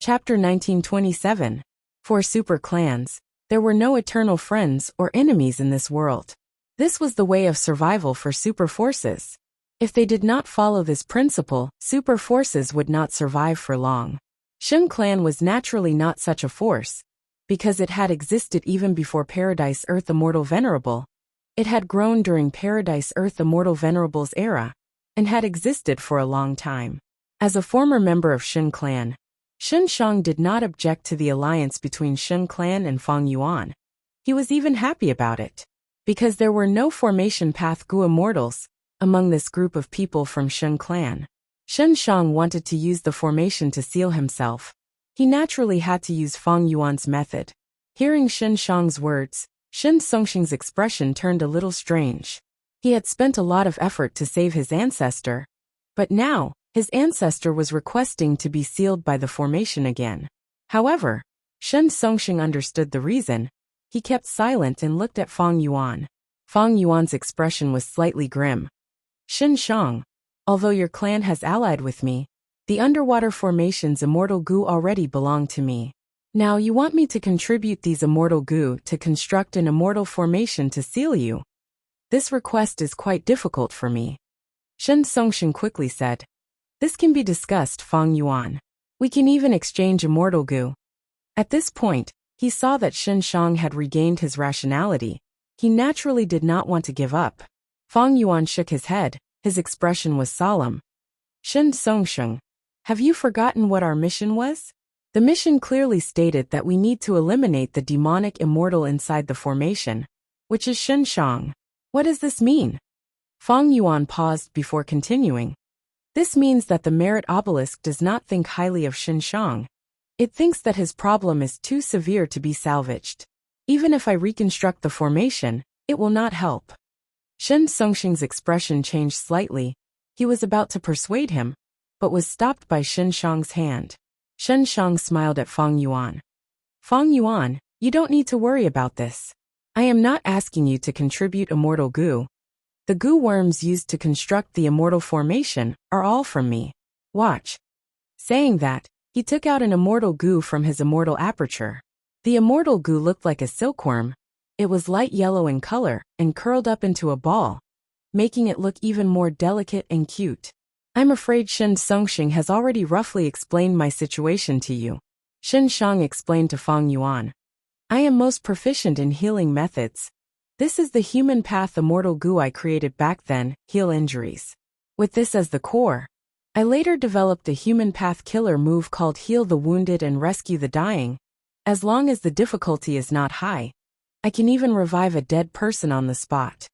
Chapter 1927. For super clans, there were no eternal friends or enemies in this world. This was the way of survival for super forces. If they did not follow this principle, super forces would not survive for long. Shen clan was naturally not such a force, because it had existed even before Paradise Earth Immortal Venerable. It had grown during Paradise Earth Immortal Venerable's era, and had existed for a long time. As a former member of Shen clan, Shen Shang did not object to the alliance between Shen clan and Fang Yuan. He was even happy about it, because there were no formation path Gu immortals among this group of people from Shen clan. Shen Shang wanted to use the formation to seal himself. He naturally had to use Fang Yuan's method. Hearing Shen Shang's words, Shen Songxing's expression turned a little strange. He had spent a lot of effort to save his ancestor, but now, his ancestor was requesting to be sealed by the formation again. However, Shen Songxing understood the reason. He kept silent and looked at Fang Yuan. Fang Yuan's expression was slightly grim. Shen Shang, although your clan has allied with me, the underwater formation's immortal goo already belong to me. Now you want me to contribute these immortal goo to construct an immortal formation to seal you? This request is quite difficult for me. Shen Songxing quickly said. This can be discussed, Fang Yuan. We can even exchange immortal goo. At this point, he saw that Shen Shang had regained his rationality. He naturally did not want to give up. Fang Yuan shook his head. His expression was solemn. Shen Songxing, have you forgotten what our mission was? The mission clearly stated that we need to eliminate the demonic immortal inside the formation, which is Shen Shang. What does this mean? Fang Yuan paused before continuing. This means that the merit obelisk does not think highly of Shen Shang. It thinks that his problem is too severe to be salvaged. Even if I reconstruct the formation, it will not help. Shen Songxing's expression changed slightly. He was about to persuade him, but was stopped by Shen Shang's hand. Shen Shang smiled at Fang Yuan. Fang Yuan, you don't need to worry about this. I am not asking you to contribute immortal goo. The goo worms used to construct the immortal formation are all from me. Watch. Saying that, he took out an immortal goo from his immortal aperture. The immortal goo looked like a silkworm. It was light yellow in color and curled up into a ball, making it look even more delicate and cute. I'm afraid Shen Songxing has already roughly explained my situation to you. Shen Shang explained to Fang Yuan. I am most proficient in healing methods. This is the human path immortal goo I created back then, heal injuries. With this as the core, I later developed a human path killer move called heal the wounded and rescue the dying. As long as the difficulty is not high, I can even revive a dead person on the spot.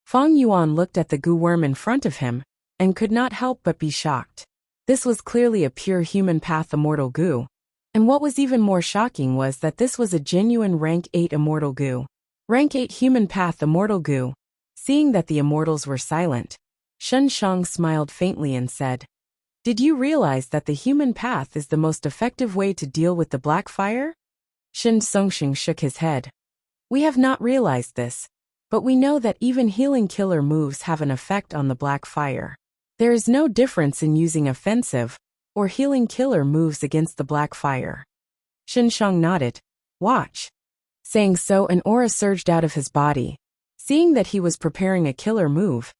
Fang Yuan looked at the goo worm in front of him, and could not help but be shocked. This was clearly a pure human path immortal goo. And what was even more shocking was that this was a genuine rank 8 immortal goo. Rank 8 human path immortal goo. Seeing that the immortals were silent, Shen Shang smiled faintly and said, Did you realize that the human path is the most effective way to deal with the black fire? Shen Songxing shook his head. We have not realized this, but we know that even healing killer moves have an effect on the black fire. There is no difference in using offensive or healing killer moves against the black fire. Shen Shang nodded. Watch. Saying so, an aura surged out of his body. Seeing that he was preparing a killer move,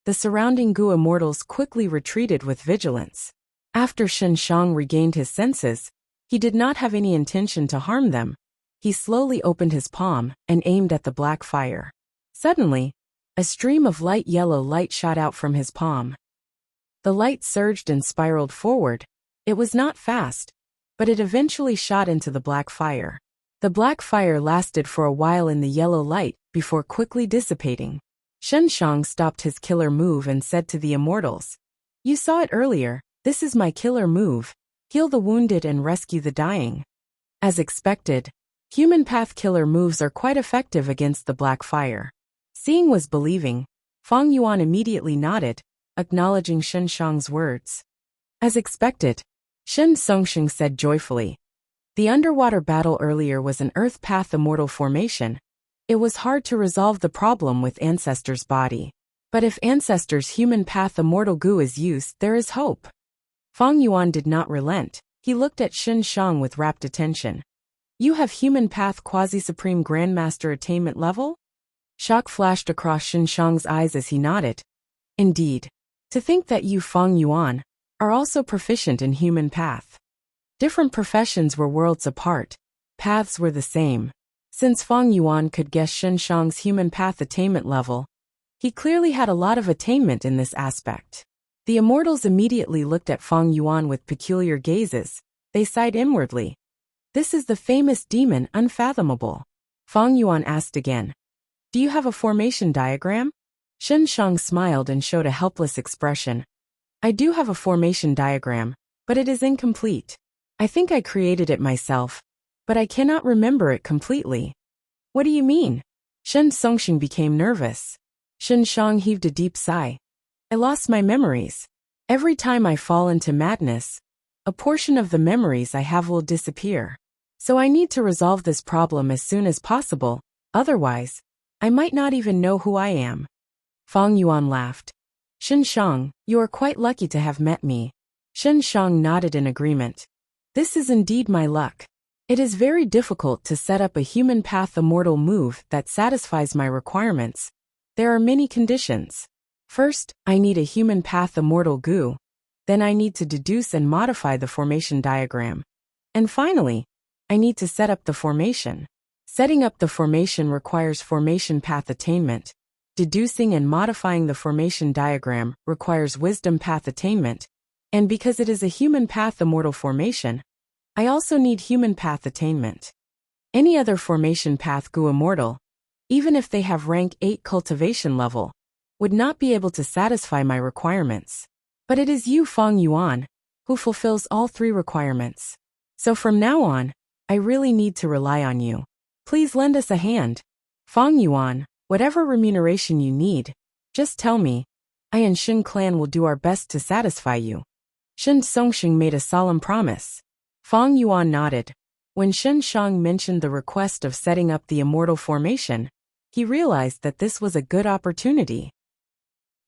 the surrounding goo immortals quickly retreated with vigilance. After Shen Shang regained his senses, he did not have any intention to harm them. He slowly opened his palm and aimed at the black fire. Suddenly, a stream of light yellow light shot out from his palm. The light surged and spiraled forward. It was not fast, but it eventually shot into the black fire. The black fire lasted for a while in the yellow light before quickly dissipating. Shen Shang stopped his killer move and said to the immortals, You saw it earlier, this is my killer move, heal the wounded and rescue the dying. As expected, human path killer moves are quite effective against the black fire. Seeing was believing, Fang Yuan immediately nodded, acknowledging Shen Shang's words. As expected, Shen Songxing said joyfully, The underwater battle earlier was an earth path immortal formation. It was hard to resolve the problem with Ancestor's body. But if Ancestor's human path immortal goo is used, there is hope. Fang Yuan did not relent. He looked at Xin Shang with rapt attention. You have human path quasi-supreme grandmaster attainment level? Shock flashed across Xin Shang's eyes as he nodded. Indeed. To think that you Fang Yuan are also proficient in human path. Different professions were worlds apart. Paths were the same. Since Fang Yuan could guess Xin Shang's human path attainment level, he clearly had a lot of attainment in this aspect. The immortals immediately looked at Fang Yuan with peculiar gazes. They sighed inwardly. This is the famous demon Unfathomable. Fang Yuan asked again. Do you have a formation diagram? Xin Shang smiled and showed a helpless expression. I do have a formation diagram, but it is incomplete. I think I created it myself, but I cannot remember it completely. What do you mean? Shen Songxing became nervous. Xin Shang heaved a deep sigh. I lost my memories. Every time I fall into madness, a portion of the memories I have will disappear. So I need to resolve this problem as soon as possible, otherwise, I might not even know who I am. Fang Yuan laughed. Xin Shang, you are quite lucky to have met me. Xin Shang nodded in agreement. This is indeed my luck. It is very difficult to set up a human path immortal move that satisfies my requirements. There are many conditions. First, I need a human path immortal goo. Then I need to deduce and modify the formation diagram. And finally, I need to set up the formation. Setting up the formation requires formation path attainment. Deducing and modifying the formation diagram requires wisdom path attainment. And because it is a human path immortal formation, I also need human path attainment. Any other formation path goo immortal, even if they have rank 8 cultivation level, would not be able to satisfy my requirements. But it is you Fang Yuan, who fulfills all 3 requirements. So from now on, I really need to rely on you. Please lend us a hand. Fang Yuan, whatever remuneration you need, just tell me. I and Xin clan will do our best to satisfy you. Xin Songxing made a solemn promise. Fang Yuan nodded. When Xin Shang mentioned the request of setting up the immortal formation, he realized that this was a good opportunity.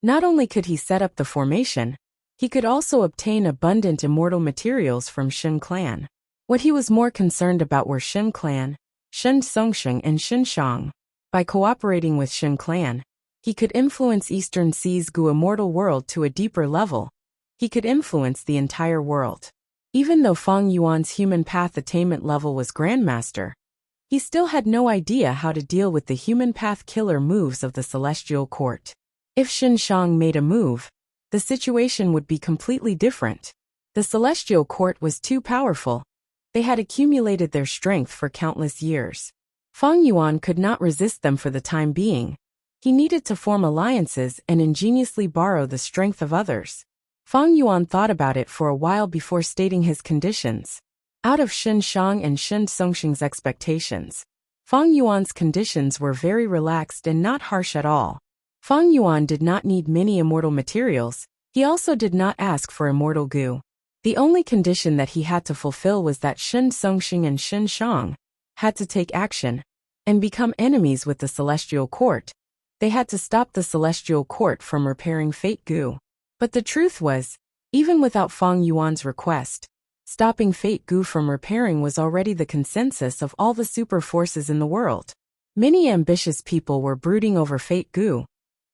Not only could he set up the formation, he could also obtain abundant immortal materials from Xin clan. What he was more concerned about were Xin clan, Shen Songxing and Xin Shang. By cooperating with Xin clan, he could influence Eastern Sea's Gu immortal world to a deeper level. He could influence the entire world. Even though Fang Yuan's human path attainment level was Grandmaster, he still had no idea how to deal with the human path killer moves of the Celestial Court. If Xin Shang made a move, the situation would be completely different. The Celestial Court was too powerful. They had accumulated their strength for countless years. Fang Yuan could not resist them for the time being. He needed to form alliances and ingeniously borrow the strength of others. Fang Yuan thought about it for a while before stating his conditions. Out of Xin Shang and Xin Songxing's expectations, Fang Yuan's conditions were very relaxed and not harsh at all. Fang Yuan did not need many immortal materials. He also did not ask for immortal goo. The only condition that he had to fulfill was that Xin Songxing and Xin Shang had to take action and become enemies with the Celestial Court. They had to stop the Celestial Court from repairing Fate Goo. But the truth was, even without Fang Yuan's request, stopping Fate Goo from repairing was already the consensus of all the super forces in the world. Many ambitious people were brooding over Fate Goo.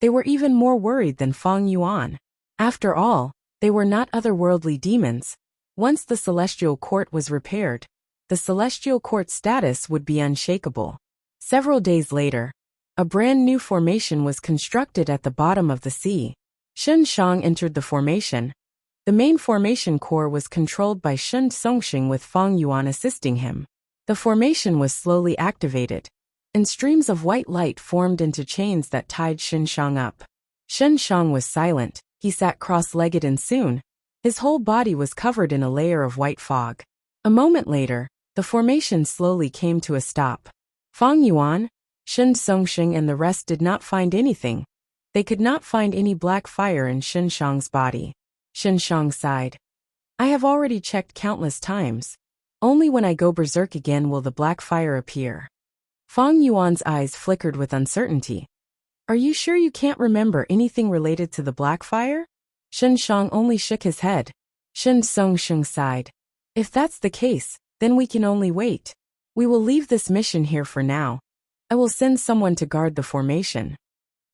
They were even more worried than Fang Yuan. After all, they were not otherworldly demons. Once the Celestial Court was repaired, the Celestial Court's status would be unshakable. Several days later, a brand new formation was constructed at the bottom of the sea. Xin Shang entered the formation. The main formation core was controlled by Xin Songxing with Fang Yuan assisting him. The formation was slowly activated, and streams of white light formed into chains that tied Xin Shang up. Xin Shang was silent. He sat cross-legged and soon, his whole body was covered in a layer of white fog. A moment later, the formation slowly came to a stop. Fang Yuan, Xin Songxing and the rest did not find anything. They could not find any black fire in Xin Shang's body. Xin Shang sighed. I have already checked countless times. Only when I go berserk again will the black fire appear. Fang Yuan's eyes flickered with uncertainty. Are you sure you can't remember anything related to the black fire? Xin Shang only shook his head. Xin Songxing sighed. If that's the case, then we can only wait. We will leave this mission here for now. I will send someone to guard the formation.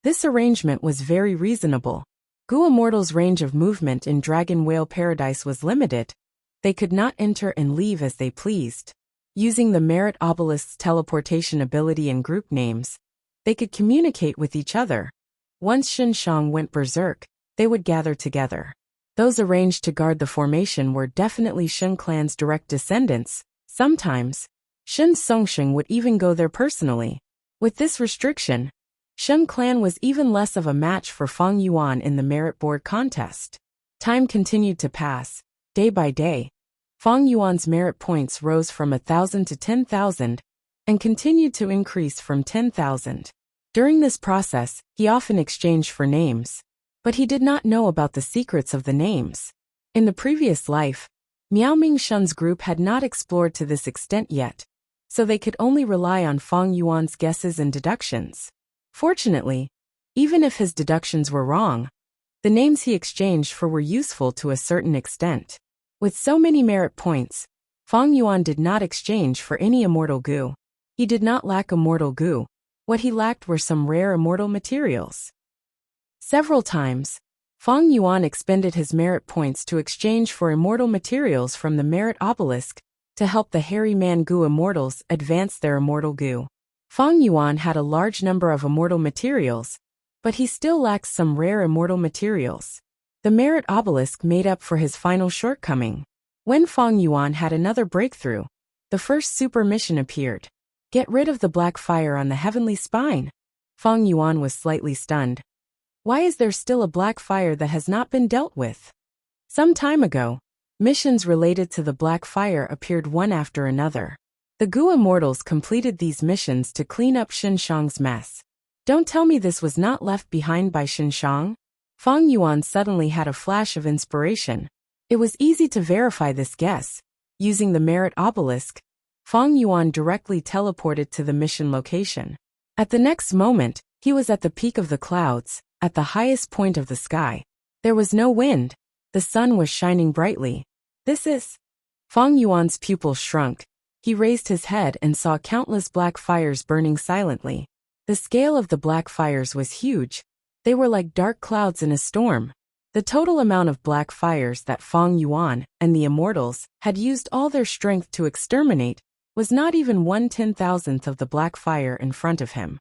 This arrangement was very reasonable. Gu Immortals' range of movement in Dragon Whale Paradise was limited. They could not enter and leave as they pleased. Using the Merit Obelisk's teleportation ability and group names, they could communicate with each other. Once Xinshang went berserk, they would gather together. Those arranged to guard the formation were definitely Shun clan's direct descendants. Sometimes, Shun Songsheng would even go there personally. With this restriction, Shun clan was even less of a match for Fang Yuan in the merit board contest. Time continued to pass. Day by day, Fang Yuan's merit points rose from 1,000 to 10,000 and continued to increase from 10,000. During this process, he often exchanged for names. But he did not know about the secrets of the names. In the previous life, Miaoming Shun's group had not explored to this extent yet, so they could only rely on Fang Yuan's guesses and deductions. Fortunately, even if his deductions were wrong, the names he exchanged for were useful to a certain extent. With so many merit points, Fang Yuan did not exchange for any immortal goo. He did not lack immortal goo. What he lacked were some rare immortal materials. Several times, Fang Yuan expended his merit points to exchange for immortal materials from the Merit Obelisk to help the Hairy Man Gu Immortals advance their immortal goo. Fang Yuan had a large number of immortal materials, but he still lacks some rare immortal materials. The Merit Obelisk made up for his final shortcoming. When Fang Yuan had another breakthrough, the first super mission appeared. Get rid of the black fire on the heavenly spine. Fang Yuan was slightly stunned. Why is there still a black fire that has not been dealt with? Some time ago, missions related to the black fire appeared one after another. The Gu Immortals completed these missions to clean up Xinshang's mess. Don't tell me this was not left behind by Xinshang? Fang Yuan suddenly had a flash of inspiration. It was easy to verify this guess. Using the Merit Obelisk, Fang Yuan directly teleported to the mission location. At the next moment, he was at the peak of the clouds, at the highest point of the sky. There was no wind. The sun was shining brightly. This is... Fang Yuan's pupil shrunk. He raised his head and saw countless black fires burning silently. The scale of the black fires was huge. They were like dark clouds in a storm. The total amount of black fires that Fang Yuan and the Immortals had used all their strength to exterminate was not even 1/10,000th of the black fire in front of him.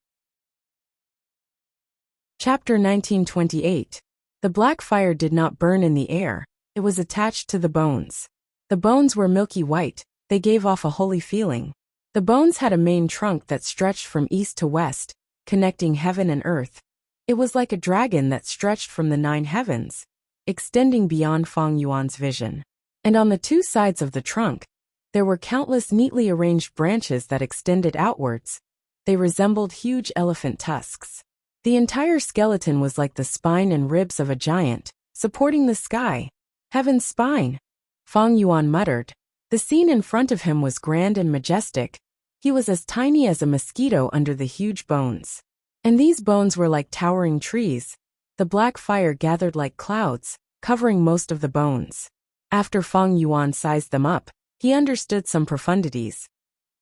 Chapter 1928. The black fire did not burn in the air. It was attached to the bones. The bones were milky white. They gave off a holy feeling. The bones had a main trunk that stretched from east to west, connecting heaven and earth. It was like a dragon that stretched from the 9 heavens, extending beyond Fang Yuan's vision. And on the 2 sides of the trunk, there were countless neatly arranged branches that extended outwards. They resembled huge elephant tusks. The entire skeleton was like the spine and ribs of a giant, supporting the sky. Heaven's spine, Fang Yuan muttered. The scene in front of him was grand and majestic. He was as tiny as a mosquito under the huge bones. And these bones were like towering trees. The black fire gathered like clouds, covering most of the bones. After Fang Yuan sized them up, he understood some profundities.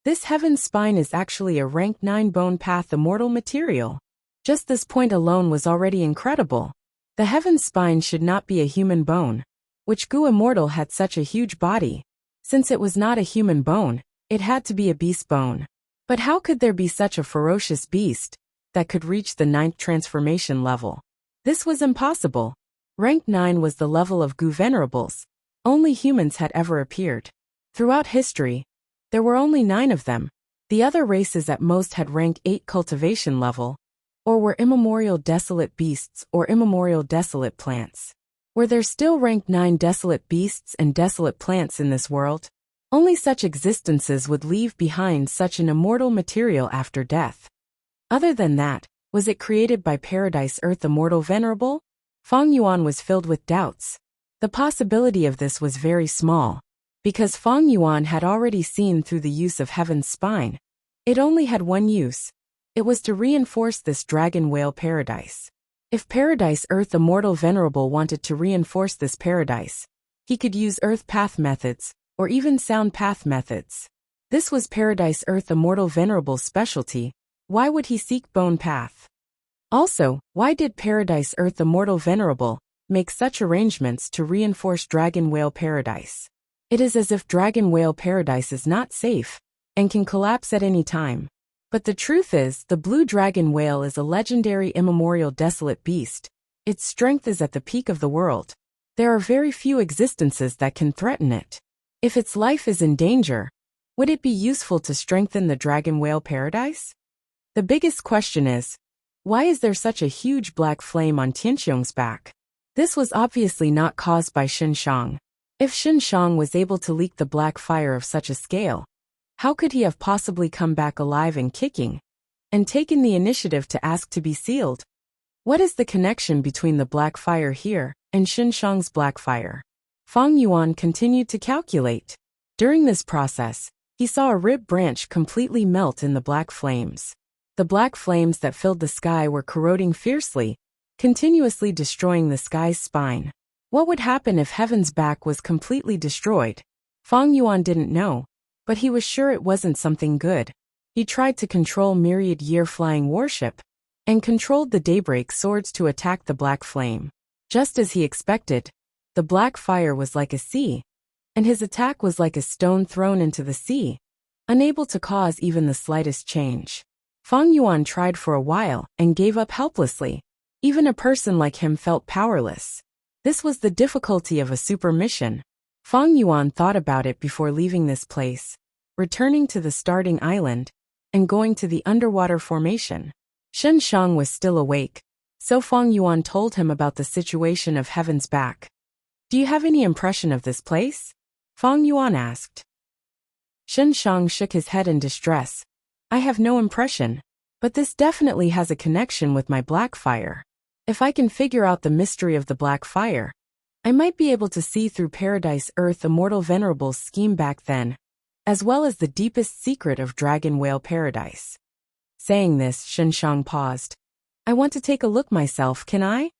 This heaven's spine is actually a rank 9 bone path immortal material. Just this point alone was already incredible. The heaven's spine should not be a human bone, which Gu Immortal had such a huge body. Since it was not a human bone, it had to be a beast bone. But how could there be such a ferocious beast that could reach the 9th transformation level? This was impossible. Rank 9 was the level of Gu Venerables. Only humans had ever appeared. Throughout history, there were only 9 of them. The other races at most had rank 8 cultivation level, or were immemorial desolate beasts or immemorial desolate plants. Were there still rank 9 desolate beasts and desolate plants in this world? Only such existences would leave behind such an immortal material after death. Other than that, was it created by Paradise Earth Immortal Venerable? Fang Yuan was filled with doubts. The possibility of this was very small, because Fang Yuan had already seen through the use of Heaven's Spine. It only had one use. It was to reinforce this Dragon Whale Paradise. If Paradise Earth Immortal Venerable wanted to reinforce this paradise, he could use Earth Path methods, or even sound path methods. This was Paradise Earth Immortal Venerable's specialty. Why would he seek bone path? Also, why did Paradise Earth Immortal Venerable make such arrangements to reinforce Dragon Whale Paradise? It is as if Dragon Whale Paradise is not safe and can collapse at any time. But the truth is, the blue dragon whale is a legendary immemorial desolate beast. Its strength is at the peak of the world. There are very few existences that can threaten it. If its life is in danger, would it be useful to strengthen the Dragon Whale Paradise? The biggest question is, why is there such a huge black flame on Tianxiong's back? This was obviously not caused by Xinshang. If Xinshang was able to leak the black fire of such a scale, how could he have possibly come back alive and kicking, and taken the initiative to ask to be sealed? What is the connection between the black fire here and Xinshang's black fire? Fang Yuan continued to calculate. During this process, he saw a rib branch completely melt in the black flames. The black flames that filled the sky were corroding fiercely, continuously destroying the sky's spine. What would happen if heaven's back was completely destroyed? Fang Yuan didn't know, but he was sure it wasn't something good. He tried to control myriad year-flying warship, and controlled the daybreak swords to attack the black flame. Just as he expected, the black fire was like a sea, and his attack was like a stone thrown into the sea, unable to cause even the slightest change. Fang Yuan tried for a while and gave up helplessly. Even a person like him felt powerless. This was the difficulty of a super mission. Fang Yuan thought about it before leaving this place, returning to the starting island, and going to the underwater formation. Xinshang was still awake, so Fang Yuan told him about the situation of Heaven's Back. Do you have any impression of this place? Fang Yuan asked. Xinshang shook his head in distress. I have no impression, but this definitely has a connection with my black fire. If I can figure out the mystery of the black fire, I might be able to see through Paradise Earth Immortal Venerable's scheme back then, as well as the deepest secret of Dragon Whale Paradise. Saying this, Xinshang paused. I want to take a look myself, can I?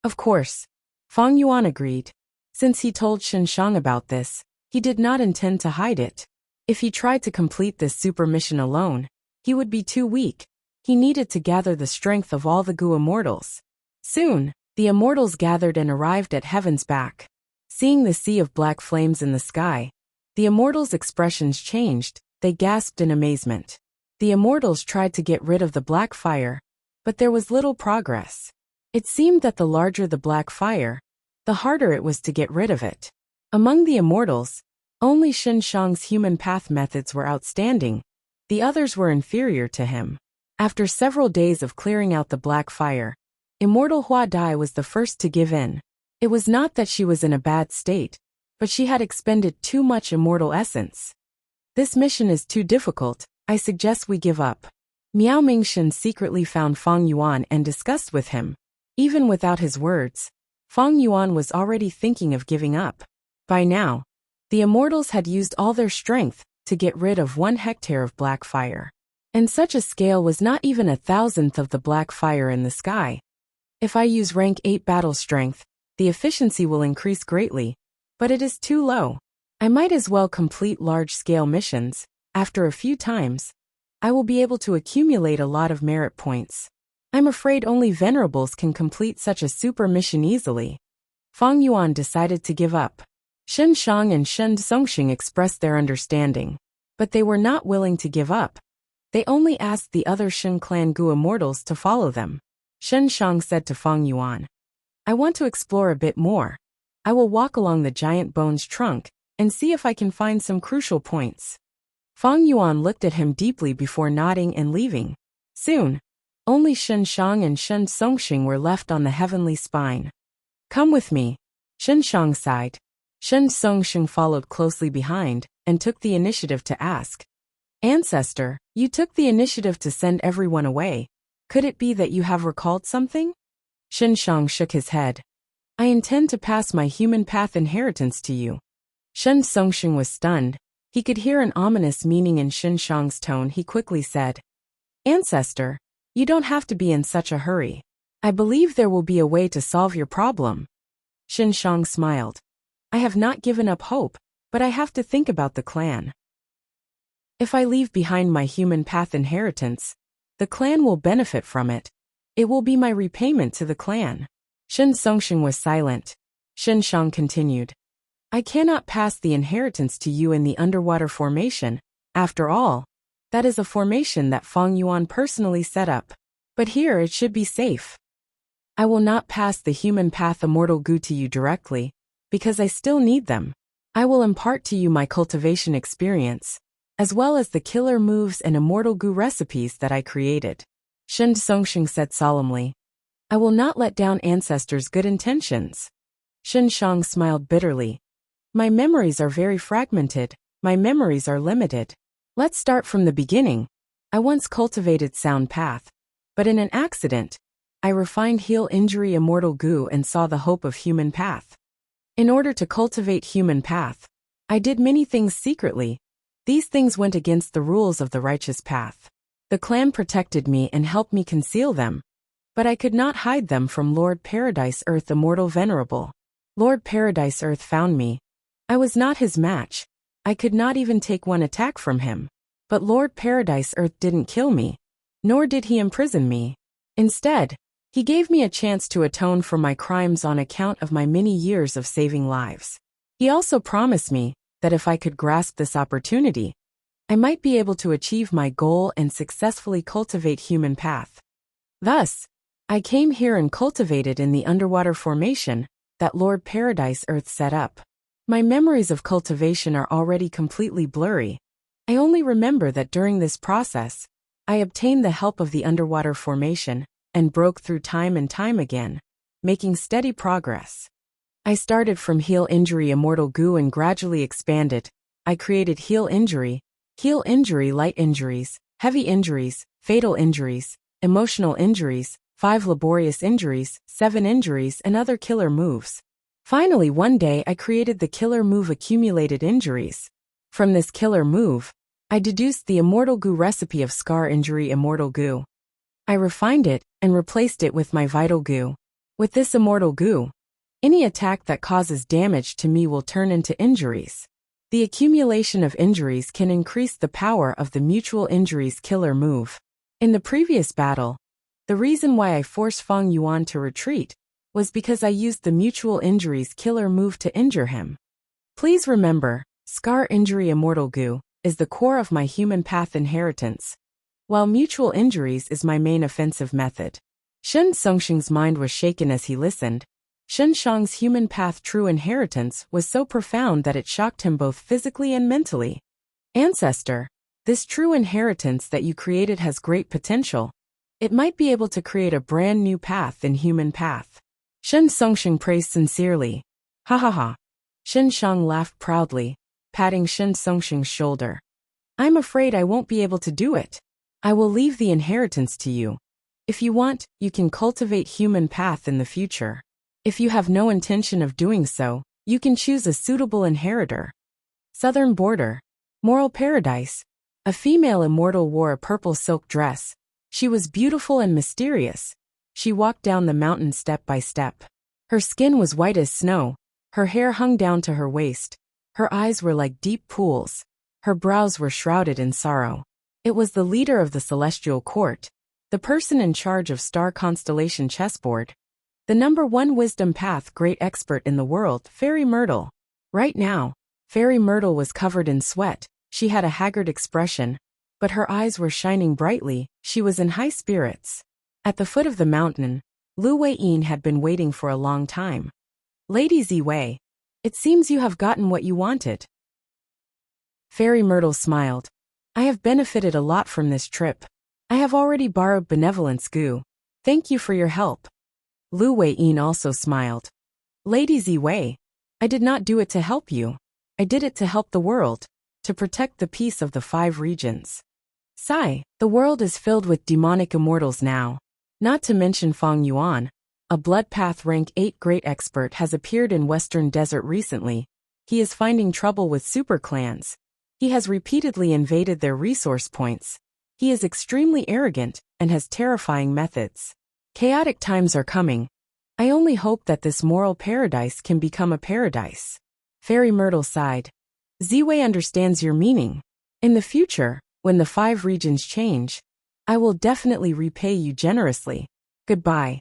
Of course. Fang Yuan agreed. Since he told Xinshang about this, he did not intend to hide it. If he tried to complete this super mission alone, he would be too weak. He needed to gather the strength of all the Gu immortals. Soon, the immortals gathered and arrived at Heaven's Back. Seeing the sea of black flames in the sky, the immortals' expressions changed. They gasped in amazement. The immortals tried to get rid of the black fire, but there was little progress. It seemed that the larger the black fire, the harder it was to get rid of it. Among the immortals, only Xinshang's human path methods were outstanding. The others were inferior to him. After several days of clearing out the black fire, Immortal Hua Dai was the first to give in. It was not that she was in a bad state, but she had expended too much immortal essence. This mission is too difficult, I suggest we give up. Miao Mingxin secretly found Fang Yuan and discussed with him. Even without his words, Fang Yuan was already thinking of giving up. By now, the immortals had used all their strength to get rid of 1 hectare of black fire. And such a scale was not even 1,000th of the black fire in the sky. If I use rank 8 battle strength, the efficiency will increase greatly, but it is too low. I might as well complete large-scale missions. After a few times, I will be able to accumulate a lot of merit points. I'm afraid only venerables can complete such a super mission easily. Fang Yuan decided to give up. Xinshang and Shen Songxing expressed their understanding, but they were not willing to give up. They only asked the other Shen clan Gu immortals to follow them. Xinshang said to Fang Yuan, I want to explore a bit more. I will walk along the giant bone's trunk and see if I can find some crucial points. Fang Yuan looked at him deeply before nodding and leaving. Soon, only Xinshang and Shen Songxing were left on the heavenly spine. Come with me. Xinshang sighed. Shen Songxing followed closely behind and took the initiative to ask. Ancestor, you took the initiative to send everyone away. Could it be that you have recalled something? Xinshang shook his head. I intend to pass my human path inheritance to you. Shen Songxing was stunned. He could hear an ominous meaning in Xinshang's tone. He quickly said, Ancestor, you don't have to be in such a hurry. I believe there will be a way to solve your problem. Xinshang smiled. I have not given up hope. but I have to think about the clan. If I leave behind my human path inheritance, the clan will benefit from it. It will be my repayment to the clan. Shen Songsheng was silent. Shen Shang continued. I cannot pass the inheritance to you in the underwater formation. After all, that is a formation that Fang Yuan personally set up. But here it should be safe. I will not pass the human path immortal goo to you directly, because I still need them. I will impart to you my cultivation experience, as well as the killer moves and immortal goo recipes that I created. Shen Songsheng said solemnly. I will not let down ancestors' good intentions. Shen Shang smiled bitterly. My memories are very fragmented. My memories are limited. Let's start from the beginning. I once cultivated sound path, but in an accident, I refined heal injury immortal goo and saw the hope of human path. In order to cultivate human path, I did many things secretly. These things went against the rules of the righteous path. The clan protected me and helped me conceal them, but I could not hide them from Lord Paradise Earth Immortal Venerable. Lord Paradise Earth found me. I was not his match. I could not even take one attack from him. But Lord Paradise Earth didn't kill me, nor did he imprison me. Instead, he gave me a chance to atone for my crimes on account of my many years of saving lives. He also promised me that if I could grasp this opportunity, I might be able to achieve my goal and successfully cultivate human path. Thus, I came here and cultivated in the underwater formation that Lord Paradise Earth set up. My memories of cultivation are already completely blurry. I only remember that during this process, I obtained the help of the underwater formation and broke through time and time again, making steady progress. I started from heal injury immortal goo and gradually expanded. I created heal injury light injuries, heavy injuries, fatal injuries, emotional injuries, 5 laborious injuries, 7 injuries, and other killer moves. Finally, one day I created the killer move accumulated injuries. From this killer move, I deduced the immortal goo recipe of scar injury immortal goo. I refined it and replaced it with my vital goo. With this immortal goo, any attack that causes damage to me will turn into injuries. The accumulation of injuries can increase the power of the mutual injuries killer move. In the previous battle, the reason why I forced Fang Yuan to retreat was because I used the mutual injuries killer move to injure him. Please remember, scar injury immortal goo is the core of my human path inheritance, while mutual injuries is my main offensive method. Shen Songsheng's mind was shaken as he listened. Shen Shang's human path true inheritance was so profound that it shocked him both physically and mentally. Ancestor, this true inheritance that you created has great potential. It might be able to create a brand new path in human path. Shen Songsheng praised sincerely. Ha ha ha. Shen Shang laughed proudly, patting Shen Songsheng's shoulder. I'm afraid I won't be able to do it. I will leave the inheritance to you. If you want, you can cultivate human path in the future. If you have no intention of doing so, you can choose a suitable inheritor. Southern Border. Moral Paradise. A female immortal wore a purple silk dress. She was beautiful and mysterious. She walked down the mountain step by step. Her skin was white as snow. Her hair hung down to her waist. Her eyes were like deep pools. Her brows were shrouded in sorrow. It was the leader of the celestial court, the person in charge of star constellation chessboard. The #1 wisdom path great expert in the world, Fairy Myrtle. Right now, Fairy Myrtle was covered in sweat. She had a haggard expression, but her eyes were shining brightly. She was in high spirits. At the foot of the mountain, Lu Weiyin had been waiting for a long time. Lady Ziwei, it seems you have gotten what you wanted. Fairy Myrtle smiled. I have benefited a lot from this trip. I have already borrowed benevolence goo. Thank you for your help. Lu Weiyin also smiled. Lady Ziwei, I did not do it to help you. I did it to help the world, to protect the peace of the 5 regions. Sigh, the world is filled with demonic immortals now. Not to mention Fang Yuan, a blood path rank 8 great expert has appeared in Western Desert recently. He is finding trouble with super clans. He has repeatedly invaded their resource points. He is extremely arrogant and has terrifying methods. Chaotic times are coming. I only hope that this moral paradise can become a paradise. Fairy Myrtle sighed. Ziwei understands your meaning. In the future, when the 5 regions change, I will definitely repay you generously. Goodbye.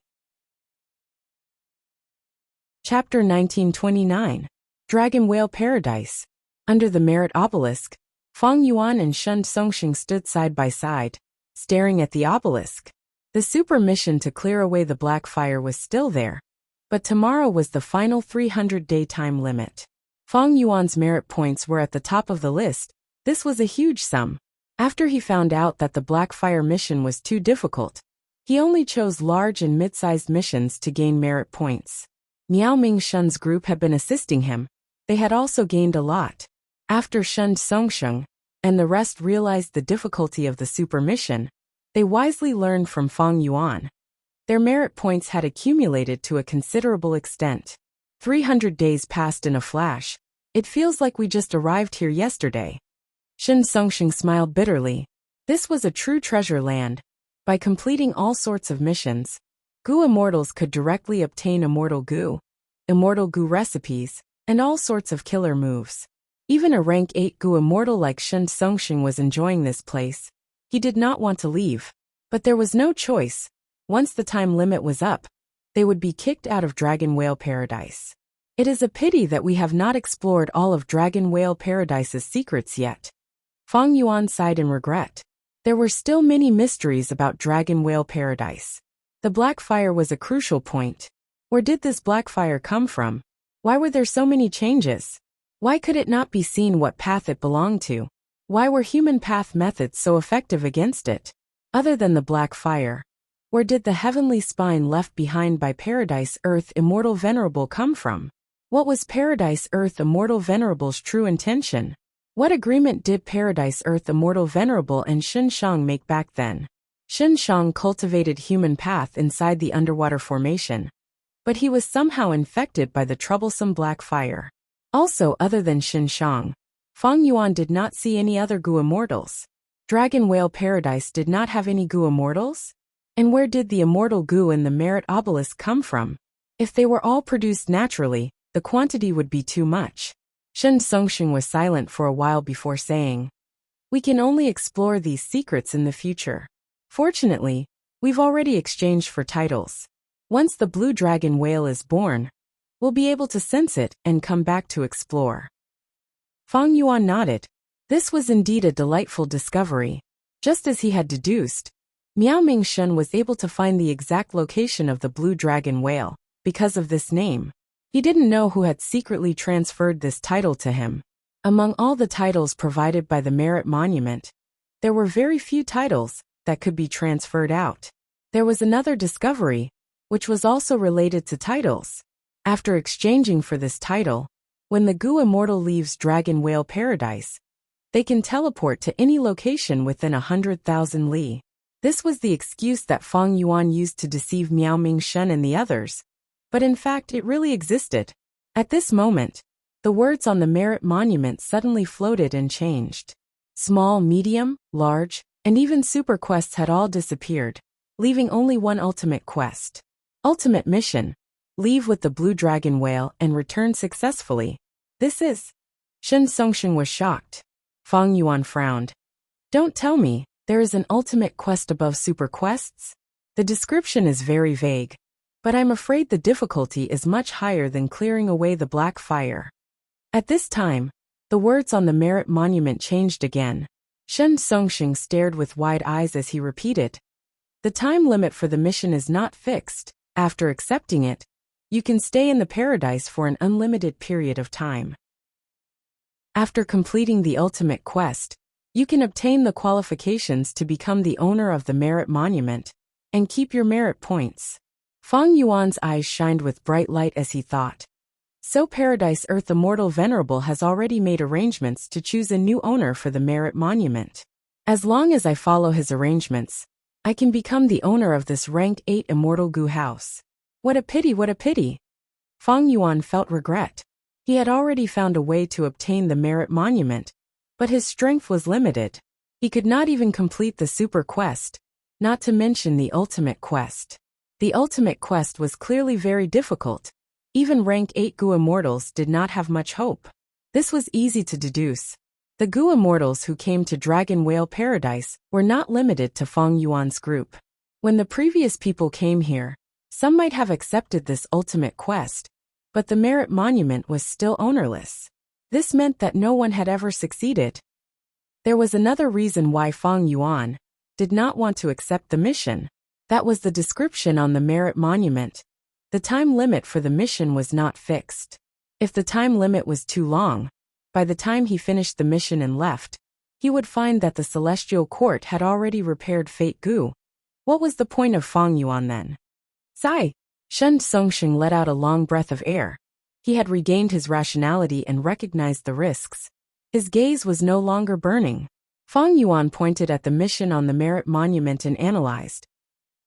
Chapter 1929. Dragon Whale Paradise. Under the Merit Obelisk, Fang Yuan and Shun Songxing stood side by side, staring at the obelisk. The super mission to clear away the black fire was still there, but tomorrow was the final 300-day time limit. Fang Yuan's merit points were at the top of the list. This was a huge sum. After he found out that the black fire mission was too difficult, he only chose large and mid-sized missions to gain merit points. Miao Ming Shun's group had been assisting him. They had also gained a lot. After Shun Songsheng and the rest realized the difficulty of the super mission, they wisely learned from Fang Yuan. Their merit points had accumulated to a considerable extent. 300 days passed in a flash. It feels like we just arrived here yesterday. Shun Songxing smiled bitterly. This was a true treasure land. By completing all sorts of missions, Goo Immortals could directly obtain immortal goo recipes, and all sorts of killer moves. Even a rank 8 Goo Immortal like Shun Songxing was enjoying this place. He did not want to leave. But there was no choice. Once the time limit was up, they would be kicked out of Dragon Whale Paradise. It is a pity that we have not explored all of Dragon Whale Paradise's secrets yet. Fang Yuan sighed in regret. There were still many mysteries about Dragon Whale Paradise. The black fire was a crucial point. Where did this black fire come from? Why were there so many changes? Why could it not be seen what path it belonged to? Why were human path methods so effective against it? Other than the black fire, where did the heavenly spine left behind by Paradise Earth Immortal Venerable come from? What was Paradise Earth Immortal Venerable's true intention? What agreement did Paradise Earth Immortal Venerable and Shen Shang make back then? Shen Shang cultivated human path inside the underwater formation, but he was somehow infected by the troublesome black fire. Also, other than Shen Shang, Fang Yuan did not see any other Goo Immortals. Dragon Whale Paradise did not have any Goo Immortals? And where did the immortal goo in the Merit Obelisk come from? If they were all produced naturally, the quantity would be too much. Shun Songxing was silent for a while before saying, "We can only explore these secrets in the future. Fortunately, we've already exchanged for titles. Once the blue dragon whale is born, we'll be able to sense it and come back to explore." Fang Yuan nodded. This was indeed a delightful discovery. Just as he had deduced, Miao Ming Shun was able to find the exact location of the blue dragon whale. Because of this name, he didn't know who had secretly transferred this title to him. Among all the titles provided by the Merit Monument, there were very few titles that could be transferred out. There was another discovery, which was also related to titles. After exchanging for this title, when the Goo Immortal leaves Dragon Whale Paradise, they can teleport to any location within 100,000 li. This was the excuse that Fang Yuan used to deceive Miao Ming Shun and the others, but in fact it really existed. At this moment, the words on the Merit Monument suddenly floated and changed. Small, medium, large, and even super quests had all disappeared, leaving only one ultimate quest. Ultimate mission: leave with the blue dragon whale and return successfully. This is... Shun Songxing was shocked. Fang Yuan frowned. Don't tell me, there is an ultimate quest above super quests? The description is very vague, but I'm afraid the difficulty is much higher than clearing away the black fire. At this time, the words on the Merit Monument changed again. Shun Songxing stared with wide eyes as he repeated, "The time limit for the mission is not fixed. After accepting it, you can stay in the paradise for an unlimited period of time. After completing the ultimate quest, you can obtain the qualifications to become the owner of the Merit Monument and keep your merit points." Fang Yuan's eyes shined with bright light as he thought. So Paradise Earth Immortal Venerable has already made arrangements to choose a new owner for the Merit Monument. As long as I follow his arrangements, I can become the owner of this rank 8 Immortal Goo House. What a pity, what a pity. Fang Yuan felt regret. He had already found a way to obtain the Merit Monument, but his strength was limited. He could not even complete the super quest, not to mention the ultimate quest. The ultimate quest was clearly very difficult. Even rank 8 Goo Immortals did not have much hope. This was easy to deduce. The Gu immortals who came to Dragon Whale Paradise were not limited to Fang Yuan's group. When the previous people came here, some might have accepted this ultimate quest, but the merit monument was still ownerless. This meant that no one had ever succeeded. There was another reason why Fang Yuan did not want to accept the mission. That was the description on the merit monument. The time limit for the mission was not fixed. If the time limit was too long, by the time he finished the mission and left, he would find that the Celestial Court had already repaired Fate Gu. What was the point of Fang Yuan then? Sigh. Shen Songsheng let out a long breath of air. He had regained his rationality and recognized the risks. His gaze was no longer burning. Fang Yuan pointed at the mission on the merit monument and analyzed.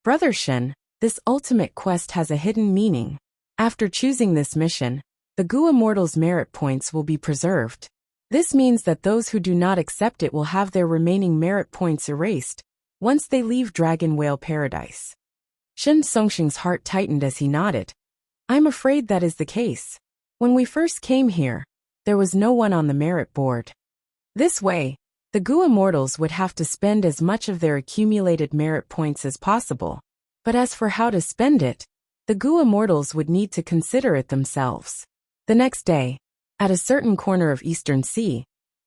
Brother Shen, this ultimate quest has a hidden meaning. After choosing this mission, the Gu Immortals' merit points will be preserved. This means that those who do not accept it will have their remaining merit points erased once they leave Dragon Whale Paradise. Shen Songsheng's heart tightened as he nodded. I'm afraid that is the case. When we first came here, there was no one on the merit board. This way, the Gu Immortals would have to spend as much of their accumulated merit points as possible. But as for how to spend it, the Gu Immortals would need to consider it themselves. The next day, at a certain corner of Eastern Sea,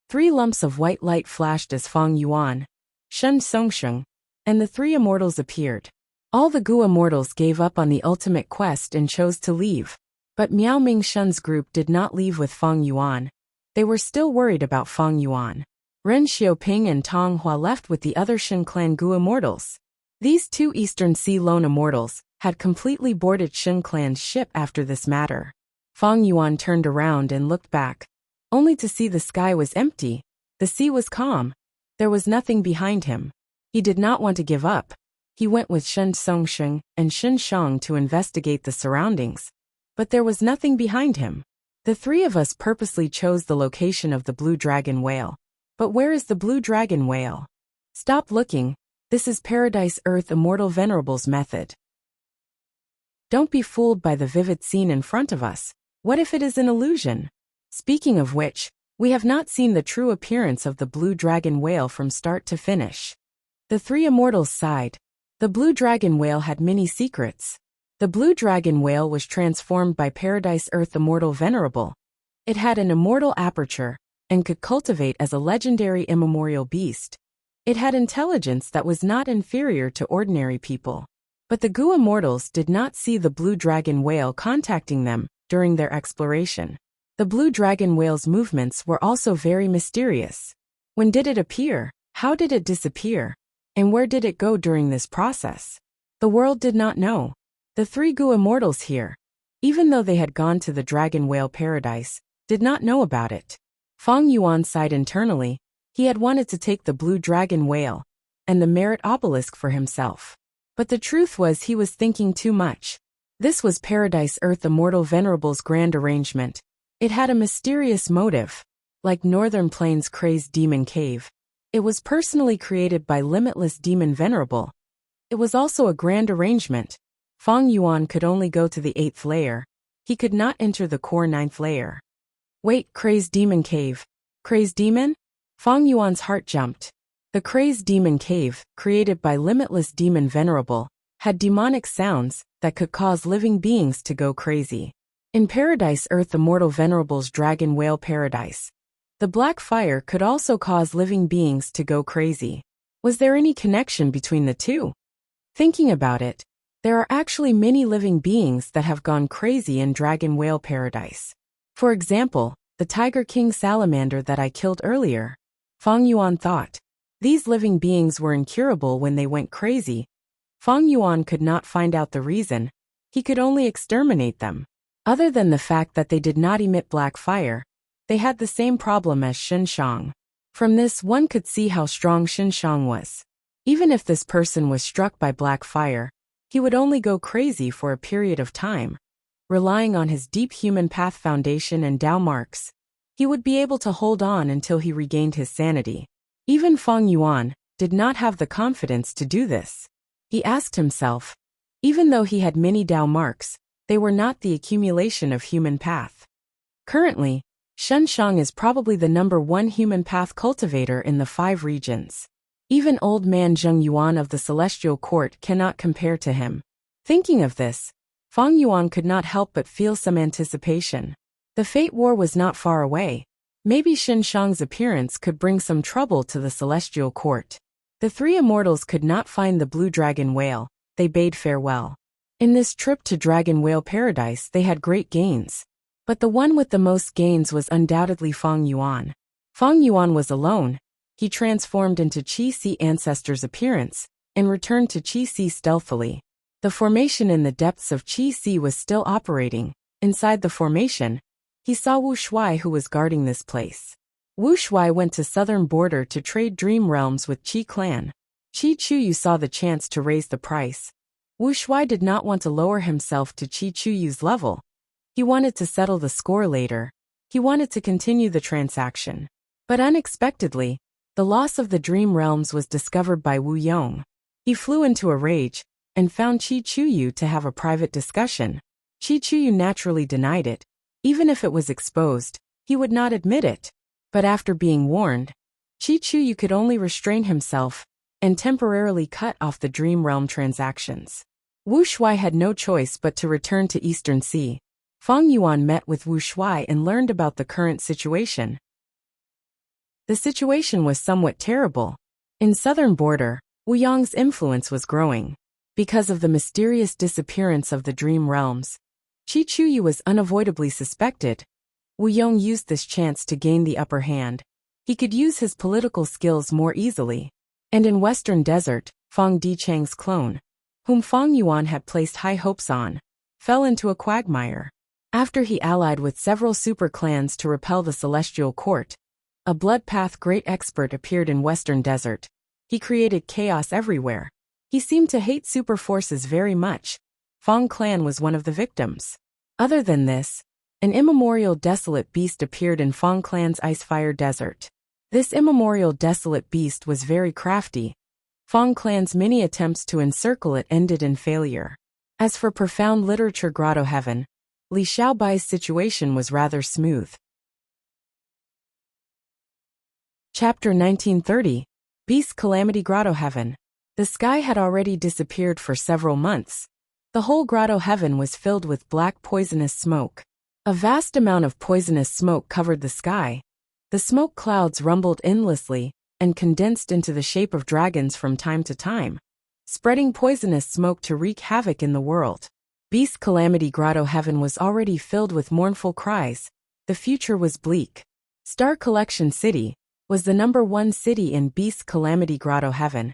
3 lumps of white light flashed as Fang Yuan, Shen Songsheng, and the 3 immortals appeared. All the Gu immortals gave up on the ultimate quest and chose to leave. But Miao Ming Shen's group did not leave with Fang Yuan. They were still worried about Fang Yuan. Ren Xiaoping and Tong Hua left with the other Shen clan Gu immortals. These 2 Eastern Sea lone immortals had completely boarded Shen clan's ship after this matter. Fang Yuan turned around and looked back, only to see the sky was empty. The sea was calm. There was nothing behind him. He did not want to give up. He went with Shen Songsheng and Shen Shang to investigate the surroundings. But there was nothing behind him. The 3 of us purposely chose the location of the Blue Dragon Whale. But where is the Blue Dragon Whale? Stop looking. This is Paradise Earth Immortal Venerable's method. Don't be fooled by the vivid scene in front of us. What if it is an illusion? Speaking of which, we have not seen the true appearance of the Blue Dragon Whale from start to finish. The 3 immortals sighed. The Blue Dragon Whale had many secrets. The Blue Dragon Whale was transformed by Paradise Earth Immortal Venerable. It had an immortal aperture and could cultivate as a legendary immemorial beast. It had intelligence that was not inferior to ordinary people. But the Gu immortals did not see the Blue Dragon Whale contacting them during their exploration. The Blue Dragon Whale's movements were also very mysterious. When did it appear? How did it disappear? And where did it go during this process? The world did not know. The 3 Gu immortals here, even though they had gone to the Dragon Whale Paradise, did not know about it. Fang Yuan sighed internally. He had wanted to take the Blue Dragon Whale and the Merit Obelisk for himself. But the truth was he was thinking too much. This was Paradise Earth Immortal Venerable's grand arrangement. It had a mysterious motive. Like Northern Plains Crazed Demon Cave, it was personally created by Limitless Demon Venerable. It was also a grand arrangement. Fang Yuan could only go to the 8th layer. He could not enter the core 9th layer. Wait, Crazed Demon Cave. Crazed Demon? Fang Yuan's heart jumped. The Crazed Demon Cave, created by Limitless Demon Venerable, had demonic sounds that could cause living beings to go crazy. In Paradise Earth Immortal Venerable's Dragon Whale Paradise, the black fire could also cause living beings to go crazy. Was there any connection between the two? Thinking about it, there are actually many living beings that have gone crazy in Dragon Whale Paradise. For example, the Tiger King salamander that I killed earlier. Fang Yuan thought. These living beings were incurable when they went crazy. Fang Yuan could not find out the reason. He could only exterminate them. Other than the fact that they did not emit black fire, they had the same problem as Shen Shang. From this one could see how strong Shen Shang was. Even if this person was struck by black fire, he would only go crazy for a period of time. Relying on his deep human path foundation and Dao marks, he would be able to hold on until he regained his sanity. Even Fang Yuan did not have the confidence to do this. He asked himself, even though he had many Dao marks, they were not the accumulation of human path. Currently, Shen Shang is probably the #1 human path cultivator in the 5 regions. Even old man Zheng Yuan of the Celestial Court cannot compare to him. Thinking of this, Fang Yuan could not help but feel some anticipation. The Fate War was not far away. Maybe Shen Shang's appearance could bring some trouble to the Celestial Court. The 3 immortals could not find the blue dragon whale. They bade farewell. In this trip to Dragon Whale Paradise they had great gains. But the one with the most gains was undoubtedly Fang Yuan. Fang Yuan was alone. He transformed into Qi Si Ancestor's appearance, and returned to Qi Si stealthily. The formation in the depths of Qi Si was still operating. Inside the formation, he saw Wu Shuai who was guarding this place. Wu Shuai went to southern border to trade dream realms with Qi clan. Qi Chuyu saw the chance to raise the price. Wu Shuai did not want to lower himself to Qi Chuyu's level. He wanted to settle the score later. He wanted to continue the transaction. But unexpectedly, the loss of the dream realms was discovered by Wu Yong. He flew into a rage, and found Qi Chuyu to have a private discussion. Qi Chuyu naturally denied it. Even if it was exposed, he would not admit it. But after being warned, Qi Chuyu could only restrain himself, and temporarily cut off the dream realm transactions. Wu Shuai had no choice but to return to Eastern Sea. Fang Yuan met with Wu Shuai and learned about the current situation. The situation was somewhat terrible. In southern border, Wu Yong's influence was growing. Because of the mysterious disappearance of the dream realms, Qi Chuyu was unavoidably suspected. Wu Yong used this chance to gain the upper hand. He could use his political skills more easily. And in Western Desert, Fang Dichang's clone, whom Fang Yuan had placed high hopes on, fell into a quagmire. After he allied with several super clans to repel the Celestial Court, a blood path great expert appeared in Western Desert. He created chaos everywhere. He seemed to hate super forces very much. Fang clan was one of the victims. Other than this, an immemorial desolate beast appeared in Fang clan's Icefire Desert. This immemorial desolate beast was very crafty. Fang clan's many attempts to encircle it ended in failure. As for profound literature Grotto Heaven, Li Xiaobai's situation was rather smooth. Chapter 1930. Beast Calamity Grotto Heaven. The sky had already disappeared for several months. The whole Grotto Heaven was filled with black poisonous smoke. A vast amount of poisonous smoke covered the sky. The smoke clouds rumbled endlessly, and condensed into the shape of dragons from time to time, spreading poisonous smoke to wreak havoc in the world. Beast Calamity Grotto Heaven was already filled with mournful cries. The future was bleak. Star Collection City was the #1 city in Beast Calamity Grotto Heaven.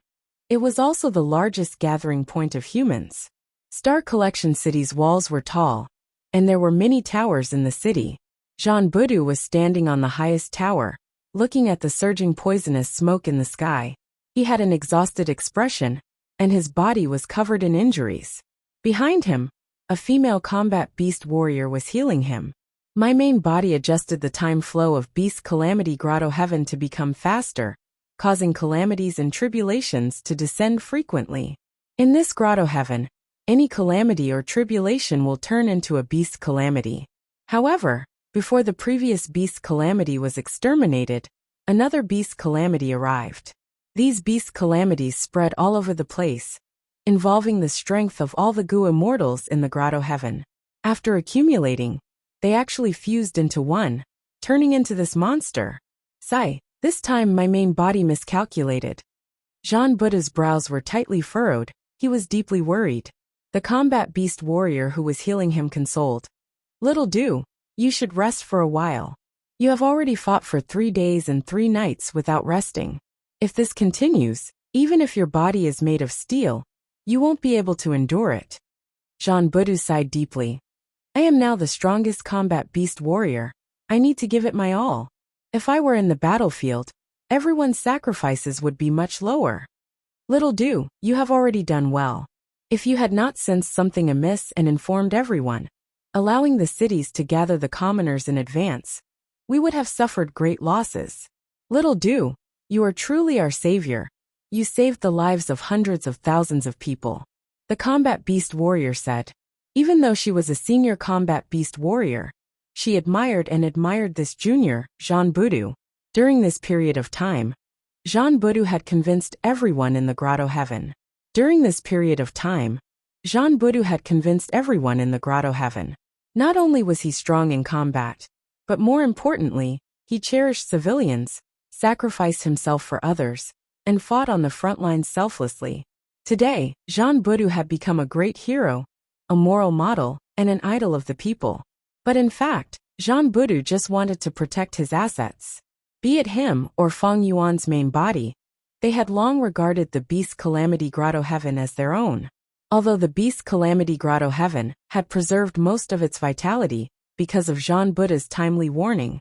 It was also the largest gathering point of humans. Star Collection City's walls were tall, and there were many towers in the city. Jean Budu was standing on the highest tower, looking at the surging poisonous smoke in the sky. He had an exhausted expression, and his body was covered in injuries. Behind him, a female combat beast warrior was healing him. My main body adjusted the time flow of Beast Calamity Grotto Heaven to become faster, causing calamities and tribulations to descend frequently. In this Grotto Heaven, any calamity or tribulation will turn into a beast calamity. However, before the previous beast calamity was exterminated, another beast calamity arrived. These beast calamities spread all over the place, involving the strength of all the Gu immortals in the Grotto Heaven. After accumulating, they actually fused into one, turning into this monster. Sigh, this time my main body miscalculated. Jean Buddha's brows were tightly furrowed. He was deeply worried. The combat beast warrior who was healing him consoled. Little do, you should rest for a while. You have already fought for 3 days and 3 nights without resting. If this continues, even if your body is made of steel, you won't be able to endure it. Jean Budu sighed deeply. I am now the strongest combat beast warrior. I need to give it my all. If I were in the battlefield, everyone's sacrifices would be much lower. Little do, you have already done well. If you had not sensed something amiss and informed everyone, allowing the cities to gather the commoners in advance, we would have suffered great losses. Little do, you are truly our savior. You saved the lives of hundreds of thousands of people. The combat beast warrior said. Even though she was a senior combat beast warrior, She admired and admired this junior, Jean Budu. During this period of time, Jean Budu had convinced everyone in the grotto heaven. During this period of time, Jean Budu had convinced everyone in the grotto heaven. Not only was he strong in combat, but more importantly, he cherished civilians, sacrificed himself for others, and fought on the front lines selflessly. Today, Jean Budu had become a great hero, a moral model, and an idol of the people. But in fact, Jean Budu just wanted to protect his assets. Be it him or Feng Yuan's main body, they had long regarded the Beast Calamity Grotto Heaven as their own. Although the Beast Calamity Grotto Heaven had preserved most of its vitality because of Jean Buddha's timely warning,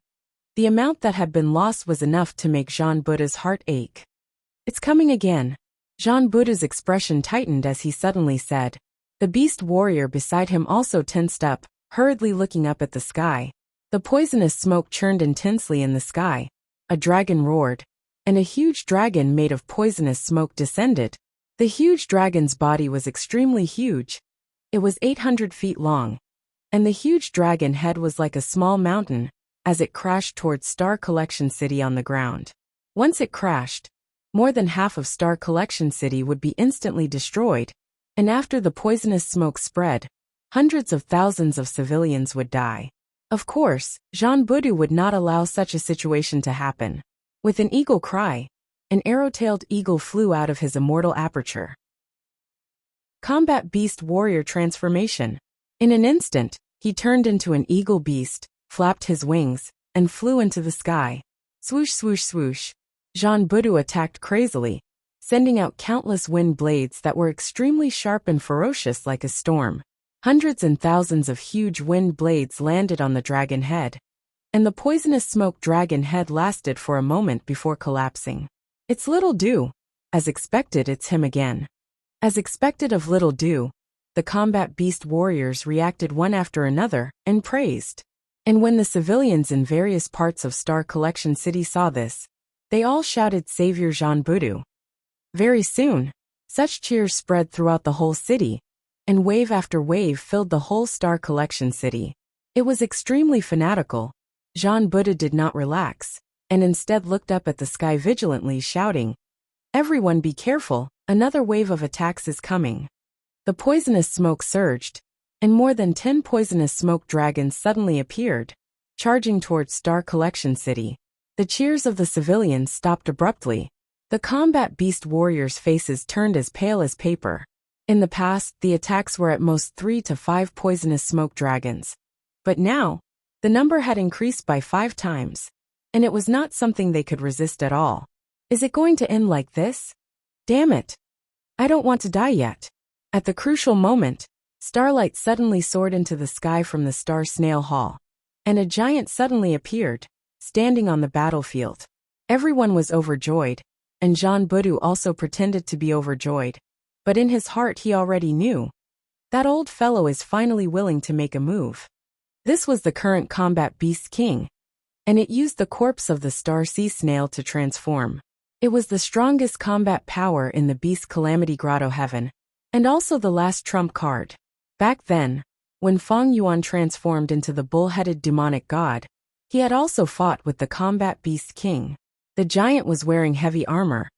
the amount that had been lost was enough to make Jean Buddha's heart ache. "It's coming again." Jean Buddha's expression tightened as he suddenly said. The beast warrior beside him also tensed up, hurriedly looking up at the sky. The poisonous smoke churned intensely in the sky. A dragon roared, and a huge dragon made of poisonous smoke descended. The huge dragon's body was extremely huge. It was 800 feet long, and the huge dragon head was like a small mountain as it crashed towards Star Collection City on the ground. Once it crashed, more than half of Star Collection City would be instantly destroyed, and after the poisonous smoke spread, hundreds of thousands of civilians would die. Of course, Jean Budu would not allow such a situation to happen. With an eagle cry, an arrow-tailed eagle flew out of his immortal aperture. Combat Beast Warrior Transformation. In an instant, he turned into an eagle beast, flapped his wings, and flew into the sky. Swoosh swoosh swoosh. Jean Budu attacked crazily, sending out countless wind blades that were extremely sharp and ferocious like a storm. Hundreds and thousands of huge wind blades landed on the dragon head, and the poisonous smoke dragon head lasted for a moment before collapsing. "It's Little Du." As expected, it's him again. As expected of Little Du, the combat beast warriors reacted one after another and praised. And when the civilians in various parts of Star Collection City saw this, they all shouted Savior Jean Budu. Very soon, such cheers spread throughout the whole city, and wave after wave filled the whole Star Collection City. It was extremely fanatical. Jean Buddha did not relax, and instead looked up at the sky vigilantly, shouting, "Everyone be careful, another wave of attacks is coming." The poisonous smoke surged, and more than 10 poisonous smoke dragons suddenly appeared, charging towards Star Collection City. The cheers of the civilians stopped abruptly. The combat beast warriors' faces turned as pale as paper. In the past, the attacks were at most 3 to 5 poisonous smoke dragons. But now, the number had increased by 5 times, and it was not something they could resist at all. Is it going to end like this? Damn it. I don't want to die yet. At the crucial moment, starlight suddenly soared into the sky from the Star Snail Hall, and a giant suddenly appeared, standing on the battlefield. Everyone was overjoyed, and Jean Budu also pretended to be overjoyed. But in his heart he already knew. That old fellow is finally willing to make a move. This was the current combat beast king, and it used the corpse of the star sea snail to transform. It was the strongest combat power in the Beast Calamity Grotto Heaven, and also the last trump card. Back then, when Feng Yuan transformed into the bull-headed demonic god, he had also fought with the combat beast king. The giant was wearing heavy armor,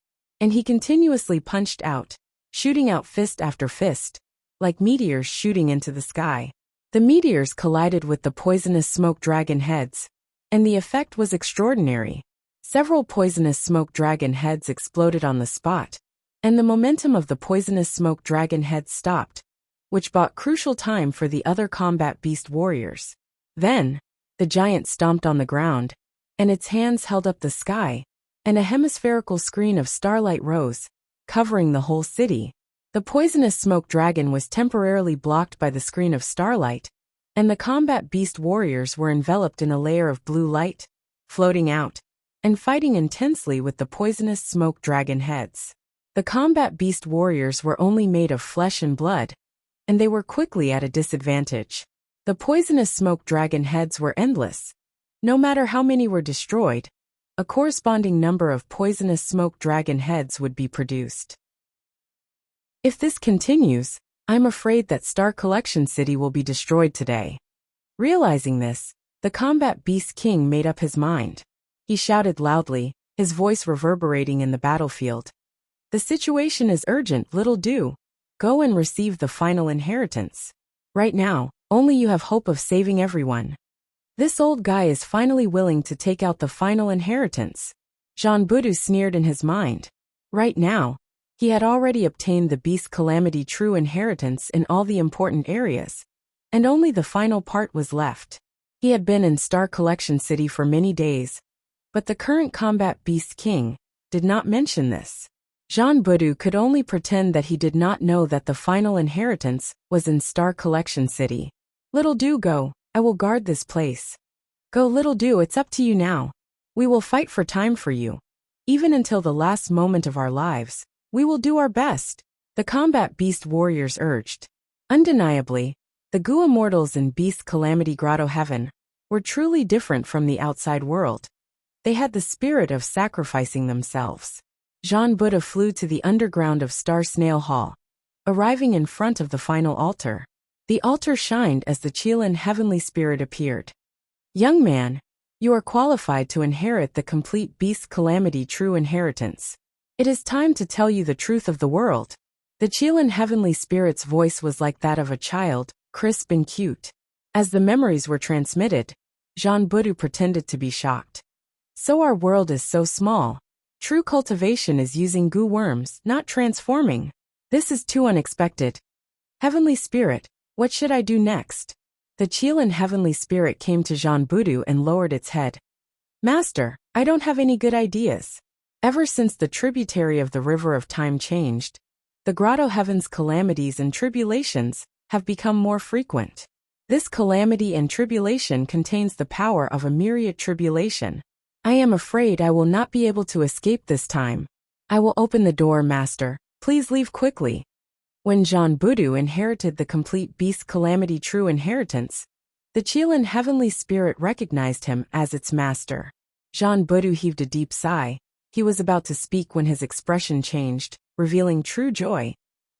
and he continuously punched out, shooting out fist after fist, like meteors shooting into the sky. The meteors collided with the poisonous smoke dragon heads, and the effect was extraordinary. Several poisonous smoke dragon heads exploded on the spot, and the momentum of the poisonous smoke dragon heads stopped, which bought crucial time for the other combat beast warriors. Then, the giant stomped on the ground, and its hands held up the sky, and a hemispherical screen of starlight rose, covering the whole city. The poisonous smoke dragon was temporarily blocked by the screen of starlight, and the combat beast warriors were enveloped in a layer of blue light, floating out, and fighting intensely with the poisonous smoke dragon heads. The combat beast warriors were only made of flesh and blood, and they were quickly at a disadvantage. The poisonous smoke dragon heads were endless. No matter how many were destroyed, a corresponding number of poisonous smoke dragon heads would be produced. If this continues, I'm afraid that Star Collection City will be destroyed today. Realizing this, The combat beast king made up his mind. He shouted loudly, his voice reverberating in the battlefield. The situation is urgent, little do. Go and receive the final inheritance. Right now, only you have hope of saving everyone. This old guy is finally willing to take out the final inheritance. Jean Budu sneered in his mind. Right now, he had already obtained the beast calamity true inheritance in all the important areas, and only the final part was left. He had been in Star Collection City for many days, but the current combat beast king did not mention this. Jean Budu could only pretend that he did not know that the final inheritance was in Star Collection City. Little do go, I will guard this place. Go little do, it's up to you now. We will fight for time for you. Even until the last moment of our lives, we will do our best, the combat beast warriors urged. Undeniably, the Gu immortals in Beast Calamity Grotto Heaven were truly different from the outside world. They had the spirit of sacrificing themselves. Jean Buddha flew to the underground of Star Snail Hall, arriving in front of the final altar. The altar shined as the Qilin heavenly spirit appeared. Young man, you are qualified to inherit the complete Beast Calamity true inheritance. It is time to tell you the truth of the world. The Qilin heavenly spirit's voice was like that of a child, crisp and cute. As the memories were transmitted, Jean Budu pretended to be shocked. So our world is so small. True cultivation is using goo worms, not transforming. This is too unexpected. Heavenly Spirit, what should I do next? The Qilin heavenly spirit came to Jean Budu and lowered its head. Master, I don't have any good ideas. Ever since the tributary of the river of time changed, the Grotto Heaven's calamities and tribulations have become more frequent. This calamity and tribulation contains the power of a myriad tribulation. I am afraid I will not be able to escape this time. I will open the door, Master. Please leave quickly. When Jean Budu inherited the complete Beast Calamity true inheritance, the Qilin heavenly spirit recognized him as its master. Jean Budu heaved a deep sigh. He was about to speak when his expression changed, revealing true joy.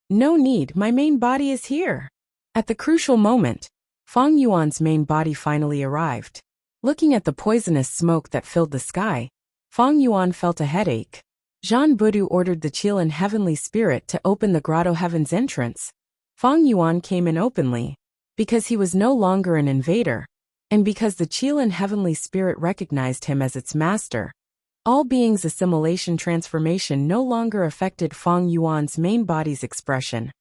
No need, my main body is here. At the crucial moment, Feng Yuan's main body finally arrived. Looking at the poisonous smoke that filled the sky, Feng Yuan felt a headache. Jean Budu ordered the Qilin heavenly spirit to open the Grotto Heaven's entrance. Feng Yuan came in openly, because he was no longer an invader, and because the Qilin heavenly spirit recognized him as its master. All beings' assimilation transformation no longer affected Feng Yuan's main body's expression.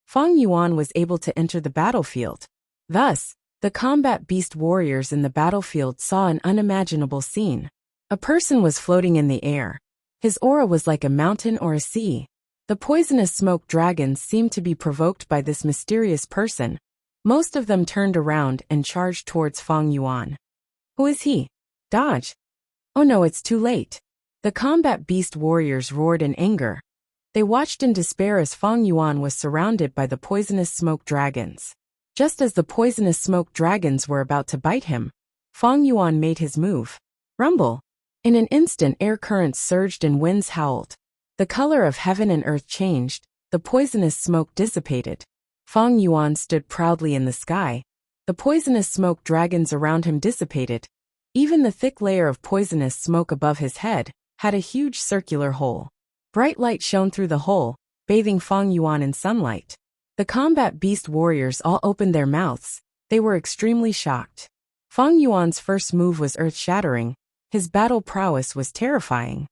Feng Yuan was able to enter the battlefield. Thus, the combat beast warriors in the battlefield saw an unimaginable scene. A person was floating in the air. His aura was like a mountain or a sea. The poisonous smoke dragons seemed to be provoked by this mysterious person. Most of them turned around and charged towards Feng Yuan. Who is he? Dodge. Oh no, it's too late. The combat beast warriors roared in anger. They watched in despair as Feng Yuan was surrounded by the poisonous smoke dragons. Just as the poisonous smoke dragons were about to bite him, Feng Yuan made his move. Rumble. In an instant, air currents surged and winds howled. The color of heaven and earth changed, the poisonous smoke dissipated. Feng Yuan stood proudly in the sky. The poisonous smoke dragons around him dissipated. Even the thick layer of poisonous smoke above his head had a huge circular hole. Bright light shone through the hole, bathing Feng Yuan in sunlight. The combat beast warriors all opened their mouths. They were extremely shocked. Feng Yuan's first move was earth-shattering. His battle prowess was terrifying.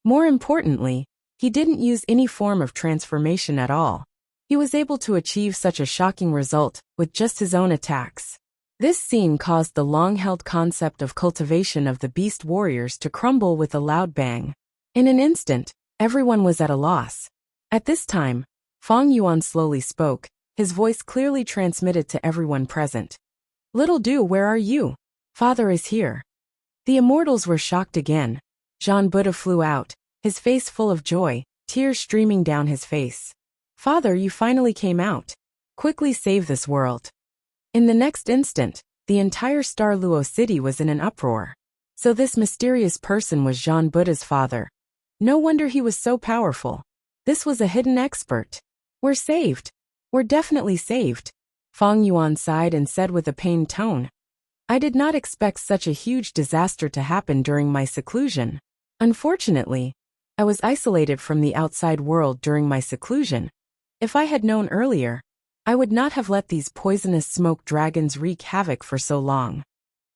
More importantly, he didn't use any form of transformation at all. He was able to achieve such a shocking result with just his own attacks. This scene caused the long-held concept of cultivation of the beast warriors to crumble with a loud bang. In an instant, everyone was at a loss. At this time, Feng Yuan slowly spoke, his voice clearly transmitted to everyone present. Little Du, where are you? Father is here. The immortals were shocked again. Jean Buddha flew out, his face full of joy, tears streaming down his face. Father, you finally came out. Quickly save this world. In the next instant, the entire Star Luo city was in an uproar. So this mysterious person was Jean Buddha's father. No wonder he was so powerful. This was a hidden expert. We're saved. We're definitely saved. Feng Yuan sighed and said with a pained tone. I did not expect such a huge disaster to happen during my seclusion. Unfortunately, I was isolated from the outside world during my seclusion. If I had known earlier, I would not have let these poisonous smoke dragons wreak havoc for so long.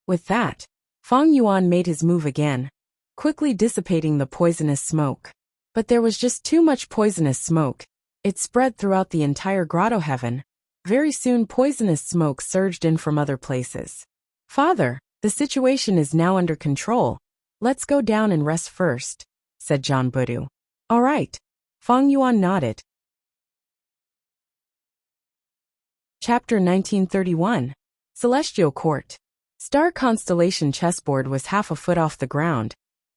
With that, Feng Yuan made his move again, quickly dissipating the poisonous smoke. But there was just too much poisonous smoke. It spread throughout the entire grotto heaven. Very soon poisonous smoke surged in from other places. "Father, the situation is now under control. Let's go down and rest first," said John Budu. "All right." Feng Yuan nodded. Chapter 1931. Celestial Court. Star constellation chessboard was half a foot off the ground.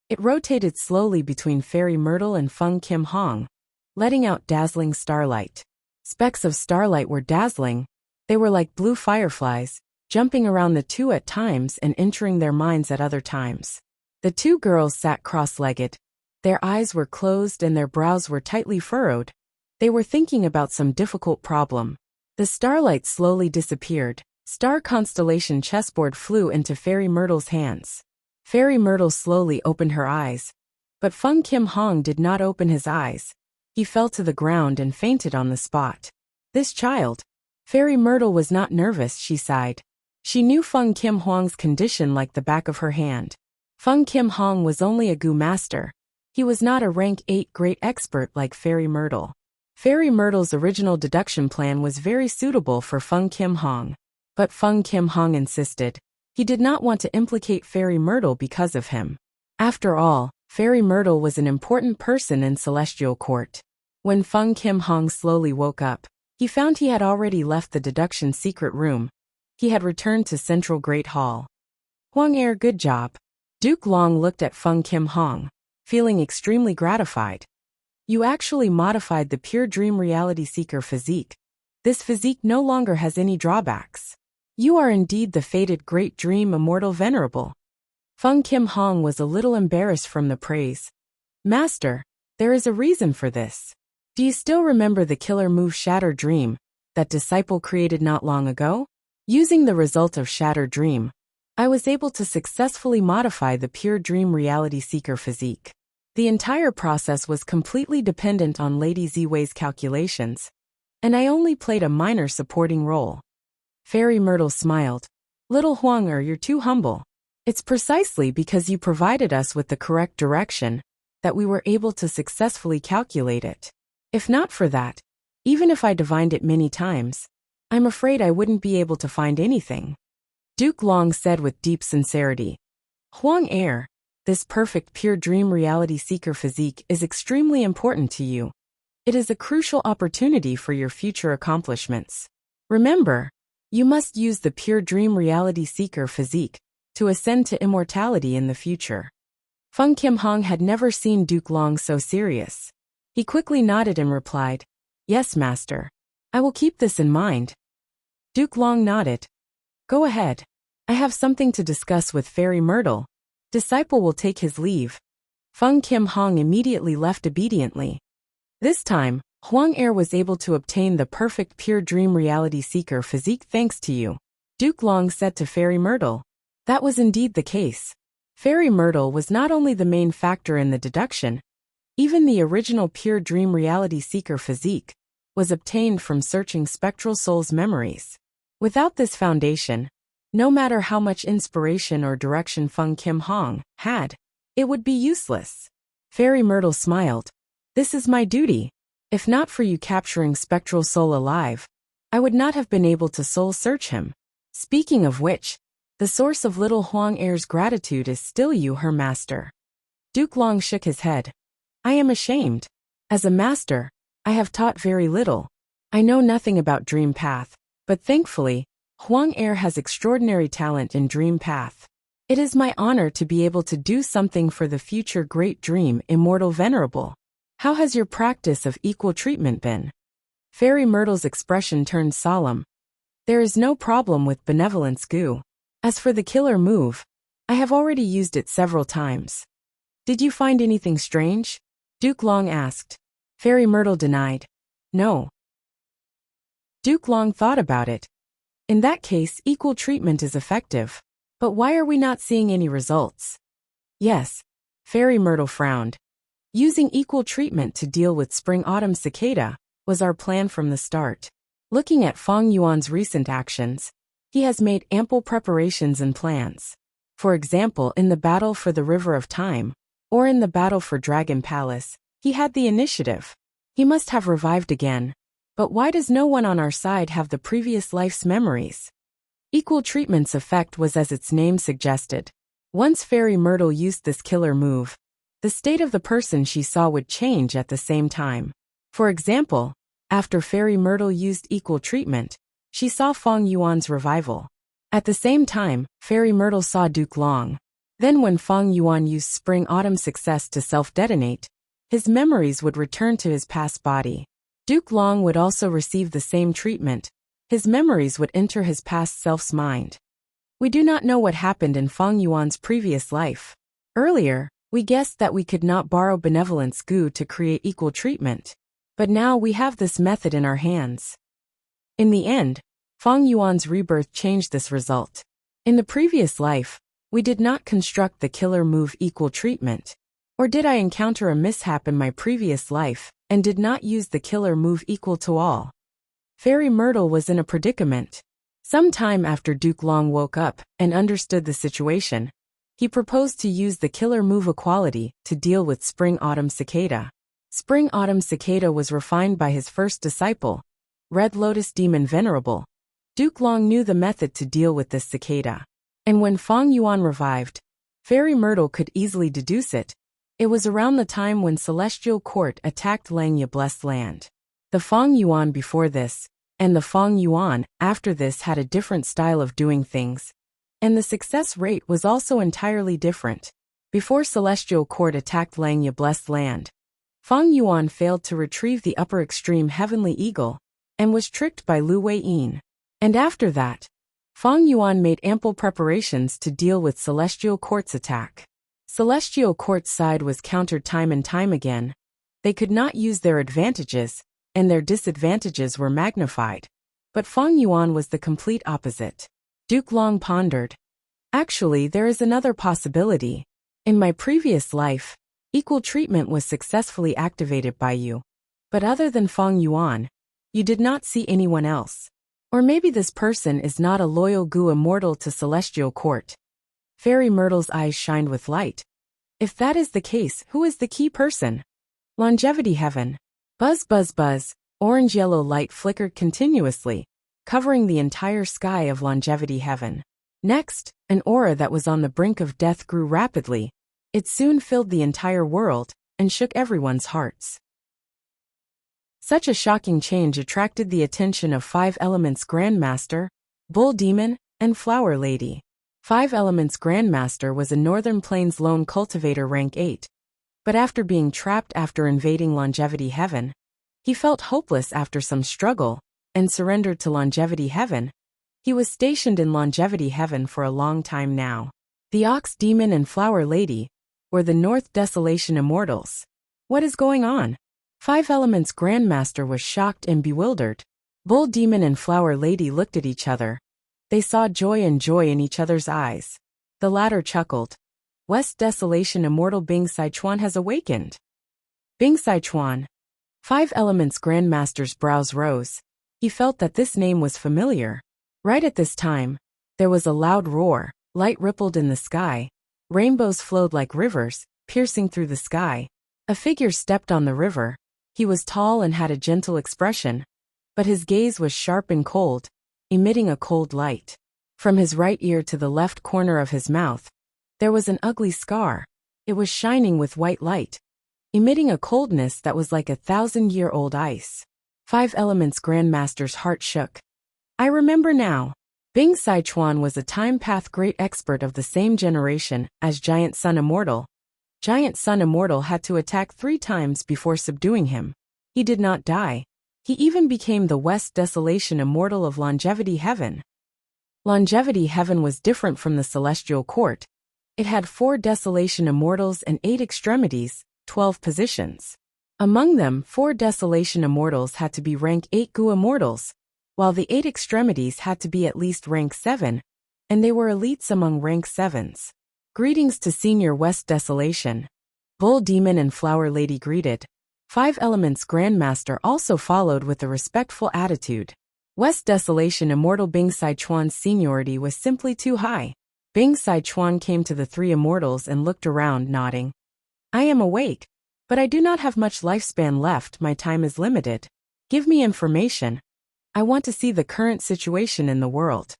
It rotated slowly between Fairy Myrtle and Feng Kim Hong, letting out dazzling starlight. Specks of starlight were dazzling. They were like blue fireflies, jumping around the two at times and entering their minds at other times. The two girls sat cross-legged. Their eyes were closed and their brows were tightly furrowed. They were thinking about some difficult problem. The starlight slowly disappeared. Star constellation chessboard flew into Fairy Myrtle's hands. Fairy Myrtle slowly opened her eyes. But Feng Kim Hong did not open his eyes. He fell to the ground and fainted on the spot. This child. Fairy Myrtle was not nervous, she sighed. She knew Feng Kim Hong's condition like the back of her hand. Feng Kim Hong was only a Gu master. He was not a rank 8 great expert like Fairy Myrtle. Fairy Myrtle's original deduction plan was very suitable for Feng Kim Hong. But Feng Kim Hong insisted. He did not want to implicate Fairy Myrtle because of him. After all, Fairy Myrtle was an important person in Celestial Court. When Feng Kim Hong slowly woke up, he found he had already left the deduction secret room. He had returned to Central Great Hall. "Huang Er, good job." Duke Long looked at Feng Kim Hong, feeling extremely gratified. "You actually modified the pure dream reality seeker physique. This physique no longer has any drawbacks. You are indeed the fated great dream immortal venerable." Feng Kim Hong was a little embarrassed from the praise. "Master, there is a reason for this. Do you still remember the killer move Shatter Dream that disciple created not long ago? Using the result of Shatter Dream, I was able to successfully modify the pure dream reality seeker physique. The entire process was completely dependent on Lady Ziwei's calculations, and I only played a minor supporting role." Fairy Myrtle smiled. "Little Huang Er, you're too humble. It's precisely because you provided us with the correct direction that we were able to successfully calculate it. If not for that, even if I divined it many times, I'm afraid I wouldn't be able to find anything." Duke Long said with deep sincerity. "Huang Er, this perfect pure dream reality seeker physique is extremely important to you. It is a crucial opportunity for your future accomplishments. Remember, you must use the pure dream reality seeker physique to ascend to immortality in the future." Feng Kim Hong had never seen Duke Long so serious. He quickly nodded and replied, "Yes, master. I will keep this in mind." Duke Long nodded. "Go ahead. I have something to discuss with Fairy Myrtle. Disciple will take his leave." Feng Kim Hong immediately left obediently. This time, Huang Er was able to obtain the perfect pure dream reality seeker physique thanks to you, Duke Long said to Fairy Myrtle. That was indeed the case. Fairy Myrtle was not only the main factor in the deduction, even the original pure dream reality seeker physique was obtained from searching Spectral Soul's memories. Without this foundation, no matter how much inspiration or direction Feng Kim Hong had, it would be useless. Fairy Myrtle smiled. "This is my duty. If not for you capturing Spectral Soul alive, I would not have been able to soul search him. Speaking of which, the source of little Huang Er's gratitude is still you, her master." Duke Long shook his head. "I am ashamed. As a master, I have taught very little. I know nothing about Dream Path, but thankfully, Huang Er has extraordinary talent in Dream Path. It is my honor to be able to do something for the future great dream immortal venerable. How has your practice of equal treatment been?" Fairy Myrtle's expression turned solemn. "There is no problem with benevolence Gu. As for the killer move, I have already used it several times." "Did you find anything strange?" Duke Long asked. Fairy Myrtle denied. "No." Duke Long thought about it. "In that case, equal treatment is effective. But why are we not seeing any results? Yes. Fairy Myrtle frowned. Using equal treatment to deal with spring-autumn cicada was our plan from the start. Looking at Feng Yuan's recent actions, he has made ample preparations and plans. For example, in the battle for the River of Time, or in the battle for Dragon Palace, he had the initiative. He must have revived again. But why does no one on our side have the previous life's memories? Equal treatment's effect was as its name suggested. Once Fairy Myrtle used this killer move, the state of the person she saw would change at the same time. For example, after Fairy Myrtle used equal treatment, she saw Feng Yuan's revival. At the same time, Fairy Myrtle saw Duke Long. Then when Feng Yuan used spring-autumn success to self-detonate, his memories would return to his past body. Duke Long would also receive the same treatment. His memories would enter his past self's mind. We do not know what happened in Feng Yuan's previous life. Earlier, we guessed that we could not borrow benevolence goo to create equal treatment. But now we have this method in our hands. In the end, Feng Yuan's rebirth changed this result. In the previous life, we did not construct the killer move equal treatment. Or did I encounter a mishap in my previous life and did not use the killer move equal to all? Fairy Myrtle was in a predicament. Some time after Duke Long woke up and understood the situation, he proposed to use the killer move equality to deal with spring-autumn cicada. Spring-autumn cicada was refined by his first disciple, Red Lotus Demon Venerable. Duke Long knew the method to deal with this cicada. And when Feng Yuan revived, Fairy Myrtle could easily deduce it. It was around the time when Celestial Court attacked Langya Blessed Land. The Feng Yuan before this, and the Feng Yuan after this had a different style of doing things. And the success rate was also entirely different. Before Celestial Court attacked Langya Blessed Land, Feng Yuan failed to retrieve the upper extreme Heavenly Eagle, and was tricked by Lu Wei-yin. And after that, Feng Yuan made ample preparations to deal with Celestial Court's attack. Celestial Court's side was countered time and time again. They could not use their advantages, and their disadvantages were magnified. But Feng Yuan was the complete opposite. Duke Long pondered. Actually, there is another possibility. In my previous life, equal treatment was successfully activated by you. But other than Feng Yuan, you did not see anyone else. Or maybe this person is not a loyal Gu immortal to Celestial Court. Fairy Myrtle's eyes shined with light. If that is the case, who is the key person? Longevity Heaven. Buzz buzz buzz, orange-yellow light flickered continuously, covering the entire sky of Longevity Heaven. Next, an aura that was on the brink of death grew rapidly. It soon filled the entire world and shook everyone's hearts. Such a shocking change attracted the attention of Five Elements Grandmaster, Bull Demon, and Flower Lady. Five Elements Grandmaster was a Northern Plains lone cultivator rank 8. But after being trapped after invading Longevity Heaven, he felt hopeless after some struggle, and surrendered to Longevity Heaven. He was stationed in Longevity Heaven for a long time now. The Ox Demon and Flower Lady were the North Desolation Immortals. What is going on? Five Elements Grandmaster was shocked and bewildered. Bull Demon and Flower Lady looked at each other. They saw joy in each other's eyes. The latter chuckled. West Desolation Immortal Bing Sichuan has awakened. Bing Sichuan. Five Elements Grandmaster's brows rose. He felt that this name was familiar. Right at this time, there was a loud roar, light rippled in the sky. Rainbows flowed like rivers, piercing through the sky. A figure stepped on the river. He was tall and had a gentle expression, but his gaze was sharp and cold, emitting a cold light. From his right ear to the left corner of his mouth, there was an ugly scar. It was shining with white light, emitting a coldness that was like 1,000-year-old ice. Five Elements Grandmaster's heart shook. I remember now. Bing Sichuan was a time path great expert of the same generation as Giant Sun Immortal. Giant Sun Immortal had to attack 3 times before subduing him. He did not die. He even became the West Desolation Immortal of Longevity Heaven. Longevity Heaven was different from the Celestial Court. It had 4 Desolation Immortals and 8 extremities, 12 positions. Among them, 4 Desolation Immortals had to be rank 8 Gu Immortals, while the 8 extremities had to be at least rank 7, and they were elites among rank 7s. Greetings to Senior West Desolation. Bull Demon and Flower Lady greeted. 5 Elements Grandmaster also followed with a respectful attitude. West Desolation Immortal Bing Sichuan's seniority was simply too high. Bing Sichuan came to the 3 immortals and looked around, nodding. I am awake, but I do not have much lifespan left. My time is limited. Give me information. I want to see the current situation in the world.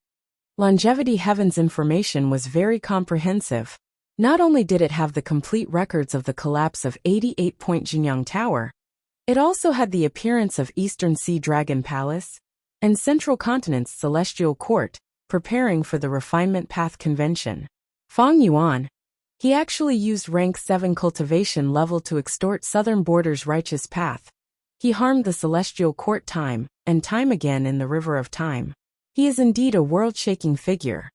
Longevity Heaven's information was very comprehensive. Not only did it have the complete records of the collapse of 88-point Jinyang Tower, it also had the appearance of Eastern Sea Dragon Palace and Central Continent's Celestial Court, preparing for the Refinement Path Convention. Fang Yuan. He actually used rank 7 cultivation level to extort Southern Border's righteous path. He harmed the Celestial Court time and time again in the River of Time. He is indeed a world-shaking figure.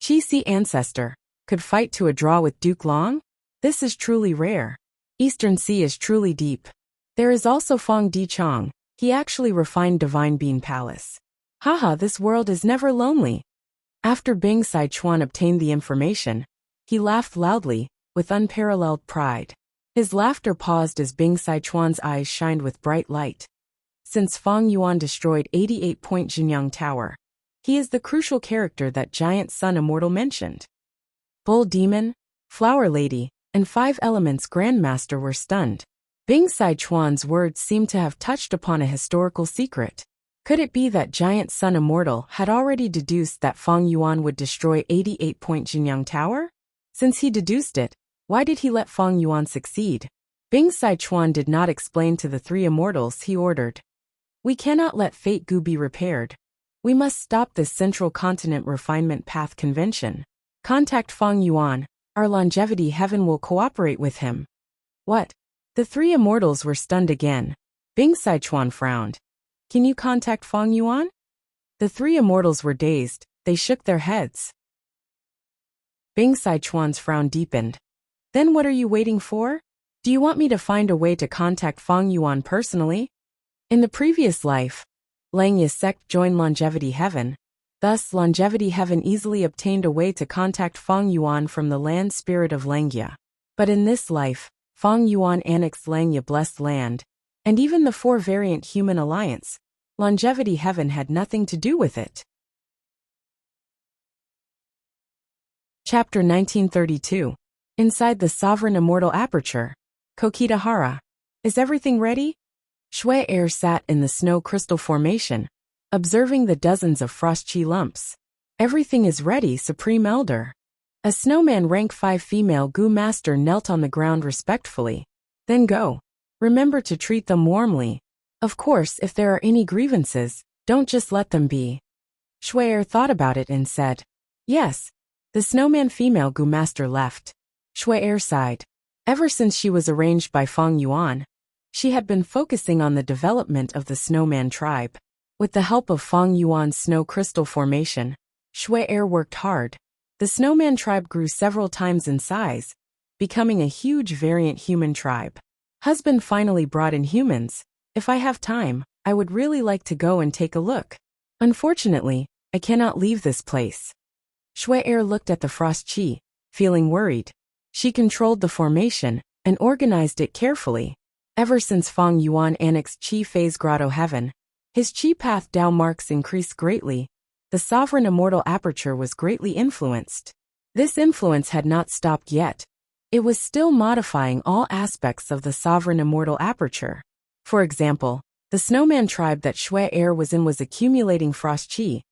Qi Si Ancestor could fight to a draw with Duke Long? This is truly rare. Eastern Sea is truly deep. There is also Fang Di Chong. He actually refined Divine Bean Palace. Haha, this world is never lonely. After Bing Sichuan obtained the information, he laughed loudly, with unparalleled pride. His laughter paused as Bing Sichuan's eyes shined with bright light. Since Fang Yuan destroyed 88-point Jinyang Tower, he is the crucial character that Giant Sun Immortal mentioned. Bull Demon, Flower Lady, and 5 Elements Grandmaster were stunned. Bing Sichuan's words seemed to have touched upon a historical secret. Could it be that Giant Sun Immortal had already deduced that Fang Yuan would destroy 88-point Jinyang Tower? Since he deduced it, why did he let Fang Yuan succeed? Bing Sichuan did not explain to the 3 immortals. He ordered. We cannot let Fate Gu be repaired. We must stop this Central Continent Refinement Path Convention. Contact Fang Yuan. Our Longevity Heaven will cooperate with him. What? The 3 immortals were stunned again. Bing Sichuan frowned. Can you contact Fang Yuan? The 3 immortals were dazed. They shook their heads. Bing Sichuan's frown deepened. Then what are you waiting for? Do you want me to find a way to contact Fang Yuan personally? In the previous life, Langya's sect joined Longevity Heaven. Thus, Longevity Heaven easily obtained a way to contact Fang Yuan from the land spirit of Langya. But in this life, Fang Yuan annexed Langya Blessed Land, and even the 4 variant human alliance. Longevity Heaven had nothing to do with it. Chapter 1932. Inside the Sovereign Immortal Aperture. Kokitahara. Is everything ready? Shui Air sat in the snow crystal formation, observing the dozens of frost chi lumps. Everything is ready, Supreme Elder. A snowman rank 5 female Gu Master knelt on the ground respectfully. Then go. Remember to treat them warmly. Of course, if there are any grievances, don't just let them be. Shui Air thought about it and said, yes. The snowman female Gu Master left. Shui Air sighed. Ever since she was arranged by Fang Yuan, she had been focusing on the development of the snowman tribe. With the help of Fang Yuan's snow crystal formation, Shui Air worked hard. The snowman tribe grew several times in size, becoming a huge variant human tribe. Husband finally brought in humans. If I have time, I would really like to go and take a look. Unfortunately, I cannot leave this place. Shui Air looked at the frost chi, feeling worried. She controlled the formation and organized it carefully. Ever since Fang Yuan annexed Chi Phase Grotto Heaven, his Chi Path Dao marks increased greatly. The Sovereign Immortal Aperture was greatly influenced. This influence had not stopped yet. It was still modifying all aspects of the Sovereign Immortal Aperture. For example, the snowman tribe that Shui Air was in was accumulating frost chi.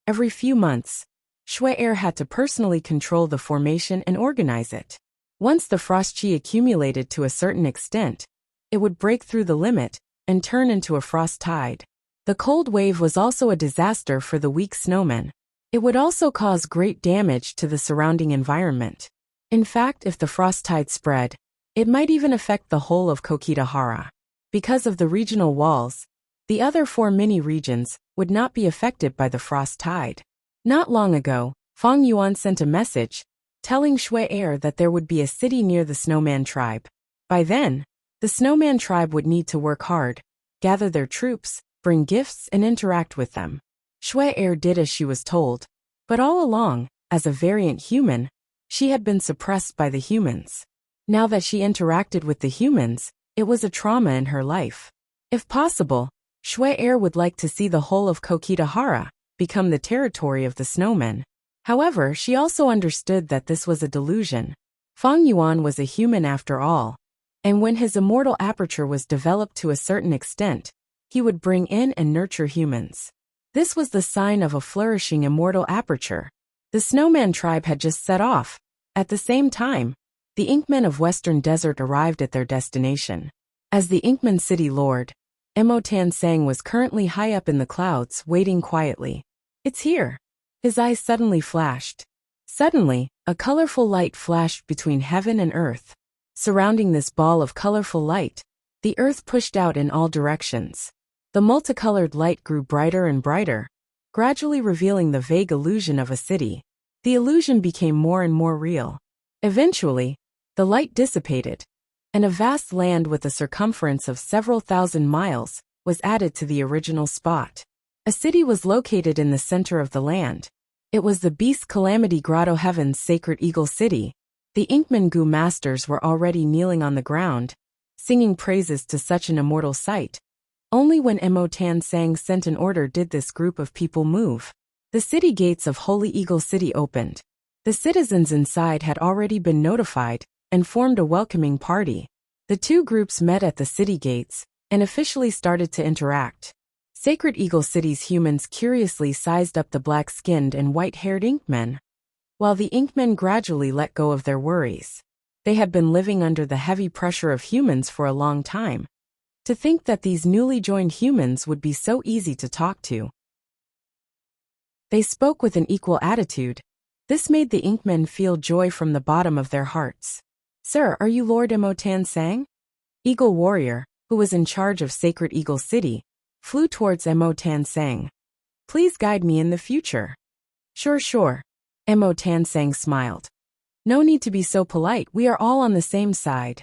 Every few months, Shui Air had to personally control the formation and organize it. Once the frost chi accumulated to a certain extent, it would break through the limit and turn into a frost tide. The cold wave was also a disaster for the weak snowmen. It would also cause great damage to the surrounding environment. In fact, if the frost tide spread, it might even affect the whole of Kokitahara. Because of the regional walls, the other 4 mini-regions would not be affected by the frost tide. Not long ago, Fang Yuan sent a message, telling Shui Air that there would be a city near the snowman tribe. By then, the snowman tribe would need to work hard, gather their troops, bring gifts and interact with them. Shui Air did as she was told, but all along, as a variant human, she had been suppressed by the humans. Now that she interacted with the humans, it was a trauma in her life. If possible, Shui Air would like to see the whole of Kokitahara become the territory of the snowmen. However, she also understood that this was a delusion. Fang Yuan was a human after all, and when his immortal aperture was developed to a certain extent, he would bring in and nurture humans. This was the sign of a flourishing immortal aperture. The snowman tribe had just set off. At the same time, the Inkmen of Western Desert arrived at their destination. As the Inkman city lord, Emotan Sang was currently high up in the clouds, waiting quietly. "It's here." His eyes suddenly flashed. Suddenly, a colorful light flashed between heaven and earth. Surrounding this ball of colorful light, the earth pushed out in all directions. The multicolored light grew brighter and brighter, gradually revealing the vague illusion of a city. The illusion became more and more real. Eventually, the light dissipated, and a vast land with a circumference of several thousand miles was added to the original spot. A city was located in the center of the land. It was the Beast Calamity Grotto Heaven's sacred eagle city. The Inkman Gu masters were already kneeling on the ground, singing praises to such an immortal sight. Only when Emotan Sang sent an order did this group of people move. The city gates of Holy Eagle City opened. The citizens inside had already been notified and formed a welcoming party. The two groups met at the city gates and officially started to interact. Sacred Eagle City's humans curiously sized up the black-skinned and white-haired Inkmen, while the Inkmen gradually let go of their worries. They had been living under the heavy pressure of humans for a long time. To think that these newly joined humans would be so easy to talk to. They spoke with an equal attitude. This made the Inkmen feel joy from the bottom of their hearts. "Sir, are you Lord Emotan Sang?" Eagle Warrior, who was in charge of Sacred Eagle City, flew towards Emotan Sang. "Please guide me in the future." Sure. Emotan Sang smiled. "No need to be so polite, we are all on the same side."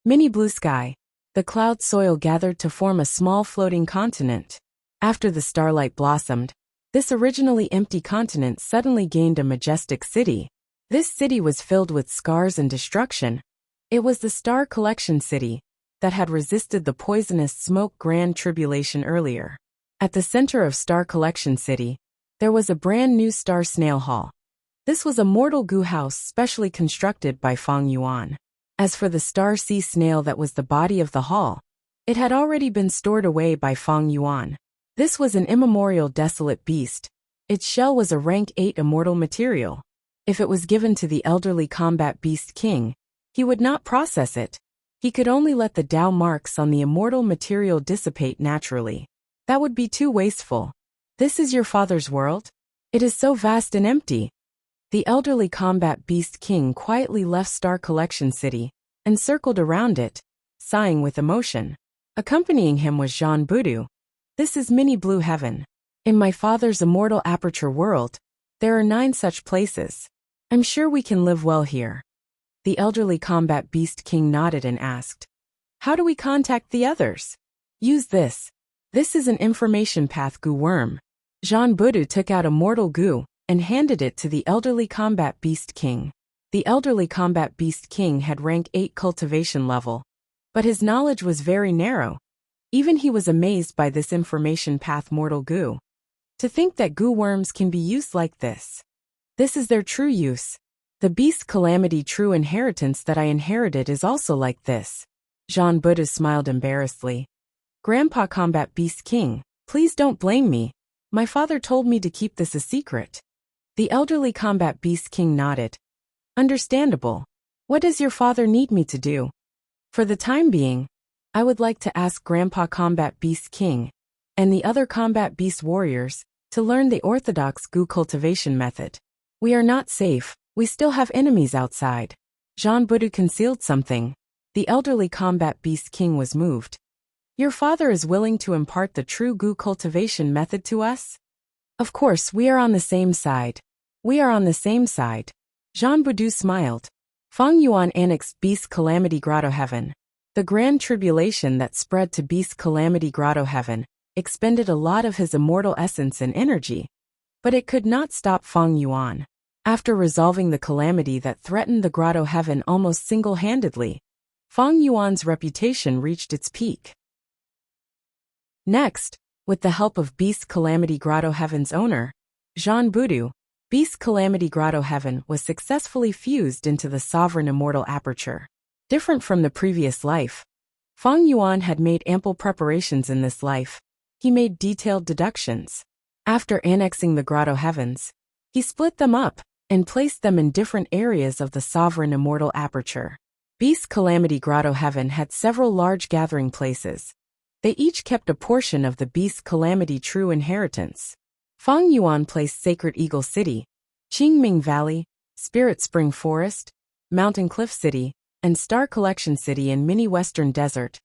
Mini blue sky. The cloud soil gathered to form a small floating continent. After the starlight blossomed, this originally empty continent suddenly gained a majestic city. This city was filled with scars and destruction. It was the Star Collection City that had resisted the poisonous smoke Grand Tribulation earlier. At the center of Star Collection City, there was a brand new Star Snail Hall. This was a mortal goo house specially constructed by Fang Yuan. As for the Star Sea Snail that was the body of the hall, it had already been stored away by Fang Yuan. This was an immemorial desolate beast. Its shell was a rank 8 immortal material. If it was given to the elderly combat beast king, he would not process it. He could only let the Tao marks on the immortal material dissipate naturally. That would be too wasteful. "This is your father's world? It is so vast and empty." The elderly combat beast king quietly left Star Collection City and circled around it, sighing with emotion. Accompanying him was Jean Budu. "This is Mini Blue Heaven. In my father's immortal aperture world, there are 9 such places. I'm sure we can live well here." The elderly combat beast king nodded and asked, "How do we contact the others?" "Use this. This is an information path goo worm." Jean Budu took out a mortal goo and handed it to the elderly combat beast king. The elderly combat beast king had rank 8 cultivation level, but his knowledge was very narrow. Even he was amazed by this information path mortal goo. To think that goo worms can be used like this. This is their true use. The beast calamity true inheritance that I inherited is also like this. Jean Buddha smiled embarrassedly. "Grandpa combat beast king, please don't blame me. My father told me to keep this a secret." The elderly combat beast king nodded. "Understandable. What does your father need me to do?" "For the time being, I would like to ask Grandpa combat beast king and the other combat beast warriors to learn the orthodox goo cultivation method. We are not safe, we still have enemies outside." Jean Budu concealed something. The elderly combat beast king was moved. "Your father is willing to impart the true goo cultivation method to us?" "Of course, we are on the same side. We are on the same side." Jean Budu smiled. Fang Yuan annexed Beast Calamity Grotto Heaven. The Grand Tribulation that spread to Beast Calamity Grotto Heaven expended a lot of his immortal essence and energy, but it could not stop Fang Yuan. After resolving the calamity that threatened the Grotto Heaven almost single-handedly, Feng Yuan's reputation reached its peak. Next, with the help of Beast Calamity Grotto Heaven's owner, Jean Budu, Beast Calamity Grotto Heaven was successfully fused into the sovereign immortal aperture. Different from the previous life, Feng Yuan had made ample preparations in this life. He made detailed deductions. After annexing the Grotto Heavens, he split them up and placed them in different areas of the sovereign immortal aperture. Beast Calamity Grotto Heaven had several large gathering places. They each kept a portion of the Beast Calamity true inheritance. Feng Yuan placed Sacred Eagle City, Qingming Valley, Spirit Spring Forest, Mountain Cliff City, and Star Collection City in Mini Western Desert,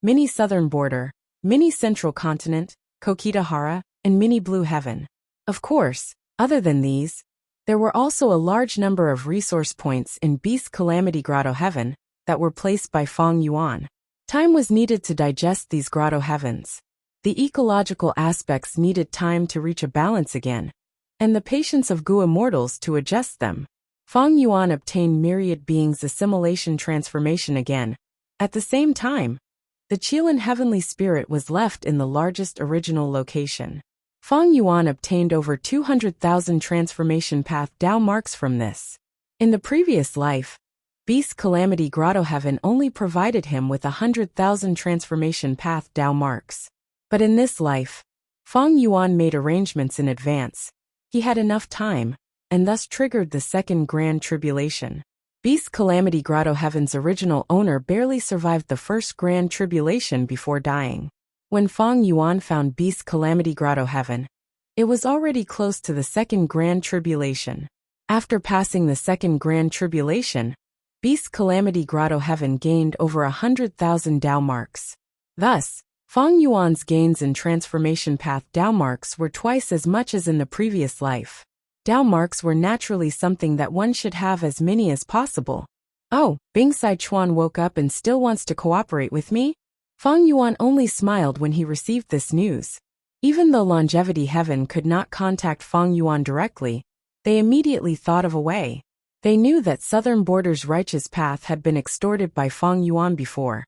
Mini Southern Border, Mini Central Continent, Kokitahara, and Mini Blue Heaven. Of course, other than these, there were also a large number of resource points in Beast Calamity Grotto Heaven that were placed by Feng Yuan. Time was needed to digest these Grotto Heavens. The ecological aspects needed time to reach a balance again, and the patience of Gu immortals to adjust them. Feng Yuan obtained myriad beings assimilation transformation again. At the same time, the Qilin heavenly spirit was left in the largest original location. Feng Yuan obtained over 200,000 transformation path Dao marks from this. In the previous life, Beast Calamity Grotto Heaven only provided him with 100,000 transformation path Dao marks. But in this life, Feng Yuan made arrangements in advance. He had enough time, and thus triggered the second Grand Tribulation. Beast Calamity Grotto Heaven's original owner barely survived the first Grand Tribulation before dying. When Feng Yuan found Beast Calamity Grotto Heaven, it was already close to the second Grand Tribulation. After passing the second Grand Tribulation, Beast Calamity Grotto Heaven gained over 100,000 Dao marks. Thus, Feng Yuan's gains in transformation path Dao marks were twice as much as in the previous life. Dao marks were naturally something that one should have as many as possible. Oh, Bing Sichuan woke up and still wants to cooperate with me? Feng Yuan only smiled when he received this news. Even though Longevity Heaven could not contact Feng Yuan directly, they immediately thought of a way. They knew that Southern Border's righteous path had been extorted by Feng Yuan before.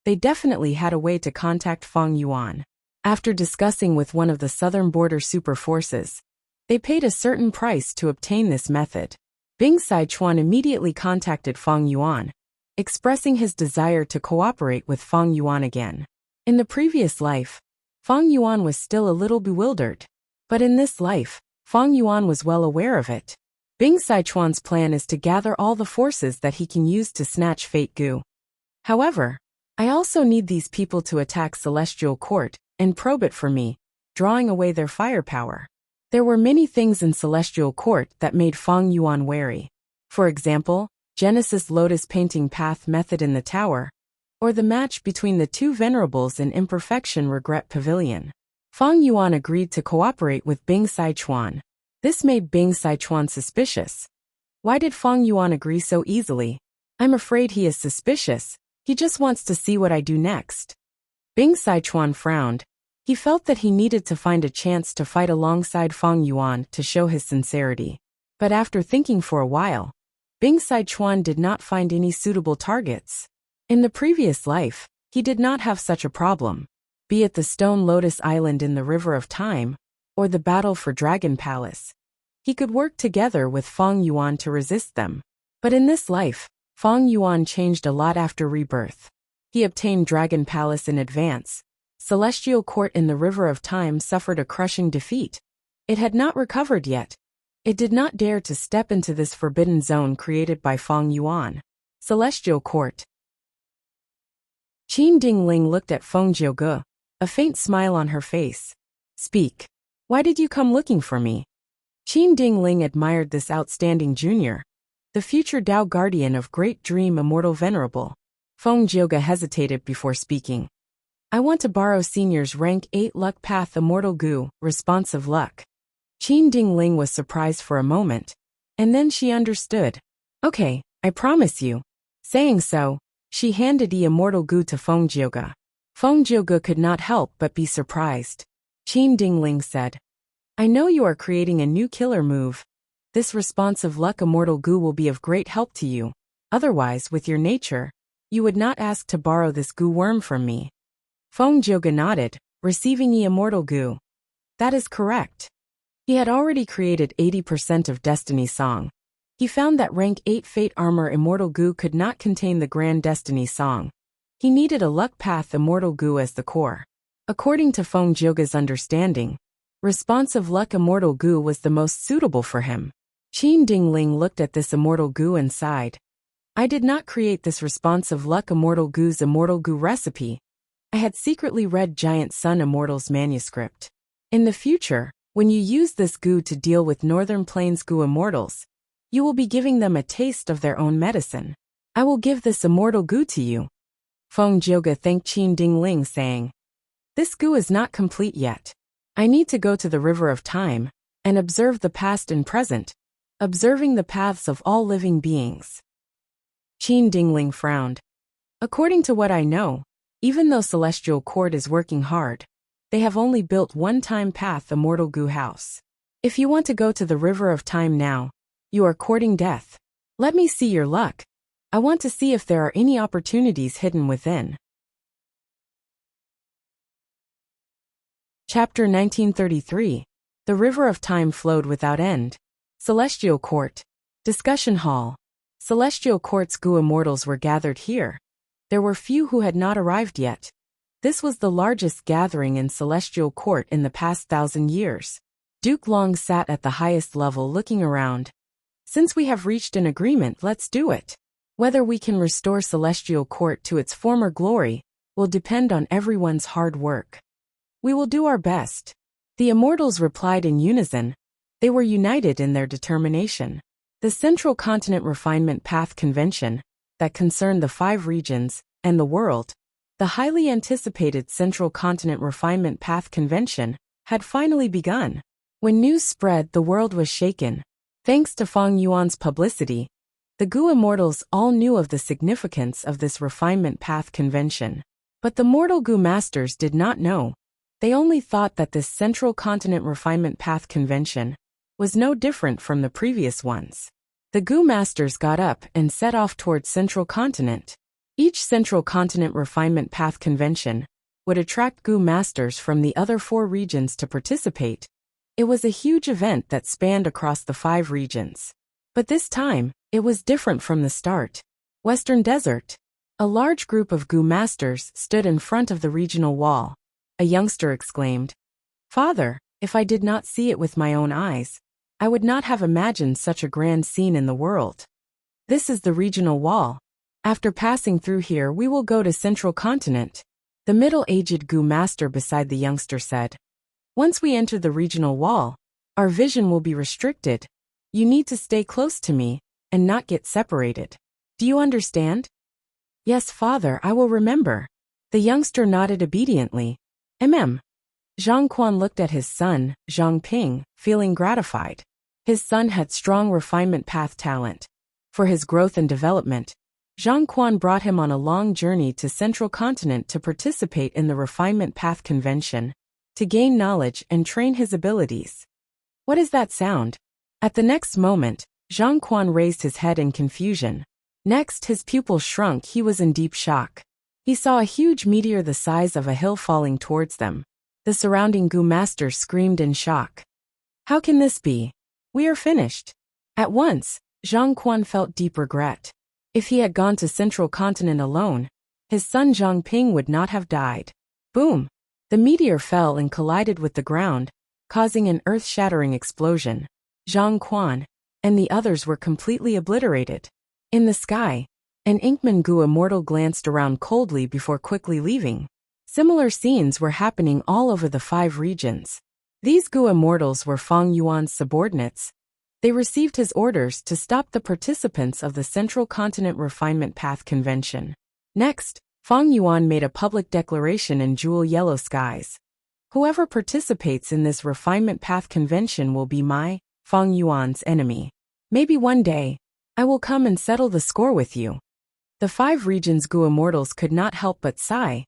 They definitely had a way to contact Feng Yuan. After discussing with one of the Southern Border super forces, they paid a certain price to obtain this method. Bing Sichuan immediately contacted Feng Yuan, expressing his desire to cooperate with Feng Yuan again. In the previous life, Feng Yuan was still a little bewildered. But in this life, Feng Yuan was well aware of it. Bing Sichuan's plan is to gather all the forces that he can use to snatch Fate Gu. However, I also need these people to attack Celestial Court and probe it for me, drawing away their firepower. There were many things in Celestial Court that made Feng Yuan wary. For example, Genesis Lotus Painting Path method in the tower, or the match between the two venerables in Imperfection Regret Pavilion. Feng Yuan agreed to cooperate with Bing Sichuan. This made Bing Sichuan suspicious. Why did Feng Yuan agree so easily? I'm afraid he is suspicious. He just wants to see what I do next. Bing Sichuan frowned. He felt that he needed to find a chance to fight alongside Feng Yuan to show his sincerity. But after thinking for a while, Bing Sichuan did not find any suitable targets. In the previous life, he did not have such a problem. Be it the Stone Lotus Island in the River of Time, or the battle for Dragon Palace. He could work together with Feng Yuan to resist them. But in this life, Feng Yuan changed a lot after rebirth. He obtained Dragon Palace in advance. Celestial Court in the River of Time suffered a crushing defeat. It had not recovered yet. It did not dare to step into this forbidden zone created by Feng Yuan. Celestial Court. Qin Dingling looked at Feng Jiuge, a faint smile on her face. Speak. Why did you come looking for me? Qin Dingling admired this outstanding junior, the future Dao guardian of Great Dream Immortal Venerable. Feng Jiuge hesitated before speaking. I want to borrow Senior's rank 8 Luck Path Immortal Gu, Responsive Luck. Qin Dingling was surprised for a moment, and then she understood. Okay, I promise you. Saying so, she handed the Immortal Gu to Feng Jiuge. Feng Jiuge could not help but be surprised. Qin Dingling said, I know you are creating a new killer move. This responsive luck immortal goo will be of great help to you. Otherwise, with your nature, you would not ask to borrow this goo worm from me. Feng Jioge nodded, receiving the immortal goo. That is correct. He had already created 80% of Destiny Song. He found that rank 8 Fate Armor Immortal Goo could not contain the Grand Destiny Song. He needed a Luck Path Immortal Goo as the core. According to Feng Jioge's understanding, responsive Luck Immortal Goo was the most suitable for him. Qin Dingling looked at this Immortal Goo and sighed. I did not create this responsive Luck Immortal Goo's Immortal Goo recipe. I had secretly read Giant Sun Immortal's manuscript. In the future, when you use this goo to deal with Northern Plains Goo Immortals, you will be giving them a taste of their own medicine. I will give this Immortal Goo to you. Feng Jioge thanked Qin Dingling, saying, This goo is not complete yet. I need to go to the River of Time and observe the past and present, observing the paths of all living beings. Qin Dingling frowned. According to what I know, even though Celestial Court is working hard, they have only built one-time path Immortal Goo House. If you want to go to the River of Time now, you are courting death. Let me see your luck. I want to see if there are any opportunities hidden within. Chapter 1933. The River of Time flowed without end. Celestial Court. Discussion Hall. Celestial Court's Goo Immortals were gathered here. There were few who had not arrived yet. This was the largest gathering in Celestial Court in the past 1,000 years. Duke Long sat at the highest level looking around. Since we have reached an agreement, let's do it. Whether we can restore Celestial Court to its former glory will depend on everyone's hard work. We will do our best. The Immortals replied in unison. They were united in their determination. The Central Continent Refinement Path Convention, that concerned the 5 regions and the world, the highly anticipated Central Continent Refinement Path Convention, had finally begun. When news spread, the world was shaken. Thanks to Feng Yuan's publicity, the Goo Immortals all knew of the significance of this Refinement Path Convention. But the Mortal Goo Masters did not know. They only thought that this Central Continent Refinement Path Convention was no different from the previous ones. The Goo Masters got up and set off towards Central Continent. Each Central Continent Refinement Path Convention would attract Goo Masters from the other 4 regions to participate. It was a huge event that spanned across the 5 regions. But this time, it was different from the start. Western Desert. A large group of Goo Masters stood in front of the regional wall. A youngster exclaimed, Father, if I did not see it with my own eyes, I would not have imagined such a grand scene in the world. This is the regional wall. After passing through here, we will go to Central Continent. The middle-aged Goo Master beside the youngster said. Once we enter the regional wall, our vision will be restricted. You need to stay close to me and not get separated. Do you understand? Yes, Father, I will remember. The youngster nodded obediently. Zhang Quan looked at his son, Zhang Ping, feeling gratified. His son had strong refinement path talent. For his growth and development, Zhang Quan brought him on a long journey to Central Continent to participate in the Refinement Path Convention, to gain knowledge and train his abilities. What is that sound? At the next moment, Zhang Quan raised his head in confusion. Next, his pupil shrunk. He was in deep shock. He saw a huge meteor the size of a hill falling towards them. The surrounding Goo Masters screamed in shock. How can this be? We are finished. At once, Zhang Quan felt deep regret. If he had gone to Central Continent alone, his son Zhang Ping would not have died. Boom! The meteor fell and collided with the ground, causing an earth-shattering explosion. Zhang Quan and the others were completely obliterated. In the sky, an Inkman Goo Immortal glanced around coldly before quickly leaving. Similar scenes were happening all over the 5 regions. These Goo Immortals were Feng Yuan's subordinates. They received his orders to stop the participants of the Central Continent Refinement Path Convention. Next, Feng Yuan made a public declaration in jewel yellow skies. Whoever participates in this Refinement Path Convention will be my, Feng Yuan's enemy. Maybe one day, I will come and settle the score with you. The 5 regions Goo Immortals could not help but sigh.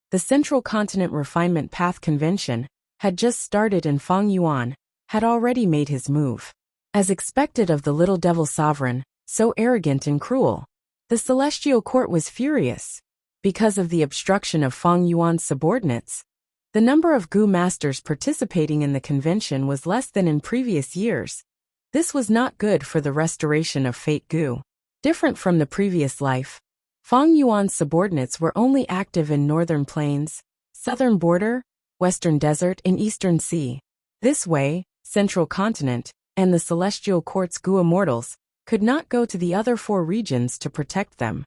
The Central Continent Refinement Path Convention had just started and Feng Yuan had already made his move. As expected of the little devil sovereign, so arrogant and cruel, the celestial court was furious. Because of the obstruction of Fang Yuan's subordinates, the number of Gu masters participating in the convention was less than in previous years. This was not good for the restoration of Fate Gu. Different from the previous life, Fang Yuan's subordinates were only active in northern plains, southern border, western desert, and eastern sea. This way, central continent, and the celestial court's Gu immortals could not go to the other 4 regions to protect them.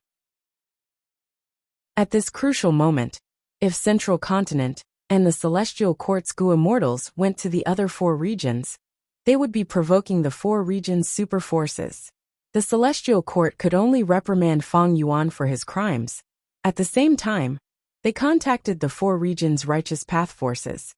At this crucial moment, if central continent and the celestial court's Gu immortals went to the other 4 regions, they would be provoking the 4 regions' super forces. The celestial court could only reprimand Fang Yuan for his crimes. At the same time, they contacted the 4 regions' righteous path forces,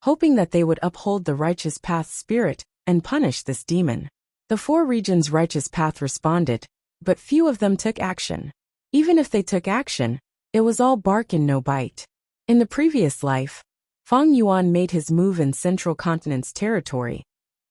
hoping that they would uphold the righteous path spirit and punish this demon. The 4 regions' righteous path responded, but few of them took action. Even if they took action, it was all bark and no bite. In the previous life, Fang Yuan made his move in central continent's territory.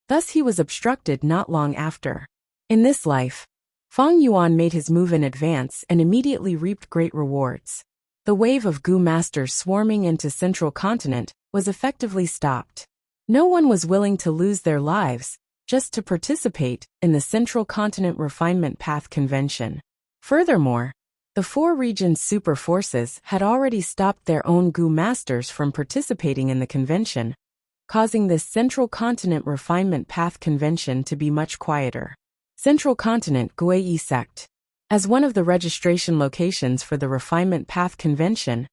Thus he was obstructed not long after. In this life, Fang Yuan made his move in advance and immediately reaped great rewards. The wave of Gu masters swarming into central continent was effectively stopped. No one was willing to lose their lives just to participate in the Central Continent Refinement Path Convention. Furthermore, the 4 regions' super forces had already stopped their own Gu masters from participating in the convention, causing this Central Continent Refinement Path Convention to be much quieter. Central Continent Guiyi Sect. As one of the registration locations for the Refinement Path Convention,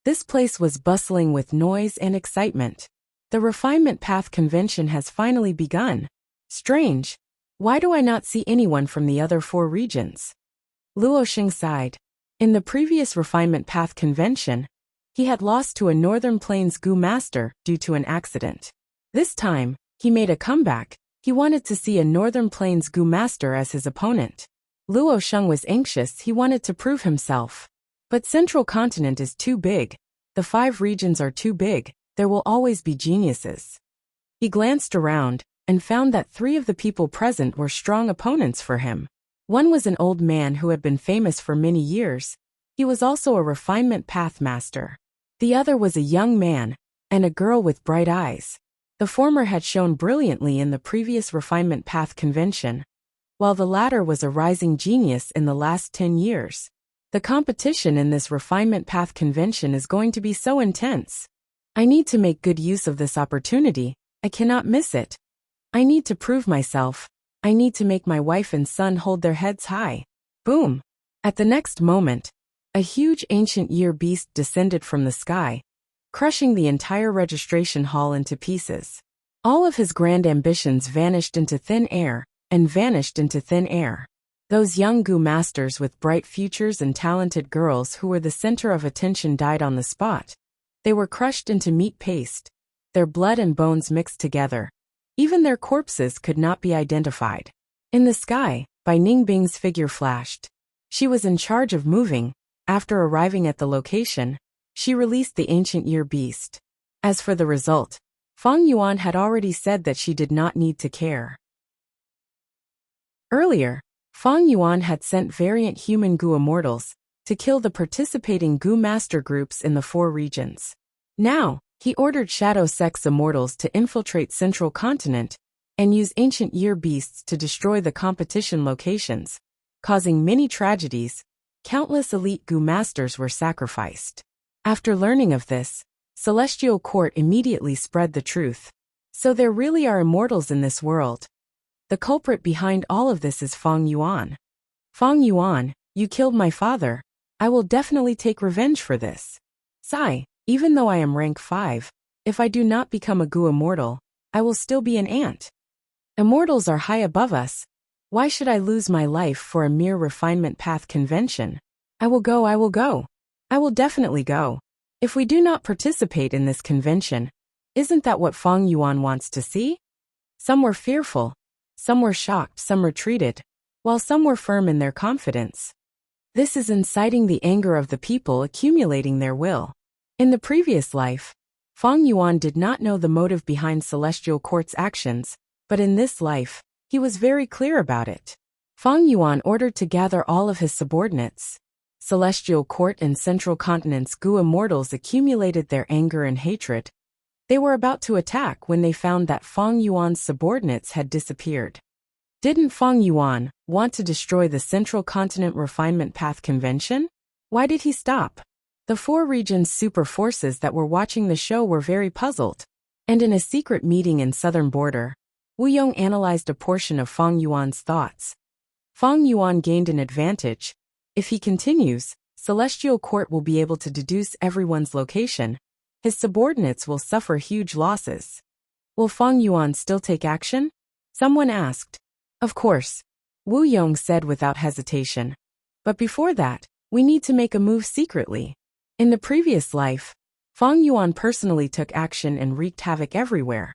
this place was bustling with noise and excitement. The Refinement Path Convention has finally begun. Strange. Why do I not see anyone from the other 4 regions? Luo Xing sighed. In the previous Refinement Path Convention, he had lost to a Northern Plains Gu master due to an accident. This time, he made a comeback. He wanted to see a Northern Plains Gu master as his opponent. Luo Sheng was anxious. He wanted to prove himself. But Central Continent is too big. The 5 regions are too big. There will always be geniuses. He glanced around and found that 3 of the people present were strong opponents for him. One was an old man who had been famous for many years. He was also a refinement path master. The other was a young man and a girl with bright eyes. The former had shown brilliantly in the previous refinement path convention, while the latter was a rising genius in the last 10 years. The competition in this refinement path convention is going to be so intense. I need to make good use of this opportunity. I cannot miss it. I need to prove myself. I need to make my wife and son hold their heads high. Boom! At the next moment, a huge ancient year beast descended from the sky, crushing the entire registration hall into pieces. All of his grand ambitions vanished into thin air, and vanished into thin air. Those young Gu masters with bright futures and talented girls who were the center of attention died on the spot. They were crushed into meat paste, their blood and bones mixed together. Even their corpses could not be identified. In the sky, Bai Ningbing's figure flashed. She was in charge of moving. After arriving at the location, she released the ancient year beast. As for the result, Fang Yuan had already said that she did not need to care. Earlier, Fang Yuan had sent variant human Gu immortals to kill the participating Gu master groups in the 4 regions. Now, he ordered Shadow Sex immortals to infiltrate Central Continent and use ancient year beasts to destroy the competition locations, causing many tragedies. Countless elite Gu masters were sacrificed. After learning of this, Celestial Court immediately spread the truth. So there really are immortals in this world. The culprit behind all of this is Fang Yuan. Fang Yuan, you killed my father. I will definitely take revenge for this. Sigh. Even though I am rank 5, if I do not become a Gu immortal, I will still be an ant. Immortals are high above us. Why should I lose my life for a mere refinement path convention? I will go. I will definitely go. If we do not participate in this convention, isn't that what Fang Yuan wants to see? Some were fearful, some were shocked, some retreated, while some were firm in their confidence. This is inciting the anger of the people accumulating their will. In the previous life, Fang Yuan did not know the motive behind Celestial Court's actions, but in this life, He was very clear about it. Fang Yuan ordered to gather all of his subordinates. Celestial Court and Central Continent's Gu immortals accumulated their anger and hatred. They were about to attack when they found that Fang Yuan's subordinates had disappeared. Didn't Fang Yuan want to destroy the Central Continent Refinement Path Convention? Why did he stop? The four regions' super forces that were watching the show were very puzzled. And in a secret meeting in southern border, Wu Yong analyzed a portion of Fang Yuan's thoughts. Fang Yuan gained an advantage. If he continues, Celestial Court will be able to deduce everyone's location. His subordinates will suffer huge losses. Will Fang Yuan still take action? Someone asked. Of course, Wu Yong said without hesitation. But before that, we need to make a move secretly. In the previous life, Fang Yuan personally took action and wreaked havoc everywhere.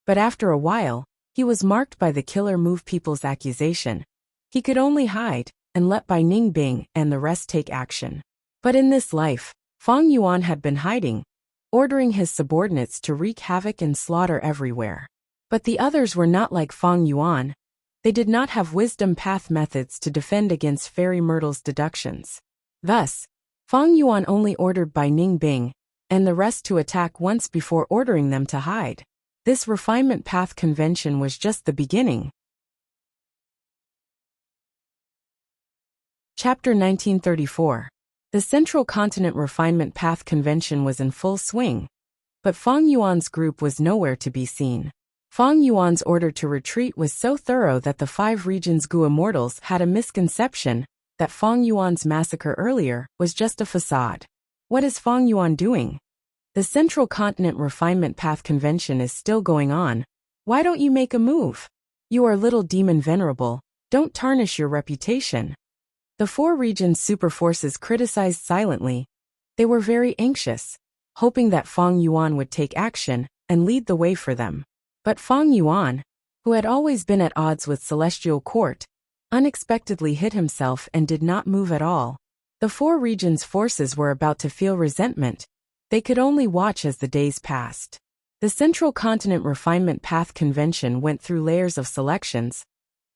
But after a while, he was marked by the killer move people's accusation. He could only hide and let Bai Ningbing and the rest take action. But in this life, Fang Yuan had been hiding, ordering his subordinates to wreak havoc and slaughter everywhere. But the others were not like Fang Yuan. They did not have wisdom path methods to defend against Fairy Myrtle's deductions. Thus, Fang Yuan only ordered Bai Ningbing and the rest to attack once before ordering them to hide. This refinement path convention was just the beginning. Chapter 1934. The Central Continent Refinement Path Convention was in full swing, but Fang Yuan's group was nowhere to be seen. Fang Yuan's order to retreat was so thorough that the five regions' Gu immortals had a misconception that Fang Yuan's massacre earlier was just a facade. What is Fang Yuan doing? The Central Continent Refinement Path Convention is still going on. Why don't you make a move? You are little demon venerable, don't tarnish your reputation. The four regions' super forces criticized silently. They were very anxious, hoping that Fang Yuan would take action and lead the way for them. But Fang Yuan, who had always been at odds with Celestial Court, unexpectedly hid himself and did not move at all. The four regions' forces were about to feel resentment. They could only watch as the days passed. The Central Continent Refinement Path Convention went through layers of selections.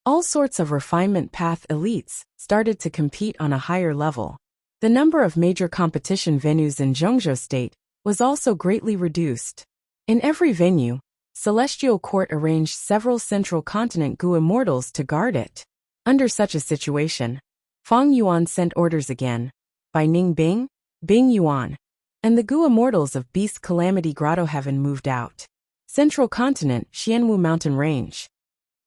All sorts of refinement path elites started to compete on a higher level. The number of major competition venues in Zhengzhou State was also greatly reduced. In every venue, Celestial Court arranged several Central Continent Gu immortals to guard it. Under such a situation, Fang Yuan sent orders again. Bai Ningbing, Bing Yuan, and the Gu immortals of Beast Calamity Grotto Heaven moved out. Central Continent Xianwu Mountain Range.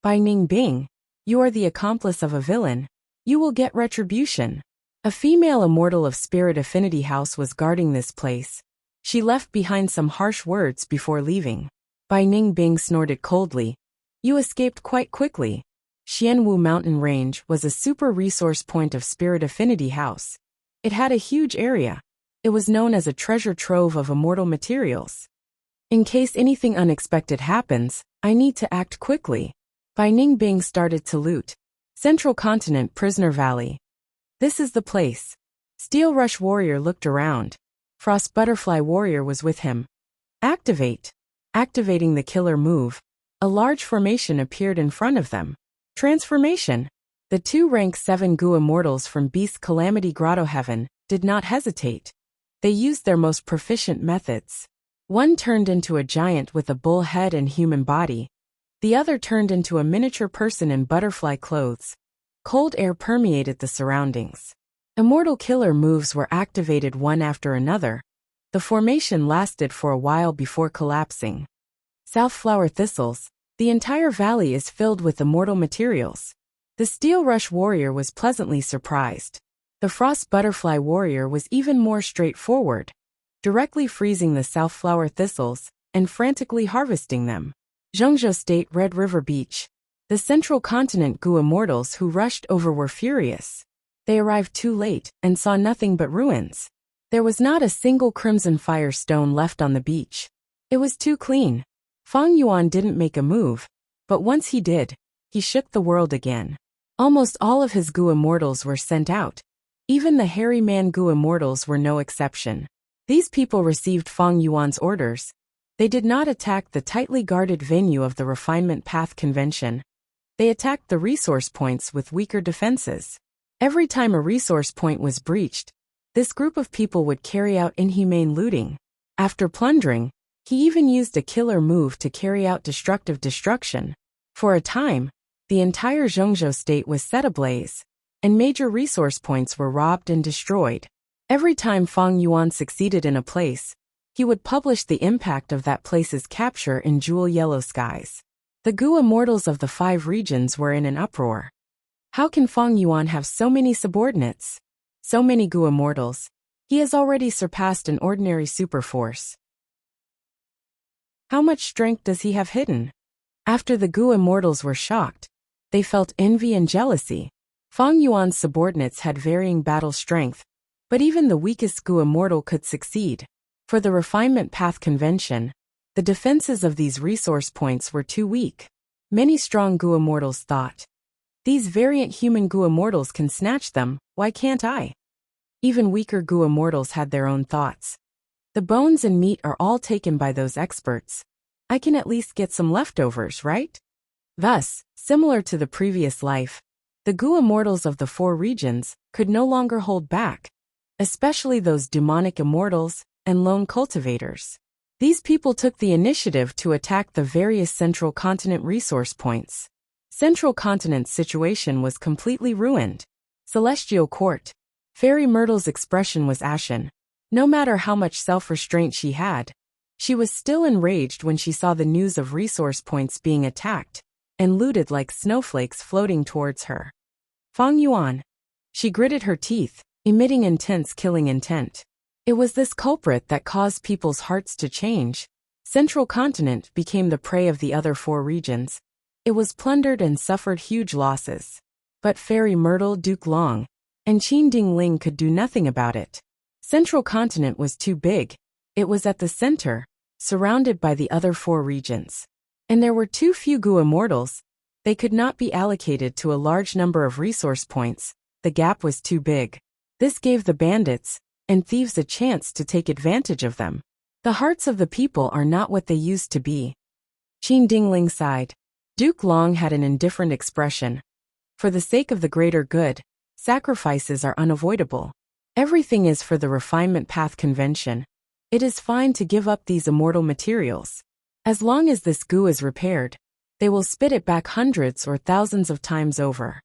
Bai Ningbing, you are the accomplice of a villain. You will get retribution. A female immortal of Spirit Affinity House was guarding this place. She left behind some harsh words before leaving. Bai Ningbing snorted coldly. You escaped quite quickly. Xianwu Mountain Range was a super resource point of Spirit Affinity House. It had a huge area. It was known as a treasure trove of immortal materials. In case anything unexpected happens, I need to act quickly. Bai Ningbing started to loot. Central Continent Prisoner Valley. This is the place. Steel Rush Warrior looked around. Frost Butterfly Warrior was with him. Activate. Activating the killer move, a large formation appeared in front of them. Transformation. The two rank 7 Gu immortals from Beast Calamity Grotto Heaven did not hesitate. They used their most proficient methods. One turned into a giant with a bull head and human body. The other turned into a miniature person in butterfly clothes. Cold air permeated the surroundings. Immortal killer moves were activated one after another. The formation lasted for a while before collapsing. Southflower thistles. The entire valley is filled with immortal materials. The Steel Rush Warrior was pleasantly surprised. The Frost Butterfly Warrior was even more straightforward, directly freezing the Southflower thistles and frantically harvesting them. Zhengzhou State Red River Beach. The Central Continent Gu immortals who rushed over were furious. They arrived too late and saw nothing but ruins. There was not a single crimson fire stone left on the beach. It was too clean. Fang Yuan didn't make a move, but once he did, he shook the world again. Almost all of his Gu immortals were sent out. Even the Hairy Man Gu immortals were no exception. These people received Fang Yuan's orders. They did not attack the tightly guarded venue of the Refinement Path Convention. They attacked the resource points with weaker defenses. Every time a resource point was breached, this group of people would carry out inhumane looting. After plundering, he even used a killer move to carry out destructive destruction. For a time, the entire Zhengzhou state was set ablaze, and major resource points were robbed and destroyed. Every time Fang Yuan succeeded in a place, he would publish the impact of that place's capture in jewel yellow skies. The Gu immortals of the 5 regions were in an uproar. How can Fang Yuan have so many subordinates? So many Gu immortals. He has already surpassed an ordinary superforce. How much strength does he have hidden? After the Gu immortals were shocked, they felt envy and jealousy. Fang Yuan's subordinates had varying battle strength, but even the weakest Gu immortal could succeed. For the refinement path convention, the defenses of these resource points were too weak. Many strong Gu immortals thought, these variant human Gu immortals can snatch them, why can't I? Even weaker Gu immortals had their own thoughts. The bones and meat are all taken by those experts. I can at least get some leftovers, right? Thus, similar to the previous life, the Gu immortals of the 4 regions could no longer hold back, especially those demonic immortals and lone cultivators. These people took the initiative to attack the various Central Continent resource points. Central Continent's situation was completely ruined. Celestial Court. Fairy Myrtle's expression was ashen. No matter how much self-restraint she had, she was still enraged when she saw the news of resource points being attacked and looted like snowflakes floating towards her. Fang Yuan. She gritted her teeth, emitting intense killing intent. It was this culprit that caused people's hearts to change. Central Continent became the prey of the other 4 regions. It was plundered and suffered huge losses. But Fairy Myrtle, Duke Long, and Qin Dingling could do nothing about it. Central Continent was too big. It was at the center, surrounded by the other 4 regions. And there were too few Gu immortals. They could not be allocated to a large number of resource points. The gap was too big. This gave the bandits and thieves a chance to take advantage of them. The hearts of the people are not what they used to be. Qin Dingling sighed. Duke Long had an indifferent expression. For the sake of the greater good, sacrifices are unavoidable. Everything is for the refinement path convention. It is fine to give up these immortal materials. As long as this Gu is repaired, they will spit it back hundreds or thousands of times over.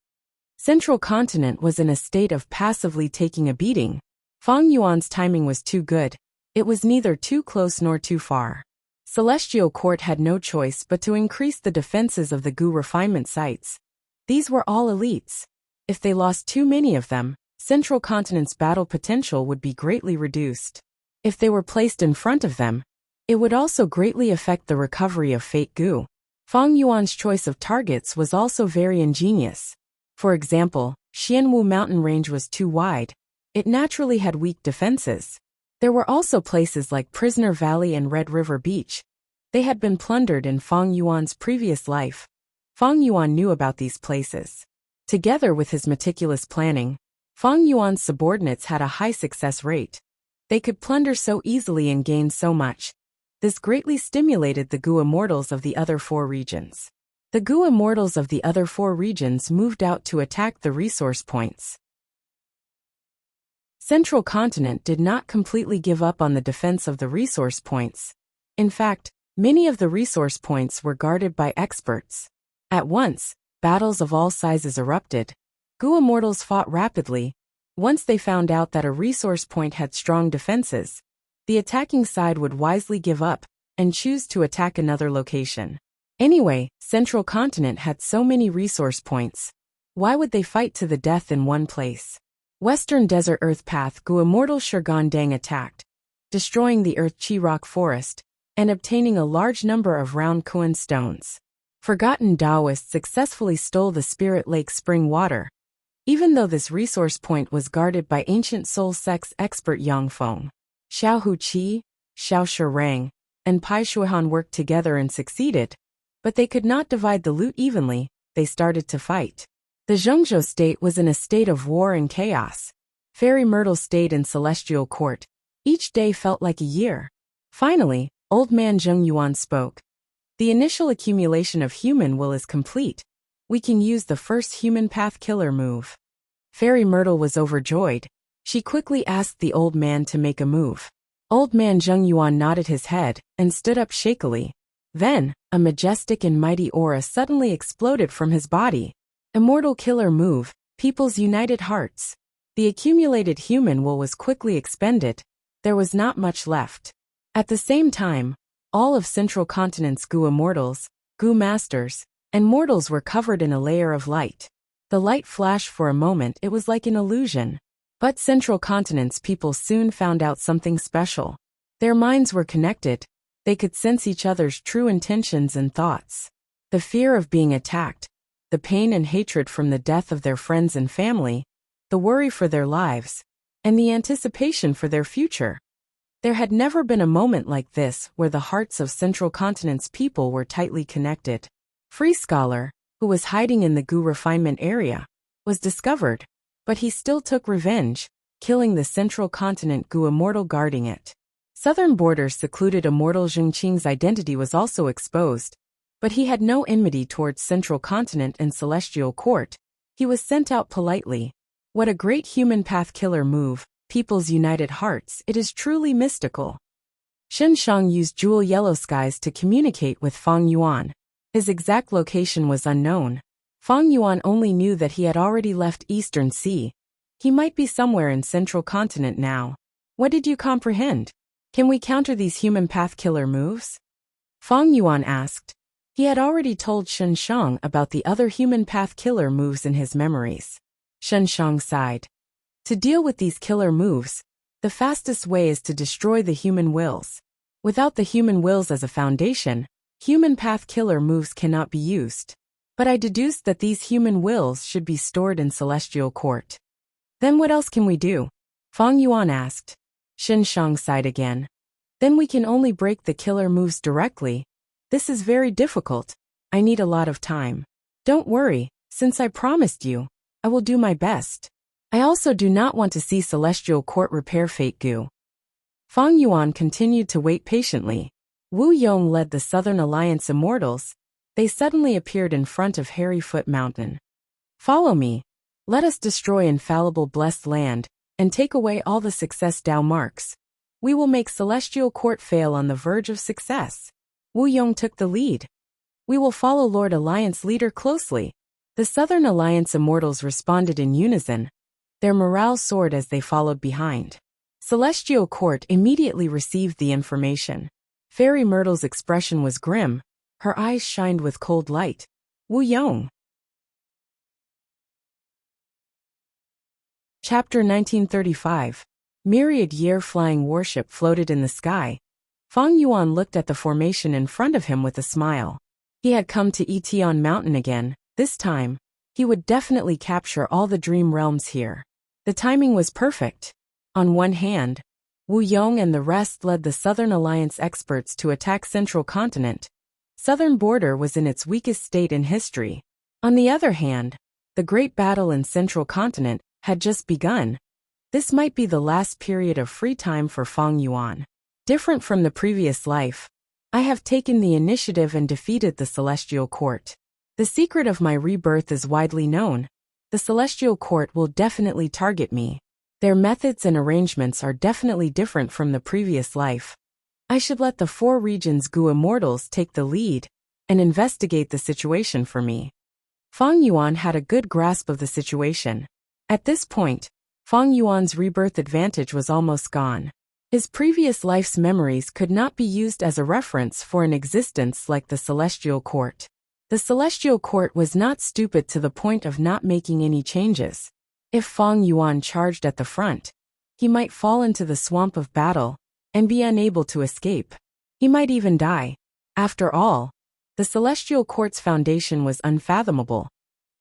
Central Continent was in a state of passively taking a beating. Fang Yuan's timing was too good. It was neither too close nor too far. Celestial Court had no choice but to increase the defenses of the Gu refinement sites. These were all elites. If they lost too many of them, Central Continent's battle potential would be greatly reduced. If they were placed in front of them, it would also greatly affect the recovery of Fate Gu. Fang Yuan's choice of targets was also very ingenious. For example, Xianwu mountain range was too wide. It naturally had weak defenses. There were also places like Prisoner Valley and Red River Beach. They had been plundered in Fang Yuan's previous life. Fang Yuan knew about these places. Together with his meticulous planning, Fang Yuan's subordinates had a high success rate. They could plunder so easily and gain so much. This greatly stimulated the Gu immortals of the other 4 regions. The Gu immortals of the other 4 regions moved out to attack the resource points. Central Continent did not completely give up on the defense of the resource points. In fact, many of the resource points were guarded by experts. At once, battles of all sizes erupted. Gu immortals fought rapidly. Once they found out that a resource point had strong defenses, the attacking side would wisely give up and choose to attack another location. Anyway, Central Continent had so many resource points. Why would they fight to the death in one place? Western Desert Earth Path Gu immortal Shurgan Dang attacked, destroying the Earth Chi Rock Forest and obtaining a large number of round Kuan stones. Forgotten Taoists successfully stole the Spirit Lake spring water. Even though this resource point was guarded by ancient soul sects expert Yang Feng, Xiao Hu Qi, Xiao Shirang, and Pai Shuihan worked together and succeeded, but they could not divide the loot evenly. They started to fight. The Zhengzhou state was in a state of war and chaos. Fairy Myrtle stayed in Celestial Court. Each day felt like a year. Finally, old man Zheng Yuan spoke. The initial accumulation of human will is complete. We can use the first human path killer move. Fairy Myrtle was overjoyed. She quickly asked the old man to make a move. Old man Zheng Yuan nodded his head and stood up shakily. Then, a majestic and mighty aura suddenly exploded from his body. Immortal killer move, People's United Hearts. The accumulated human will was quickly expended. There was not much left. At the same time, all of Central Continent's Gu Immortals, Gu Masters, and mortals were covered in a layer of light. The light flashed for a moment. It was like an illusion. But Central Continent's people soon found out something special. Their minds were connected. They could sense each other's true intentions and thoughts. The fear of being attacked, the pain and hatred from the death of their friends and family, the worry for their lives, and the anticipation for their future. There had never been a moment like this where the hearts of Central Continent's people were tightly connected. Free Scholar, who was hiding in the Gu refinement area, was discovered, but he still took revenge, killing the Central Continent Gu immortal guarding it. Southern Border's secluded immortal Zhengqing's identity was also exposed, but he had no enmity towards Central Continent and Celestial Court. He was sent out politely. What a great human path killer move, People's United Hearts. It is truly mystical. Shen Shang used Jewel Yellow Skies to communicate with Fang Yuan. His exact location was unknown. Fang Yuan only knew that he had already left Eastern Sea. He might be somewhere in Central Continent now. What did you comprehend? Can we counter these human path killer moves? Fang Yuan asked. He had already told Shen Shang about the other human path killer moves in his memories. Shen Shang sighed. To deal with these killer moves, the fastest way is to destroy the human wills. Without the human wills as a foundation, human path killer moves cannot be used. But I deduced that these human wills should be stored in Celestial Court. Then what else can we do? Fang Yuan asked. Shen Shang sighed again. Then we can only break the killer moves directly. This is very difficult. I need a lot of time. Don't worry, since I promised you, I will do my best. I also do not want to see Celestial Court repair Fate Gu. Fang Yuan continued to wait patiently. Wu Yong led the Southern Alliance Immortals. They suddenly appeared in front of Hairy Foot Mountain. Follow me. Let us destroy infallible blessed land, and take away all the success Dao marks. We will make Celestial Court fail on the verge of success. Wu Yong took the lead. We will follow Lord Alliance leader closely. The Southern Alliance Immortals responded in unison. Their morale soared as they followed behind. Celestial Court immediately received the information. Fairy Myrtle's expression was grim. Her eyes shined with cold light. Wu Yong. Chapter 1935. Myriad year-flying warship floated in the sky. Fang Yuan looked at the formation in front of him with a smile. He had come to Etion Mountain again. This time, he would definitely capture all the dream realms here. The timing was perfect. On one hand, Wu Yong and the rest led the Southern Alliance experts to attack Central Continent. Southern Border was in its weakest state in history. On the other hand, the great battle in Central Continent had just begun. This might be the last period of free time for Fang Yuan. Different from the previous life, I have taken the initiative and defeated the Celestial Court. The secret of my rebirth is widely known. The Celestial Court will definitely target me. Their methods and arrangements are definitely different from the previous life. I should let the 4 regions Gu Immortals take the lead and investigate the situation for me. Fang Yuan had a good grasp of the situation. At this point, Fang Yuan's rebirth advantage was almost gone. His previous life's memories could not be used as a reference for an existence like the Celestial Court. The Celestial Court was not stupid to the point of not making any changes. If Fang Yuan charged at the front, he might fall into the swamp of battle and be unable to escape. He might even die. After all, the Celestial Court's foundation was unfathomable.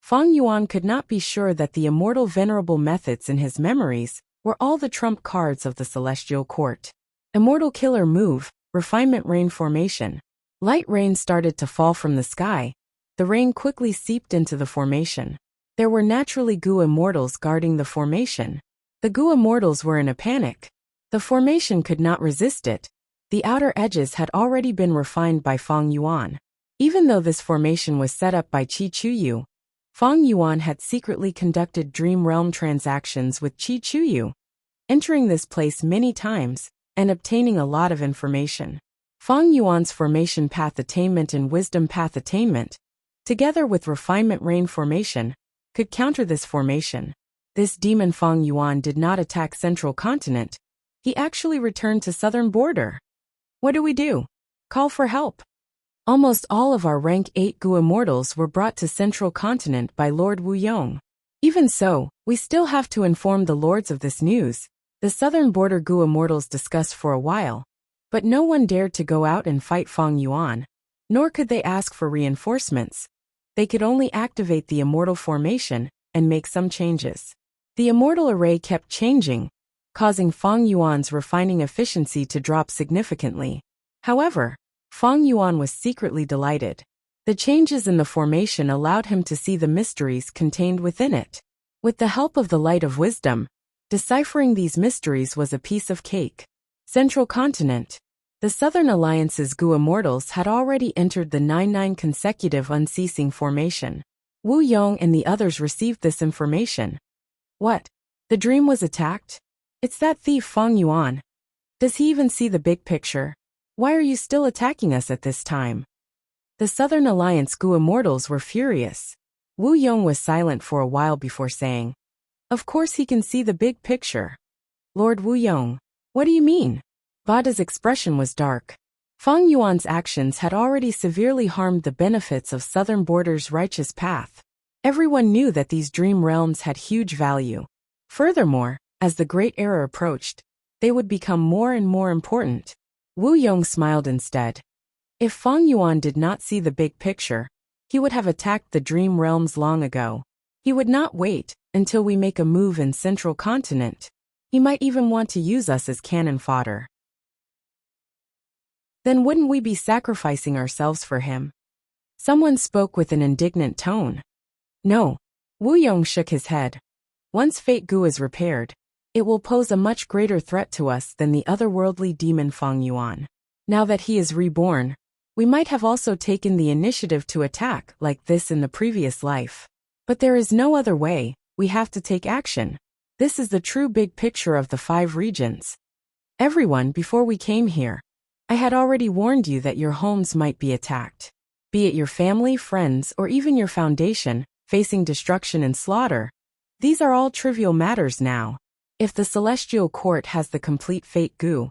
Fang Yuan could not be sure that the immortal venerable methods in his memories were all the trump cards of the Celestial Court. Immortal killer move, refinement rain formation. Light rain started to fall from the sky. The rain quickly seeped into the formation. There were naturally Gu Immortals guarding the formation. The Gu Immortals were in a panic. The formation could not resist it. The outer edges had already been refined by Fang Yuan. Even though this formation was set up by Qi Chuyu, Fang Yuan had secretly conducted Dream Realm transactions with Qi Chuyu, entering this place many times and obtaining a lot of information. Fang Yuan's formation path attainment and wisdom path attainment, together with refinement rain formation, could counter this formation. This demon Fang Yuan did not attack Central Continent. He actually returned to southern border. What do we do? Call for help. Almost all of our rank 8 Gu immortals were brought to Central Continent by Lord Wu Yong. Even so, we still have to inform the lords of this news. The southern border Gu immortals discussed for a while, but no one dared to go out and fight Fang Yuan, nor could they ask for reinforcements. They could only activate the immortal formation and make some changes. The immortal array kept changing, causing Fang Yuan's refining efficiency to drop significantly. However, Fang Yuan was secretly delighted. The changes in the formation allowed him to see the mysteries contained within it. With the help of the light of wisdom, deciphering these mysteries was a piece of cake. Central Continent. The Southern Alliance's Gu immortals had already entered the 9-9 consecutive unceasing formation. Wu Yong and the others received this information. What? The dream was attacked? It's that thief Fang Yuan. Does he even see the big picture? Why are you still attacking us at this time? The Southern Alliance Gu immortals were furious. Wu Yong was silent for a while before saying, "Of course he can see the big picture." Lord Wu Yong, what do you mean? Vada's expression was dark. Fang Yuan's actions had already severely harmed the benefits of Southern Border's righteous path. Everyone knew that these dream realms had huge value. Furthermore, as the Great Era approached, they would become more and more important. Wu Yong smiled instead. If Fang Yuan did not see the big picture, he would have attacked the dream realms long ago. He would not wait until we make a move in Central Continent. He might even want to use us as cannon fodder. Then wouldn't we be sacrificing ourselves for him? Someone spoke with an indignant tone. No. Wu Yong shook his head. Once Fate Gu is repaired, it will pose a much greater threat to us than the otherworldly demon Fang Yuan. Now that he is reborn, we might have also taken the initiative to attack like this in the previous life. But there is no other way, we have to take action. This is the true big picture of the 5 regions. Everyone, before we came here, I had already warned you that your homes might be attacked. Be it your family, friends, or even your foundation, facing destruction and slaughter. These are all trivial matters now. If the Celestial Court has the complete Fate Gu,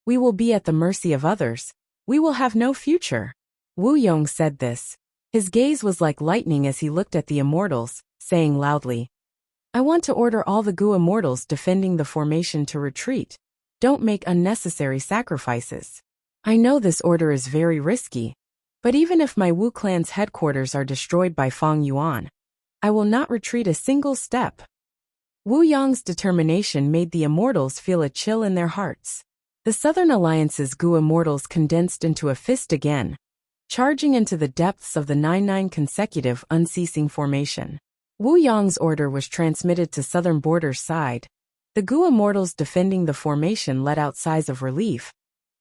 we will be at the mercy of others. We will have no future. Wu Yong said this. His gaze was like lightning as he looked at the immortals, saying loudly, I want to order all the Gu immortals defending the formation to retreat. Don't make unnecessary sacrifices. I know this order is very risky, but even if my Wu clan's headquarters are destroyed by Fang Yuan, I will not retreat a single step. Wu Yong's determination made the immortals feel a chill in their hearts. The Southern Alliance's Gu immortals condensed into a fist again, charging into the depths of the 9-9 consecutive unceasing formation. Wu Yong's order was transmitted to Southern Border's side. The Gu immortals defending the formation let out sighs of relief.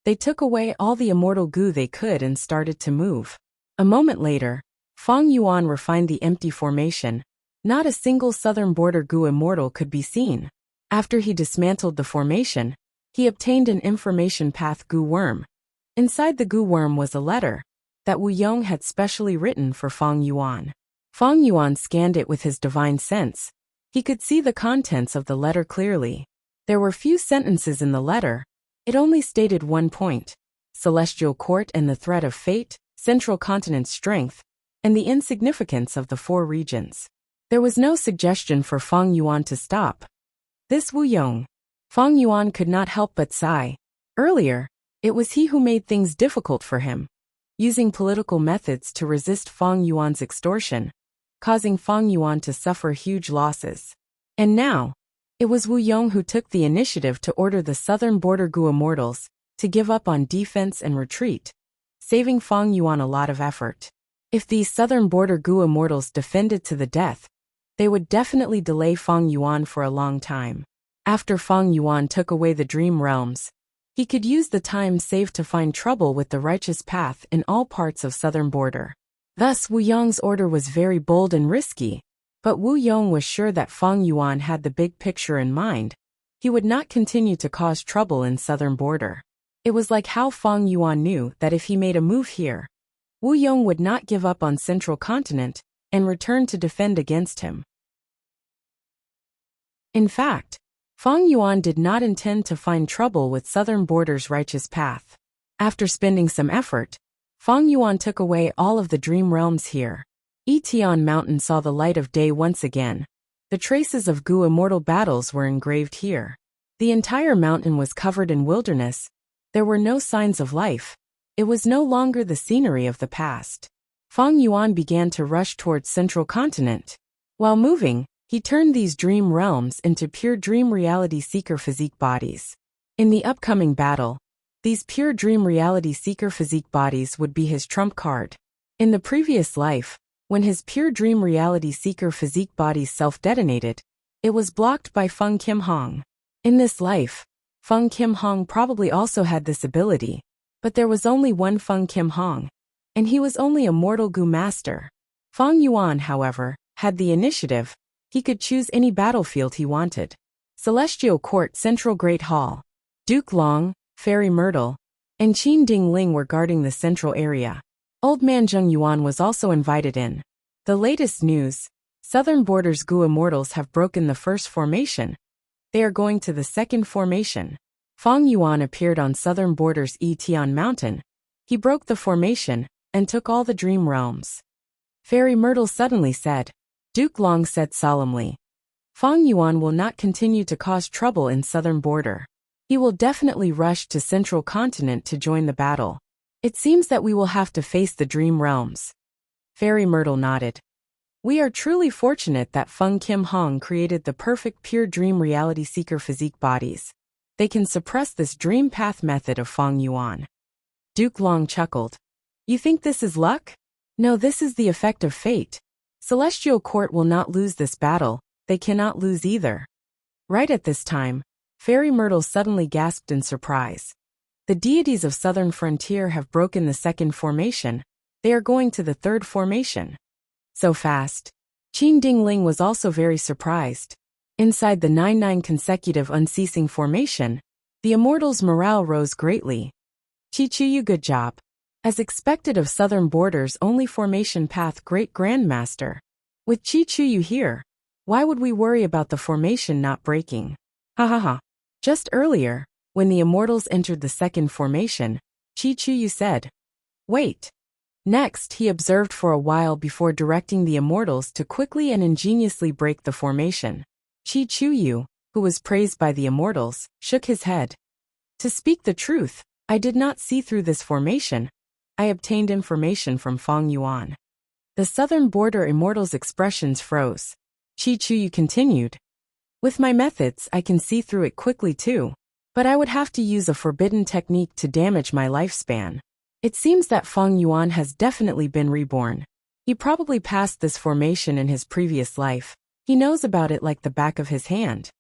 They took away all the immortal Gu they could and started to move. A moment later, Fang Yuan refined the empty formation. Not a single Southern Border Gu immortal could be seen. After he dismantled the formation, he obtained an information path Gu worm. Inside the Gu worm was a letter that Wu Yong had specially written for Fang Yuan. Fang Yuan scanned it with his divine sense. He could see the contents of the letter clearly. There were few sentences in the letter. It only stated one point: Celestial Court and the threat of fate, Central Continent's strength, and the insignificance of the 4 regions. There was no suggestion for Fang Yuan to stop. This Wu Yong. Fang Yuan could not help but sigh. Earlier, it was he who made things difficult for him, using political methods to resist Fang Yuan's extortion, causing Fang Yuan to suffer huge losses. And now, it was Wu Yong who took the initiative to order the Southern Border Gu immortals to give up on defense and retreat, saving Fang Yuan a lot of effort. If these Southern Border Gu immortals defended to the death, they would definitely delay Fang Yuan for a long time. After Fang Yuan took away the dream realms, he could use the time saved to find trouble with the righteous path in all parts of Southern Border. Thus Wu Yong's order was very bold and risky, but Wu Yong was sure that Feng Yuan had the big picture in mind. He would not continue to cause trouble in southern border. It was like how Feng Yuan knew that if he made a move here, Wu Yong would not give up on central continent and return to defend against him. In fact, Feng Yuan did not intend to find trouble with southern border's righteous path. After spending some effort, Feng Yuan took away all of the dream realms here. Etian Mountain saw the light of day once again. The traces of Gu immortal battles were engraved here. The entire mountain was covered in wilderness. There were no signs of life. It was no longer the scenery of the past. Feng Yuan began to rush towards central continent. While moving, he turned these dream realms into pure dream reality seeker physique bodies. In the upcoming battle, these pure dream reality seeker physique bodies would be his trump card. In the previous life, when his pure dream reality seeker physique bodies self-detonated, it was blocked by Feng Kim Hong. In this life, Feng Kim Hong probably also had this ability, but there was only one Feng Kim Hong, and he was only a mortal Gu master. Feng Yuan, however, had the initiative. He could choose any battlefield he wanted. Celestial Court Central Great Hall. Duke Long, Fairy Myrtle, and Qin Ding Ling were guarding the central area. Old Man Zheng Yuan was also invited in. The latest news: southern border's Gu immortals have broken the first formation. They are going to the second formation. Feng Yuan appeared on southern border's Etian Mountain. He broke the formation and took all the dream realms. Fairy Myrtle suddenly said. Duke Long said solemnly. Feng Yuan will not continue to cause trouble in southern border. He will definitely rush to central continent to join the battle. It seems that we will have to face the dream realms. Fairy Myrtle nodded. We are truly fortunate that Feng Kim Hong created the perfect pure dream reality seeker physique bodies. They can suppress this dream path method of Feng Yuan. Duke Long chuckled. You think this is luck? No, this is the effect of fate. Celestial Court will not lose this battle. They cannot lose either. Right at this time, Fairy Myrtle suddenly gasped in surprise. The deities of Southern Frontier have broken the second formation. They are going to the third formation. So fast. Qin Ding Ling was also very surprised. Inside the 9-9 consecutive unceasing formation, the immortals' morale rose greatly. Chi Chuyu, good job. As expected of Southern Border's only formation path Great Grandmaster. With Chi Chuyu here, why would we worry about the formation not breaking? Ha ha ha. Just earlier, when the immortals entered the second formation, Chi Chuyu said, wait. Next, he observed for a while before directing the immortals to quickly and ingeniously break the formation. Chi Chuyu, who was praised by the immortals, shook his head. To speak the truth, I did not see through this formation. I obtained information from Feng Yuan. The southern border immortals' expressions froze. Chi Chuyu continued. With my methods, I can see through it quickly too. But I would have to use a forbidden technique to damage my lifespan. It seems that Feng Yuan has definitely been reborn. He probably passed this formation in his previous life. He knows about it like the back of his hand.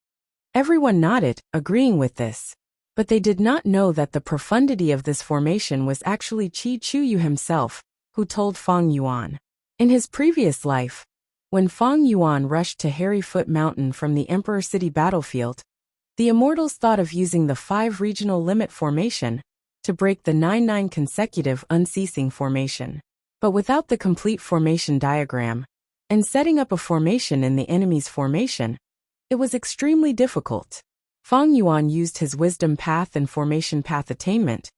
Everyone nodded, agreeing with this. But they did not know that the profundity of this formation was actually Chi Chuyu himself, who told Feng Yuan. In his previous life, when Feng Yuan rushed to Hairy Foot Mountain from the Emperor City battlefield, the immortals thought of using the 5 regional limit formation to break the 9-9 consecutive unceasing formation. But without the complete formation diagram, and setting up a formation in the enemy's formation, it was extremely difficult. Feng Yuan used his wisdom path and formation path attainment.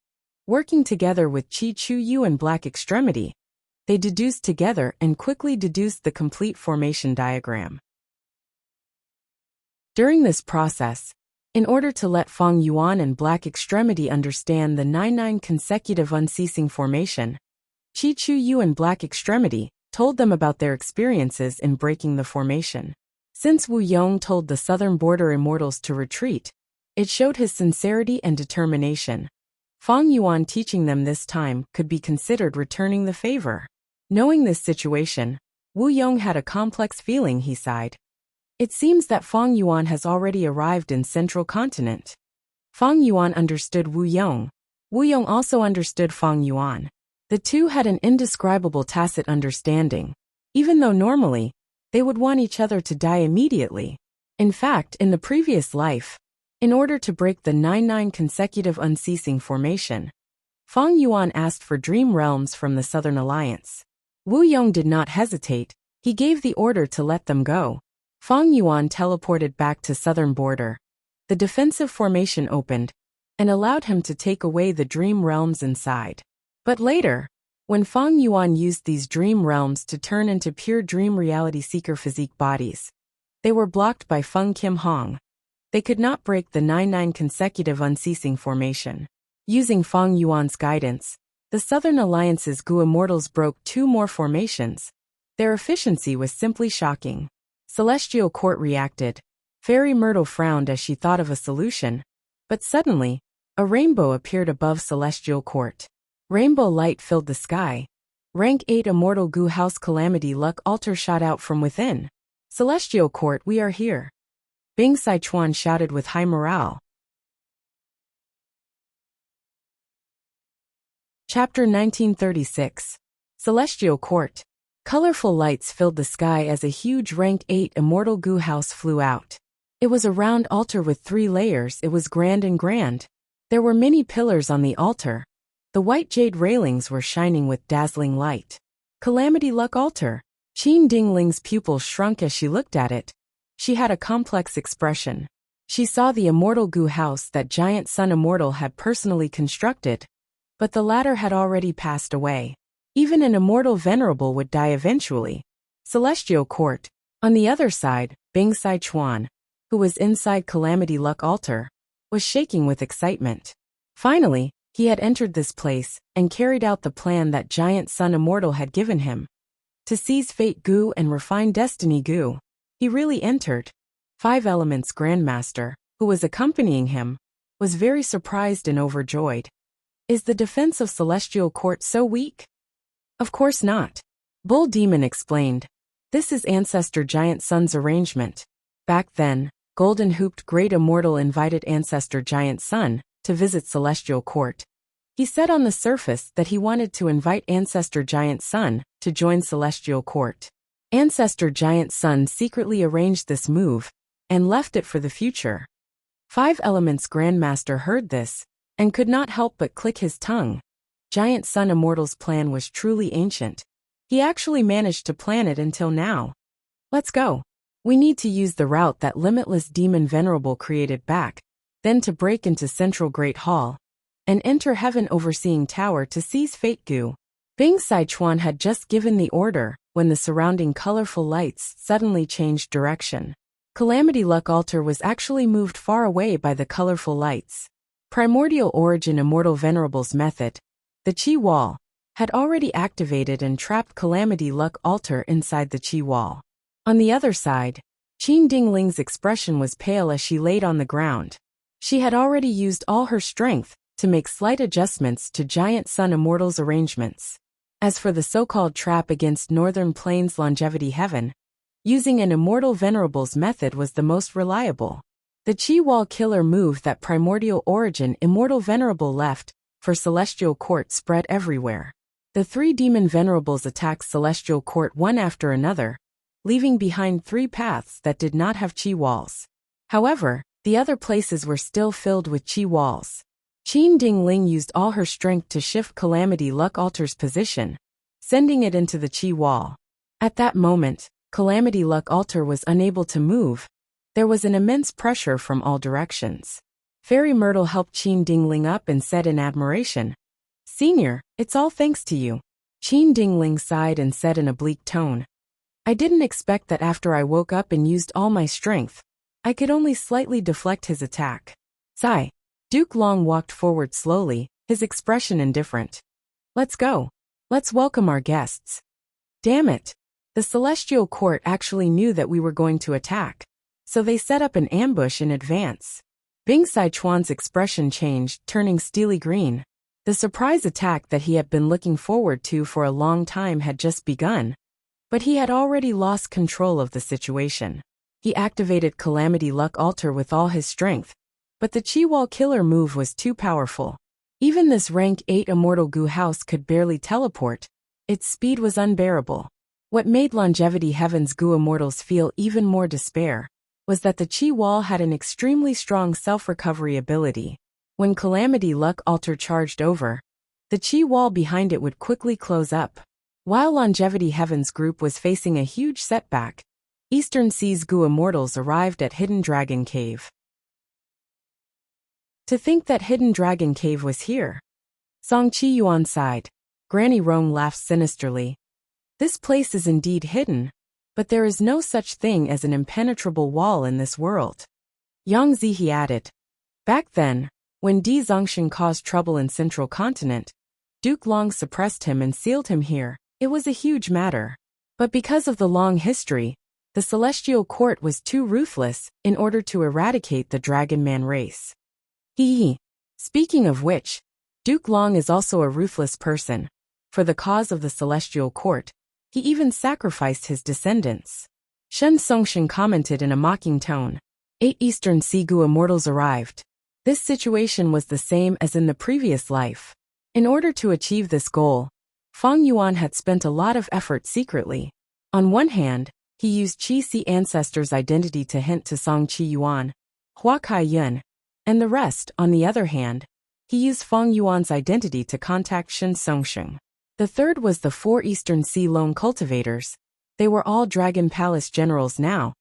Working together with Chi Chuyu and Black Extremity, they deduced together and quickly deduced the complete formation diagram. During this process, in order to let Feng Yuan and Black Extremity understand the 9-9 consecutive unceasing formation, Chi Chuyu and Black Extremity told them about their experiences in breaking the formation. Since Wu Yong told the southern border immortals to retreat, it showed his sincerity and determination. Feng Yuan teaching them this time could be considered returning the favor. Knowing this situation, Wu Yong had a complex feeling. He sighed. It seems that Feng Yuan has already arrived in central continent. Feng Yuan understood Wu Yong. Wu Yong also understood Feng Yuan. The two had an indescribable tacit understanding, even though normally, they would want each other to die immediately. In fact, in the previous life, in order to break the 9-9 consecutive unceasing formation, Feng Yuan asked for dream realms from the Southern Alliance. Wu Yong did not hesitate, he gave the order to let them go. Feng Yuan teleported back to southern border. The defensive formation opened, and allowed him to take away the dream realms inside. But later, when Feng Yuan used these dream realms to turn into pure dream reality seeker physique bodies, they were blocked by Feng Kim Hong. They could not break the 9-9 consecutive unceasing formation. Using Feng Yuan's guidance, the Southern Alliance's Gu Immortals broke 2 more formations. Their efficiency was simply shocking. Celestial Court reacted. Fairy Myrtle frowned as she thought of a solution. But suddenly, a rainbow appeared above Celestial Court. Rainbow light filled the sky. Rank 8 Immortal Gu House Calamity Luck Altar shot out from within. Celestial Court, we are here. Bing Sichuan shouted with high morale. Chapter 1936. Celestial Court. Colorful lights filled the sky as a huge Rank 8 Immortal Gu house flew out. It was a round altar with 3 layers. It was grand and grand. There were many pillars on the altar. The white jade railings were shining with dazzling light. Calamity Luck Altar. Qin Dingling's pupils shrunk as she looked at it. She had a complex expression. She saw the Immortal Gu house that Giant Sun Immortal had personally constructed. But the latter had already passed away. Even an immortal venerable would die eventually. Celestial Court. On the other side, Bing Sichuan, who was inside Calamity Luck Altar, was shaking with excitement. Finally, he had entered this place and carried out the plan that Giant Sun Immortal had given him. To seize Fate Gu and refine Destiny Gu. He really entered. 5 Elements Grandmaster, who was accompanying him, was very surprised and overjoyed. Is the defense of Celestial Court so weak? Of course not. Bull Demon explained. This is Ancestor Giant Sun's arrangement. Back then, Golden Hooped Great Immortal invited Ancestor Giant Sun to visit Celestial Court. He said on the surface that he wanted to invite Ancestor Giant Sun to join Celestial Court. Ancestor Giant Sun secretly arranged this move and left it for the future. 5 Elements Grandmaster heard this and could not help but click his tongue. Giant Sun Immortal's plan was truly ancient. He actually managed to plan it until now. Let's go. We need to use the route that Limitless Demon Venerable created back, then to break into Central Great Hall, and enter Heaven Overseeing Tower to seize Fate Gu. Bing Sichuan had just given the order when the surrounding colorful lights suddenly changed direction. Calamity Luck Altar was actually moved far away by the colorful lights. Primordial Origin Immortal Venerable's method, the Qi Wall, had already activated and trapped Calamity Luck Altar inside the Qi Wall. On the other side, Qin Dingling's expression was pale as she laid on the ground. She had already used all her strength to make slight adjustments to Giant Sun Immortal's arrangements. As for the so-called trap against Northern Plains Longevity Heaven, using an Immortal Venerable's method was the most reliable. The Qi Wall killer move that Primordial Origin Immortal Venerable left for Celestial Court spread everywhere. The 3 Demon Venerables attacked Celestial Court one after another, leaving behind 3 paths that did not have Qi Walls. However, the other places were still filled with Qi Walls. Qin Dingling used all her strength to shift Calamity Luck Altar's position, sending it into the Qi Wall. At that moment, Calamity Luck Altar was unable to move. There was an immense pressure from all directions. Fairy Myrtle helped Qin Dingling up and said in admiration, "Senior, it's all thanks to you." Qin Dingling sighed and said in a bleak tone, "I didn't expect that after I woke up and used all my strength, I could only slightly deflect his attack." Sigh. Duke Long walked forward slowly, his expression indifferent. "Let's go. Let's welcome our guests." Damn it. The Celestial Court actually knew that we were going to attack, so they set up an ambush in advance. Bing Sichuan's expression changed, turning steely green. The surprise attack that he had been looking forward to for a long time had just begun, but he had already lost control of the situation. He activated Calamity Luck Altar with all his strength, but the Qi Wall killer move was too powerful. Even this rank 8 immortal Gu house could barely teleport. Its speed was unbearable. What made Longevity Heaven's Gu immortals feel even more despair was that the Qi wall had an extremely strong self-recovery ability. When Calamity Luck Altar charged over, the Qi wall behind it would quickly close up. While Longevity Heaven's group was facing a huge setback, Eastern Sea's Gu immortals arrived at Hidden Dragon Cave. To think that Hidden Dragon Cave was here. Song Qiyuan sighed. Granny Rong laughed sinisterly. This place is indeed hidden, but there is no such thing as an impenetrable wall in this world. Yang Zihe added. Back then, when Di Zongxing caused trouble in Central Continent, Duke Long suppressed him and sealed him here. It was a huge matter. But because of the long history, the Celestial Court was too ruthless in order to eradicate the Dragon Man race. Hee. Speaking of which, Duke Long is also a ruthless person. For the cause of the Celestial Court, he even sacrificed his descendants. Shen Songxing commented in a mocking tone. 8 Eastern Sea Gu immortals arrived. This situation was the same as in the previous life. In order to achieve this goal, Fang Yuan had spent a lot of effort secretly. On one hand, he used Qi Si ancestors' identity to hint to Song Qi Yuan, Hua Kai Yun, and the rest. On the other hand, he used Fang Yuan's identity to contact Shen Songxing. The third was the 4 Eastern Sea Lone Cultivators. They were all Dragon Palace generals now.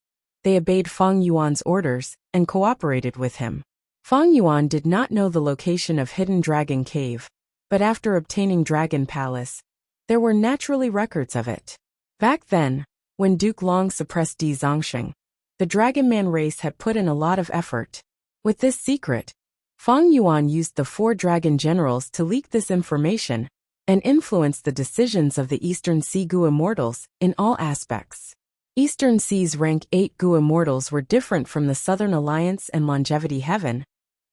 They obeyed Fang Yuan's orders and cooperated with him. Fang Yuan did not know the location of Hidden Dragon Cave, but after obtaining Dragon Palace, there were naturally records of it. Back then, when Duke Long suppressed Di Zongxing, the Dragon Man race had put in a lot of effort. With this secret, Fang Yuan used the 4 dragon generals to leak this information and influence the decisions of the Eastern Sea Gu immortals in all aspects. Eastern Sea's rank 8 Gu immortals were different from the Southern Alliance and Longevity Heaven.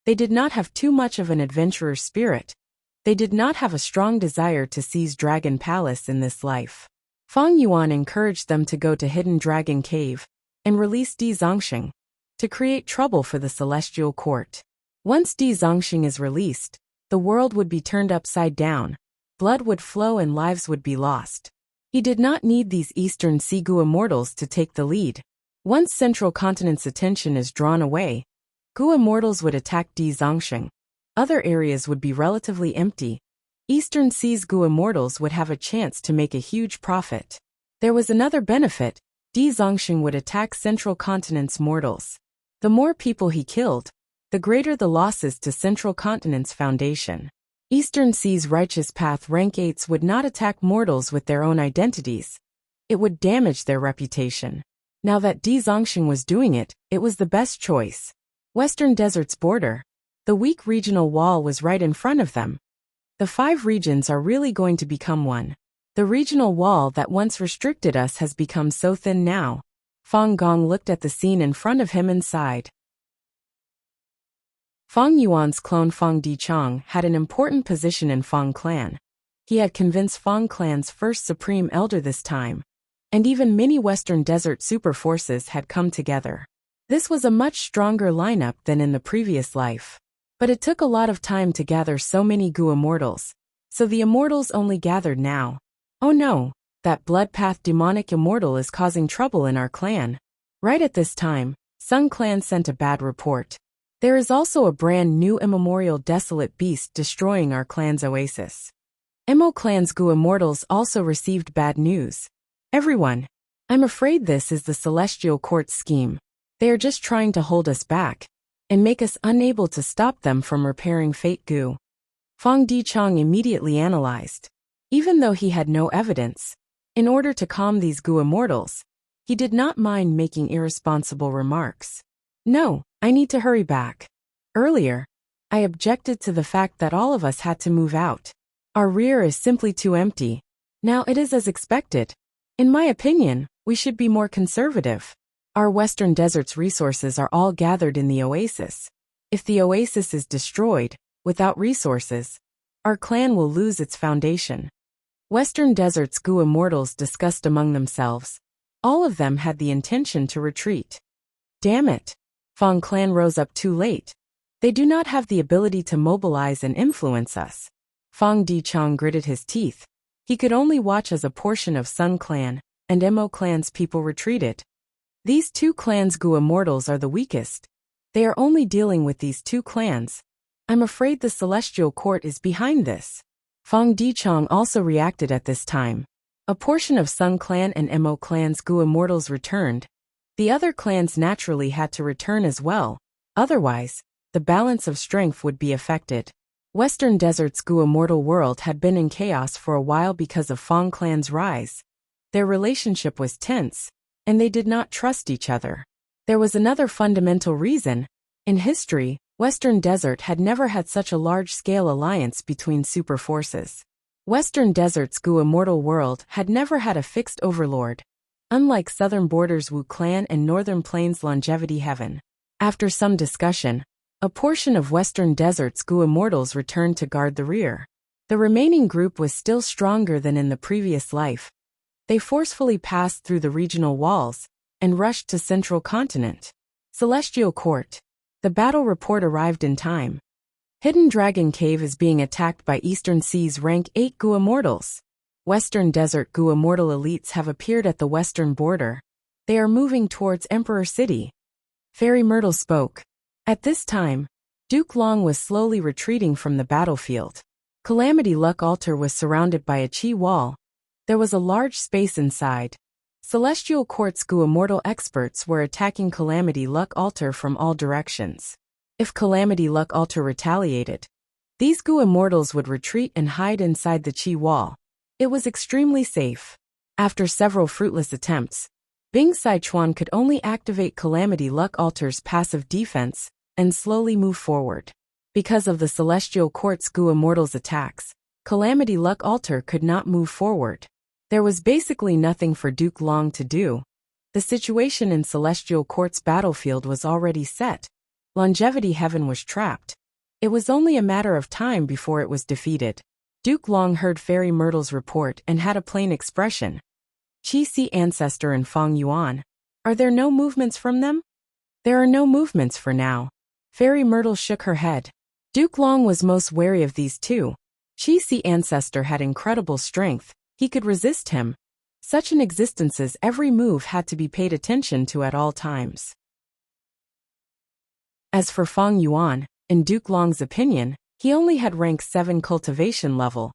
They did not have too much of an adventurer spirit. They did not have a strong desire to seize Dragon Palace in this life. Fang Yuan encouraged them to go to Hidden Dragon Cave and release Di Zongxing to create trouble for the Celestial Court. Once Di Zongxing is released, the world would be turned upside down, blood would flow and lives would be lost. He did not need these Eastern Sea Gu immortals to take the lead. Once Central Continent's attention is drawn away, Gu immortals would attack Di Zongxing. Other areas would be relatively empty. Eastern Sea's Gu immortals would have a chance to make a huge profit. There was another benefit. Di Zongxing would attack Central Continent's mortals. The more people he killed, the greater the losses to Central Continent's foundation. Eastern Sea's Righteous Path rank 8s would not attack mortals with their own identities. It would damage their reputation. Now that Di Zongxing was doing it, it was the best choice. Western Desert's border. The weak regional wall was right in front of them. The 5 regions are really going to become one. The regional wall that once restricted us has become so thin now. Fang Gong looked at the scene in front of him and sighed. Fang Yuan's clone Fang Dichang had an important position in Fang clan. He had convinced Fang clan's first supreme elder this time, and even many Western Desert super forces had come together. This was a much stronger lineup than in the previous life. But it took a lot of time to gather so many Gu immortals, so the immortals only gathered now. Oh no, that Bloodpath demonic immortal is causing trouble in our clan. Right at this time, Sun Clan sent a bad report. There is also a brand new immemorial desolate beast destroying our clan's oasis. Mo Clan's Gu immortals also received bad news. Everyone, I'm afraid this is the Celestial Court's scheme. They are just trying to hold us back and make us unable to stop them from repairing Fate Gu. Fang Dichang immediately analyzed. Even though he had no evidence, in order to calm these Gu immortals, he did not mind making irresponsible remarks. No, I need to hurry back. Earlier, I objected to the fact that all of us had to move out. Our rear is simply too empty. Now it is as expected. In my opinion, we should be more conservative. Our Western Desert's resources are all gathered in the oasis. If the oasis is destroyed, without resources, our clan will lose its foundation. Western Desert's Gu immortals discussed among themselves. All of them had the intention to retreat. Damn it! Fang clan rose up too late. They do not have the ability to mobilize and influence us. Fang Dichang gritted his teeth. He could only watch as a portion of Sun Clan and Mo Clan's people retreated. These two clans' Gu immortals are the weakest. They are only dealing with these two clans. I'm afraid the Celestial Court is behind this. Fang Dichang also reacted at this time. A portion of Sun Clan and Mo Clan's Gu immortals returned. The other clans naturally had to return as well. Otherwise, the balance of strength would be affected. Western Desert's Gu immortal world had been in chaos for a while because of Fang Clan's rise. Their relationship was tense, and they did not trust each other. There was another fundamental reason. In history, Western Desert had never had such a large-scale alliance between super forces. Western Desert's Gu immortal world had never had a fixed overlord, unlike Southern Borders Wu Clan and Northern Plains Longevity Heaven. After some discussion, a portion of Western Desert's Gu immortals returned to guard the rear. The remaining group was still stronger than in the previous life. They forcefully passed through the regional walls and rushed to Central Continent. Celestial Court. The battle report arrived in time. Hidden Dragon Cave is being attacked by Eastern Sea's rank 8 Gu immortals. Western Desert Gu immortal elites have appeared at the western border. They are moving towards Emperor City. Fairy Myrtle spoke. At this time, Duke Long was slowly retreating from the battlefield. Calamity Luck Altar was surrounded by a chi wall. There was a large space inside. Celestial Court's Gu immortal experts were attacking Calamity Luck Altar from all directions. If Calamity Luck Altar retaliated, these Gu immortals would retreat and hide inside the chi wall. It was extremely safe. After several fruitless attempts, Bing Sichuan could only activate Calamity Luck Altar's passive defense and slowly move forward. Because of the Celestial Court's Gu immortals' attacks, Calamity Luck Altar could not move forward. There was basically nothing for Duke Long to do. The situation in Celestial Court's battlefield was already set. Longevity Heaven was trapped. It was only a matter of time before it was defeated. Duke Long heard Fairy Myrtle's report and had a plain expression. Qi Si Ancestor and Fang Yuan. Are there no movements from them? There are no movements for now. Fairy Myrtle shook her head. Duke Long was most wary of these two. Qi Si Ancestor had incredible strength. He could resist him. Such an existence's every move had to be paid attention to at all times. As for Fang Yuan, in Duke Long's opinion, he only had rank 7 cultivation level.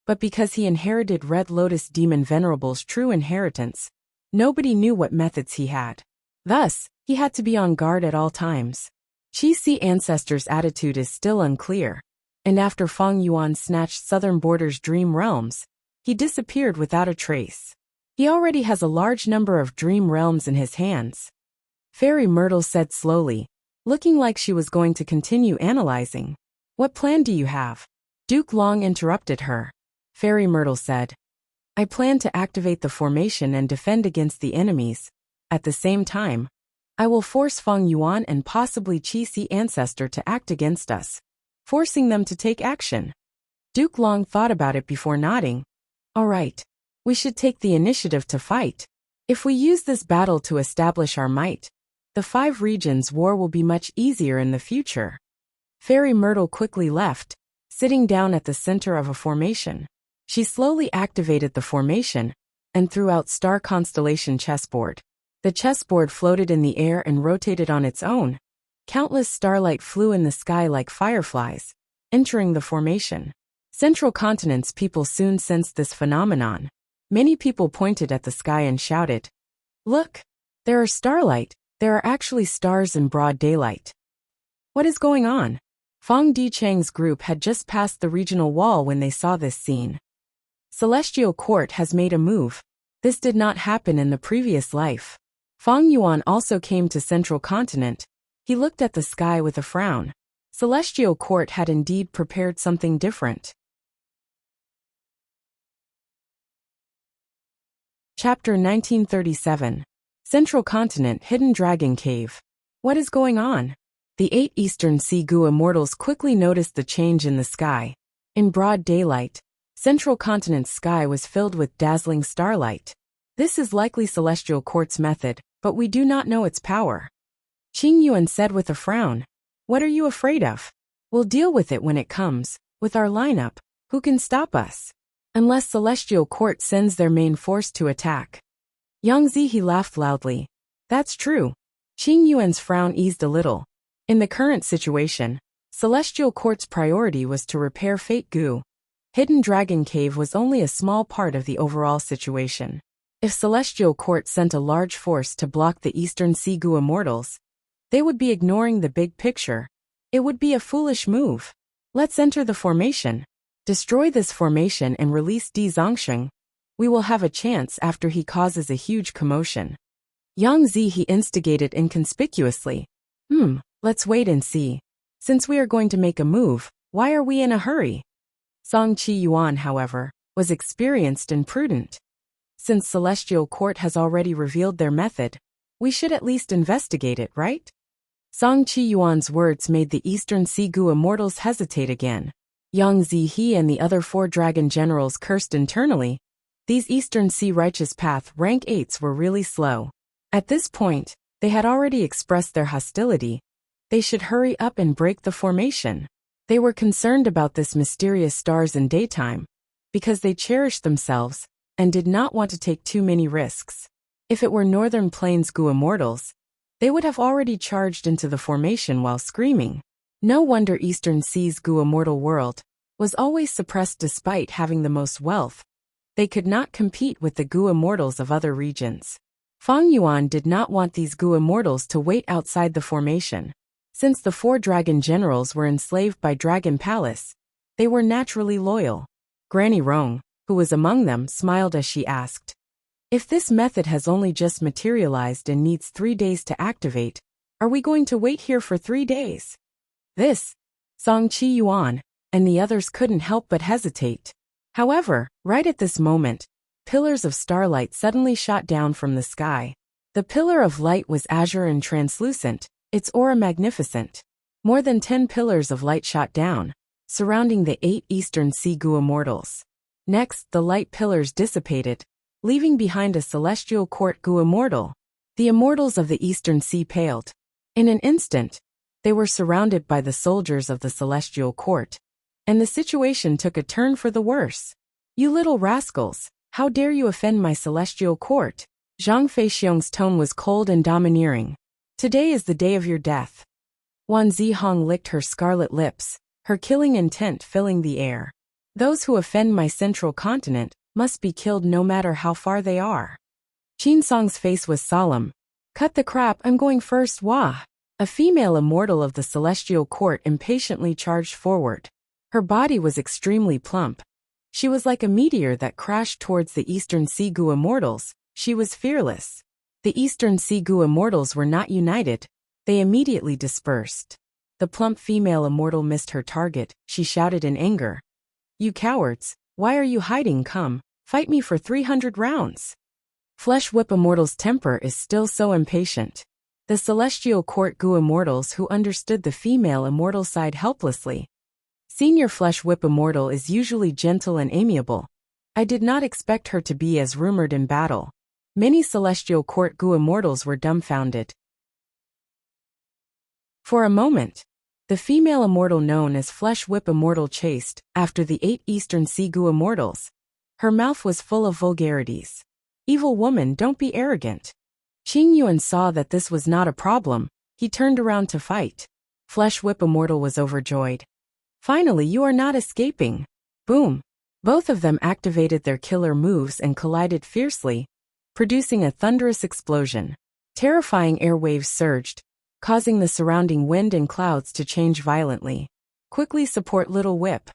But because he inherited Red Lotus Demon Venerable's true inheritance, nobody knew what methods he had. Thus, he had to be on guard at all times. Qi Si Ancestor's attitude is still unclear, and after Fang Yuan snatched Southern Border's Dream Realms, he disappeared without a trace. He already has a large number of Dream Realms in his hands. Fairy Myrtle said slowly, looking like she was going to continue analyzing. What plan do you have? Duke Long interrupted her. Fairy Myrtle said, I plan to activate the formation and defend against the enemies. At the same time, I will force Fang Yuan and possibly Qi Si Ancestor to act against us, forcing them to take action. Duke Long thought about it before nodding. All right. We should take the initiative to fight. If we use this battle to establish our might, the 5 regions' war will be much easier in the future. Fairy Myrtle quickly left, sitting down at the center of a formation. She slowly activated the formation and threw out Star Constellation chessboard. The chessboard floated in the air and rotated on its own. Countless starlight flew in the sky like fireflies, entering the formation. Central Continent's people soon sensed this phenomenon. Many people pointed at the sky and shouted, Look! There are starlight! There are actually stars in broad daylight. What is going on? Fang Dichang's group had just passed the regional wall when they saw this scene. Celestial Court has made a move. This did not happen in the previous life. Fang Yuan also came to Central Continent. He looked at the sky with a frown. Celestial Court had indeed prepared something different. Chapter 1937. Central Continent Hidden Dragon Cave. What is going on? The 8 Eastern Sea Gu immortals quickly noticed the change in the sky. In broad daylight, Central Continent's sky was filled with dazzling starlight. This is likely Celestial Court's method, but we do not know its power. Qing Yuan said with a frown. What are you afraid of? We'll deal with it when it comes. With our lineup, who can stop us? Unless Celestial Court sends their main force to attack. Yang Zihe laughed loudly. That's true. Qing Yuan's frown eased a little. In the current situation, Celestial Court's priority was to repair Fate Gu. Hidden Dragon Cave was only a small part of the overall situation. If Celestial Court sent a large force to block the Eastern Sea Gu Immortals, they would be ignoring the big picture. It would be a foolish move. Let's enter the formation. Destroy this formation and release Di Zongsheng. We will have a chance after he causes a huge commotion. Yang Zihe instigated inconspicuously. Let's wait and see. Since we are going to make a move, why are we in a hurry? Song Qi Yuan, however, was experienced and prudent. Since Celestial Court has already revealed their method, we should at least investigate it, right? Song Qi Yuan's words made the Eastern Sea Gu Immortals hesitate again. Yang Zihe and the other 4 dragon generals cursed internally. These Eastern Sea Righteous Path rank 8s were really slow. At this point, they had already expressed their hostility. They should hurry up and break the formation. They were concerned about this mysterious stars in daytime, because they cherished themselves and did not want to take too many risks. If it were Northern Plains Gu Immortals, they would have already charged into the formation while screaming. No wonder Eastern Sea's Gu Immortal world was always suppressed despite having the most wealth. They could not compete with the Gu Immortals of other regions. Fang Yuan did not want these Gu Immortals to wait outside the formation. Since the 4 dragon generals were enslaved by Dragon Palace, they were naturally loyal. Granny Rong, who was among them, smiled as she asked, if this method has only just materialized and needs 3 days to activate, are we going to wait here for 3 days? This, Song Qi Yuan, and the others couldn't help but hesitate. However, right at this moment, pillars of starlight suddenly shot down from the sky. The pillar of light was azure and translucent, its aura magnificent. More than 10 pillars of light shot down, surrounding the 8 Eastern Sea Gu Immortals. Next, the light pillars dissipated, leaving behind a Celestial Court Gu Immortal. The immortals of the Eastern Sea paled. In an instant, they were surrounded by the soldiers of the Celestial Court, and the situation took a turn for the worse. You little rascals, how dare you offend my Celestial Court? Zhang Feixiong's tone was cold and domineering. Today is the day of your death. Wan Zihong licked her scarlet lips, her killing intent filling the air. Those who offend my central continent must be killed no matter how far they are. Qin Song's face was solemn. Cut the crap, I'm going first, wah. A female immortal of the Celestial Court impatiently charged forward. Her body was extremely plump. She was like a meteor that crashed towards the Eastern Sea Gu Immortals. She was fearless. The Eastern Sea Gu Immortals were not united. They immediately dispersed. The plump female immortal missed her target. She shouted in anger. You cowards, why are you hiding? Come, fight me for 300 rounds. Flesh Whip Immortal's temper is still so impatient. The Celestial Court Gu Immortals who understood the female immortal sighed helplessly. Senior Flesh Whip Immortal is usually gentle and amiable. I did not expect her to be as rumored in battle. Many Celestial Court Gu Immortals were dumbfounded. For a moment, the female immortal known as Flesh Whip Immortal chased after the 8 Eastern Sea Gu Immortals. Her mouth was full of vulgarities. Evil woman, don't be arrogant. Qing Yuan saw that this was not a problem. He turned around to fight. Flesh Whip Immortal was overjoyed. Finally, you are not escaping. Boom. Both of them activated their killer moves and collided fiercely, producing a thunderous explosion. Terrifying air waves surged, causing the surrounding wind and clouds to change violently. Quickly support Little Whip.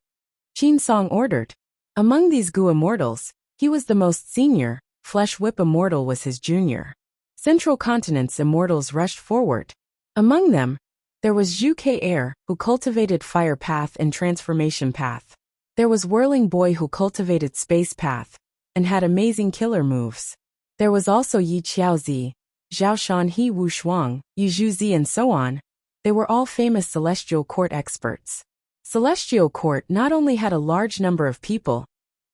Qin Song ordered. Among these Gu Immortals, he was the most senior. Flesh Whip Immortal was his junior. Central Continent's immortals rushed forward. Among them, there was Zhu Ke Air, who cultivated Fire Path and Transformation Path. There was Whirling Boy, who cultivated Space Path and had amazing killer moves. There was also Yi Qiaozi, Zhao Shanhe Wu Shuang, Yu Zhuzi, and so on. They were all famous Celestial Court experts. Celestial Court not only had a large number of people,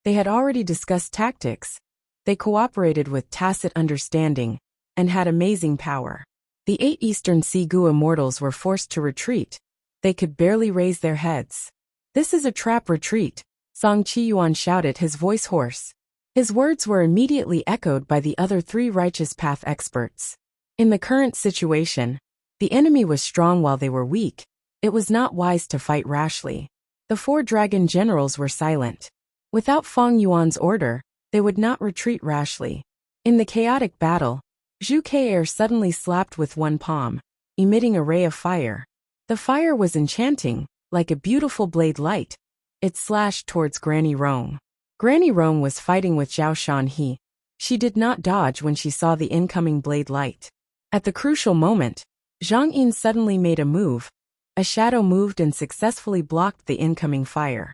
they had already discussed tactics. They cooperated with tacit understanding and had amazing power. The 8 Eastern Sea Gu Immortals were forced to retreat. They could barely raise their heads. "This is a trap, retreat," Song Qiyuan shouted, his voice hoarse. His words were immediately echoed by the other 3 righteous path experts. In the current situation, the enemy was strong while they were weak. It was not wise to fight rashly. The 4 dragon generals were silent. Without Feng Yuan's order, they would not retreat rashly. In the chaotic battle, Zhu Ke'er suddenly slapped with one palm, emitting a ray of fire. The fire was enchanting, like a beautiful blade light. It slashed towards Granny Rong. Granny Rong was fighting with Zhao Shanhe. She did not dodge when she saw the incoming blade light. At the crucial moment, Zhang Yin suddenly made a move. A shadow moved and successfully blocked the incoming fire.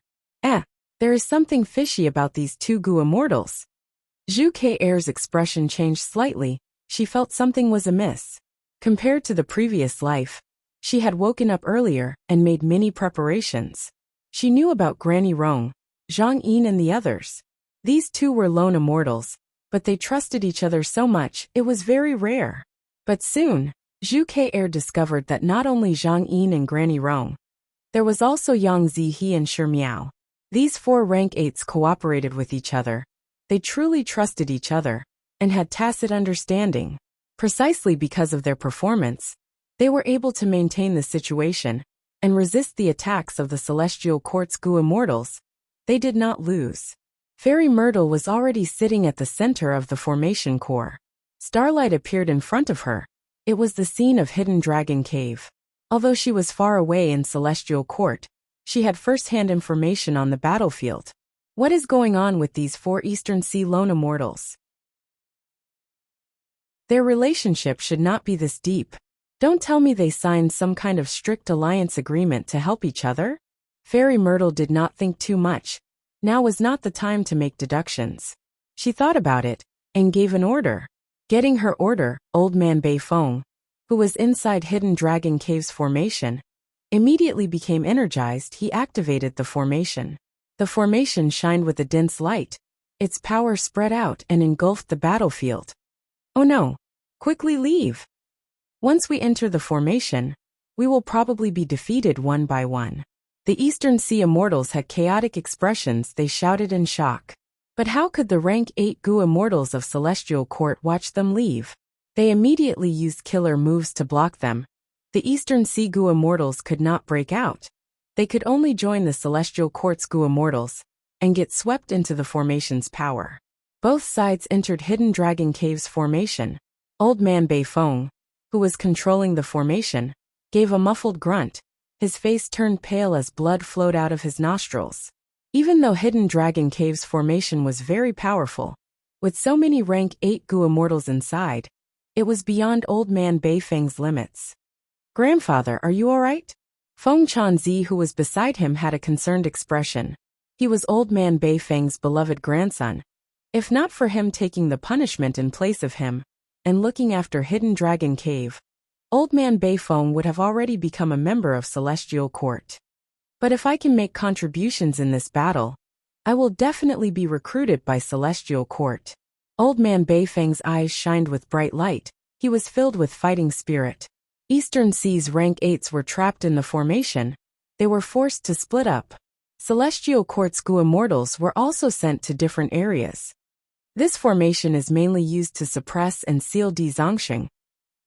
There is something fishy about these 2 Gu immortals. Zhu Ke'er's expression changed slightly. She felt something was amiss. Compared to the previous life, she had woken up earlier and made many preparations. She knew about Granny Rong, Zhang Yin and the others. These 2 were lone immortals, but they trusted each other so much it was very rare. But soon, Zhu Ke'er discovered that not only Zhang Yin and Granny Rong, there was also Yang Zihe and Shi Miao. These 4 rank 8s cooperated with each other. They truly trusted each other and had tacit understanding. Precisely because of their performance, they were able to maintain the situation and resist the attacks of the Celestial Court's Gu immortals. They did not lose. Fairy Myrtle was already sitting at the center of the formation core. Starlight appeared in front of her. It was the scene of Hidden Dragon Cave. Although she was far away in Celestial Court, she had first-hand information on the battlefield. What is going on with these 4 Eastern Sea lone immortals? Their relationship should not be this deep. Don't tell me they signed some kind of strict alliance agreement to help each other? Fairy Myrtle did not think too much. Now was not the time to make deductions. She thought about it and gave an order. Getting her order, Old Man Bei Feng, who was inside Hidden Dragon Cave's formation, immediately became energized. He activated the formation. The formation shined with a dense light. Its power spread out and engulfed the battlefield. "Oh no! Quickly leave! Once we enter the formation, we will probably be defeated one by one." The Eastern Sea Immortals had chaotic expressions. They shouted in shock. But how could the rank 8 Gu Immortals of Celestial Court watch them leave? They immediately used killer moves to block them. The Eastern Sea Gu Immortals could not break out. They could only join the Celestial Court's Gu Immortals and get swept into the formation's power. Both sides entered Hidden Dragon Cave's formation. Old Man Bei Feng, who was controlling the formation, gave a muffled grunt. His face turned pale as blood flowed out of his nostrils. Even though Hidden Dragon Cave's formation was very powerful, with so many rank 8 Gu Immortals inside, it was beyond Old Man Bei Feng's limits. "Grandfather, are you all right?" Feng Chanzi, who was beside him, had a concerned expression. He was Old Man Bei Feng's beloved grandson. If not for him taking the punishment in place of him and looking after Hidden Dragon Cave, Old Man Bei Feng would have already become a member of Celestial Court. But if I can make contributions in this battle, I will definitely be recruited by Celestial Court. Old Man Bei Feng's eyes shined with bright light. He was filled with fighting spirit. Eastern Sea's rank 8s were trapped in the formation. They were forced to split up. Celestial Court's Gu Immortals were also sent to different areas. This formation is mainly used to suppress and seal Di Zongxing.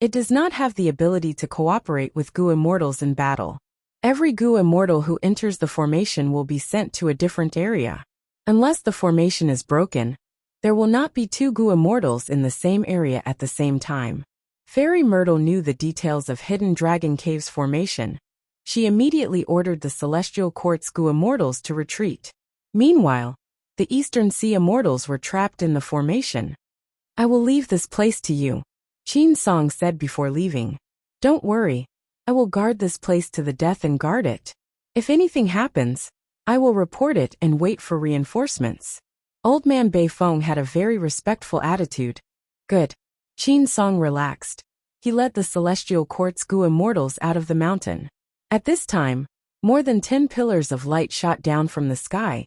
It does not have the ability to cooperate with Gu Immortals in battle. Every Gu Immortal who enters the formation will be sent to a different area. Unless the formation is broken, there will not be 2 Gu Immortals in the same area at the same time. Fairy Myrtle knew the details of Hidden Dragon Cave's formation. She immediately ordered the Celestial Court's Gu Immortals to retreat. Meanwhile, the Eastern Sea Immortals were trapped in the formation. "I will leave this place to you," Qin Song said before leaving. "Don't worry, I will guard this place to the death and guard it. If anything happens, I will report it and wait for reinforcements." Old Man Bei Feng had a very respectful attitude. "Good." Qin Song relaxed. He led the Celestial Court's Gu Immortals out of the mountain. At this time, more than 10 pillars of light shot down from the sky.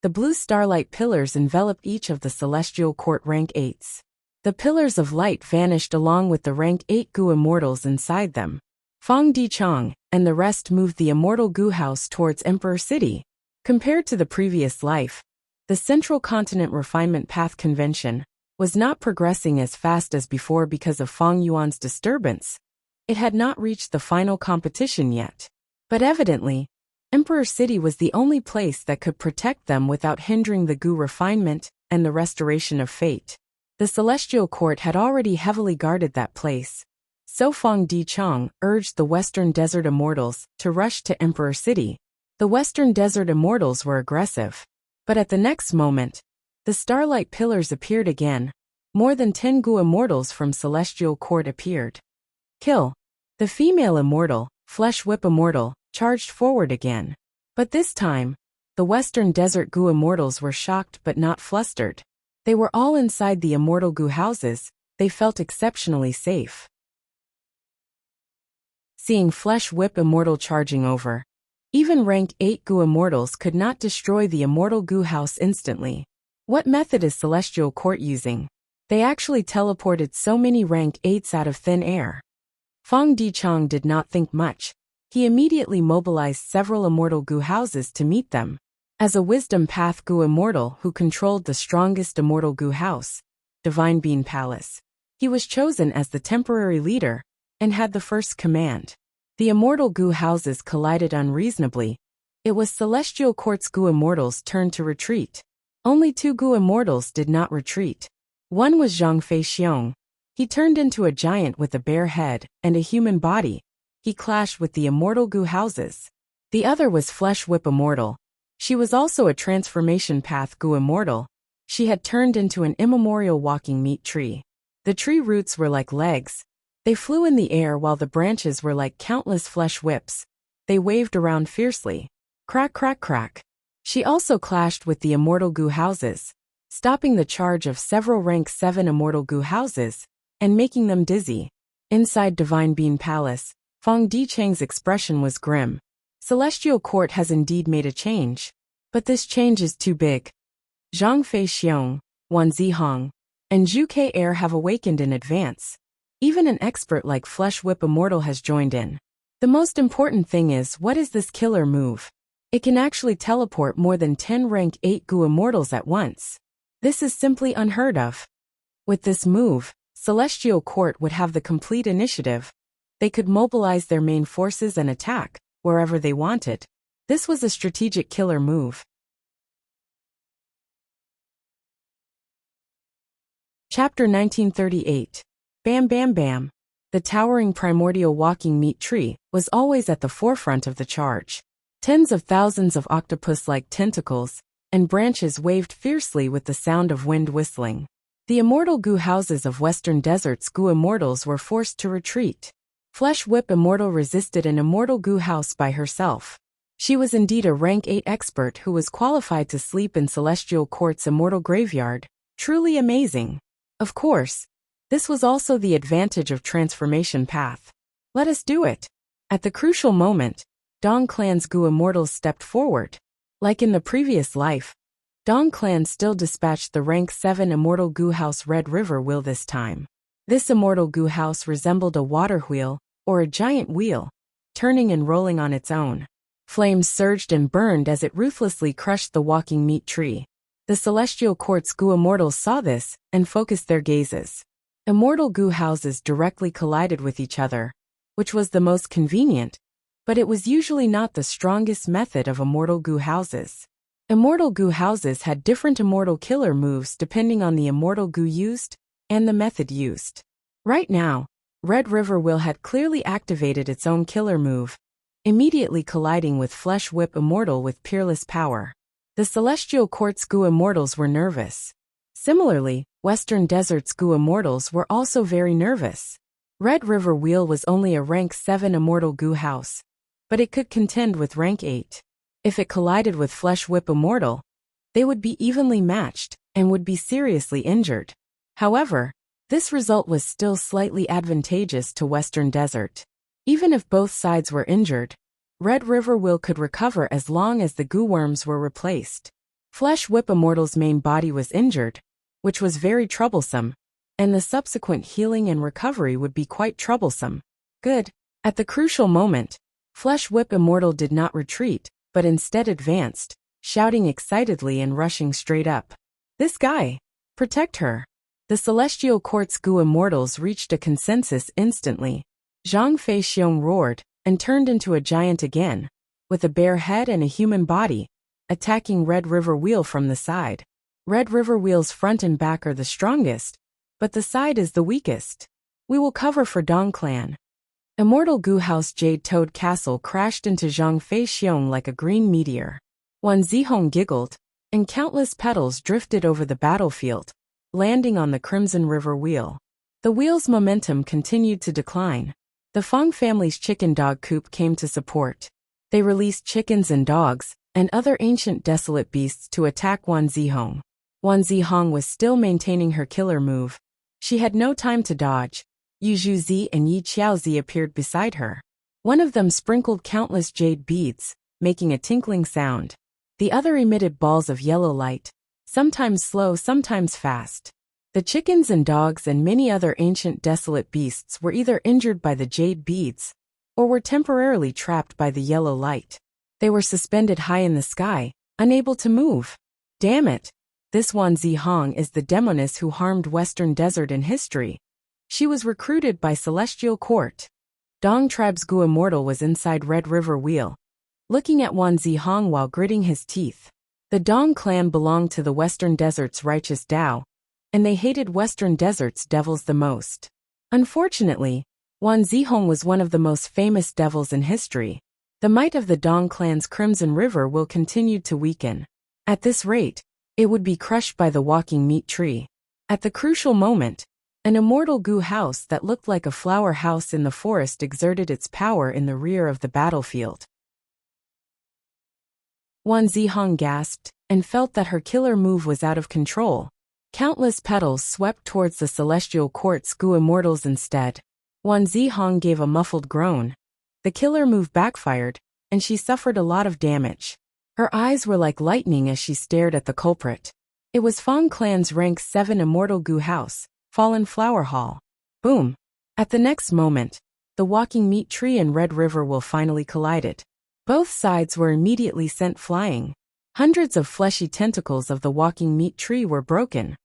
The blue starlight pillars enveloped each of the Celestial Court rank 8s. The pillars of light vanished along with the rank 8 Gu Immortals inside them. Fang Dichang and the rest moved the immortal Gu house towards Emperor City. Compared to the previous life, the Central Continent Refinement Path Convention was not progressing as fast as before because of Fang Yuan's disturbance. It had not reached the final competition yet. But evidently, Emperor City was the only place that could protect them without hindering the Gu refinement and the restoration of fate. The Celestial Court had already heavily guarded that place. So Fang Dichang urged the Western Desert Immortals to rush to Emperor City. The Western Desert Immortals were aggressive. But at the next moment, the Starlight Pillars appeared again. More than 10 Gu Immortals from Celestial Court appeared. Kill. The female immortal, Flesh Whip Immortal, charged forward again. But this time, the Western Desert Gu Immortals were shocked but not flustered. They were all inside the immortal Gu houses. They felt exceptionally safe. Seeing Flesh Whip Immortal charging over, even rank 8 Gu Immortals could not destroy the immortal Gu house instantly. What method is Celestial Court using? They actually teleported so many rank 8s out of thin air. Fang Dichang did not think much. He immediately mobilized several immortal Gu houses to meet them. As a Wisdom Path Gu Immortal who controlled the strongest immortal Gu house, Divine Bean Palace, he was chosen as the temporary leader and had the first command. The immortal Gu houses collided unreasonably. It was Celestial Court's Gu Immortals' turn to retreat. Only 2 Gu Immortals did not retreat. One was Zhang Feixiong. He turned into a giant with a bare head and a human body. He clashed with the immortal Gu houses. The other was Flesh Whip Immortal. She was also a Transformation Path Gu Immortal. She had turned into an immemorial walking meat tree. The tree roots were like legs. They flew in the air while the branches were like countless flesh whips. They waved around fiercely. Crack, crack, crack. She also clashed with the immortal Gu houses, stopping the charge of several rank 7 immortal Gu houses and making them dizzy. Inside Divine Bean Palace, Fang Dichang's expression was grim. Celestial Court has indeed made a change. But this change is too big. Zhang Feixiong, Wan Zihong, and Zhu Ke have awakened in advance. Even an expert like Flesh Whip Immortal has joined in. The most important thing is, what is this killer move? It can actually teleport more than 10 rank 8 Gu Immortals at once. This is simply unheard of. With this move, Celestial Court would have the complete initiative. They could mobilize their main forces and attack wherever they wanted. This was a strategic killer move. Chapter 1938. Bam Bam Bam. The towering primordial walking meat tree was always at the forefront of the charge. Tens of thousands of octopus-like tentacles and branches waved fiercely with the sound of wind whistling. The immortal Gu houses of Western Desert's Gu Immortals were forced to retreat. Flesh Whip Immortal resisted an immortal Gu house by herself. She was indeed a rank 8 expert who was qualified to sleep in Celestial Court's immortal graveyard. Truly amazing. Of course, this was also the advantage of Transformation Path. Let us do it. At the crucial moment, Dong Clan's Gu Immortals stepped forward. Like in the previous life, Dong Clan still dispatched the rank 7 immortal Gu house Red River Wheel this time. This immortal Gu house resembled a water wheel, or a giant wheel, turning and rolling on its own. Flames surged and burned as it ruthlessly crushed the walking meat tree. The Celestial Court's Gu Immortals saw this and focused their gazes. Immortal Gu houses directly collided with each other, which was the most convenient, but it was usually not the strongest method of immortal Gu houses. Immortal Gu houses had different immortal killer moves depending on the immortal Gu used and the method used. Right now, Red River Wheel had clearly activated its own killer move, immediately colliding with Flesh Whip Immortal with peerless power. The Celestial Court's Gu Immortals were nervous. Similarly, Western Desert's Gu Immortals were also very nervous. Red River Wheel was only a rank 7 immortal Gu house, but it could contend with rank 8. If it collided with Flesh Whip Immortal, they would be evenly matched and would be seriously injured. However, this result was still slightly advantageous to Western Desert. Even if both sides were injured, Red River Wheel could recover as long as the Gu worms were replaced. Flesh Whip Immortal's main body was injured, which was very troublesome, and the subsequent healing and recovery would be quite troublesome. Good. At the crucial moment, Flesh Whip Immortal did not retreat, but instead advanced, shouting excitedly and rushing straight up. This guy! Protect her! The Celestial Court's Gu Immortals reached a consensus instantly. Zhang Feixiong roared, and turned into a giant again, with a bare head and a human body, attacking Red River Wheel from the side. Red River Wheel's front and back are the strongest, but the side is the weakest. We will cover for Dong Clan. Immortal Gu House Jade Toad Castle crashed into Zhang Feixiong like a green meteor. Wan Zihong giggled, and countless petals drifted over the battlefield, landing on the Crimson River Wheel. The wheel's momentum continued to decline. The Fong family's chicken dog coop came to support. They released chickens and dogs, and other ancient desolate beasts to attack Wan Zihong. Wan Zihong was still maintaining her killer move. She had no time to dodge. Yu Zhuzi and Yi Qiaozi appeared beside her. One of them sprinkled countless jade beads, making a tinkling sound. The other emitted balls of yellow light, sometimes slow, sometimes fast. The chickens and dogs and many other ancient desolate beasts were either injured by the jade beads, or were temporarily trapped by the yellow light. They were suspended high in the sky, unable to move. Damn it! This Wan Zihong is the demoness who harmed Western Desert in history. She was recruited by Celestial Court. Dong Tribe's Gu Immortal was inside Red River Wheel, looking at Wan Zihong while gritting his teeth. The Dong clan belonged to the Western Desert's righteous Tao, and they hated Western Desert's devils the most. Unfortunately, Wan Zihong was one of the most famous devils in history. The might of the Dong clan's Crimson River will continue to weaken. At this rate, it would be crushed by the walking meat tree. At the crucial moment, an immortal Gu house that looked like a flower house in the forest exerted its power in the rear of the battlefield. Wan Zihong gasped, and felt that her killer move was out of control. Countless petals swept towards the Celestial Court's Gu Immortals instead. Wan Zihong gave a muffled groan. The killer move backfired, and she suffered a lot of damage. Her eyes were like lightning as she stared at the culprit. It was Fong Clan's rank 7 immortal Gu house, Fallen Flower Hall. Boom! At the next moment, the walking meat tree and Red River Wheel finally collided. Both sides were immediately sent flying. Hundreds of fleshy tentacles of the walking meat tree were broken,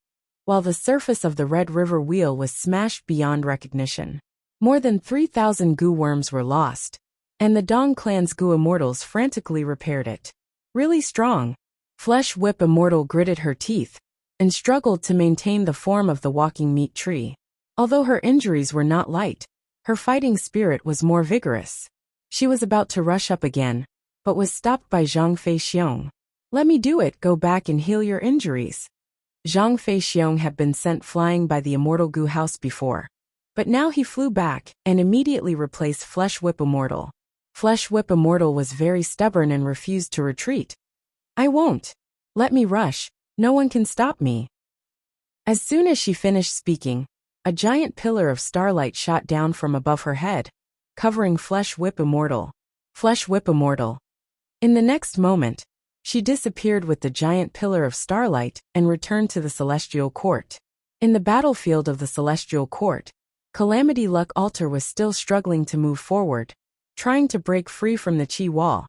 while the surface of the Red River Wheel was smashed beyond recognition. More than 3,000 Gu worms were lost, and the Dong clan's Gu Immortals frantically repaired it. Really strong. Flesh Whip Immortal gritted her teeth, and struggled to maintain the form of the walking meat tree. Although her injuries were not light, her fighting spirit was more vigorous. She was about to rush up again, but was stopped by Zhang Feixiong. Let me do it, go back and heal your injuries. Zhang Feixiong had been sent flying by the immortal Gu house before, but now he flew back and immediately replaced Flesh Whip Immortal. Flesh Whip Immortal was very stubborn and refused to retreat. I won't. Let me rush, no one can stop me. As soon as she finished speaking, a giant pillar of starlight shot down from above her head, covering Flesh Whip Immortal. Flesh Whip Immortal. In the next moment, she disappeared with the giant pillar of starlight and returned to the Celestial Court. In the battlefield of the Celestial Court, Calamity Luck Altar was still struggling to move forward, trying to break free from the Qi wall,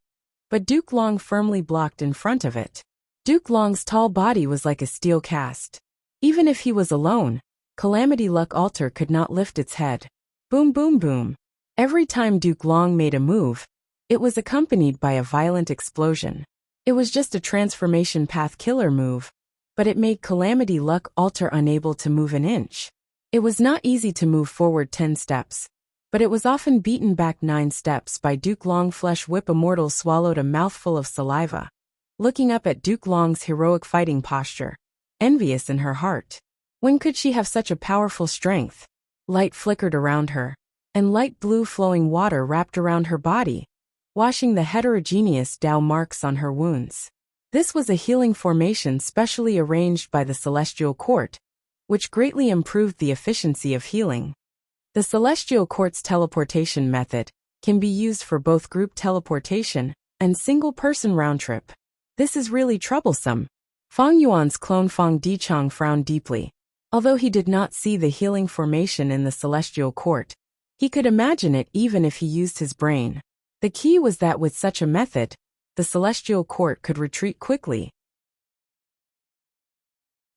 but Duke Long firmly blocked in front of it. Duke Long's tall body was like a steel cast. Even if he was alone, Calamity Luck Altar could not lift its head. Boom boom boom. Every time Duke Long made a move, it was accompanied by a violent explosion. It was just a transformation path killer move, but it made Calamity Luck Altar unable to move an inch. It was not easy to move forward 10 steps, but it was often beaten back 9 steps by Duke Long. Flesh Whip Immortal swallowed a mouthful of saliva, looking up at Duke Long's heroic fighting posture, envious in her heart. When could she have such a powerful strength? Light flickered around her, and light blue flowing water wrapped around her body, washing the heterogeneous Tao marks on her wounds. This was a healing formation specially arranged by the Celestial Court, which greatly improved the efficiency of healing. The Celestial Court's teleportation method can be used for both group teleportation and single-person round-trip. This is really troublesome. Fang Yuan's clone Fang Dichang frowned deeply. Although he did not see the healing formation in the Celestial Court, He could imagine it even if he used his brain. The key was that with such a method, the celestial court could retreat quickly.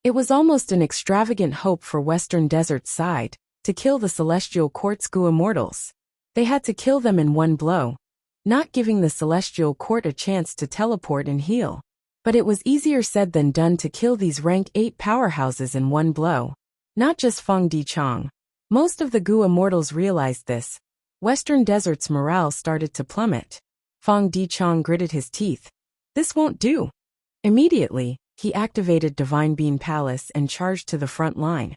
It was almost an extravagant hope for Western Desert's side to kill the celestial court's Gu immortals. They had to kill them in one blow, not giving the celestial court a chance to teleport and heal. But it was easier said than done to kill these rank 8 powerhouses in one blow. Not just Feng Dichang. Most of the Gu immortals realized this. Western Desert's morale started to plummet. Feng Dichang gritted his teeth. This won't do. Immediately, he activated Divine Bean Palace and charged to the front line.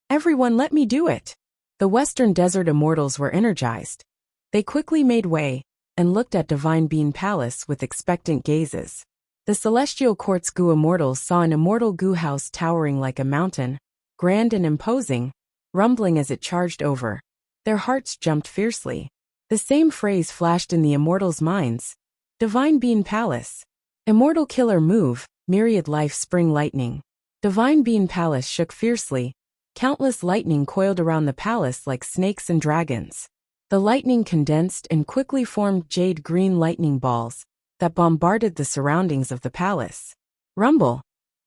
Everyone, let me do it! The Western Desert immortals were energized. They quickly made way and looked at Divine Bean Palace with expectant gazes. The Celestial Court's Gu immortals saw an immortal Gu house towering like a mountain, grand and imposing, rumbling as it charged over. Their hearts jumped fiercely. The same phrase flashed in the immortals' minds. Divine Bean Palace. Immortal killer move, myriad life spring lightning. Divine Bean Palace shook fiercely. Countless lightning coiled around the palace like snakes and dragons. The lightning condensed and quickly formed jade-green lightning balls that bombarded the surroundings of the palace. Rumble.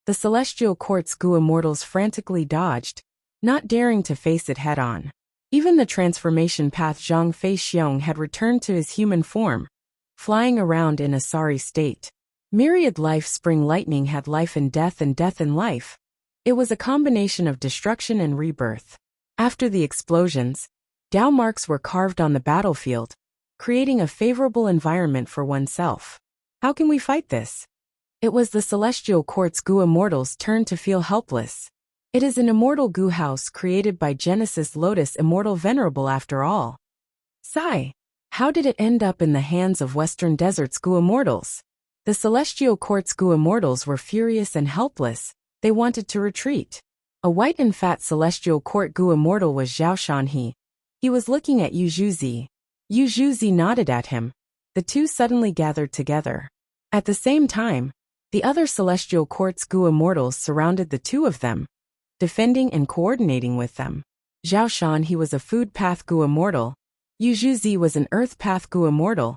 The Celestial Court's Gu immortals frantically dodged, not daring to face it head-on. Even the transformation path Zhang Fei Xiong had returned to his human form, flying around in a sorry state. Myriad life spring lightning had life and death in life. It was a combination of destruction and rebirth. After the explosions, Dao marks were carved on the battlefield, creating a favorable environment for oneself. How can we fight this? It was the Celestial Court's Gu immortals' turn to feel helpless. It is an immortal Gu house created by Genesis Lotus Immortal Venerable after all. Sigh. How did it end up in the hands of Western Desert's Gu immortals? The Celestial Court's Gu immortals were furious and helpless. They wanted to retreat. A white and fat Celestial Court Gu immortal was Zhao Shanhe. He was looking at Yu Zhuzi. Yu Zhuzi nodded at him. The two suddenly gathered together. At the same time, the other Celestial Court's Gu immortals surrounded the two of them, defending and coordinating with them. Zhao Shanhe was a food path Gu immortal. Yu Zhuzi was an earth path Gu immortal.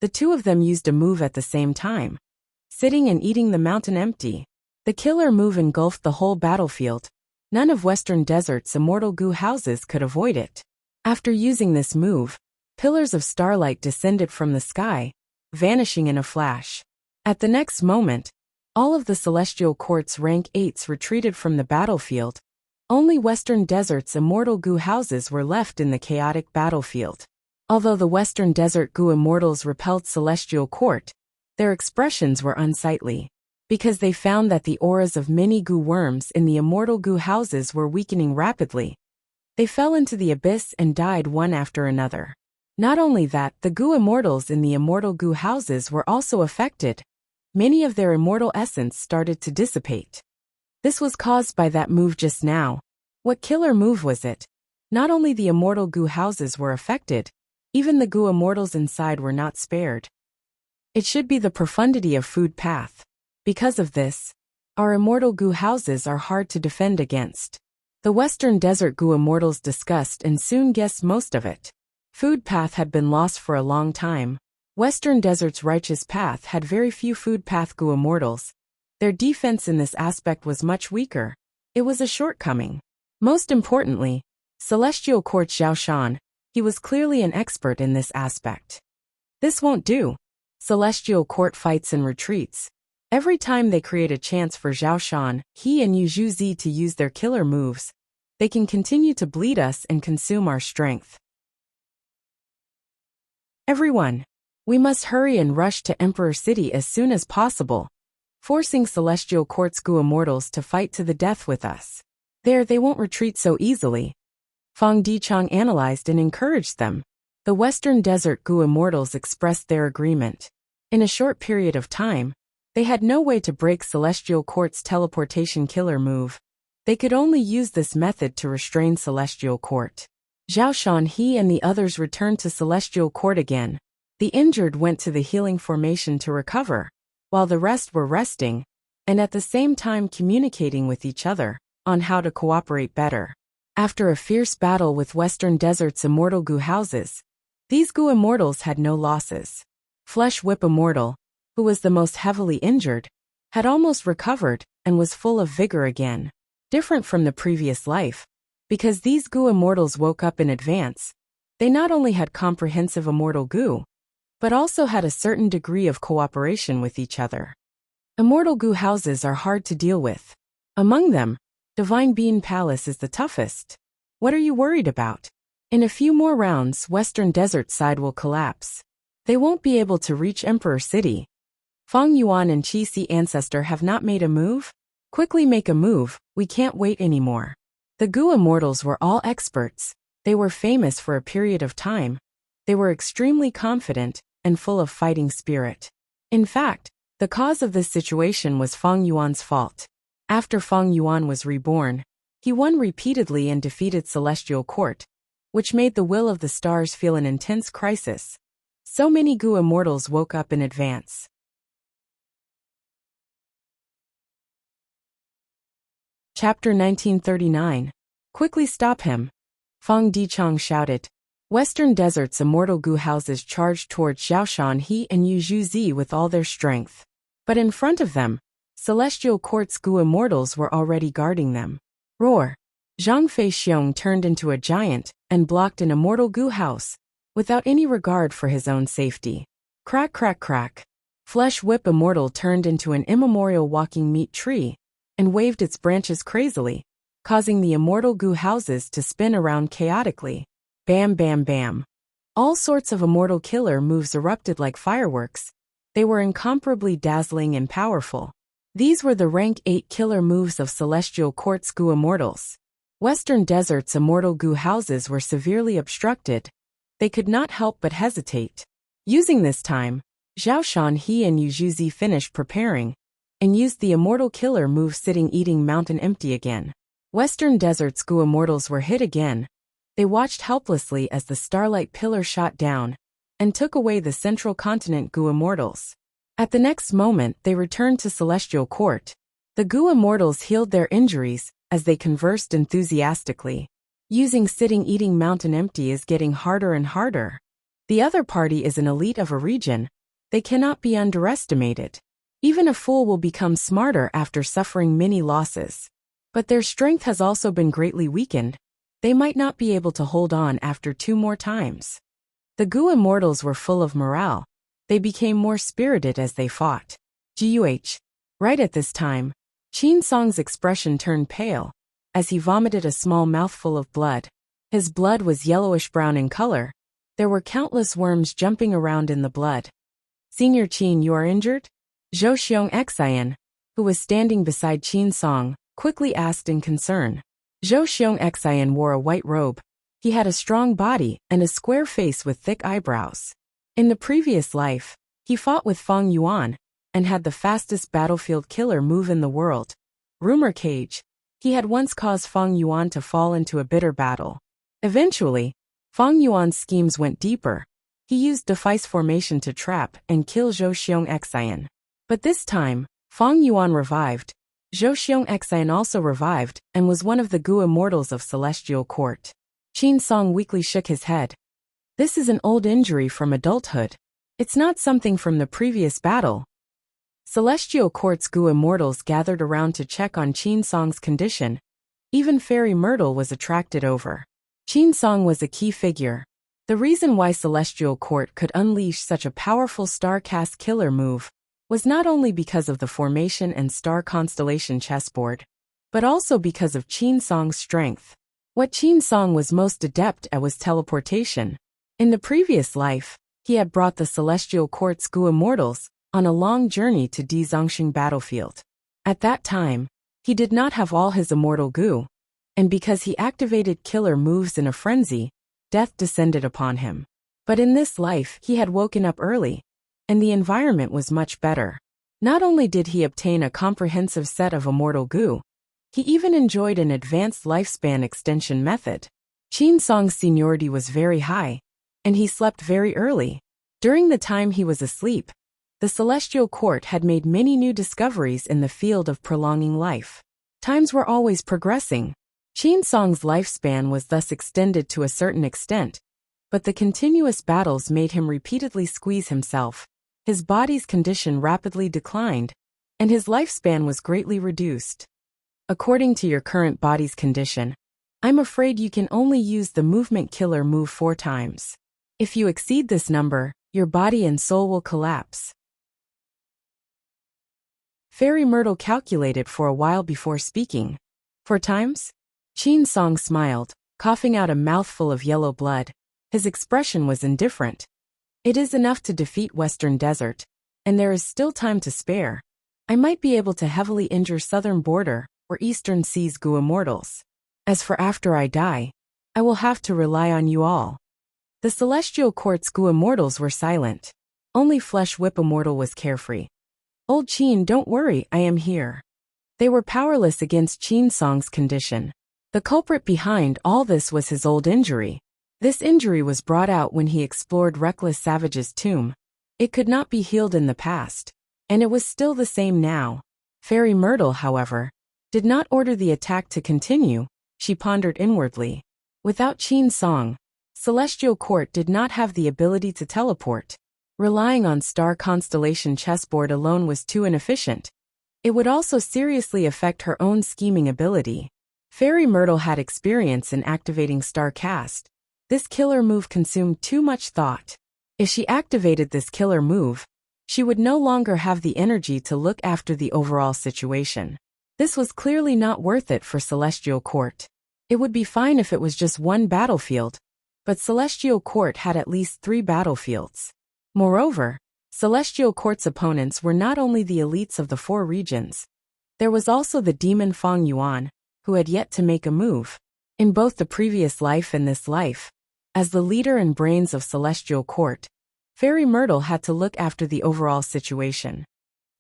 The two of them used a move at the same time, sitting and eating the mountain empty. The killer move engulfed the whole battlefield. None of Western Desert's immortal Gu houses could avoid it. After using this move, pillars of starlight descended from the sky, vanishing in a flash. At the next moment, all of the Celestial Court's rank 8s retreated from the battlefield. Only Western Desert's immortal Gu houses were left in the chaotic battlefield. Although the Western Desert Gu immortals repelled Celestial Court, their expressions were unsightly. Because they found that the auras of many Gu worms in the immortal Gu houses were weakening rapidly. They fell into the abyss and died one after another. Not only that, the Gu immortals in the immortal Gu houses were also affected. Many of their immortal essence started to dissipate. This was caused by that move just now. What killer move was it? Not only the immortal Gu houses were affected, even the Gu immortals inside were not spared. It should be the profundity of food path. Because of this, our immortal Gu houses are hard to defend against. The Western Desert Gu immortals discussed and soon guessed most of it. Food path had been lost for a long time. Western Desert's righteous path had very few food path Gu immortals. Their defense in this aspect was much weaker. It was a shortcoming. Most importantly, Celestial Court Zhao Shan, he was clearly an expert in this aspect. This won't do. Celestial Court fights and retreats. Every time they create a chance for Zhao Shan, he and Yu Zhuzi to use their killer moves, they can continue to bleed us and consume our strength. Everyone, we must hurry and rush to Emperor City as soon as possible, forcing Celestial Court's Gu immortals to fight to the death with us. There they won't retreat so easily. Feng Dichang analyzed and encouraged them. The Western Desert Gu immortals expressed their agreement. In a short period of time, they had no way to break Celestial Court's teleportation killer move. They could only use this method to restrain Celestial Court. Zhao Shanhe and the others returned to Celestial Court again. The injured went to the healing formation to recover, while the rest were resting, and at the same time communicating with each other on how to cooperate better. After a fierce battle with Western Desert's immortal goo houses, these goo immortals had no losses. Flesh Whip Immortal, who was the most heavily injured, had almost recovered and was full of vigor again. Different from the previous life, because these goo immortals woke up in advance, they not only had comprehensive immortal goo, but also had a certain degree of cooperation with each other. Immortal goo houses are hard to deal with. Among them, Divine Bean Palace is the toughest. What are you worried about? In a few more rounds, Western Desert side will collapse. They won't be able to reach Emperor City. Feng Yuan and Qi Si Ancestor have not made a move? Quickly make a move, we can't wait anymore. The goo immortals were all experts. They were famous for a period of time. They were extremely confident and full of fighting spirit. In fact, the cause of this situation was Feng Yuan's fault. After Feng Yuan was reborn, he won repeatedly and defeated Celestial Court, which made the will of the stars feel an intense crisis. So many goo immortals woke up in advance. Chapter 1939. Quickly stop him. Feng Dichang shouted. Western Desert's immortal goo houses charged toward Xiaoshan He and Yu Zhuzi with all their strength. But in front of them, Celestial Court's goo immortals were already guarding them. Roar! Zhang Fei Xiong turned into a giant and blocked an immortal goo house, without any regard for his own safety. Crack crack crack. Flesh Whip Immortal turned into an immemorial walking meat tree, and waved its branches crazily, causing the immortal goo houses to spin around chaotically. Bam bam bam. All sorts of immortal killer moves erupted like fireworks. They were incomparably dazzling and powerful. These were the rank 8 killer moves of Celestial Court's goo immortals. Western Desert's immortal goo houses were severely obstructed. They could not help but hesitate. Using this time, Xiaoshan He and Yu Zhuzi finished preparing, and used the immortal killer move Sitting Eating Mountain Empty again. Western Desert's goo immortals were hit again. They watched helplessly as the starlight pillar shot down, and took away the central continent goo immortals. At the next moment they returned to Celestial Court. The goo immortals healed their injuries, as they conversed enthusiastically. Using Sitting Eating Mountain Empty is getting harder and harder. The other party is an elite of a region. They cannot be underestimated. Even a fool will become smarter after suffering many losses. But their strength has also been greatly weakened. They might not be able to hold on after 2 more times. The goo immortals were full of morale. They became more spirited as they fought. Guh. Right at this time, Qin Song's expression turned pale, as he vomited a small mouthful of blood. His blood was yellowish-brown in color. There were countless worms jumping around in the blood. Senior Qin, you are injured? Zhou Xiong Xian, who was standing beside Qin Song, quickly asked in concern. Zhou Xiong Xian wore a white robe. He had a strong body and a square face with thick eyebrows. In the previous life, he fought with Feng Yuan, and had the fastest battlefield killer move in the world. Rumor Cage. He had once caused Feng Yuan to fall into a bitter battle. Eventually, Feng Yuan's schemes went deeper. He used defice formation to trap and kill Zhou Xiong Xian. But this time, Feng Yuan revived. Zhou Xiong Xian also revived, and was one of the goo immortals of Celestial Court. Qin Song weakly shook his head. This is an old injury from adulthood. It's not something from the previous battle. Celestial Court's goo immortals gathered around to check on Qin Song's condition. Even Fairy Myrtle was attracted over. Qin Song was a key figure. The reason why Celestial Court could unleash such a powerful star-cast killer move was not only because of the formation and star constellation chessboard, but also because of Qin Song's strength. What Qin Song was most adept at was teleportation. In the previous life, he had brought the Celestial Court's goo immortals on a long journey to Di Zongxing battlefield. At that time, he did not have all his immortal goo, and because he activated killer moves in a frenzy, death descended upon him. But in this life he had woken up early, and the environment was much better. Not only did he obtain a comprehensive set of immortal goo, he even enjoyed an advanced lifespan extension method. Qin Song's seniority was very high, and he slept very early. During the time he was asleep, the Celestial Court had made many new discoveries in the field of prolonging life. Times were always progressing. Qin Song's lifespan was thus extended to a certain extent, but the continuous battles made him repeatedly squeeze himself. His body's condition rapidly declined, and his lifespan was greatly reduced. According to your current body's condition, I'm afraid you can only use the movement killer move 4 times. If you exceed this number, your body and soul will collapse. Fairy Myrtle calculated for a while before speaking. 4 times? Qin Song smiled, coughing out a mouthful of yellow blood. His expression was indifferent. It is enough to defeat Western Desert, and there is still time to spare. I might be able to heavily injure Southern Border or Eastern Seas Gu Immortals. As for after I die, I will have to rely on you all. The Celestial Court's Gu Immortals were silent. Only Flesh Whip Immortal was carefree. Old Qin, don't worry, I am here. They were powerless against Qin Song's condition. The culprit behind all this was his old injury. This injury was brought out when he explored Reckless Savage's tomb. It could not be healed in the past, and it was still the same now. Fairy Myrtle, however, did not order the attack to continue. She pondered inwardly. Without Qin Song, Celestial Court did not have the ability to teleport. Relying on star constellation chessboard alone was too inefficient. It would also seriously affect her own scheming ability. Fairy Myrtle had experience in activating Star Cast. This killer move consumed too much thought. If she activated this killer move, she would no longer have the energy to look after the overall situation. This was clearly not worth it for Celestial Court. It would be fine if it was just one battlefield, but Celestial Court had at least 3 battlefields. Moreover, Celestial Court's opponents were not only the elites of the 4 regions. There was also the demon Fang Yuan, who had yet to make a move. In both the previous life and this life, as the leader and brains of Celestial Court, Fairy Myrtle had to look after the overall situation.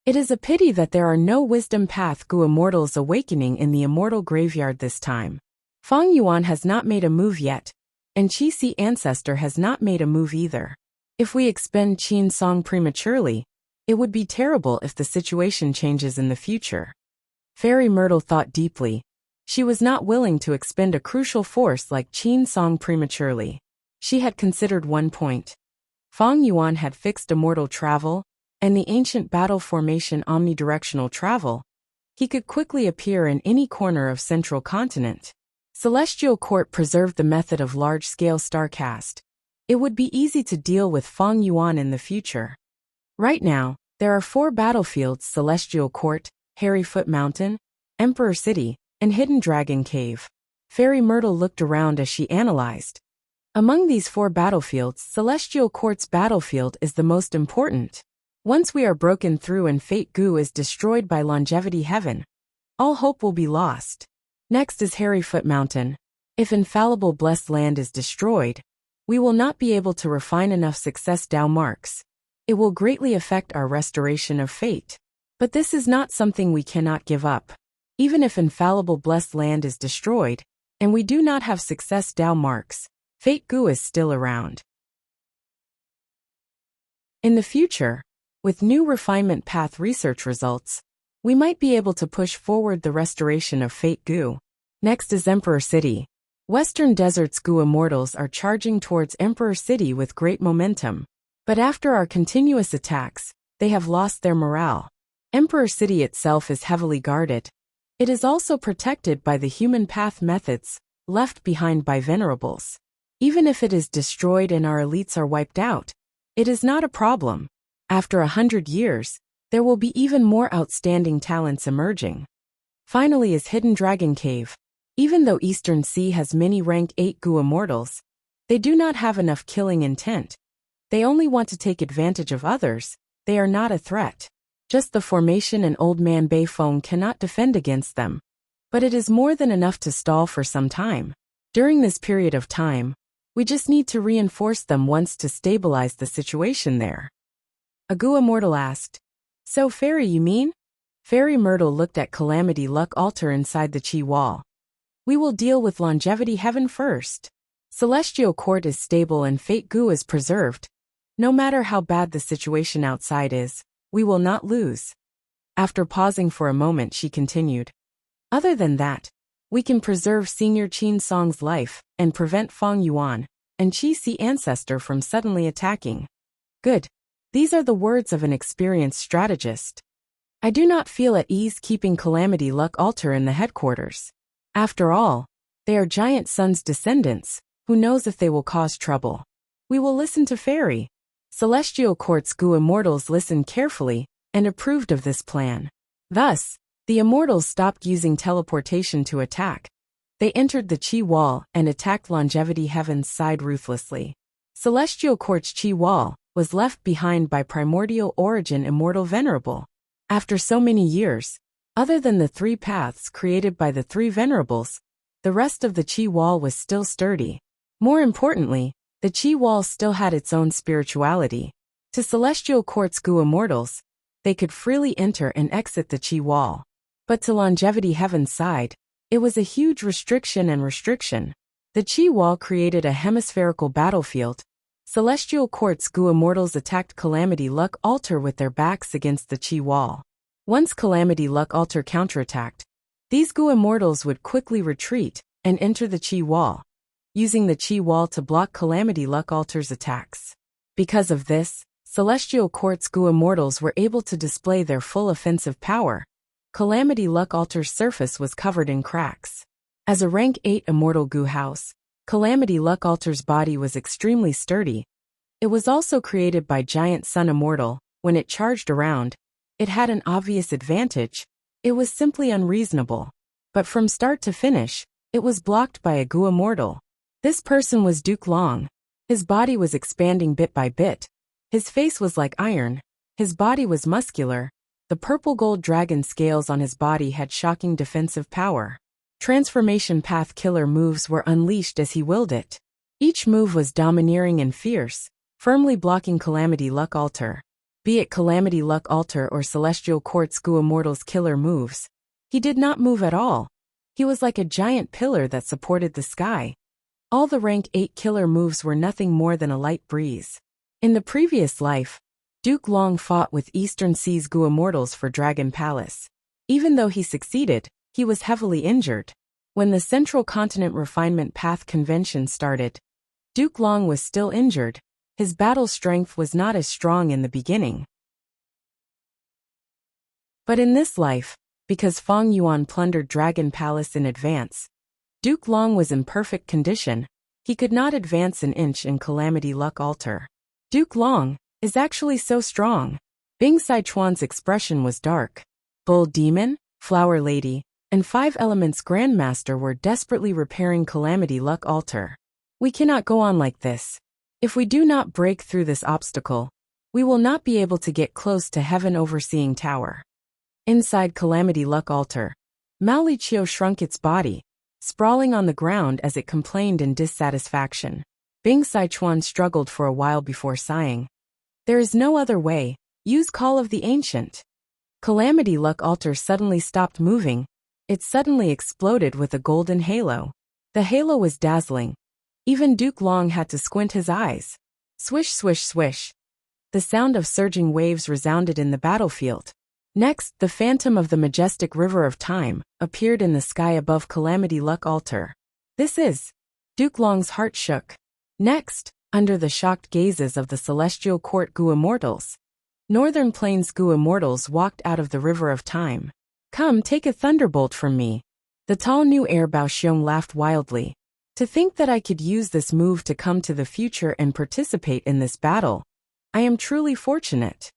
It is a pity that there are no Wisdom Path Gu Immortals awakening in the Immortal Graveyard this time. Fang Yuan has not made a move yet, and Qi Si Ancestor has not made a move either. If we expend Qin Song prematurely, it would be terrible if the situation changes in the future. Fairy Myrtle thought deeply. She was not willing to expend a crucial force like Qin Song prematurely. She had considered one point. Fang Yuan had fixed immortal travel, and the ancient battle formation omnidirectional travel. He could quickly appear in any corner of Central Continent. Celestial Court preserved the method of large-scale starcast. It would be easy to deal with Fang Yuan in the future. Right now, there are 4 battlefields: Celestial Court, Hairyfoot Mountain, Emperor City, and Hidden Dragon Cave. Fairy Myrtle looked around as she analyzed. Among these 4 battlefields, Celestial Court's battlefield is the most important. Once we are broken through and Fate Gu is destroyed by Longevity Heaven, all hope will be lost. Next is Hairyfoot Mountain. If Infallible Blessed Land is destroyed, we will not be able to refine enough success Dao marks. It will greatly affect our restoration of fate. But this is not something we cannot give up. Even if Infallible Blessed Land is destroyed, and we do not have success Dao marks, Fate Gu is still around. In the future, with new refinement path research results, we might be able to push forward the restoration of Fate Gu. Next is Emperor City. Western Desert's Gu Immortals are charging towards Emperor City with great momentum. But after our continuous attacks, they have lost their morale. Emperor City itself is heavily guarded. It is also protected by the human path methods left behind by Venerables. Even if it is destroyed and our elites are wiped out, it is not a problem. After 100 years, there will be even more outstanding talents emerging. Finally is Hidden Dragon Cave. Even though Eastern Sea has many rank 8 Gu Immortals, they do not have enough killing intent. They only want to take advantage of others. They are not a threat. Just the formation and Old Man Beifeng cannot defend against them. But it is more than enough to stall for some time. During this period of time, we just need to reinforce them once to stabilize the situation there. A Gu Immortal asked, "So Fairy, you mean?" Fairy Myrtle looked at Calamity Luck Altar inside the Qi wall. "We will deal with Longevity Heaven first. Celestial Court is stable and Fate Gu is preserved. No matter how bad the situation outside is, we will not lose." After pausing for a moment, she continued. "Other than that, We can preserve Senior Qin Song's life and prevent Fang Yuan and Qi Si ancestor from suddenly attacking. Good. These are the words of an experienced strategist. I do not feel at ease keeping Calamity Luck Altar in the headquarters. After all, they are Giant Sun's descendants. Who knows if they will cause trouble? We will listen to Fairy. Celestial Court's Gu immortals listened carefully and approved of this plan. Thus, the immortals stopped using teleportation to attack. They entered the Qi Wall and attacked Longevity Heaven's side ruthlessly. Celestial Court's Qi Wall was left behind by Primordial Origin Immortal Venerable. After so many years, other than the 3 paths created by the 3 venerables, the rest of the Qi Wall was still sturdy. More importantly, the Qi Wall still had its own spirituality. To Celestial Court's Gu immortals, they could freely enter and exit the Qi Wall. But to Longevity Heaven's side, it was a huge restriction. The Qi Wall created a hemispherical battlefield. Celestial Court's Gu immortals attacked Calamity Luck Altar with their backs against the Qi Wall. Once Calamity Luck Altar counterattacked, these Gu immortals would quickly retreat and enter the Qi Wall, using the Qi Wall to block Calamity Luck Altar's attacks. Because of this, Celestial Court's Gu immortals were able to display their full offensive power. Calamity Luck Altar's surface was covered in cracks. As a rank 8 immortal Gu house, Calamity Luck Altar's body was extremely sturdy. It was also created by Giant Sun Immortal. When it charged around, it had an obvious advantage. It was simply unreasonable. But from start to finish, it was blocked by a Gu immortal. This person was Duke Long. His body was expanding bit by bit. His face was like iron. His body was muscular. The purple gold dragon scales on his body had shocking defensive power. Transformation path killer moves were unleashed as he willed it. Each move was domineering and fierce, firmly blocking Calamity Luck Altar. Be it Calamity Luck Altar or Celestial Court's Gu immortals' killer moves, he did not move at all. He was like a giant pillar that supported the sky. All the rank 8 killer moves were nothing more than a light breeze. In the previous life, Duke Long fought with Eastern Sea's Gu immortals for Dragon Palace. Even though he succeeded, he was heavily injured. When the Central Continent Refinement Path Convention started, Duke Long was still injured. His battle strength was not as strong in the beginning. But in this life, because Fang Yuan plundered Dragon Palace in advance, Duke Long was in perfect condition. He could not advance an inch in Calamity Luck Altar. Duke Long is actually so strong. Bing Sichuan's expression was dark. Bull Demon, Flower Lady, and 5 Elements Grandmaster were desperately repairing Calamity Luck Altar. We cannot go on like this. If we do not break through this obstacle, we will not be able to get close to Heaven Overseeing Tower. Inside Calamity Luck Altar, Mao Liqiu shrunk its body, sprawling on the ground as it complained in dissatisfaction. Bing Sichuan struggled for a while before sighing. There is no other way. Use Call of the Ancient. Calamity Luck Altar suddenly stopped moving. It suddenly exploded with a golden halo. The halo was dazzling. Even Duke Long had to squint his eyes. Swish, swish, swish. The sound of surging waves resounded in the battlefield. Next, the phantom of the majestic river of time appeared in the sky above Calamity Luck Altar. This is. Duke Long's heart shook. Next, under the shocked gazes of the Celestial Court Gu immortals, Northern Plains Gu immortals walked out of the river of time. Come, take a thunderbolt from me. The tall new heir Bao Xiong laughed wildly. To think that I could use this move to come to the future and participate in this battle. I am truly fortunate.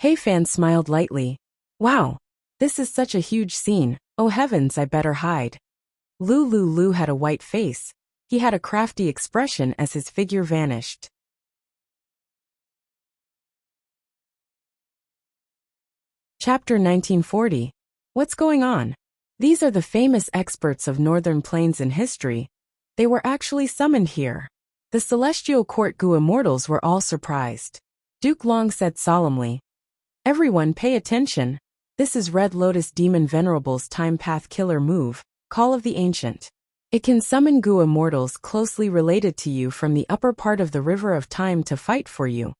Hei Fan smiled lightly. Wow, this is such a huge scene. Oh heavens, I better hide. Lu Lu Lu had a white face. He had a crafty expression as his figure vanished. Chapter 1940. What's going on? These are the famous experts of Northern Plains in history. They were actually summoned here. The Celestial Court Gu immortals were all surprised. Duke Long said solemnly, "Everyone pay attention. This is Red Lotus Demon Venerable's Time Path Killer move, Call of the Ancient. It can summon Gu immortals closely related to you from the upper part of the River of Time to fight for you.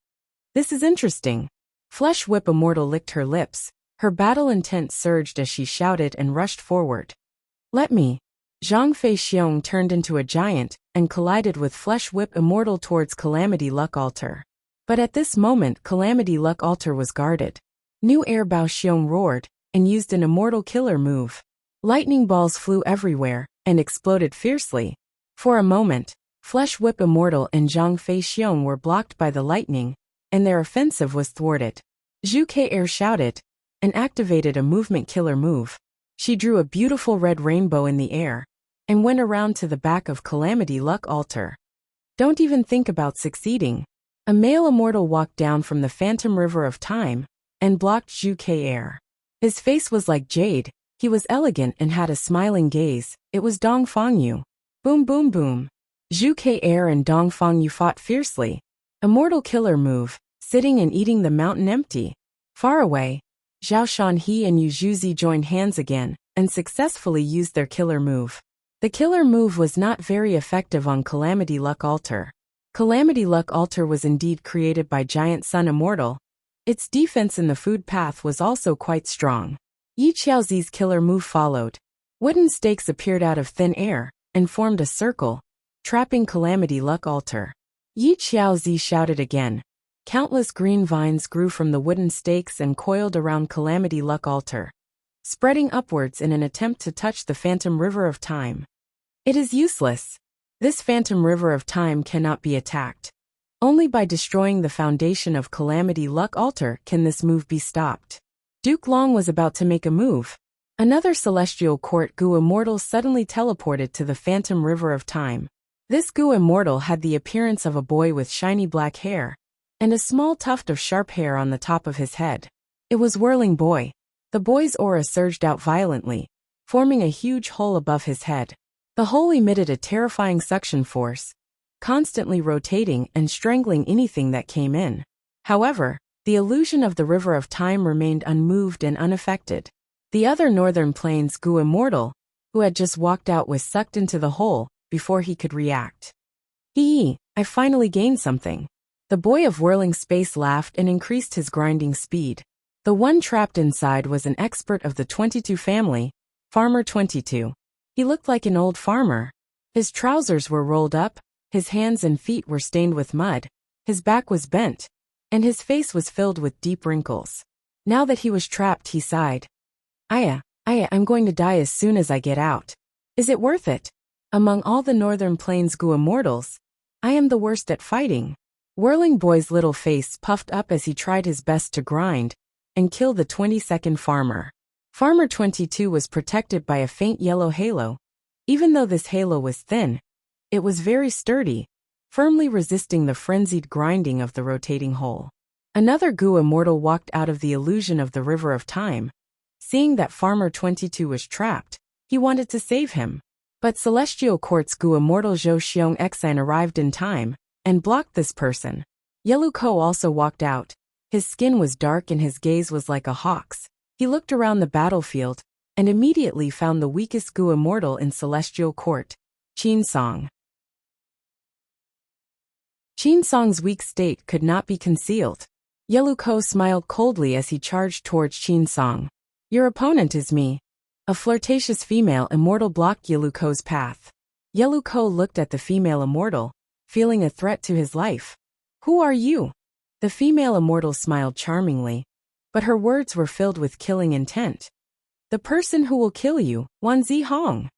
This is interesting." Flesh Whip Immortal licked her lips. Her battle intent surged as she shouted and rushed forward. "Let me." Zhang Feixiong turned into a giant and collided with Flesh Whip Immortal towards Calamity Luck Altar. But at this moment Calamity Luck Altar was guarded. New Air Bao Xiong roared and used an immortal killer move. Lightning balls flew everywhere and exploded fiercely. For a moment, Flesh Whip Immortal and Zhang Feixiong were blocked by the lightning, and their offensive was thwarted. Zhu Ke shouted and activated a movement killer move. She drew a beautiful red rainbow in the air and went around to the back of Calamity Luck Altar. Don't even think about succeeding. A male immortal walked down from the Phantom River of Time and blocked Zhu Ke. His face was like jade, he was elegant and had a smiling gaze. It was Dong Fangyu. Boom boom boom. Zhu Ke and Dong Fangyu fought fiercely. Immortal killer move, sitting and eating the mountain empty. Far away, Zhao Shanhe and Yu Zhuzi joined hands again and successfully used their killer move. The killer move was not very effective on Calamity Luck Altar. Calamity Luck Altar was indeed created by Giant Sun Immortal. Its defense in the food path was also quite strong. Yi Qiaozi's killer move followed. Wooden stakes appeared out of thin air and formed a circle, trapping Calamity Luck Altar. Yi Qiaozi shouted again. Countless green vines grew from the wooden stakes and coiled around Calamity Luck Altar, spreading upwards in an attempt to touch the Phantom River of Time. It is useless. This Phantom River of Time cannot be attacked. Only by destroying the foundation of Calamity Luck Altar can this move be stopped. Duke Long was about to make a move. Another Celestial Court Gu Immortal suddenly teleported to the Phantom River of Time. This Gu Immortal had the appearance of a boy with shiny black hair and a small tuft of sharp hair on the top of his head. It was Whirling Boy. The boy's aura surged out violently, forming a huge hole above his head. The hole emitted a terrifying suction force, constantly rotating and strangling anything that came in. However, the illusion of the River of Time remained unmoved and unaffected. The other Northern Plains Gu Immortal, who had just walked out, was sucked into the hole before he could react. I finally gained something. The boy of whirling space laughed and increased his grinding speed. The one trapped inside was an expert of the 22 family, Farmer 22. He looked like an old farmer. His trousers were rolled up, his hands and feet were stained with mud, his back was bent, and his face was filled with deep wrinkles. Now that he was trapped, he sighed. I'm going to die as soon as I get out. Is it worth it? Among all the Northern Plains Gu Immortals, I am the worst at fighting. Whirling Boy's little face puffed up as he tried his best to grind and kill the 22nd farmer. Farmer 22 was protected by a faint yellow halo. Even though this halo was thin, it was very sturdy, firmly resisting the frenzied grinding of the rotating hole. Another Gu Immortal walked out of the illusion of the River of Time. Seeing that Farmer 22 was trapped, he wanted to save him. But Celestial Court's Gu Immortal Zhou Xiong Xan arrived in time and blocked this person. Yelu Ko also walked out. His skin was dark and his gaze was like a hawk's. He looked around the battlefield and immediately found the weakest Gu Immortal in Celestial Court, Qin Song. Qin Song's weak state could not be concealed. Yelu Ko smiled coldly as he charged towards Qin Song. Your opponent is me. A flirtatious female immortal blocked Yelu Ko's path. Yelu Ko looked at the female immortal, feeling a threat to his life. Who are you? The female immortal smiled charmingly, but her words were filled with killing intent. The person who will kill you, Wanzi Hong.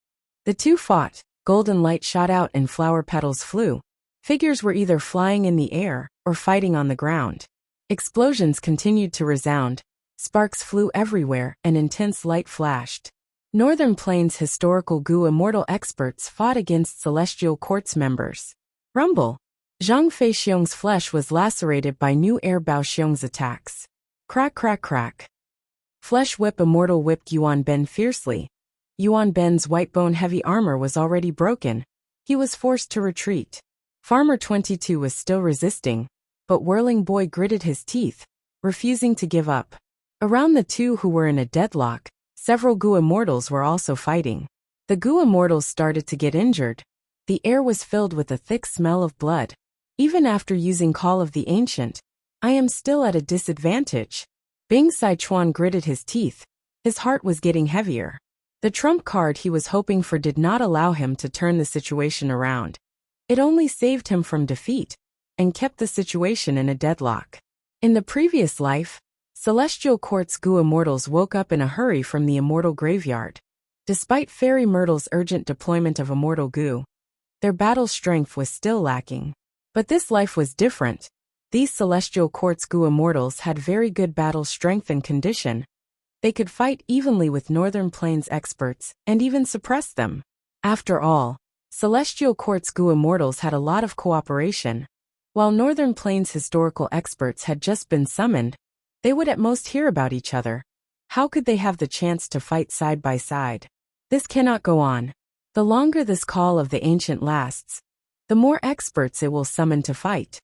The two fought, golden light shot out and flower petals flew. Figures were either flying in the air or fighting on the ground. Explosions continued to resound, sparks flew everywhere and intense light flashed. Northern Plains historical Gu Immortal experts fought against Celestial Court's members. Rumble. Zhang Feixiong's flesh was lacerated by New Air Bao Xiong's attacks. Crack crack crack. Flesh Whip Immortal whipped Yuan Ben fiercely. Yuan Ben's white bone heavy armor was already broken. He was forced to retreat. Farmer 22 was still resisting, but Whirling Boy gritted his teeth, refusing to give up. Around the two who were in a deadlock, several Gu Immortals were also fighting. The Gu Immortals started to get injured. The air was filled with a thick smell of blood. Even after using Call of the Ancient, I am still at a disadvantage. Bing Sichuan gritted his teeth. His heart was getting heavier. The trump card he was hoping for did not allow him to turn the situation around. It only saved him from defeat and kept the situation in a deadlock. In the previous life, Celestial Court's Gu immortals woke up in a hurry from the immortal graveyard. Despite Fairy Myrtle's urgent deployment of immortal Gu, their battle strength was still lacking. But this life was different. These Celestial Court's Gu immortals had very good battle strength and condition. They could fight evenly with Northern Plains experts and even suppress them. After all, Celestial Court's Gu immortals had a lot of cooperation. While Northern Plains historical experts had just been summoned, they would at most hear about each other. How could they have the chance to fight side by side? This cannot go on. The longer this call of the ancient lasts, the more experts it will summon to fight.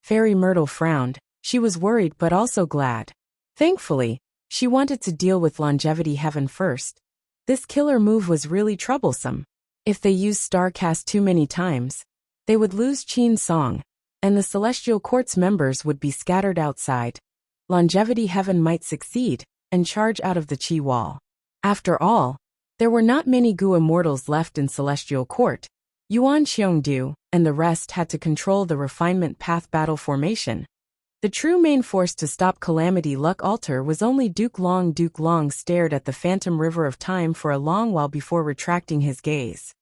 Fairy Myrtle frowned. She was worried but also glad. Thankfully, she wanted to deal with Longevity Heaven first. This killer move was really troublesome. If they used Starcast too many times, they would lose Qin Song, and the Celestial Court's members would be scattered outside. Longevity Heaven might succeed and charge out of the Qi Wall. After all, there were not many Gu immortals left in Celestial Court. Yuan Xiongdu and the rest had to control the refinement path battle formation. The true main force to stop Calamity Luck Altar was only Duke Long. Duke Long stared at the phantom river of time for a long while before retracting his gaze.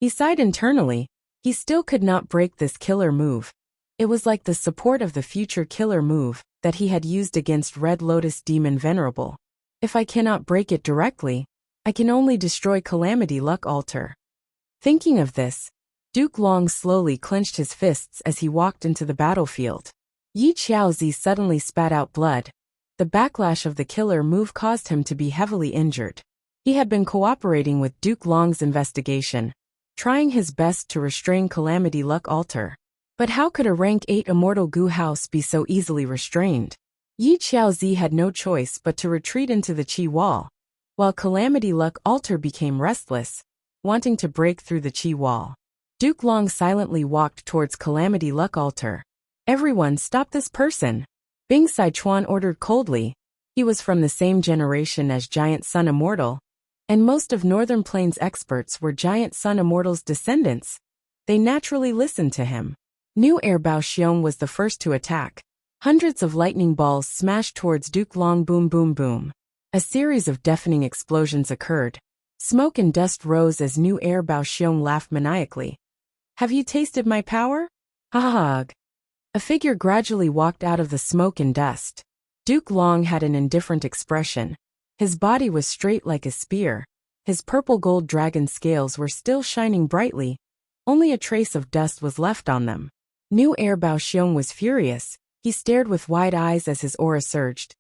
He sighed internally. He still could not break this killer move. It was like the support of the future killer move that he had used against Red Lotus Demon Venerable. If I cannot break it directly, I can only destroy Calamity Luck Altar. Thinking of this, Duke Long slowly clenched his fists as he walked into the battlefield. Yi Xiaozi suddenly spat out blood. The backlash of the killer move caused him to be heavily injured. He had been cooperating with Duke Long's investigation, trying his best to restrain Calamity Luck Altar. But how could a rank 8 immortal Gu house be so easily restrained? Yi Xiaozi had no choice but to retreat into the Qi Wall, while Calamity Luck Altar became restless, wanting to break through the Qi Wall. Duke Long silently walked towards Calamity Luck Altar. Everyone stop this person! Bing Sichuan ordered coldly. He was from the same generation as Giant Sun Immortal, and most of Northern Plains experts were Giant Sun Immortal's descendants. They naturally listened to him. New Air Bao Xiong was the first to attack. Hundreds of lightning balls smashed towards Duke Long. Boom boom boom. A series of deafening explosions occurred. Smoke and dust rose as New Air Bao Xiong laughed maniacally. Have you tasted my power? Ha. A figure gradually walked out of the smoke and dust. Duke Long had an indifferent expression. His body was straight like a spear. His purple gold dragon scales were still shining brightly. Only a trace of dust was left on them. New Air Bao Xiong was furious. He stared with wide eyes as his aura surged.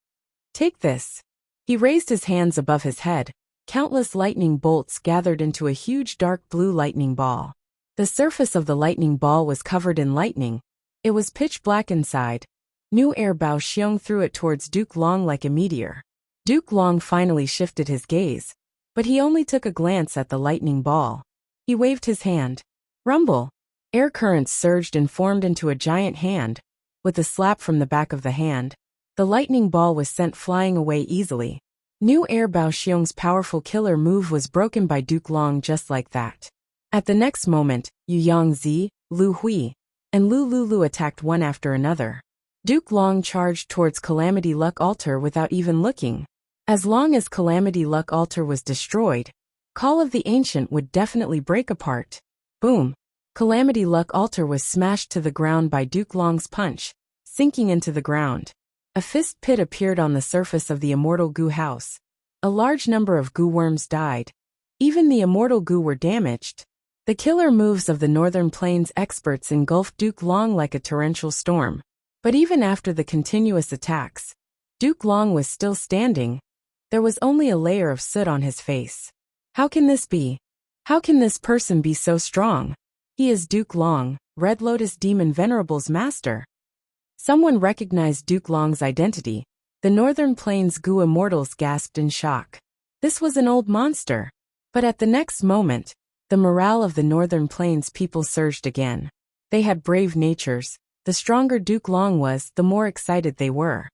Take this. He raised his hands above his head. Countless lightning bolts gathered into a huge dark blue lightning ball. The surface of the lightning ball was covered in lightning. It was pitch black inside. New Air Bao Xiong threw it towards Duke Long like a meteor. Duke Long finally shifted his gaze, but he only took a glance at the lightning ball. He waved his hand. Rumble. Air currents surged and formed into a giant hand. With a slap from the back of the hand, the lightning ball was sent flying away easily. New Air Bao Xiong's powerful killer move was broken by Duke Long just like that. At the next moment, Yu Yangzi, Lu Hui, and Lu Lulu attacked one after another. Duke Long charged towards Calamity Luck Altar without even looking. As long as Calamity Luck Altar was destroyed, Call of the Ancient would definitely break apart. Boom! Calamity Luck Altar was smashed to the ground by Duke Long's punch, sinking into the ground. A fist pit appeared on the surface of the immortal Gu house. A large number of Gu worms died. Even the immortal Gu were damaged. The killer moves of the Northern Plains experts engulfed Duke Long like a torrential storm. But even after the continuous attacks, Duke Long was still standing. There was only a layer of soot on his face. How can this be? How can this person be so strong? He is Duke Long, Red Lotus Demon Venerable's master. Someone recognized Duke Long's identity. The Northern Plains Gu immortals gasped in shock. This was an old monster. But at the next moment, the morale of the Northern Plains people surged again. They had brave natures. The stronger Duke Long was, the more excited they were.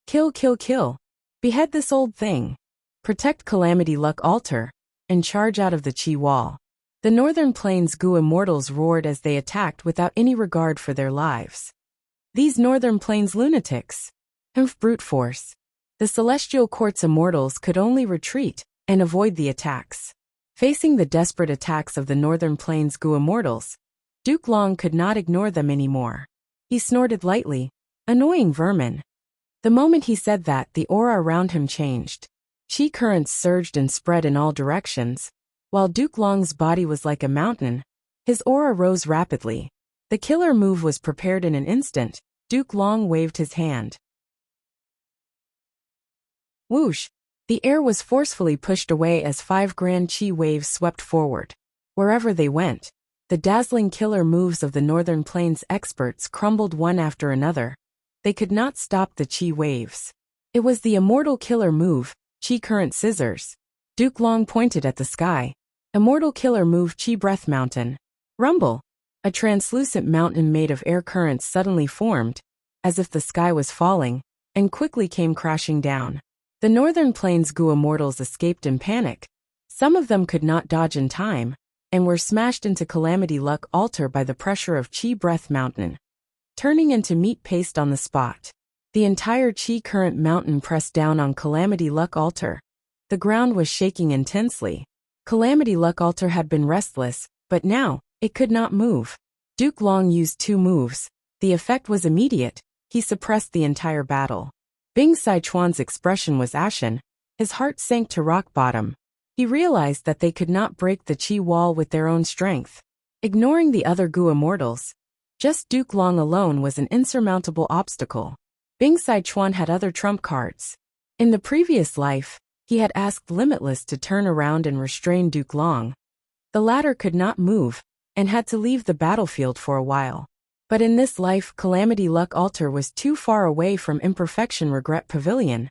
Kill, kill, kill. Behead this old thing. protect Calamity Luck Altar, and charge out of the Qi Wall. The Northern Plains Gu immortals roared as they attacked without any regard for their lives. These Northern Plains lunatics! Brute force. The Celestial Court's immortals could only retreat and avoid the attacks. Facing the desperate attacks of the Northern Plains Gu immortals, Duke Long could not ignore them anymore. He snorted lightly, annoying vermin. The moment he said that, the aura around him changed. Qi currents surged and spread in all directions. While Duke Long's body was like a mountain, his aura rose rapidly. The killer move was prepared in an instant. Duke Long waved his hand. Whoosh! The air was forcefully pushed away as 5 grand Qi waves swept forward. Wherever they went, the dazzling killer moves of the Northern Plains experts crumbled one after another. They could not stop the Qi waves. It was the immortal killer move, Qi Current Scissors. Duke Long pointed at the sky. Immortal killer move Qi Breath Mountain. Rumble! A translucent mountain made of air currents suddenly formed, as if the sky was falling, and quickly came crashing down. The Northern Plains Gu immortals escaped in panic. Some of them could not dodge in time, and were smashed into Calamity Luck Altar by the pressure of Qi Breath Mountain, turning into meat paste on the spot. The entire Qi Current Mountain pressed down on Calamity Luck Altar. The ground was shaking intensely. Calamity Luck Altar had been restless, but now, it could not move. Duke Long used 2 moves. The effect was immediate. He suppressed the entire battle. Bing Sichuan's expression was ashen. His heart sank to rock bottom. He realized that they could not break the Qi Wall with their own strength. Ignoring the other Gu immortals, just Duke Long alone was an insurmountable obstacle. Bing Sichuan had other trump cards. In the previous life, he had asked Limitless to turn around and restrain Duke Long. The latter could not move, and had to leave the battlefield for a while. But in this life, Calamity Luck Altar was too far away from Imperfection Regret Pavilion.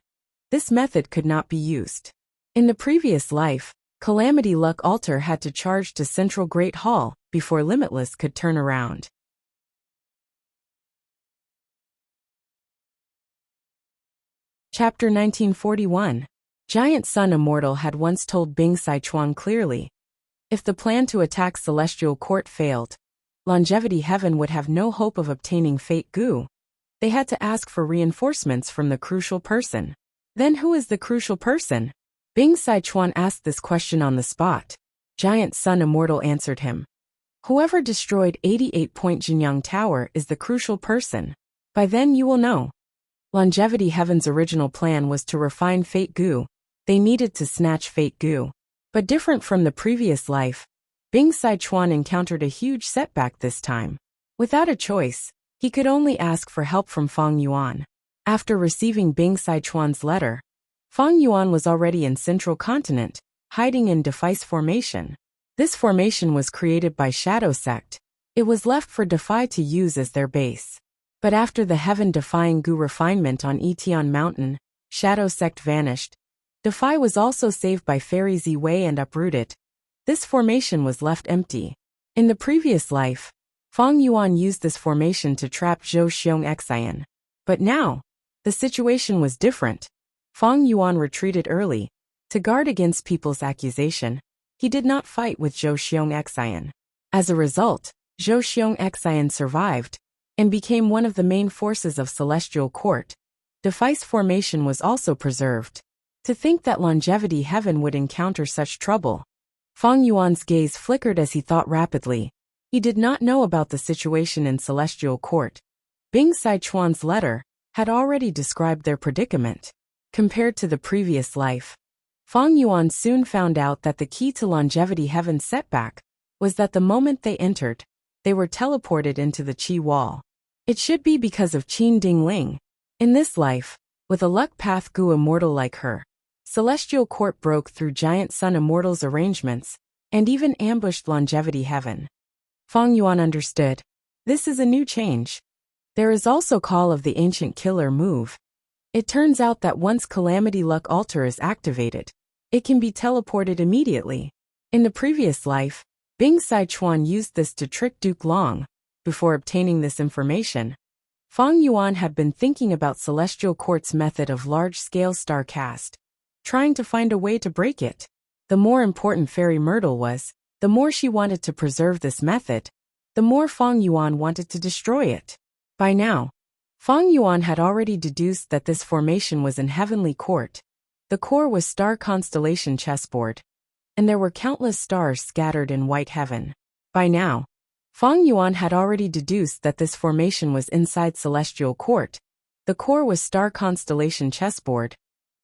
This method could not be used. In the previous life, Calamity Luck Altar had to charge to Central Great Hall before Limitless could turn around. Chapter 1941. Giant Sun Immortal had once told Bing Sichuan clearly, if the plan to attack Celestial Court failed, Longevity Heaven would have no hope of obtaining Fate Gu. They had to ask for reinforcements from the crucial person. Then who is the crucial person? Bing Sichuan asked this question on the spot. Giant Sun Immortal answered him. Whoever destroyed 88-point Jinyang Tower is the crucial person. By then you will know. Longevity Heaven's original plan was to refine Fate Gu. They needed to snatch Fate Gu. But different from the previous life, Bing Sichuan encountered a huge setback this time. Without a choice, he could only ask for help from Fang Yuan. After receiving Bing Sichuan's letter, Fang Yuan was already in Central Continent, hiding in Defice Formation. This formation was created by Shadow Sect. It was left for Defy to use as their base. But after the heaven-defying Gu refinement on Etion Mountain, Shadow Sect vanished. Defy was also saved by Fairy Ziwei and uprooted. This formation was left empty. In the previous life, Fang Yuan used this formation to trap Zhou Xiong Xian. But now, the situation was different. Fang Yuan retreated early. To guard against people's accusation, he did not fight with Zhou Xiong Xian. As a result, Zhou Xiong Xian survived, and became one of the main forces of Celestial Court. Defice Formation was also preserved. To think that Longevity Heaven would encounter such trouble. Fang Yuan's gaze flickered as he thought rapidly. He did not know about the situation in Celestial Court. Bing Sichuan's letter had already described their predicament. Compared to the previous life, Fang Yuan soon found out that the key to Longevity Heaven's setback was that the moment they entered, they were teleported into the Qi Wall. It should be because of Qin Ding Ling. In this life, with a luck path Gu immortal like her, Celestial Court broke through Giant Sun Immortal's arrangements, and even ambushed Longevity Heaven. Fang Yuan understood. This is a new change. There is also call of the ancient killer move. It turns out that once Calamity Luck Altar is activated, it can be teleported immediately. In the previous life, Bing Sichuan used this to trick Duke Long. Before obtaining this information, Fang Yuan had been thinking about Celestial Court's method of large-scale star cast. trying to find a way to break it. The more important Fairy Myrtle was, the more she wanted to preserve this method, the more Feng Yuan wanted to destroy it. By now, Feng Yuan had already deduced that this formation was in Heavenly Court. The core was star constellation chessboard, and there were countless stars scattered in white heaven. By now, Feng Yuan had already deduced that this formation was inside Celestial Court. The core was star constellation chessboard,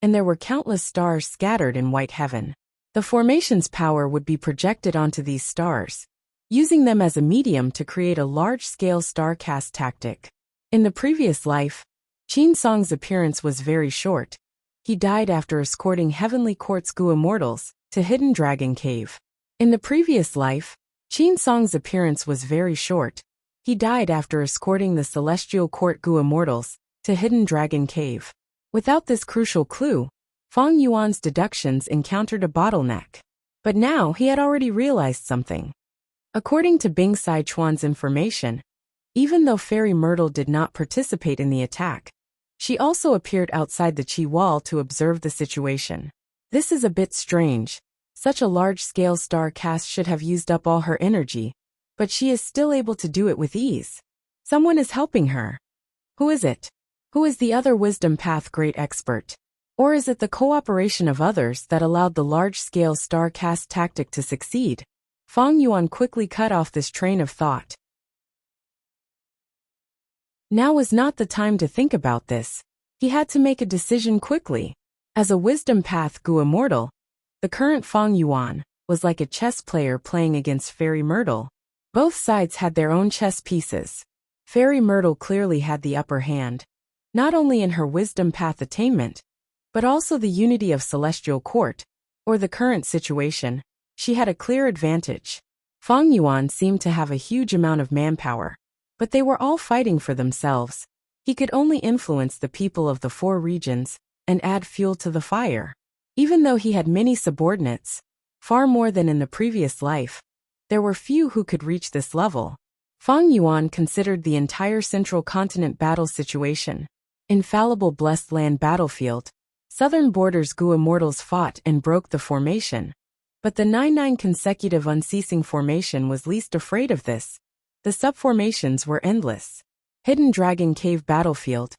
and there were countless stars scattered in white heaven. The formation's power would be projected onto these stars, using them as a medium to create a large-scale star cast tactic. In the previous life, Qin Song's appearance was very short. He died after escorting Heavenly Court's Gu Immortals to Hidden Dragon Cave. In the previous life, Qin Song's appearance was very short. He died after escorting the Celestial Court Gu Immortals to Hidden Dragon Cave. Without this crucial clue, Feng Yuan's deductions encountered a bottleneck. But now he had already realized something. According to Bing Sichuan's information, even though Fairy Myrtle did not participate in the attack, she also appeared outside the Qi wall to observe the situation. This is a bit strange. Such a large-scale star cast should have used up all her energy, but she is still able to do it with ease. Someone is helping her. Who is it? Who is the other Wisdom Path great expert? Or is it the cooperation of others that allowed the large-scale star cast tactic to succeed? Feng Yuan quickly cut off this train of thought. Now was not the time to think about this. He had to make a decision quickly. As a Wisdom Path Gu Immortal, the current Feng Yuan was like a chess player playing against Fairy Myrtle. Both sides had their own chess pieces. Fairy Myrtle clearly had the upper hand, not only in her Wisdom Path attainment, but also the unity of Celestial Court, or the current situation. She had a clear advantage. Feng Yuan seemed to have a huge amount of manpower, but they were all fighting for themselves. He could only influence the people of the 4 regions and add fuel to the fire. Even though he had many subordinates, far more than in the previous life, there were few who could reach this level. Feng Yuan considered the entire Central Continent battle situation. Infallible Blessed Land battlefield. Southern Borders Gu Immortals fought and broke the formation. But the 9-9 consecutive unceasing formation was least afraid of this. The subformations were endless. Hidden Dragon Cave battlefield.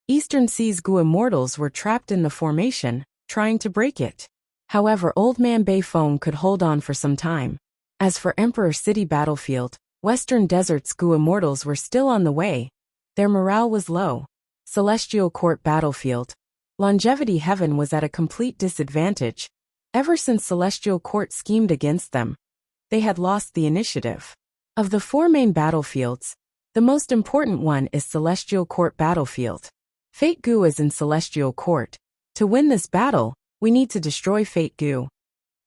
Eastern Seas Gu Immortals were trapped in the formation, trying to break it. However, Old Man Bei Feng could hold on for some time. As for Emperor City battlefield, Western Deserts Gu Immortals were still on the way. Their morale was low. Celestial Court battlefield. Longevity Heaven was at a complete disadvantage. Ever since Celestial Court schemed against them, they had lost the initiative. Of the 4 main battlefields, the most important one is Celestial Court battlefield. Fate Gu is in Celestial Court. To win this battle, we need to destroy Fate Gu.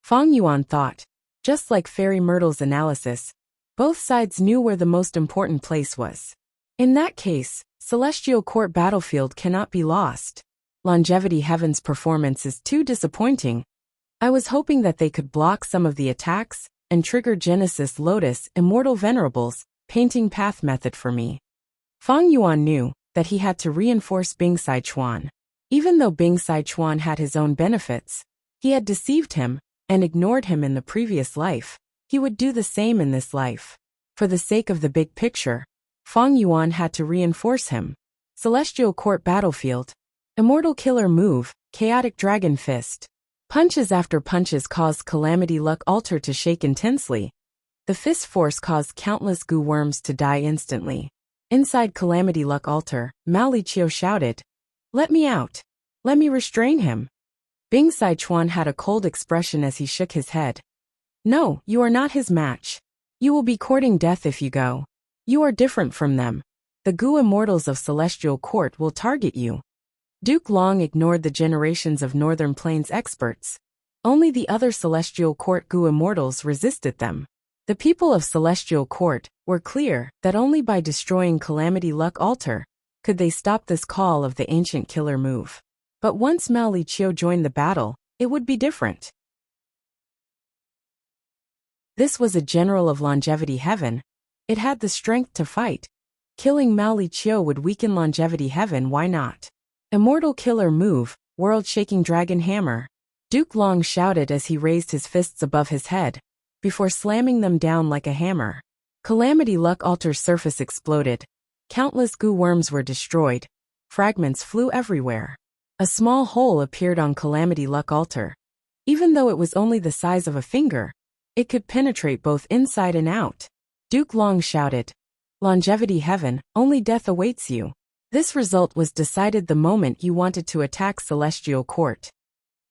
Feng Yuan thought. Just like Fairy Myrtle's analysis, both sides knew where the most important place was. In that case, Celestial Court battlefield cannot be lost. Longevity Heaven's performance is too disappointing. I was hoping that they could block some of the attacks and trigger Genesis Lotus Immortal Venerables painting path method for me. Feng Yuan knew that he had to reinforce Bing Sichuan. Even though Bing Sichuan had his own benefits, he had deceived him and ignored him in the previous life. He would do the same in this life. For the sake of the big picture, Feng Yuan had to reinforce him. Celestial Court battlefield. Immortal Killer move, Chaotic Dragon Fist. Punches after punches caused Calamity Luck Altar to shake intensely. The fist force caused countless Gu worms to die instantly. Inside Calamity Luck Altar, Mao Liqiu shouted, "Let me out. Let me restrain him." Bing Sichuan had a cold expression as he shook his head. "No, you are not his match. You will be courting death if you go. You are different from them. The Gu Immortals of Celestial Court will target you." Duke Long ignored the generations of Northern Plains experts. Only the other Celestial Court Gu Immortals resisted them. The people of Celestial Court were clear that only by destroying Calamity Luck Altar could they stop this call of the ancient killer move. But once Mao Liqiu joined the battle, it would be different. This was a general of Longevity Heaven. It had the strength to fight. Killing Mao Liqiu would weaken Longevity Heaven, why not? Immortal Killer move, World-Shaking Dragon Hammer. Duke Long shouted as he raised his fists above his head, before slamming them down like a hammer. Calamity Luck Altar's surface exploded. Countless goo worms were destroyed. Fragments flew everywhere. A small hole appeared on Calamity Luck Altar. Even though it was only the size of a finger, it could penetrate both inside and out. Duke Long shouted, "Longevity Heaven, only death awaits you." This result was decided the moment you wanted to attack Celestial Court.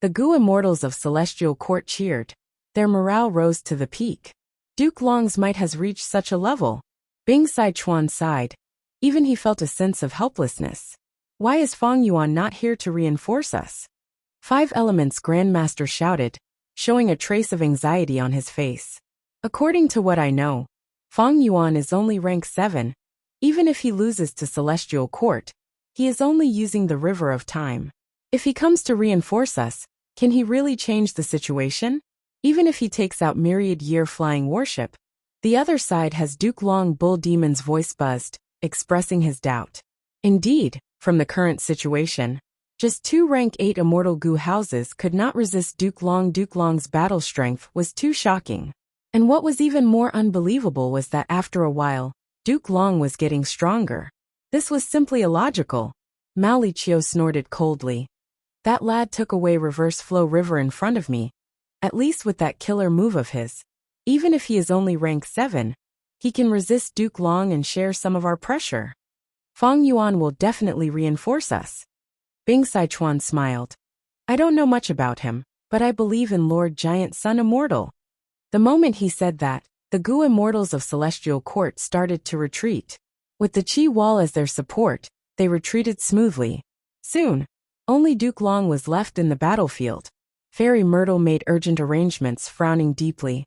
The goo immortals of Celestial Court cheered. Their morale rose to the peak. Duke Long's might has reached such a level. Bing Sichuan sighed. Even he felt a sense of helplessness. Why is Fang Yuan not here to reinforce us? Five Elements Grandmaster shouted, showing a trace of anxiety on his face. According to what I know, Fang Yuan is only rank 7. Even if he loses to Celestial Court, he is only using the River of Time. If he comes to reinforce us, can he really change the situation? Even if he takes out Myriad Year Flying Warship, the other side has Duke Long. Bull Demon's voice buzzed, expressing his doubt. Indeed, from the current situation, just 2 rank 8 immortal goo houses could not resist Duke Long. Duke Long's battle strength was too shocking. And what was even more unbelievable was that after a while, Duke Long was getting stronger. This was simply illogical. Mao Liqiu snorted coldly. That lad took away Reverse Flow River in front of me. At least with that killer move of his. Even if he is only rank 7, he can resist Duke Long and share some of our pressure. Fang Yuan will definitely reinforce us. Bing Sichuan smiled. I don't know much about him, but I believe in Lord Giant Sun Immortal. The moment he said that, the goo immortals of Celestial Court started to retreat. With the Qi Wall as their support, they retreated smoothly. Soon, only Duke Long was left in the battlefield. Fairy Myrtle made urgent arrangements, frowning deeply.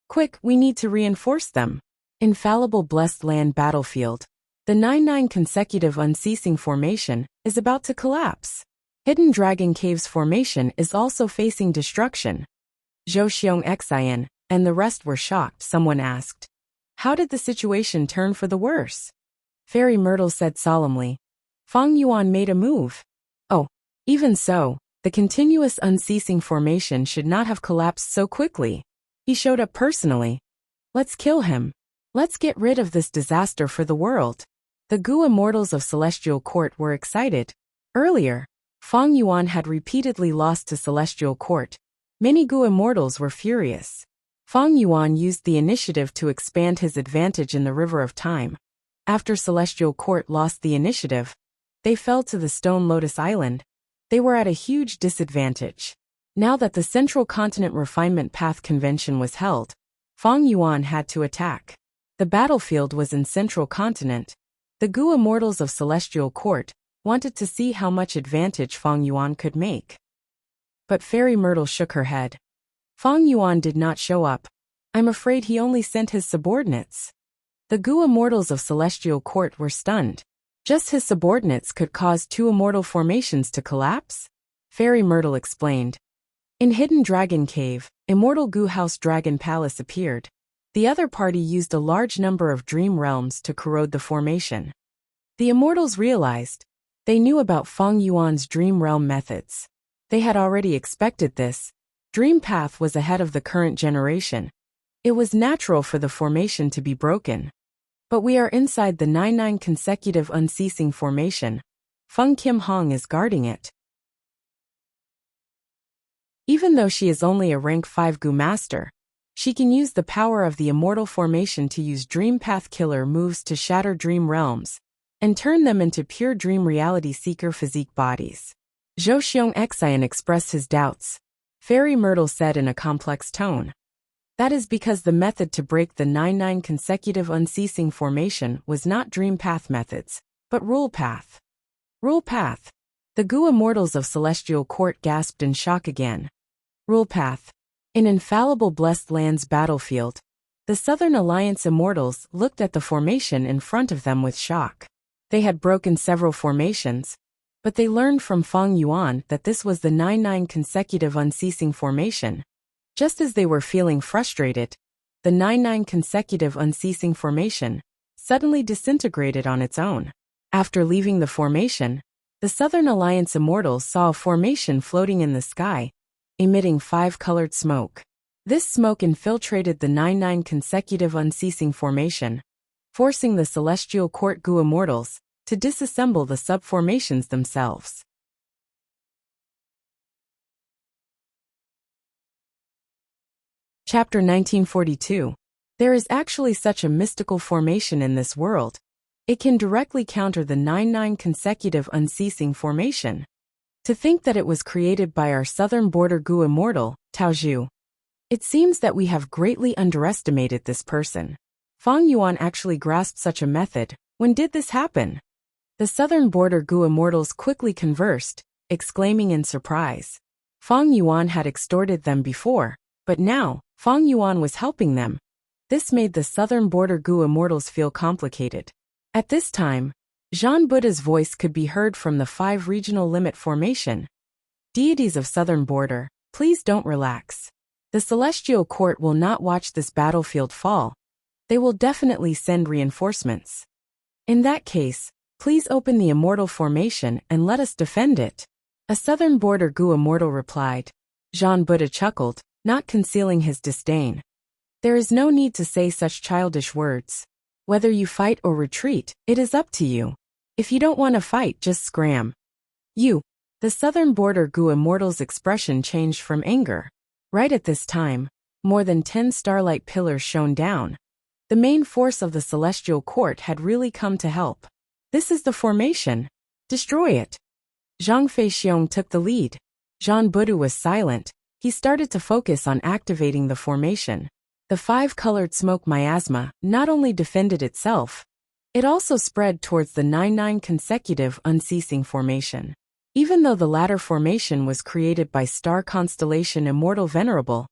Quick, we need to reinforce them. Infallible Blessed Land Battlefield. The 9-9 consecutive unceasing formation is about to collapse. Hidden Dragon Caves formation is also facing destruction. Zhou Xiong Xian and the rest were shocked. Someone asked, how did the situation turn for the worse? Fairy Myrtle said solemnly, Fang Yuan made a move. Oh, even so, the continuous unceasing formation should not have collapsed so quickly. He showed up personally. Let's kill him. Let's get rid of this disaster for the world. The goo immortals of Celestial Court were excited. Earlier, Fang Yuan had repeatedly lost to Celestial Court. Many goo immortals were furious. Fang Yuan used the initiative to expand his advantage in the River of Time. After Celestial Court lost the initiative, they fell to the Stone Lotus Island. They were at a huge disadvantage. Now that the Central Continent Refinement Path Convention was held, Fang Yuan had to attack. The battlefield was in Central Continent. The goo immortals of Celestial Court wanted to see how much advantage Fang Yuan could make. But Fairy Myrtle shook her head. Fang Yuan did not show up. I'm afraid he only sent his subordinates. The goo immortals of Celestial Court were stunned. Just his subordinates could cause 2 immortal formations to collapse? Fairy Myrtle explained. In Hidden Dragon Cave, Immortal Goo House Dragon Palace appeared. The other party used a large number of dream realms to corrode the formation. The immortals realized. They knew about Fang Yuan's dream realm methods. They had already expected this. Dream Path was ahead of the current generation. It was natural for the formation to be broken. But we are inside the 9-9 consecutive unceasing formation. Feng Kim Hong is guarding it. Even though she is only a rank 5 goo master, she can use the power of the immortal formation to use Dream Path killer moves to shatter dream realms and turn them into pure dream reality seeker physique bodies. Zhou Xiong Xian expressed his doubts. Fairy Myrtle said in a complex tone. That is because the method to break the 9-9 consecutive unceasing formation was not Dream Path methods, but Rule Path. Rule Path. The goo immortals of Celestial Court gasped in shock again. Rule Path. In Infallible Blessed Lands battlefield, the Southern Alliance immortals looked at the formation in front of them with shock. They had broken several formations, but they learned from Fang Yuan that this was the 9-9 consecutive unceasing formation. Just as they were feeling frustrated, the 9-9 consecutive unceasing formation suddenly disintegrated on its own. After leaving the formation, the Southern Alliance immortals saw a formation floating in the sky. emitting 5-colored smoke. This smoke infiltrated the 9 consecutive unceasing formation, forcing the celestial court goo immortals to disassemble the subformations themselves. Chapter 1942. There is actually such a mystical formation in this world. It can directly counter the 9 consecutive unceasing formation. To think that it was created by our southern border goo immortal, Taozhu. It seems that we have greatly underestimated this person. Fang Yuan actually grasped such a method. When did this happen? The southern border goo immortals quickly conversed, exclaiming in surprise. Fang Yuan had extorted them before, but now, Fang Yuan was helping them. This made the southern border goo immortals feel complicated. At this time, Zhan Buddha's voice could be heard from the 5 regional limit formation. Deities of southern border, please don't relax. The celestial court will not watch this battlefield fall. They will definitely send reinforcements. In that case, please open the immortal formation and let us defend it. A southern border goo immortal replied. Zhan Buddha chuckled, not concealing his disdain. There is no need to say such childish words. Whether you fight or retreat, it is up to you. If you don't want to fight, just scram. The southern border goo immortal's expression changed from anger. Right at this time, more than 10 starlight pillars shone down. The main force of the celestial court had really come to help. This is the formation. Destroy it. Zhang Feixiong took the lead. Zhan Buddha was silent. He started to focus on activating the formation. The 5-colored smoke miasma not only defended itself, it also spread towards the 9 consecutive unceasing formation. Even though the latter formation was created by star constellation Immortal Venerable,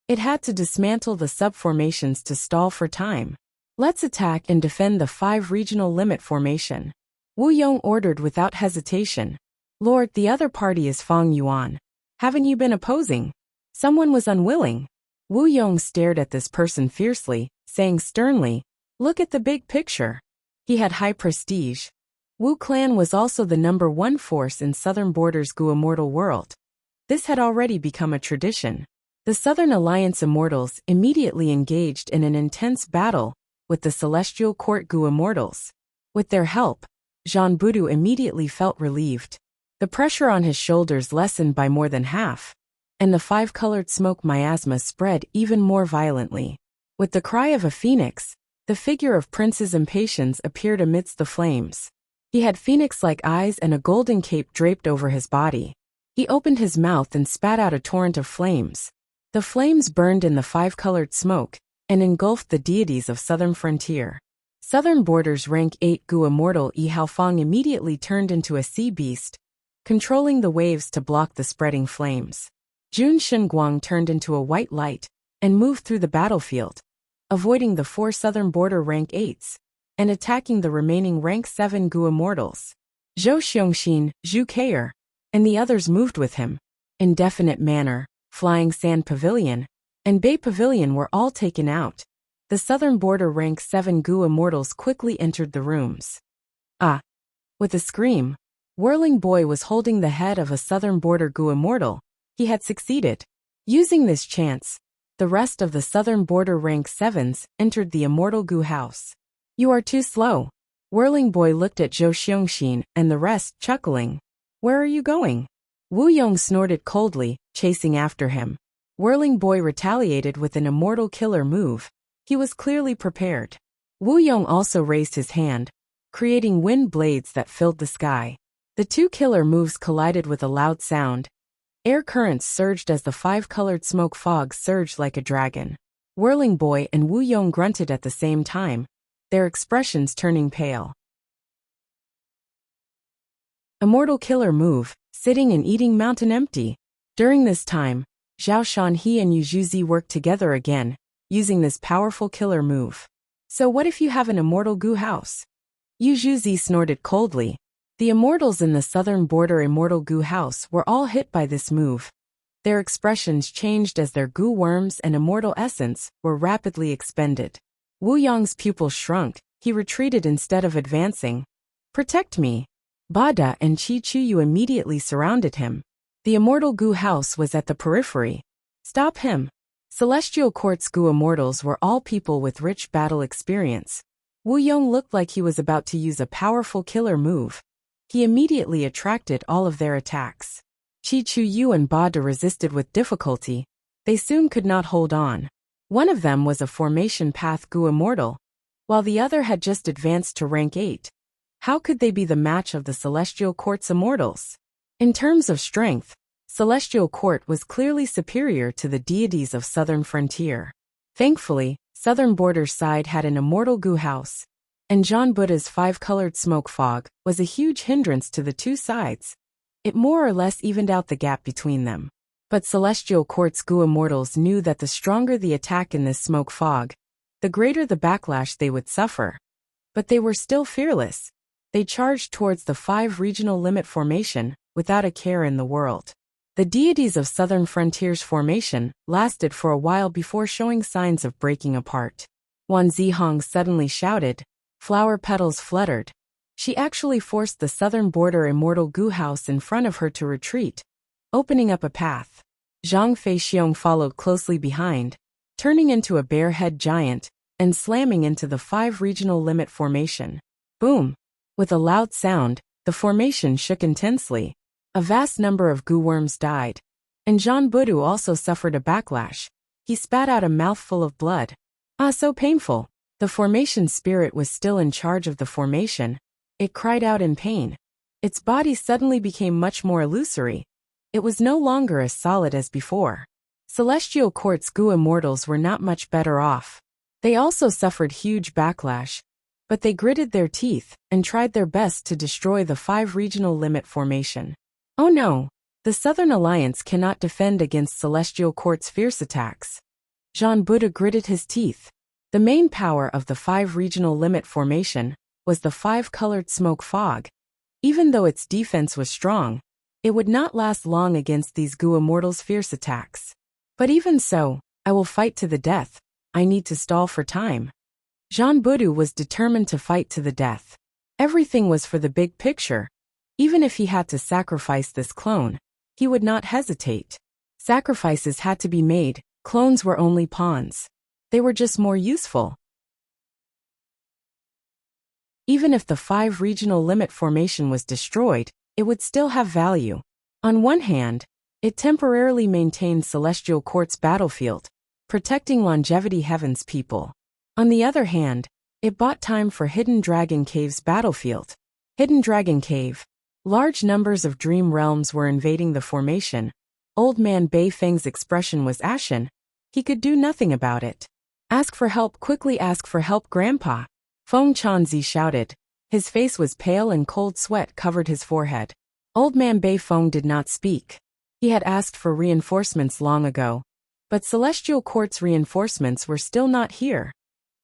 it had to dismantle the subformations to stall for time. Let's attack and defend the 5 regional limit formation. Wu Yong ordered without hesitation. Lord, the other party is Fang Yuan. Haven't you been opposing? Someone was unwilling. Wu Yong stared at this person fiercely, saying sternly, look at the big picture. He had high prestige. Wu clan was also the #1 force in Southern Border's Goo Immortal world. This had already become a tradition. The Southern Alliance Immortals immediately engaged in an intense battle with the Celestial Court Goo Immortals. With their help, Zhan Budu immediately felt relieved. The pressure on his shoulders lessened by more than half, and the 5-colored smoke miasma spread even more violently. With the cry of a phoenix, the figure of Princess Impatience appeared amidst the flames. He had phoenix-like eyes and a golden cape draped over his body. He opened his mouth and spat out a torrent of flames. The flames burned in the 5-colored smoke and engulfed the deities of Southern Frontier. Southern Border's rank 8 Goo Immortal Yi Haofang immediately turned into a sea beast, controlling the waves to block the spreading flames. Jun Shenguang turned into a white light and moved through the battlefield, avoiding the 4 Southern Border rank 8s and attacking the remaining rank 7 Goo Immortals. Zhou Xiongxin, Zhu Keier, and the others moved with him. Indefinite Manor, Flying Sand Pavilion, and Bay Pavilion were all taken out. The Southern Border rank 7 Goo Immortals quickly entered the rooms. Ah! With a scream, Whirling Boy was holding the head of a Southern Border Goo Immortal. He had succeeded. Using this chance, the rest of the Southern Border rank 7s entered the Immortal Goo House. You are too slow. Whirling Boy looked at Zhou Xiongxin and the rest, chuckling. Where are you going? Wu Yong snorted coldly, chasing after him. Whirling Boy retaliated with an immortal killer move. He was clearly prepared. Wu Yong also raised his hand, creating wind blades that filled the sky. The 2 killer moves collided with a loud sound. Air currents surged as the 5-colored smoke fog surged like a dragon. Whirling Boy and Wu Yong grunted at the same time, their expressions turning pale. Immortal killer move, sitting and eating mountain empty. During this time, Zhao Shanhe and Yu Zhuzi worked together again, using this powerful killer move. So what if you have an immortal Goo house? Yu Zhuzi snorted coldly. The immortals in the Southern Border Immortal Goo house were all hit by this move. Their expressions changed as their goo worms and immortal essence were rapidly expended. Wu Yong's pupils shrunk. He retreated instead of advancing. Protect me. Bada and Chi Chuyu immediately surrounded him. The immortal Gu house was at the periphery. Stop him. Celestial Court's Gu immortals were all people with rich battle experience. Wu Yong looked like he was about to use a powerful killer move. He immediately attracted all of their attacks. Chi Chu Yu and Ba De resisted with difficulty. They soon could not hold on. One of them was a formation path Gu immortal, while the other had just advanced to rank 8. How could they be the match of the Celestial Court's immortals? In terms of strength, Celestial Court was clearly superior to the deities of Southern Frontier. Thankfully, Southern Border's side had an immortal Gu house, and John Buddha's 5-colored smoke fog was a huge hindrance to the two sides. It more or less evened out the gap between them. But Celestial Court's Gu immortals knew that the stronger the attack in this smoke fog, the greater the backlash they would suffer. But they were still fearless. They charged towards the 5 regional limit formation, without a care in the world. The deities of Southern Frontier's formation lasted for a while before showing signs of breaking apart. Wan Zihong suddenly shouted. Flower petals fluttered. She actually forced the Southern Border immortal Gu house in front of her to retreat, opening up a path. Zhang Feixiong followed closely behind, turning into a bear-head giant and slamming into the 5 regional limit formation. Boom! With a loud sound, the formation shook intensely. A vast number of Gu worms died, and Zhang Budu also suffered a backlash. He spat out a mouthful of blood. Ah, so painful. The formation spirit was still in charge of the formation. It cried out in pain. Its body suddenly became much more illusory. It was no longer as solid as before. Celestial Court's Gu immortals were not much better off. They also suffered huge backlash, but they gritted their teeth and tried their best to destroy the 5 regional limit formation. Oh no! The Southern Alliance cannot defend against Celestial Court's fierce attacks. Jean Buddha gritted his teeth. The main power of the 5 regional limit formation was the 5-colored smoke fog. Even though its defense was strong, it would not last long against these Gu immortals' fierce attacks. But even so, I will fight to the death. I need to stall for time. Jean Budu was determined to fight to the death. Everything was for the big picture. Even if he had to sacrifice this clone, he would not hesitate. Sacrifices had to be made. Clones were only pawns. They were just more useful. Even if the 5 regional limit formation was destroyed, it would still have value. On one hand, it temporarily maintained Celestial Court's battlefield, protecting Longevity Heaven's people. On the other hand, it bought time for Hidden Dragon Cave's battlefield. Hidden Dragon Cave. Large numbers of dream realms were invading the formation. Old Man Bei Feng's expression was ashen. He could do nothing about it. Ask for help, quickly ask for help, Grandpa. Feng Chanzi shouted. His face was pale and cold sweat covered his forehead. Old Man Bei Feng did not speak. He had asked for reinforcements long ago. But Celestial Court's reinforcements were still not here.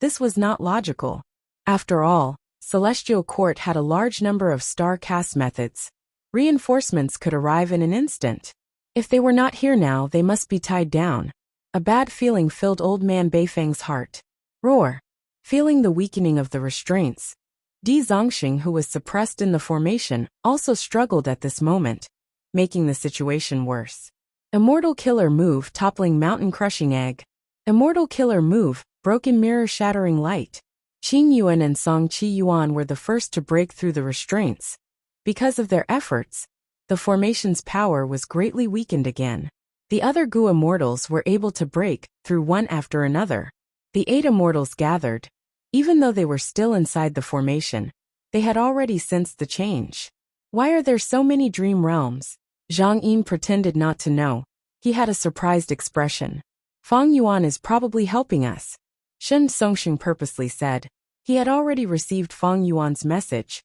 This was not logical. After all, Celestial Court had a large number of star cast methods. Reinforcements could arrive in an instant. If they were not here now, they must be tied down. A bad feeling filled Old Man Beifeng's heart. Roar. Feeling the weakening of the restraints, Di Zongxing, who was suppressed in the formation, also struggled at this moment, making the situation worse. Immortal Killer Move, toppling mountain crushing egg. Immortal Killer Move, broken mirror shattering light. Qing Yuan and Song Qi Yuan were the first to break through the restraints. Because of their efforts, the formation's power was greatly weakened again. The other Gu immortals were able to break through one after another. The 8 immortals gathered. Even though they were still inside the formation, they had already sensed the change. Why are there so many dream realms? Zhang Yin pretended not to know. He had a surprised expression. Fang Yuan is probably helping us, Shen Songxing purposely said. He had already received Fang Yuan's message.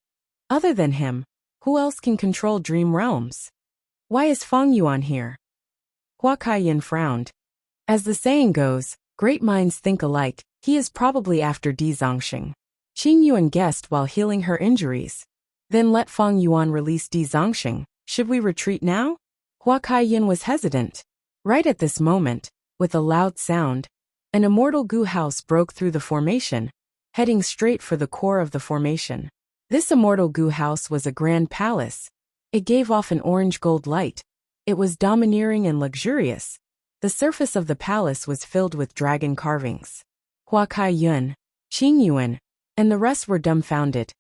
Other than him, who else can control dream realms? Why is Fang Yuan here? Hua Kaiyan frowned. As the saying goes, great minds think alike. He is probably after Di Zongxing. Qing Yuan guessed while healing her injuries. Then let Fang Yuan release Di Zongxing. Should we retreat now? Hua Kaiyan was hesitant. Right at this moment, with a loud sound, an immortal Gu house broke through the formation, heading straight for the core of the formation. This immortal Gu house was a grand palace. It gave off an orange-gold light, It was domineering and luxurious. The surface of the palace was filled with dragon carvings. Hua Kai Yun, Qing Yuan, and the rest were dumbfounded.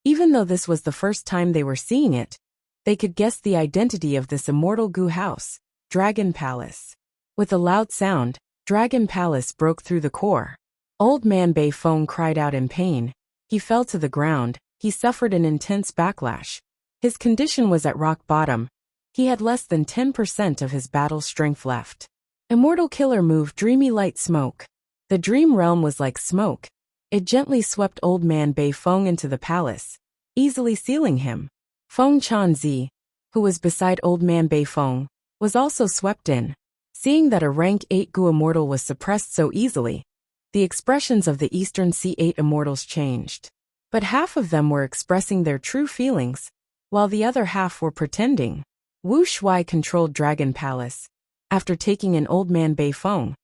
Even though this was the first time they were seeing it, they could guess the identity of this immortal Gu house, Dragon Palace. With a loud sound, Dragon Palace broke through the core. Old man Bei Feng cried out in pain. He fell to the ground. He suffered an intense backlash. His condition was at rock bottom. He had less than 10% of his battle strength left. Immortal Killer Move Dreamy Light Smoke. The dream realm was like smoke. It gently swept old man Bei Feng into the palace, easily sealing him. Feng Chanzi, who was beside old man Bei Feng, was also swept in. Seeing that a rank 8 Gu immortal was suppressed so easily, the expressions of the Eastern C8 immortals changed. But half of them were expressing their true feelings, while the other half were pretending. Wu Shui controlled Dragon Palace. After taking in old man Bei Feng,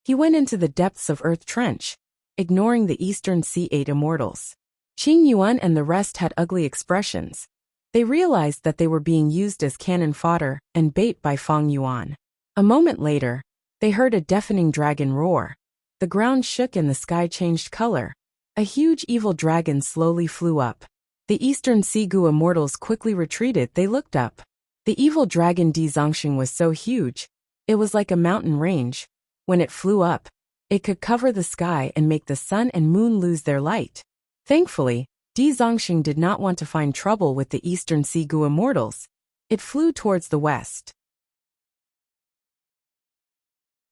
he went into the depths of Earth Trench, ignoring the Eastern C8 immortals. Qing Yuan and the rest had ugly expressions. They realized that they were being used as cannon fodder and bait by Feng Yuan. A moment later, they heard a deafening dragon roar. The ground shook and the sky changed color. A huge evil dragon slowly flew up. The Eastern Sea Gu immortals quickly retreated. They looked up. The evil dragon Di Zongxing was so huge, it was like a mountain range. When it flew up, it could cover the sky and make the sun and moon lose their light. Thankfully, Di Zongxing did not want to find trouble with the Eastern Sea Gu immortals. It flew towards the west.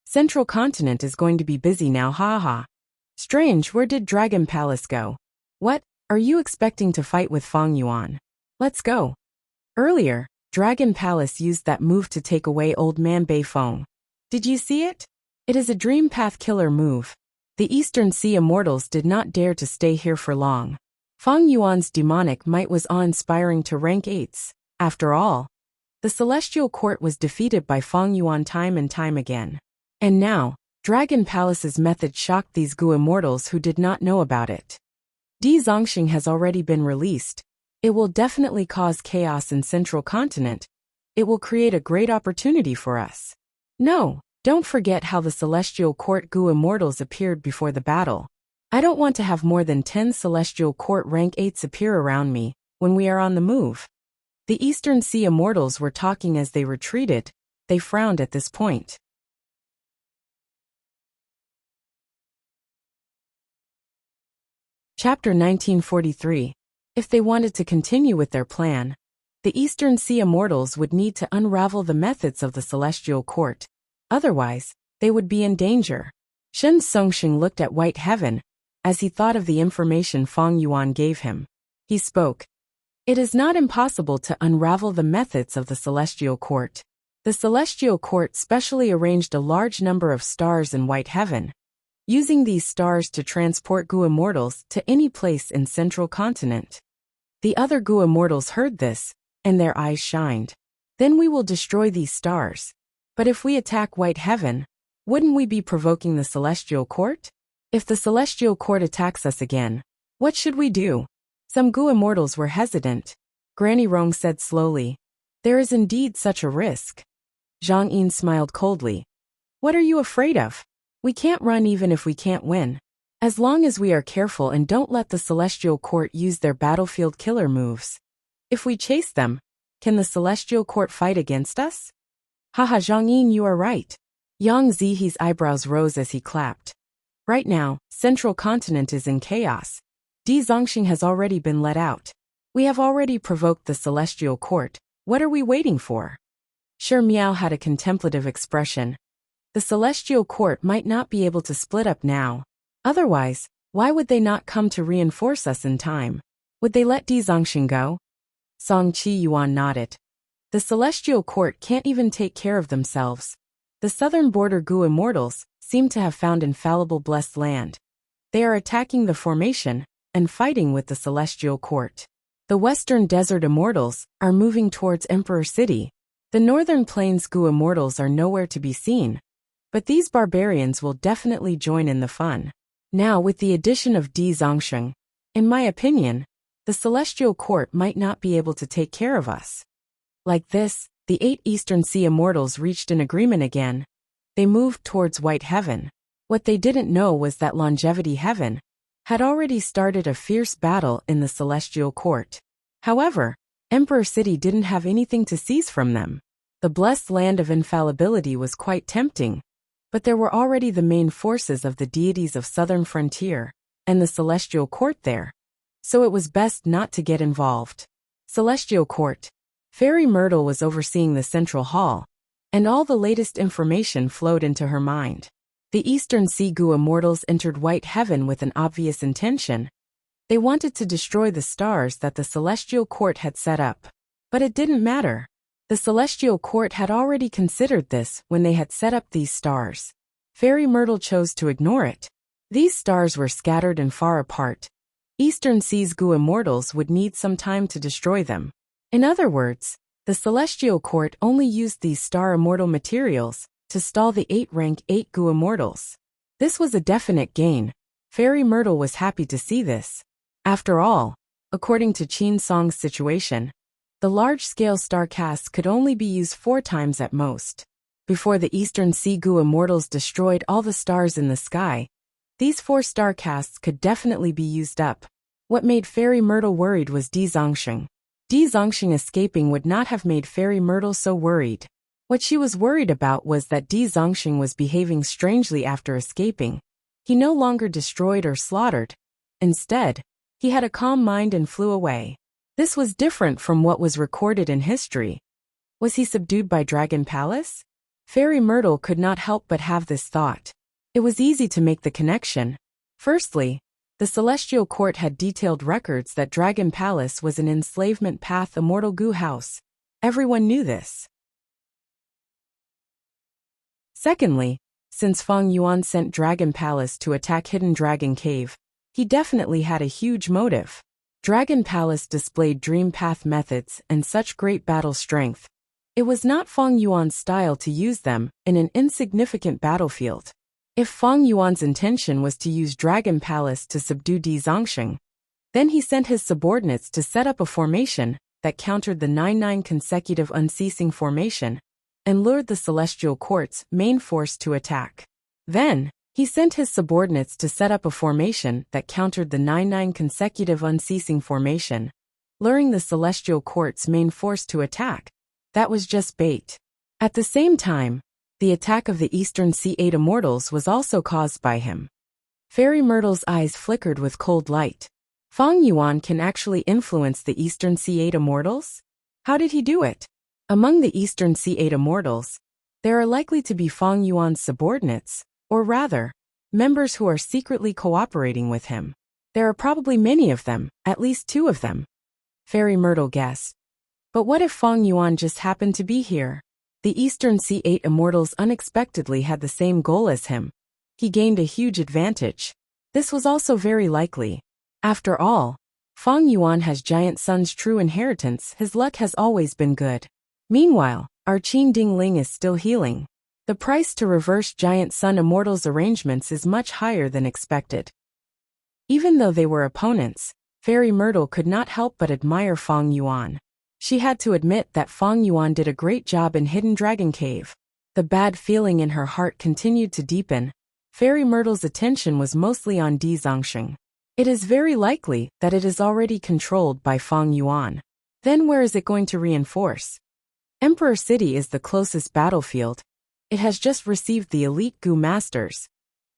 Central Continent is going to be busy now, haha. Strange, where did Dragon Palace go? What, are you expecting to fight with Feng Yuan? Let's go. Earlier, Dragon Palace used that move to take away old man Bei Feng. Did you see it? It is a dream path killer move. The Eastern Sea immortals did not dare to stay here for long. Feng Yuan's demonic might was awe-inspiring to rank 8s. After all, the Celestial Court was defeated by Feng Yuan time and time again. And now, Dragon Palace's method shocked these Gu immortals who did not know about it. Di Zongxing has already been released. It will definitely cause chaos in Central Continent. It will create a great opportunity for us. No, don't forget how the Celestial Court Gu immortals appeared before the battle. I don't want to have more than 10 Celestial Court rank 8s appear around me when we are on the move. The Eastern Sea immortals were talking as they retreated. They frowned at this point. Chapter 1943. If they wanted to continue with their plan, the Eastern Sea immortals would need to unravel the methods of the Celestial Court. Otherwise, they would be in danger. Shen Songxing looked at White Heaven as he thought of the information Feng Yuan gave him. He spoke. It is not impossible to unravel the methods of the Celestial Court. The Celestial Court specially arranged a large number of stars in White Heaven, using these stars to transport Gu immortals to any place in Central Continent. The other Gu immortals heard this, and their eyes shined. Then we will destroy these stars. But if we attack White Heaven, wouldn't we be provoking the Celestial Court? If the Celestial Court attacks us again, what should we do? Some Gu immortals were hesitant. Granny Rong said slowly, there is indeed such a risk. Zhang Yin smiled coldly. What are you afraid of? We can't run even if we can't win. As long as we are careful and don't let the Celestial Court use their battlefield killer moves. If we chase them, can the Celestial Court fight against us? Haha, Zhang Yin, you are right. Yang Zihe's eyebrows rose as he clapped. Right now, Central Continent is in chaos. Di Zongxing has already been let out. We have already provoked the Celestial Court. What are we waiting for? Shi Miao had a contemplative expression. The Celestial Court might not be able to split up now. Otherwise, why would they not come to reinforce us in time? Would they let Di Zongxing go? Song Qi Yuan nodded. The Celestial Court can't even take care of themselves. The southern border Gu immortals seem to have found infallible blessed land. They are attacking the formation and fighting with the Celestial Court. The western desert immortals are moving towards Emperor City. The northern plains Gu immortals are nowhere to be seen. But these barbarians will definitely join in the fun. Now with the addition of Di Zongxing, in my opinion, the Celestial Court might not be able to take care of us. Like this, the 8 Eastern Sea Immortals reached an agreement again. They moved towards White Heaven. What they didn't know was that Longevity Heaven had already started a fierce battle in the Celestial Court. However, Emperor City didn't have anything to seize from them. The blessed land of infallibility was quite tempting, but there were already the main forces of the deities of Southern Frontier and the Celestial Court there, so it was best not to get involved. Celestial Court. Fairy Myrtle was overseeing the central hall, and all the latest information flowed into her mind. The Eastern Sea Goo Immortals entered White Heaven with an obvious intention. They wanted to destroy the stars that the Celestial Court had set up. But it didn't matter. The Celestial Court had already considered this when they had set up these stars. Fairy Myrtle chose to ignore it. These stars were scattered and far apart. Eastern Sea's Goo Immortals would need some time to destroy them. In other words, the Celestial Court only used these star immortal materials to stall the 8-rank 8 Goo Immortals. This was a definite gain. Fairy Myrtle was happy to see this. After all, according to Qin Song's situation, the large-scale star casts could only be used 4 times at most. Before the Eastern Sea Goo Immortals destroyed all the stars in the sky, these 4 star casts could definitely be used up. What made Fairy Myrtle worried was Di Zongxing. Di Zongxing escaping would not have made Fairy Myrtle so worried. What she was worried about was that Di Zongxing was behaving strangely after escaping. He no longer destroyed or slaughtered. Instead, he had a calm mind and flew away. This was different from what was recorded in history. Was he subdued by Dragon Palace? Fairy Myrtle could not help but have this thought. It was easy to make the connection. Firstly, the Celestial Court had detailed records that Dragon Palace was an enslavement path immortal Goo house. Everyone knew this. Secondly, since Feng Yuan sent Dragon Palace to attack Hidden Dragon Cave, he definitely had a huge motive. Dragon Palace displayed dream path methods and such great battle strength. It was not Feng Yuan's style to use them in an insignificant battlefield. If Feng Yuan's intention was to use Dragon Palace to subdue Di Zongxing, then he sent his subordinates to set up a formation that countered the 9-9 consecutive unceasing formation and lured the Celestial Court's main force to attack. Then, he sent his subordinates to set up a formation that countered the 9-9 consecutive unceasing formation, luring the Celestial Court's main force to attack. That was just bait. At the same time, the attack of the Eastern Sea 8 Immortals was also caused by him. Fairy Myrtle's eyes flickered with cold light. Feng Yuan can actually influence the Eastern Sea 8 Immortals? How did he do it? Among the Eastern Sea 8 Immortals, there are likely to be Feng Yuan's subordinates, or rather, members who are secretly cooperating with him. There are probably many of them, at least 2 of them. Fairy Myrtle guessed. But what if Feng Yuan just happened to be here? The Eastern Sea 8 Immortals unexpectedly had the same goal as him. He gained a huge advantage. This was also very likely. After all, Feng Yuan has Giant Sun's true inheritance. His luck has always been good. Meanwhile, our Qin Dingling is still healing. The price to reverse Giant Sun Immortals' arrangements is much higher than expected. Even though they were opponents, Fairy Myrtle could not help but admire Feng Yuan. She had to admit that Feng Yuan did a great job in Hidden Dragon Cave. The bad feeling in her heart continued to deepen. Fairy Myrtle's attention was mostly on Di Zongxing. It is very likely that it is already controlled by Feng Yuan. Then where is it going to reinforce? Emperor City is the closest battlefield. It has just received the elite Goo Masters.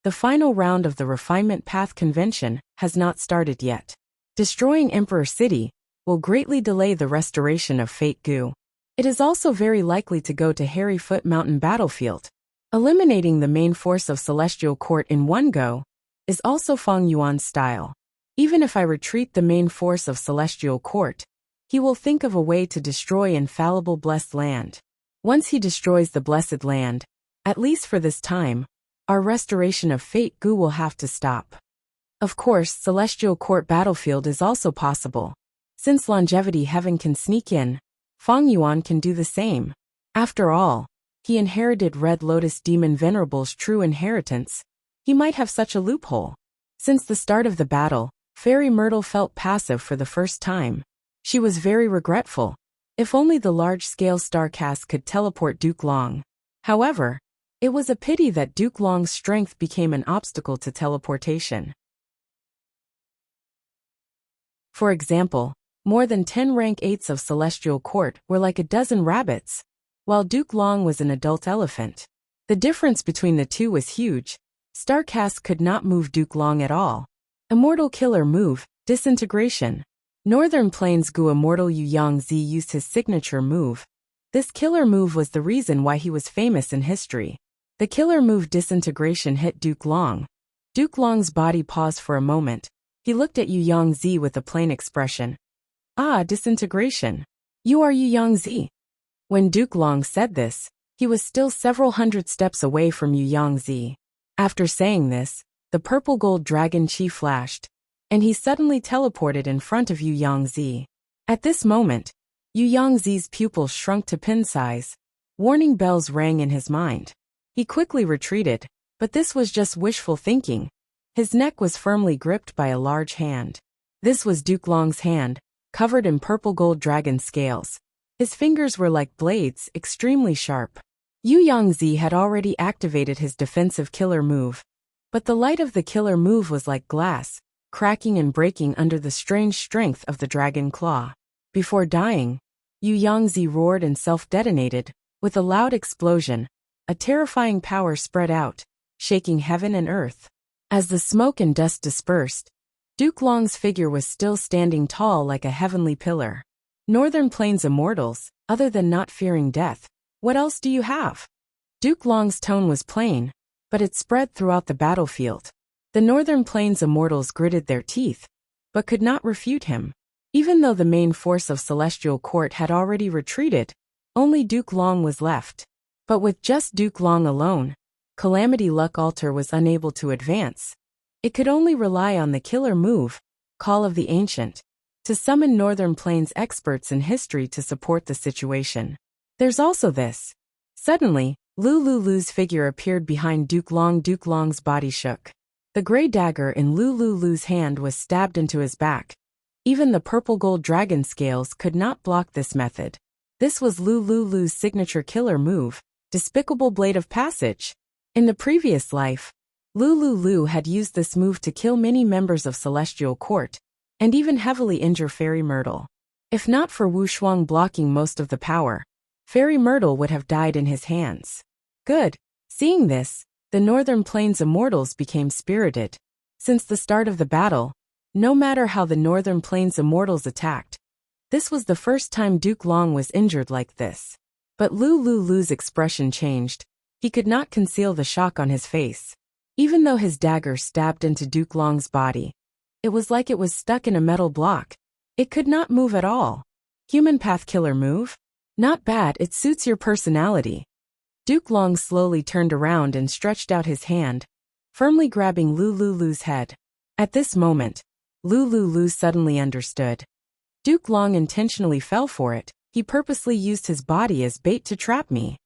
The final round of the Refinement Path Convention has not started yet. Destroying Emperor City will greatly delay the restoration of Fate Goo. It is also very likely to go to Hairyfoot Mountain Battlefield. Eliminating the main force of Celestial Court in one go is also Feng Yuan's style. Even if I retreat the main force of Celestial Court, he will think of a way to destroy infallible blessed land. Once he destroys the blessed land, at least for this time, our restoration of Fate Goo will have to stop. Of course, Celestial Court battlefield is also possible. Since Longevity Heaven can sneak in, Feng Yuan can do the same. After all, he inherited Red Lotus Demon Venerable's true inheritance. He might have such a loophole. Since the start of the battle, Fairy Myrtle felt passive for the first time. She was very regretful. If only the large-scale starcast could teleport Duke Long. However, it was a pity that Duke Long's strength became an obstacle to teleportation. For example, more than 10 rank 8s of Celestial Court were like a dozen rabbits, while Duke Long was an adult elephant. The difference between the two was huge. Starcast could not move Duke Long at all. Immortal Killer Move, Disintegration. Northern Plains Gu Immortal Yu Yangzi used his signature move. This killer move was the reason why he was famous in history. The killer move Disintegration hit Duke Long. Duke Long's body paused for a moment. He looked at Yu Yangzi with a plain expression. Ah, Disintegration. You are Yu Yangzi. When Duke Long said this, he was still several hundred steps away from Yu Yangzi. After saying this, the purple gold dragon chi flashed, and he suddenly teleported in front of Yu Yangzi. At this moment, Yu Yangzi's pupils shrunk to pin size. Warning bells rang in his mind. He quickly retreated, but this was just wishful thinking. His neck was firmly gripped by a large hand. This was Duke Long's hand, covered in purple gold dragon scales. His fingers were like blades, extremely sharp. Yu Yangzi had already activated his defensive killer move, but the light of the killer move was like glass, cracking and breaking under the strange strength of the dragon claw. Before dying, Yu Yangzi roared and self-detonated. With a loud explosion, a terrifying power spread out, shaking heaven and earth. As the smoke and dust dispersed, Duke Long's figure was still standing tall like a heavenly pillar. Northern Plains Immortals, other than not fearing death, what else do you have? Duke Long's tone was plain, but it spread throughout the battlefield. The Northern Plains Immortals gritted their teeth, but could not refute him. Even though the main force of Celestial Court had already retreated, only Duke Long was left. But with just Duke Long alone, Calamity Luck Altar was unable to advance. It could only rely on the killer move, Call of the Ancient, to summon Northern Plains experts in history to support the situation. There's also this. Suddenly, Lulu's figure appeared behind Duke Long. Duke Long's body shook. The gray dagger in Lulu's hand was stabbed into his back. Even the purple gold dragon scales could not block this method. This was Lulu's signature killer move, Despicable Blade of Passage. In the previous life, Lulu had used this move to kill many members of Celestial Court, and even heavily injure Fairy Myrtle. If not for Wu Shuang blocking most of the power, Fairy Myrtle would have died in his hands. Good. Seeing this, the Northern Plains Immortals became spirited. Since the start of the battle, no matter how the Northern Plains Immortals attacked, this was the first time Duke Long was injured like this. But Lulu's expression changed. He could not conceal the shock on his face. Even though his dagger stabbed into Duke Long's body, it was like it was stuck in a metal block. It could not move at all. Human Path Killer Move? Not bad, it suits your personality. Duke Long slowly turned around and stretched out his hand, firmly grabbing Lulu's head. At this moment, Lulu suddenly understood. Duke Long intentionally fell for it. He purposely used his body as bait to trap me.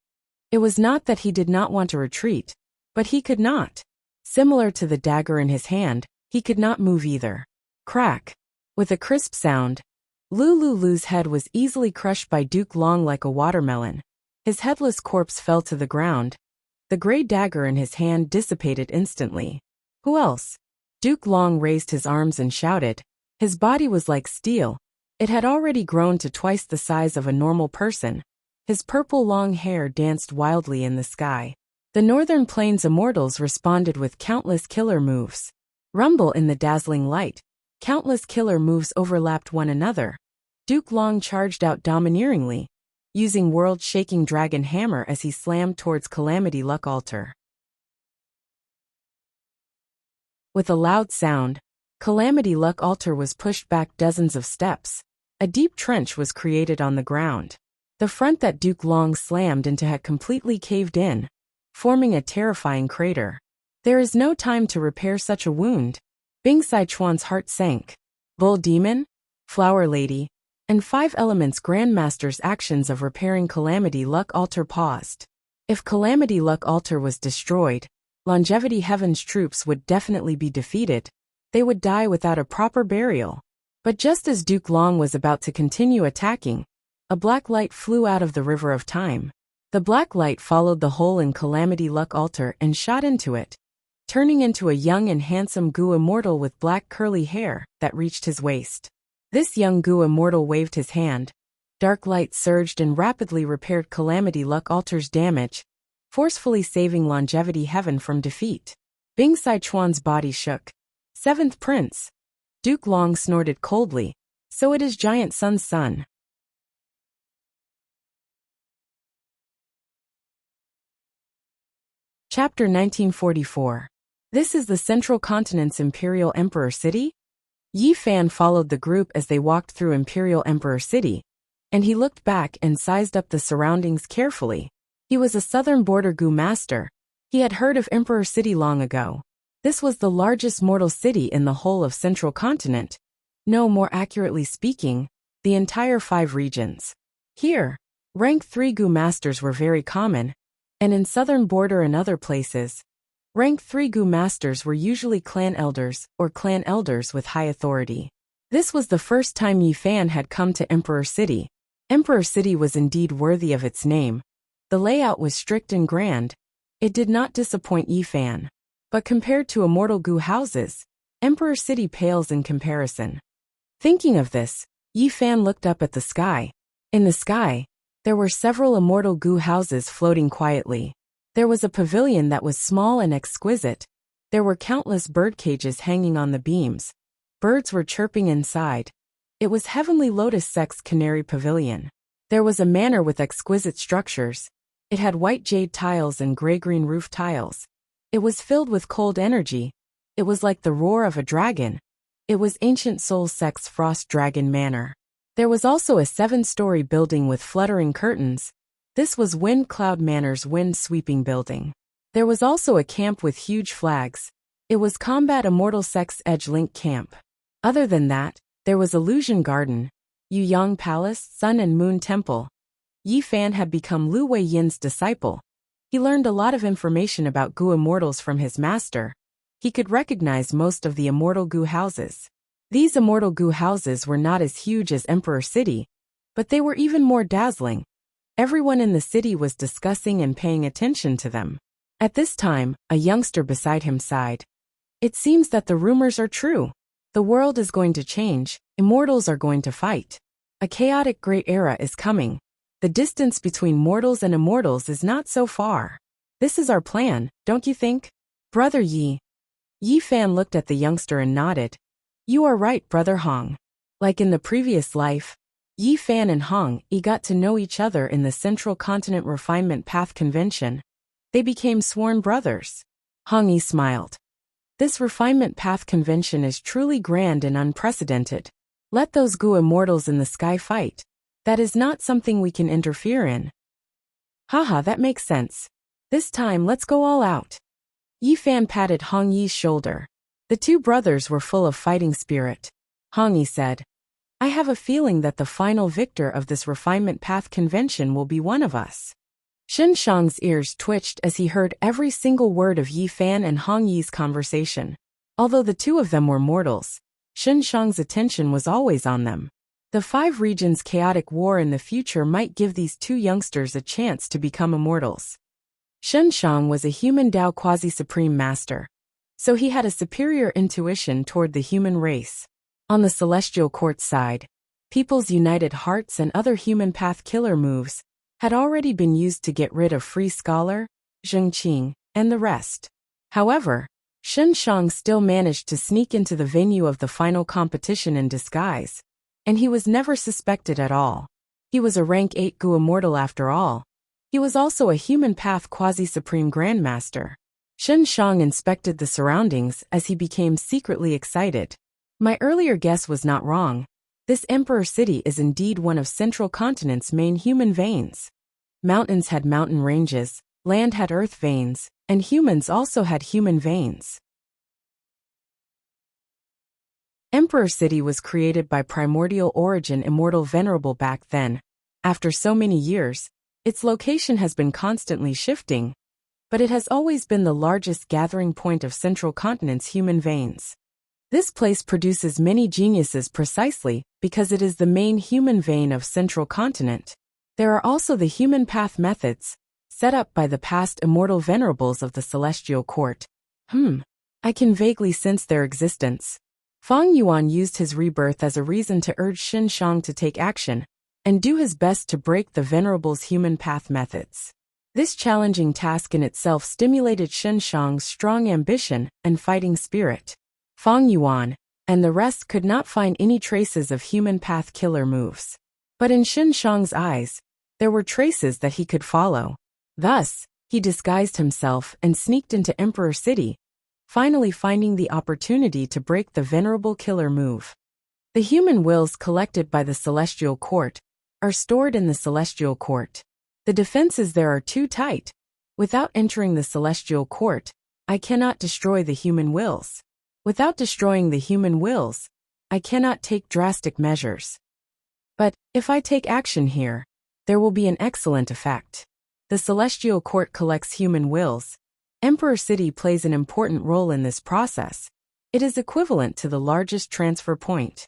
It was not that he did not want to retreat, but he could not. Similar to the dagger in his hand, he could not move either. Crack. With a crisp sound, Lulu's head was easily crushed by Duke Long like a watermelon. His headless corpse fell to the ground. The gray dagger in his hand dissipated instantly. Who else? Duke Long raised his arms and shouted. His body was like steel. It had already grown to twice the size of a normal person. His purple long hair danced wildly in the sky. The Northern Plains Immortals responded with countless killer moves. Rumble in the dazzling light. Countless killer moves overlapped one another. Duke Long charged out domineeringly, using world-shaking dragon hammer as he slammed towards Calamity Luck Altar. With a loud sound, Calamity Luck Altar was pushed back dozens of steps. A deep trench was created on the ground. The front that Duke Long slammed into had completely caved in, forming a terrifying crater. There is no time to repair such a wound. Bing Sichuan's heart sank. Bull Demon, Flower Lady, and 5 Elements Grandmaster's actions of repairing Calamity Luck Altar paused. If Calamity Luck Altar was destroyed, Longevity Heaven's troops would definitely be defeated. They would die without a proper burial. But just as Duke Long was about to continue attacking, a black light flew out of the river of time. The black light followed the hole in Calamity Luck altar and shot into it, turning into a young and handsome Gu immortal with black curly hair that reached his waist. This young Gu immortal waved his hand. Dark light surged and rapidly repaired Calamity Luck altar's damage, forcefully saving Longevity Heaven from defeat. Bing Sichuan's body shook. Seventh Prince. Duke Long snorted coldly. So it is Giant Sun's son. Chapter 1944. This is the Central Continent's Imperial Emperor City? Yi Fan followed the group as they walked through Imperial Emperor City, and he looked back and sized up the surroundings carefully. He was a southern border Gu master. He had heard of Emperor City long ago. This was the largest mortal city in the whole of Central Continent. No, more accurately speaking, the entire 5 regions. Here, rank 3 Gu masters were very common, and in southern border and other places, rank 3 Gu masters were usually clan elders or clan elders with high authority. This was the first time Yi Fan had come to Emperor City. Emperor City was indeed worthy of its name. The layout was strict and grand. It did not disappoint Yi Fan. But compared to immortal Gu houses, Emperor City pales in comparison. Thinking of this, Yi Fan looked up at the sky. In the sky, there were several immortal Gu houses floating quietly. There was a pavilion that was small and exquisite. There were countless bird cages hanging on the beams. Birds were chirping inside. It was Heavenly Lotus Sect's Canary Pavilion. There was a manor with exquisite structures. It had white jade tiles and gray-green roof tiles. It was filled with cold energy. It was like the roar of a dragon. It was Ancient Soul Sect's Frost Dragon Manor. There was also a 7-story building with fluttering curtains. This was Wind Cloud Manor's wind-sweeping building. There was also a camp with huge flags. It was Combat Immortal Sect's Edge Link Camp. Other than that, there was Illusion Garden, Yuyang Palace, Sun and Moon Temple. Yi Fan had become Lu Wei Yin's disciple. He learned a lot of information about Gu immortals from his master. He could recognize most of the immortal Gu houses. These immortal Gu houses were not as huge as Emperor City, but they were even more dazzling. Everyone in the city was discussing and paying attention to them. At this time, a youngster beside him sighed. It seems that the rumors are true. The world is going to change. Immortals are going to fight. A chaotic great era is coming. The distance between mortals and immortals is not so far. This is our plan, don't you think? Brother Yi. Yi Fan looked at the youngster and nodded. You are right, Brother Hong. Like in the previous life, Yi Fan and Hong Yi got to know each other in the Central Continent Refinement Path Convention. They became sworn brothers. Hong Yi smiled. This Refinement Path Convention is truly grand and unprecedented. Let those Gu immortals in the sky fight. That is not something we can interfere in. Haha, that makes sense. This time let's go all out. Yi Fan patted Hong Yi's shoulder. The 2 brothers were full of fighting spirit. Hong Yi said, I have a feeling that the final victor of this Refinement Path Convention will be one of us. Shen Shang's ears twitched as he heard every single word of Yi Fan and Hong Yi's conversation. Although the 2 of them were mortals, Shen Shang's attention was always on them. The 5 regions' chaotic war in the future might give these 2 youngsters a chance to become immortals. Shen Shang was a human Dao quasi-supreme master, so he had a superior intuition toward the human race. On the Celestial Court side, People's United Hearts and other human path killer moves had already been used to get rid of Free Scholar, Zheng Qing, and the rest. However, Shen Shang still managed to sneak into the venue of the final competition in disguise, and he was never suspected at all. He was a rank 8 Gu immortal after all. He was also a human path quasi-supreme grandmaster. Shen Shang inspected the surroundings as he became secretly excited. My earlier guess was not wrong. This Emperor City is indeed one of Central Continent's main human veins. Mountains had mountain ranges, land had earth veins, and humans also had human veins. Emperor City was created by primordial origin immortal venerable back then. After so many years, its location has been constantly shifting, but it has always been the largest gathering point of Central Continent's human veins. This place produces many geniuses precisely because it is the main human vein of Central Continent. There are also the human path methods, set up by the past immortal venerables of the Celestial Court. I can vaguely sense their existence. Fang Yuan used his rebirth as a reason to urge Xin Shang to take action and do his best to break the venerables' human path methods. This challenging task in itself stimulated Xin Shang's strong ambition and fighting spirit. Fang Yuan and the rest could not find any traces of human path killer moves. But in Xin Shang's eyes, there were traces that he could follow. Thus, he disguised himself and sneaked into Emperor City, finally finding the opportunity to break the venerable killer move. The human wills collected by the Celestial Court are stored in the Celestial Court. The defenses there are too tight. Without entering the Celestial Court, I cannot destroy the human wills. Without destroying the human wills, I cannot take drastic measures. But, if I take action here, there will be an excellent effect. The Celestial Court collects human wills. Emperor City plays an important role in this process. It is equivalent to the largest transfer point.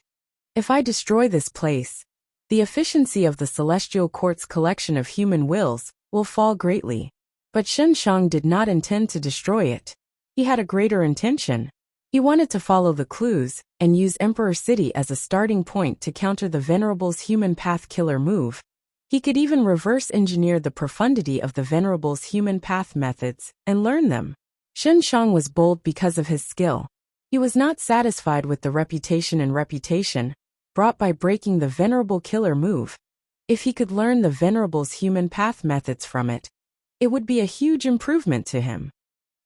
If I destroy this place, the efficiency of the Celestial Court's collection of human wills will fall greatly. But Xin Shang did not intend to destroy it. He had a greater intention. He wanted to follow the clues and use Emperor City as a starting point to counter the Venerable's human path killer move. He could even reverse engineer the profundity of the Venerable's human path methods and learn them. Xin Shang was bold because of his skill. He was not satisfied with the reputation brought by breaking the Venerable killer move. If he could learn the Venerable's human path methods from it, it would be a huge improvement to him.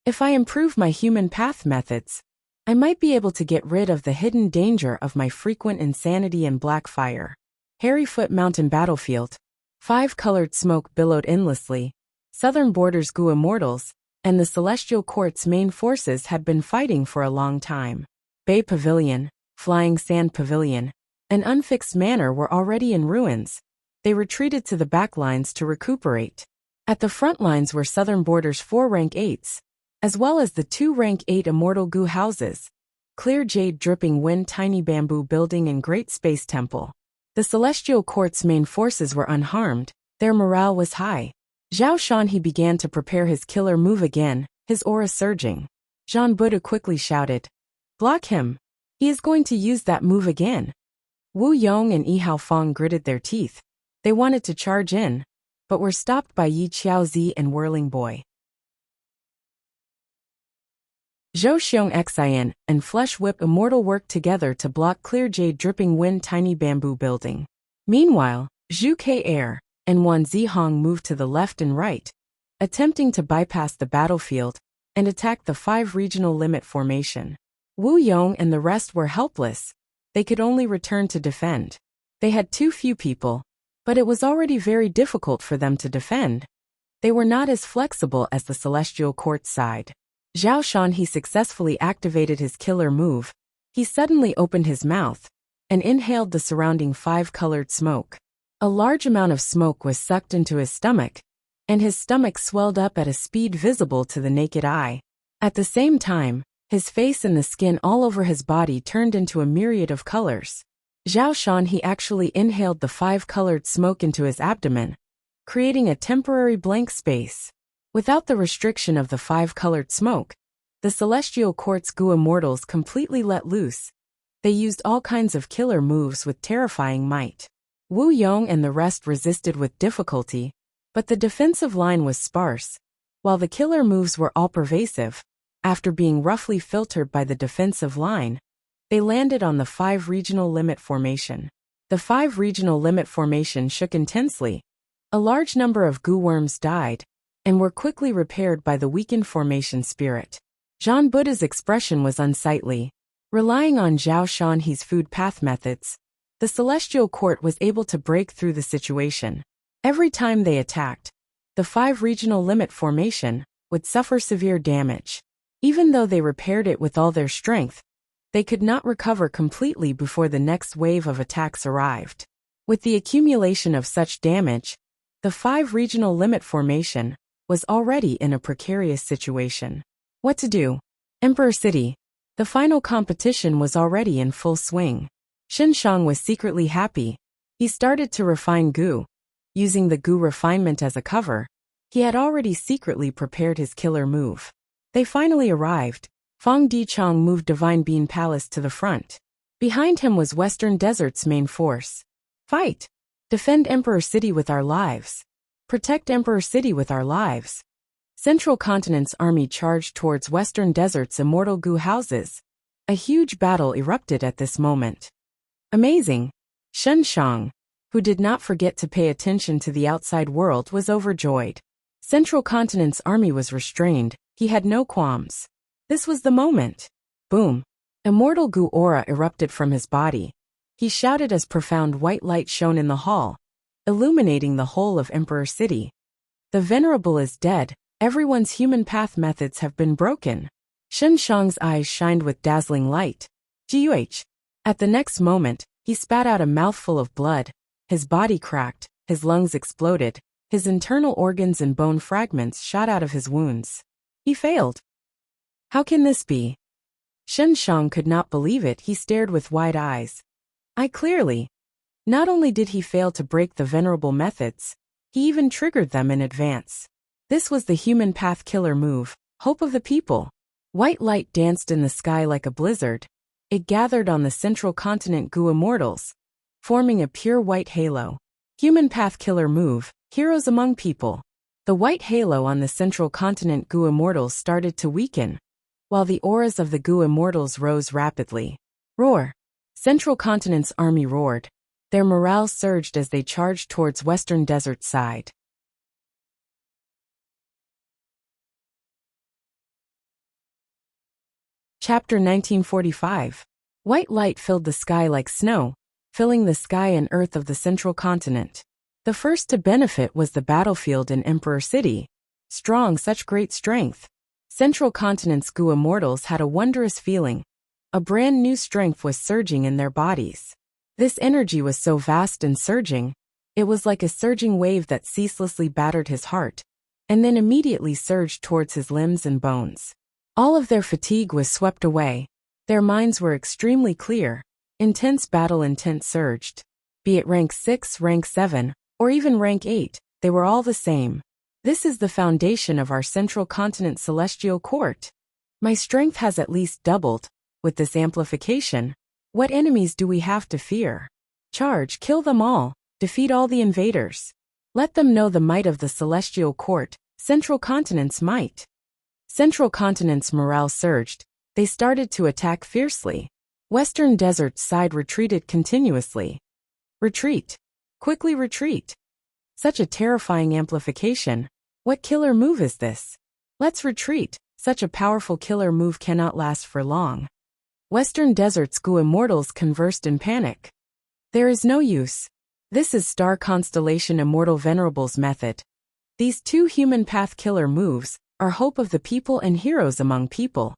If I improve my human path methods, I might be able to get rid of the hidden danger of my frequent insanity and black fire. Harryfoot Mountain Battlefield. 5-colored smoke billowed endlessly. Southern Border's Gu Immortals and the Celestial Court's main forces had been fighting for a long time. Bay Pavilion, Flying Sand Pavilion, and Unfixed Manor were already in ruins. They retreated to the back lines to recuperate. At the front lines were Southern Border's 4 rank 8s, as well as the 2 rank 8 Immortal Gu houses, Clear Jade Dripping Wind Tiny Bamboo Building and Great Space Temple. The Celestial Court's main forces were unharmed, their morale was high. Zhao Shanhe began to prepare his killer move again, his aura surging. Zhang Buddha quickly shouted, "Block him! He is going to use that move again." Wu Yong and Yi Haofeng gritted their teeth. They wanted to charge in, but were stopped by Yi Qiaozi and Whirling Boy. Zhou Xiong Xian and Flesh Whip Immortal worked together to block Clear Jade Dripping Wind Tiny Bamboo Building. Meanwhile, Zhu Ke Air and Wan Zihong moved to the left and right, attempting to bypass the battlefield and attack the 5 regional limit formation. Wu Yong and the rest were helpless. They could only return to defend. They had too few people, but it was already very difficult for them to defend. They were not as flexible as the Celestial Court side. Zhao Shanhe successfully activated his killer move. He suddenly opened his mouth and inhaled the surrounding 5-colored smoke. A large amount of smoke was sucked into his stomach, and his stomach swelled up at a speed visible to the naked eye. At the same time, his face and the skin all over his body turned into a myriad of colors. Zhao Shanhe actually inhaled the 5-colored smoke into his abdomen, creating a temporary blank space. Without the restriction of the 5-colored smoke, the Celestial Court's Gu Immortals completely let loose. They used all kinds of killer moves with terrifying might. Wu Yong and the rest resisted with difficulty, but the defensive line was sparse, while the killer moves were all pervasive. After being roughly filtered by the defensive line, they landed on the 5 regional limit formation. The 5 regional limit formation shook intensely. A large number of Gu worms died, and were quickly repaired by the weakened formation spirit. Zhang Buddha's expression was unsightly. Relying on Zhao Shanhe's food path methods, the Celestial Court was able to break through the situation. Every time they attacked, the 5 regional limit formation would suffer severe damage. Even though they repaired it with all their strength, they could not recover completely before the next wave of attacks arrived. With the accumulation of such damage, the 5 regional limit formation was already in a precarious situation. What to do? Emperor City. The final competition was already in full swing. Xinshang was secretly happy. He started to refine goo. Using the goo refinement as a cover, he had already secretly prepared his killer move. They finally arrived. Fang Dichang moved Divine Bean Palace to the front. Behind him was Western Desert's main force. Fight! Defend Emperor City with our lives. Protect Emperor City with our lives. Central Continent's army charged towards Western Desert's immortal goo houses. A huge battle erupted at this moment. Amazing! Xinshang, who did not forget to pay attention to the outside world, was overjoyed. Central Continent's army was restrained. He had no qualms. This was the moment. Boom! Immortal goo aura erupted from his body. He shouted as profound white light shone in the hall, illuminating the whole of Emperor City. The Venerable is dead. Everyone's human path methods have been broken. Xinshang's eyes shined with dazzling light. Guh! At the next moment, he spat out a mouthful of blood. His body cracked, his lungs exploded, his internal organs and bone fragments shot out of his wounds. He failed. How can this be? Xinshang could not believe it. He stared with wide eyes. Clearly. Not only did he fail to break the venerable methods, he even triggered them in advance. This was the human path killer move, Hope of the People. White light danced in the sky like a blizzard. It gathered on the Central Continent goo immortals, forming a pure white halo. Human path killer move, Heroes Among People. The white halo on the Central Continent goo immortals started to weaken, while the auras of the goo immortals rose rapidly. Roar! Central Continent's army roared. Their morale surged as they charged towards Western Desert side. Chapter 1945. White light filled the sky like snow, filling the sky and earth of the Central Continent. The first to benefit was the battlefield in Emperor City. Strong, such great strength. Central Continent's goo immortals had a wondrous feeling. A brand new strength was surging in their bodies. This energy was so vast and surging, it was like a surging wave that ceaselessly battered his heart, and then immediately surged towards his limbs and bones. All of their fatigue was swept away. Their minds were extremely clear. Intense battle intent surged. Be it rank 6, rank 7, or even rank 8, they were all the same. This is the foundation of our Central Continent Celestial Court. My strength has at least doubled. With this amplification, what enemies do we have to fear? Charge, kill them all, defeat all the invaders. Let them know the might of the Celestial Court, Central Continent's might. Central Continent's morale surged. They started to attack fiercely. Western Desert's side retreated continuously. Retreat. Quickly retreat. Such a terrifying amplification. What killer move is this? Let's retreat. Such a powerful killer move cannot last for long. Western Desert's goo immortals conversed in panic. There is no use. This is Star Constellation Immortal Venerable's method. These two human path killer moves are Hope of the People and Heroes Among People.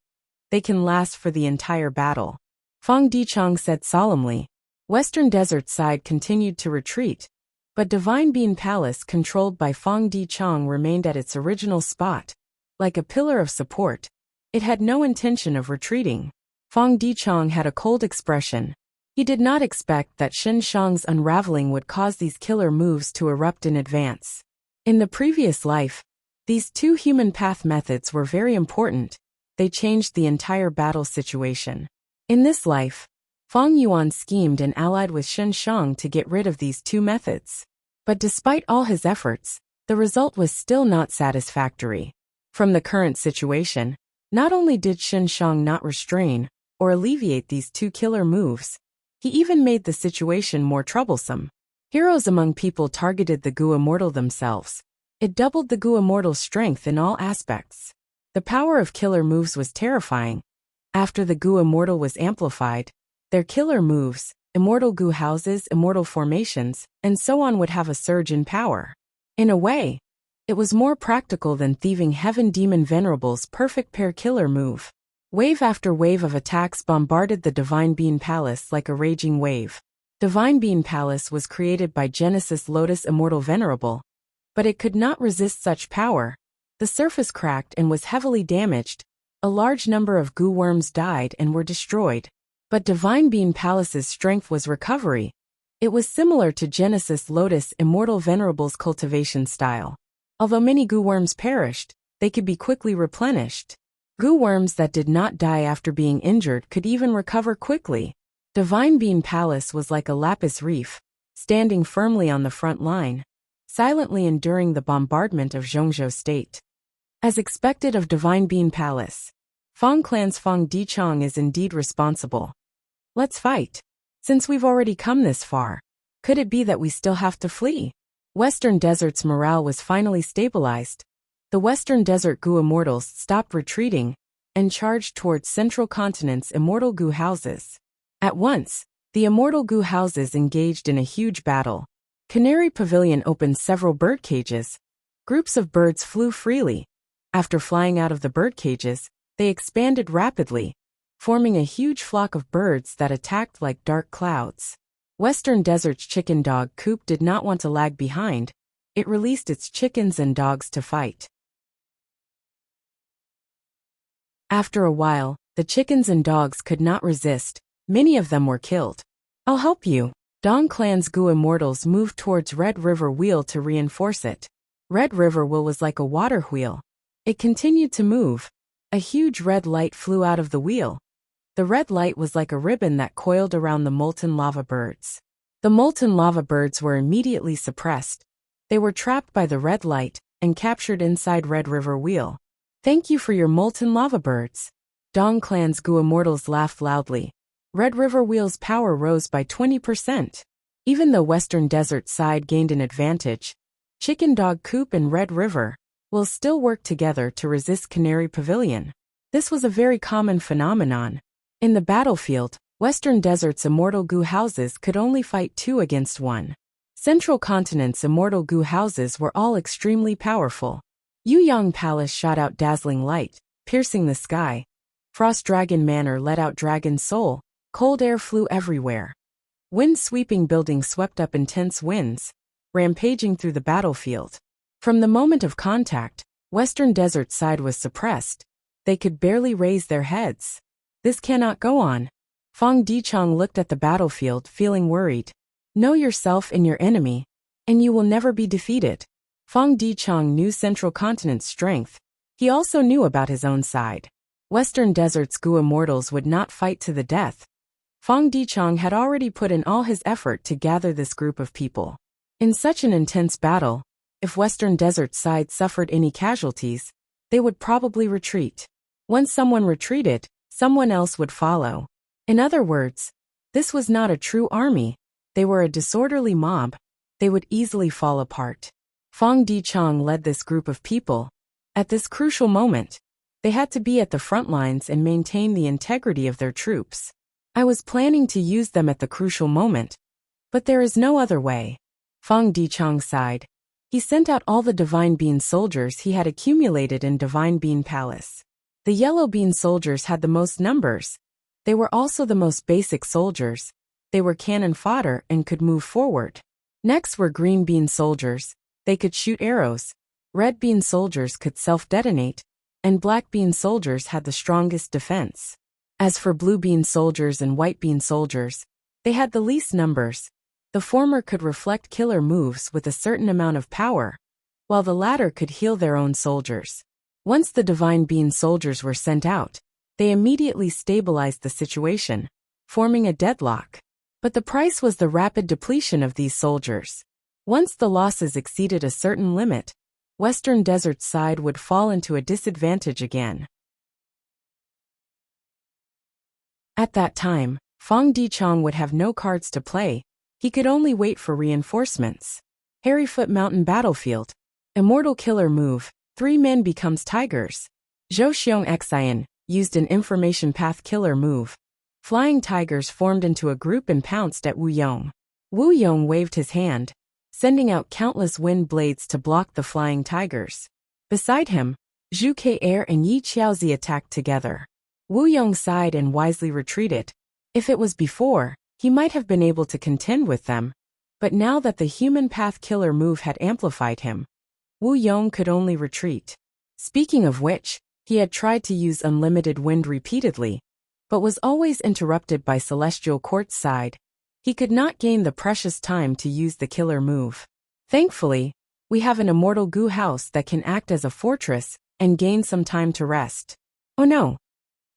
They can last for the entire battle. Fang Dichang said solemnly. Western Desert's side continued to retreat, but Divine Bean Palace controlled by Fang Dichang remained at its original spot. Like a pillar of support, it had no intention of retreating. Fang Dichang had a cold expression. He did not expect that Xinshang's unraveling would cause these killer moves to erupt in advance. In the previous life, these two human path methods were very important. They changed the entire battle situation. In this life, Fang Yuan schemed and allied with Xinshang to get rid of these two methods. But despite all his efforts, the result was still not satisfactory. From the current situation, not only did Xinshang not restrain or alleviate these two killer moves, he even made the situation more troublesome. Heroes Among People targeted the goo immortal themselves. It doubled the goo immortal's strength in all aspects. The power of killer moves was terrifying. After the goo immortal was amplified, their killer moves, immortal goo houses, immortal formations, and so on would have a surge in power. In a way, it was more practical than thieving Heaven Demon Venerable's perfect pair killer move. Wave after wave of attacks bombarded the Divine Bean Palace like a raging wave. Divine Bean Palace was created by Genesis Lotus Immortal Venerable, but it could not resist such power. The surface cracked and was heavily damaged. A large number of goo worms died and were destroyed. But Divine Bean Palace's strength was recovery. It was similar to Genesis Lotus Immortal Venerable's cultivation style. Although many goo worms perished, they could be quickly replenished. Goo worms that did not die after being injured could even recover quickly. Divine Bean Palace was like a lapis reef, standing firmly on the front line, silently enduring the bombardment of Zhongzhou State. As expected of Divine Bean Palace, Fang Clan's Fang Dichong is indeed responsible. Let's fight. Since we've already come this far, could it be that we still have to flee? Western Desert's morale was finally stabilized. The Western Desert Goo Immortals stopped retreating and charged towards Central Continent's Immortal Goo houses. At once, the Immortal Goo houses engaged in a huge battle. Canary Pavilion opened several bird cages. Groups of birds flew freely. After flying out of the bird cages, they expanded rapidly, forming a huge flock of birds that attacked like dark clouds. Western Desert's chicken dog coop did not want to lag behind. It released its chickens and dogs to fight. After a while, the chickens and dogs could not resist. Many of them were killed. I'll help you. Dong Clan's Goo Immortals moved towards Red River Wheel to reinforce it. Red River Wheel was like a water wheel. It continued to move. A huge red light flew out of the wheel. The red light was like a ribbon that coiled around the molten lava birds. The molten lava birds were immediately suppressed. They were trapped by the red light and captured inside Red River Wheel. Thank you for your molten lava birds. Dong Clan's Goo Immortals laughed loudly. Red River Wheel's power rose by 20%. Even though Western Desert side gained an advantage, Chicken Dog Coop and Red River will still work together to resist Canary Pavilion. This was a very common phenomenon. In the battlefield, Western Desert's Immortal Goo houses could only fight 2 against 1. Central Continent's Immortal Goo houses were all extremely powerful. Yuyang Palace shot out dazzling light, piercing the sky. Frost Dragon Manor let out Dragon Soul. Cold air flew everywhere. Wind-sweeping buildings swept up intense winds, rampaging through the battlefield. From the moment of contact, Western Desert side was suppressed. They could barely raise their heads. This cannot go on. Fang Dichong looked at the battlefield, feeling worried. Know yourself and your enemy, and you will never be defeated. Fang Dichong knew Central Continent's strength. He also knew about his own side. Western Desert's Goo Immortals would not fight to the death. Fang Dichong had already put in all his effort to gather this group of people. In such an intense battle, if Western Desert side suffered any casualties, they would probably retreat. Once someone retreated, someone else would follow. In other words, this was not a true army. They were a disorderly mob. They would easily fall apart. Fang Dichong led this group of people. At this crucial moment, they had to be at the front lines and maintain the integrity of their troops. I was planning to use them at the crucial moment, but there is no other way. Fang Dichong sighed. He sent out all the Divine Bean soldiers he had accumulated in Divine Bean Palace. The Yellow Bean soldiers had the most numbers. They were also the most basic soldiers. They were cannon fodder and could move forward. Next were Green Bean soldiers. They could shoot arrows. Red Bean soldiers could self-detonate, and Black Bean soldiers had the strongest defense. As for Blue Bean soldiers and White Bean soldiers, they had the least numbers. The former could reflect killer moves with a certain amount of power, while the latter could heal their own soldiers. Once the Divine Bean soldiers were sent out, they immediately stabilized the situation, forming a deadlock. But the price was the rapid depletion of these soldiers. Once the losses exceeded a certain limit, Western Desert side would fall into a disadvantage again. At that time, Fang Dichong would have no cards to play. He could only wait for reinforcements. Harryfoot Mountain Battlefield. Immortal Killer Move. 3 men becomes tigers. Zhou Xiong Xian used an Information Path Killer Move. Flying tigers formed into a group and pounced at Wu Yong. Wu Yong waved his hand, sending out countless wind blades to block the flying tigers. Beside him, Zhu Ke and Yi Qiaozi attacked together. Wu Yong sighed and wisely retreated. If it was before, he might have been able to contend with them, but now that the Human Path Killer Move had amplified him, Wu Yong could only retreat. Speaking of which, He had tried to use unlimited wind repeatedly, but was always interrupted by Celestial Court's side. He could not gain the precious time to use the killer move. Thankfully, we have an immortal goo house that can act as a fortress and gain some time to rest. Oh no!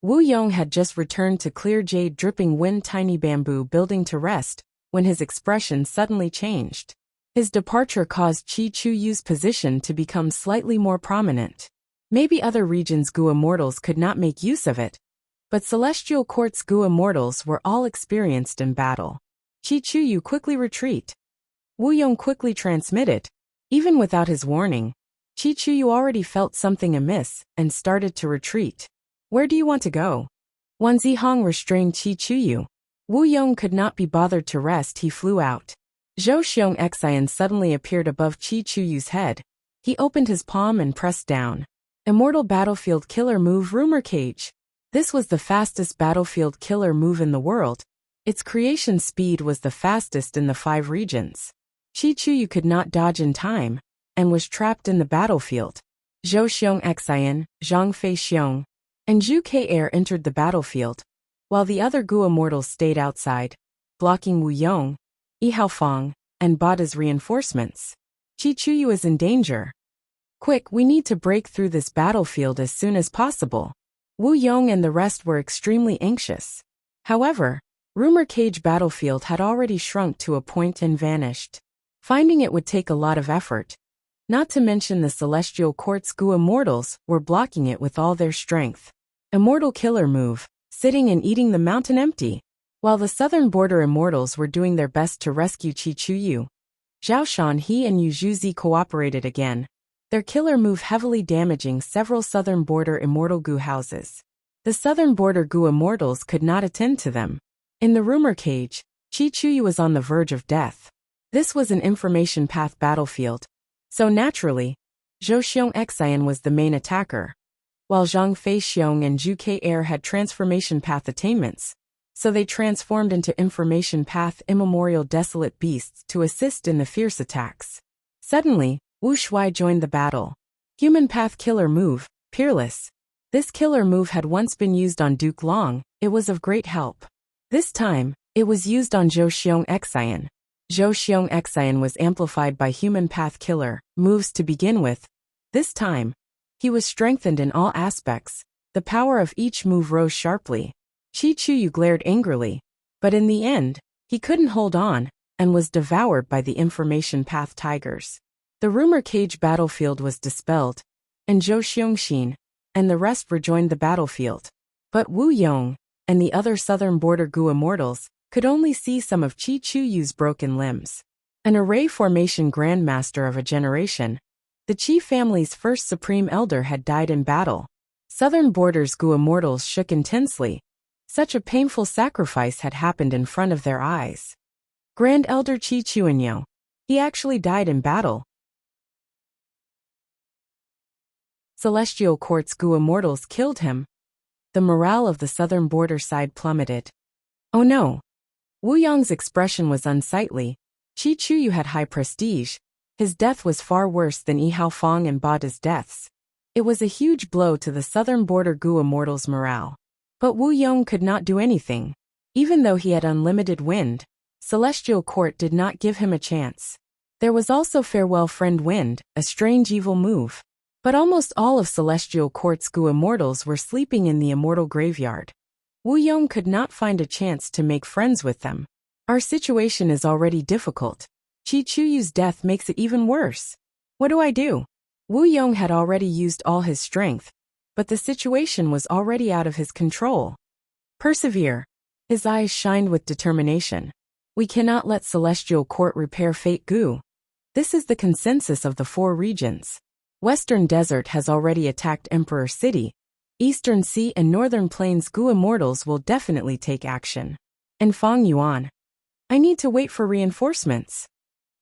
Wu Yong had just returned to clear jade dripping wind tiny bamboo building to rest when his expression suddenly changed. His departure caused Chi Chu-yu's position to become slightly more prominent. Maybe other regions' goo immortals could not make use of it, but Celestial Court's goo immortals were all experienced in battle. Chi Chu-yu quickly retreat. Wu Yong quickly transmitted. Even without his warning, Chi Chu-yu already felt something amiss and started to retreat. Where do you want to go? Wan Zihong restrained Chi Chu-yu. Wu Yong could not be bothered to rest. He flew out. Zhou Xiong Xian suddenly appeared above Chi Chu-yu's head. He opened his palm and pressed down. Immortal Battlefield Killer Move Rumor Cage. This was the fastest battlefield killer move in the world. Its creation speed was the fastest in the 5 regions. Chi Chu-yu could not dodge in time, and was trapped in the battlefield. Zhou Xiong Xian, Zhang Fei Xiong, and Zhu Ke entered the battlefield, while the other goo immortals stayed outside, blocking Wu Yong, Yi Haofang, and Bada's reinforcements. Chi Chu-yu is in danger. Quick, we need to break through this battlefield as soon as possible. Wu Yong and the rest were extremely anxious. However, Rumor Cage Battlefield had already shrunk to a point and vanished. Finding it would take a lot of effort. Not to mention the Celestial Court's goo immortals were blocking it with all their strength. Immortal Killer Move, sitting and eating the mountain empty. While the southern border immortals were doing their best to rescue Chi Chu-yu, Zhao Shanhe and Yu Zhuzi cooperated again, their killer move heavily damaging several southern border immortal goo houses. The southern border goo immortals could not attend to them. In the Rumor Cage, Chi Chu-yu was on the verge of death. This was an information path battlefield, so naturally, Zhou Xiong Xian was the main attacker, while Zhang Fei Xiong and Zhu Ke had transformation path attainments, so they transformed into information path immemorial desolate beasts to assist in the fierce attacks. Suddenly, Wu Shuai joined the battle. Human path killer move, Peerless. This killer move had once been used on Duke Long. It was of great help. This time, it was used on Zhou Xiong Xian. Zhou Xiong Xian was amplified by human path killer moves to begin with. This time, he was strengthened in all aspects. The power of each move rose sharply. Chi Chu-yu glared angrily, but in the end, he couldn't hold on, and was devoured by the information path tigers. The Rumor Cage battlefield was dispelled, and Zhou Xiongxin and the rest rejoined the battlefield. But Wu Yong and the other southern border goo immortals could only see some of Chi Chu-yu's broken limbs. An array formation grandmaster of a generation, the Chi family's first supreme elder had died in battle. Southern borders goo immortals shook intensely. Such a painful sacrifice had happened in front of their eyes. Grand Elder Chi Chuanyo. He actually died in battle. Celestial Court's goo immortals killed him. The morale of the southern border side plummeted. Oh no! Wu Yong's expression was unsightly. Chi Chu-yu had high prestige. His death was far worse than Yi Haofang and Bada's deaths. It was a huge blow to the southern border goo immortals' morale. But Wu Yong could not do anything. Even though he had unlimited wind, Celestial Court did not give him a chance. There was also Farewell Friend Wind, a strange evil move. But almost all of Celestial Court's goo immortals were sleeping in the immortal graveyard. Wu Yong could not find a chance to make friends with them. Our situation is already difficult. Chi Chu-yu's death makes it even worse. What do I do? Wu Yong had already used all his strength, but the situation was already out of his control. Persevere. His eyes shined with determination. We cannot let Celestial Court repair Fate Goo. This is the consensus of the 4 regions. Western Desert has already attacked Emperor City. Eastern Sea and Northern Plains goo immortals will definitely take action. And Fang Yuan. I need to wait for reinforcements.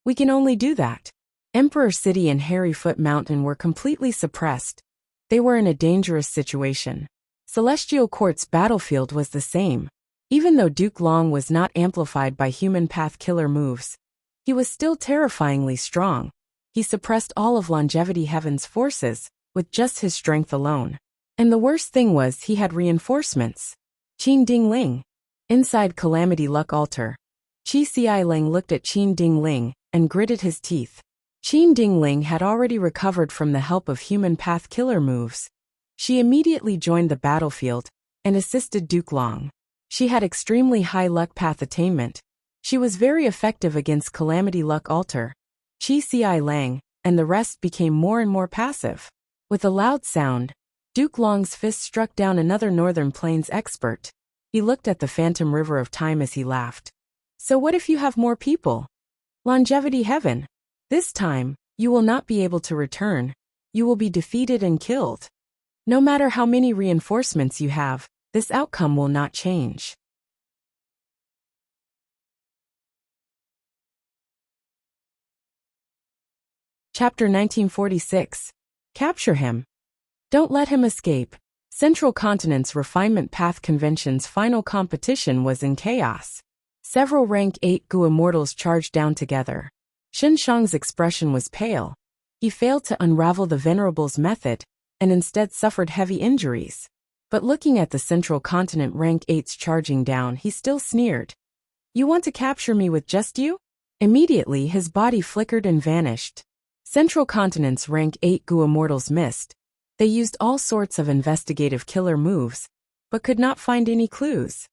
We can only do that. Emperor City and Harryfoot Mountain were completely suppressed. They were in a dangerous situation. Celestial Court's battlefield was the same. Even though Duke Long was not amplified by human path killer moves, he was still terrifyingly strong. He suppressed all of Longevity Heaven's forces with just his strength alone. And the worst thing was he had reinforcements. Qin Dingling. Inside Calamity Luck Altar. Qi Xiaoling looked at Qin Dingling and gritted his teeth. Qin Dingling had already recovered from the help of human path killer moves. She immediately joined the battlefield and assisted Duke Long. She had extremely high luck path attainment. She was very effective against Calamity Luck Altar. Qi Xiaoling and the rest became more and more passive. With a loud sound, Duke Long's fist struck down another Northern Plains expert. He looked at the phantom river of time as he laughed. So what if you have more people? Longevity heaven. This time, you will not be able to return. You will be defeated and killed. No matter how many reinforcements you have, this outcome will not change. Chapter 1946. Capture him. Don't let him escape. Central Continent's Refinement Path Convention's final competition was in chaos. Several rank 8 Gu immortals charged down together. Shen Shang's expression was pale. He failed to unravel the Venerable's method, and instead suffered heavy injuries. But looking at the Central Continent rank 8s charging down, he still sneered. You want to capture me with just you? Immediately his body flickered and vanished. Central Continent's rank 8 Gu immortals missed. They used all sorts of investigative killer moves, but could not find any clues.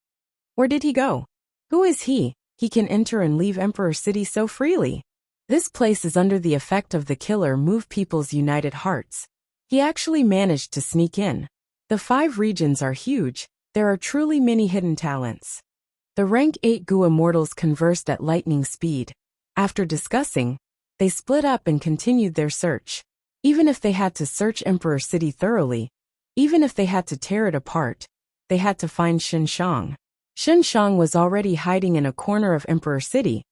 Where did he go? Who is he? He can enter and leave Emperor City so freely. This place is under the effect of the killer move people's united hearts. He actually managed to sneak in. The 5 regions are huge. There are truly many hidden talents. The rank 8 Gu immortals conversed at lightning speed. After discussing, they split up and continued their search. Even if they had to search Emperor City thoroughly, even if they had to tear it apart, they had to find Shen Shang. Shen Shang was already hiding in a corner of Emperor City,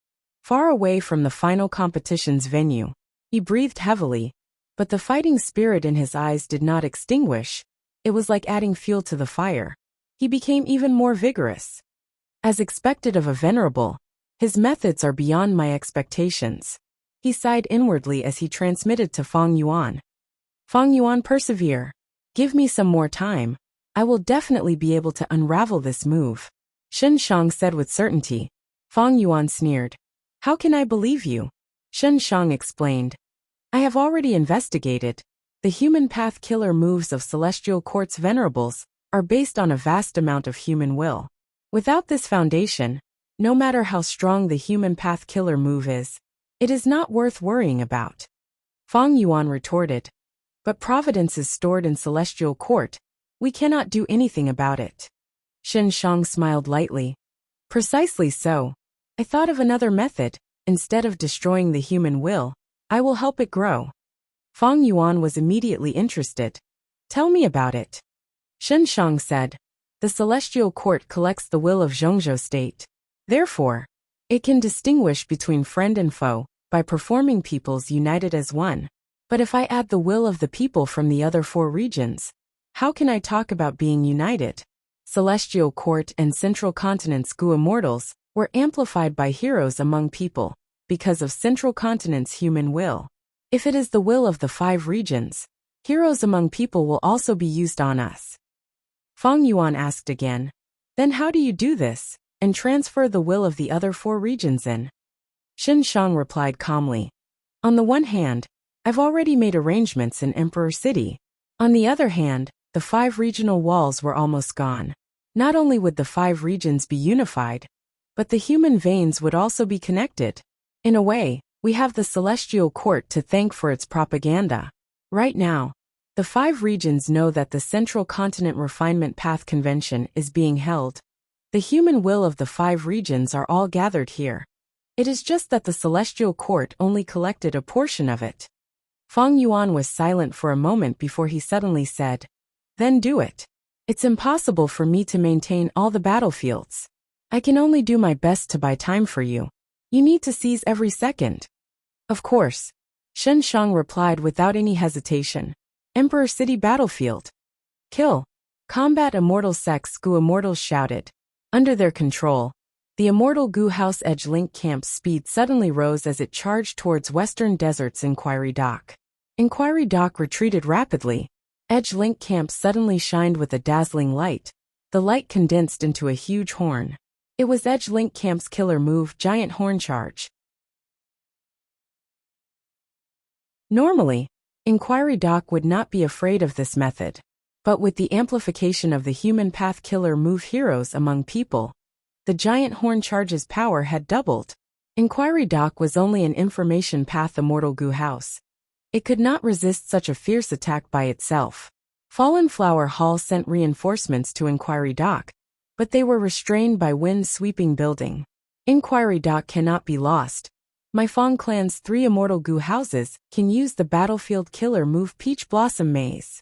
far away from the final competition's venue. He breathed heavily, but the fighting spirit in his eyes did not extinguish. It was like adding fuel to the fire. He became even more vigorous. As expected of a venerable, his methods are beyond my expectations. He sighed inwardly as he transmitted to Fang Yuan. Fang Yuan, persevere. Give me some more time. I will definitely be able to unravel this move. Shen Shang said with certainty. Fang Yuan sneered. How can I believe you? Shen Shang explained. I have already investigated. The human path killer moves of Celestial Court's venerables are based on a vast amount of human will. Without this foundation, no matter how strong the human path killer move is, it is not worth worrying about. Fang Yuan retorted. But providence is stored in Celestial Court. We cannot do anything about it. Shen Shang smiled lightly. Precisely so. I thought of another method. Instead of destroying the human will, I will help it grow. Fang Yuan was immediately interested. Tell me about it. Shen Shang said. The Celestial Court collects the will of Zhongzhou State. Therefore, it can distinguish between friend and foe by performing peoples united as one. But if I add the will of the people from the other 4 regions, how can I talk about being united? Celestial Court and Central Continent's Gu immortals were amplified by heroes among people because of Central Continent's human will. If it is the will of the 5 regions, heroes among people will also be used on us. Fang Yuan asked again. Then how do you do this, and transfer the will of the other 4 regions in? Shen Shang replied calmly. On the one hand, I've already made arrangements in Emperor City. On the other hand, the 5 regional walls were almost gone. Not only would the 5 regions be unified, but the human veins would also be connected. In a way, we have the Celestial Court to thank for its propaganda. Right now, the 5 regions know that the Central Continent Refinement Path Convention is being held. The human will of the 5 regions are all gathered here. It is just that the Celestial Court only collected a portion of it. Fang Yuan was silent for a moment before he suddenly said, Then do it. It's impossible for me to maintain all the battlefields. I can only do my best to buy time for you. You need to seize every second. Of course. Shen Shang replied without any hesitation. Emperor City battlefield. Kill. Combat Immortal Sects Gu immortals shouted. Under their control, the Immortal Gu House Edge Link Camp's speed suddenly rose as it charged towards Western Desert's Inquiry Dock. Inquiry Dock retreated rapidly. Edge Link Camp suddenly shined with a dazzling light. The light condensed into a huge horn. It was Edge Link Camp's killer move, Giant Horn Charge. Normally, Inquiry Doc would not be afraid of this method. But with the amplification of the human path killer move heroes among people, the Giant Horn Charge's power had doubled. Inquiry Doc was only an information path immortal goo house. It could not resist such a fierce attack by itself. Fallen Flower Hall sent reinforcements to Inquiry Doc, but they were restrained by wind-sweeping building. Inquiry Doc cannot be lost. My Fong clan's 3 immortal goo houses can use the battlefield killer move Peach Blossom Maze.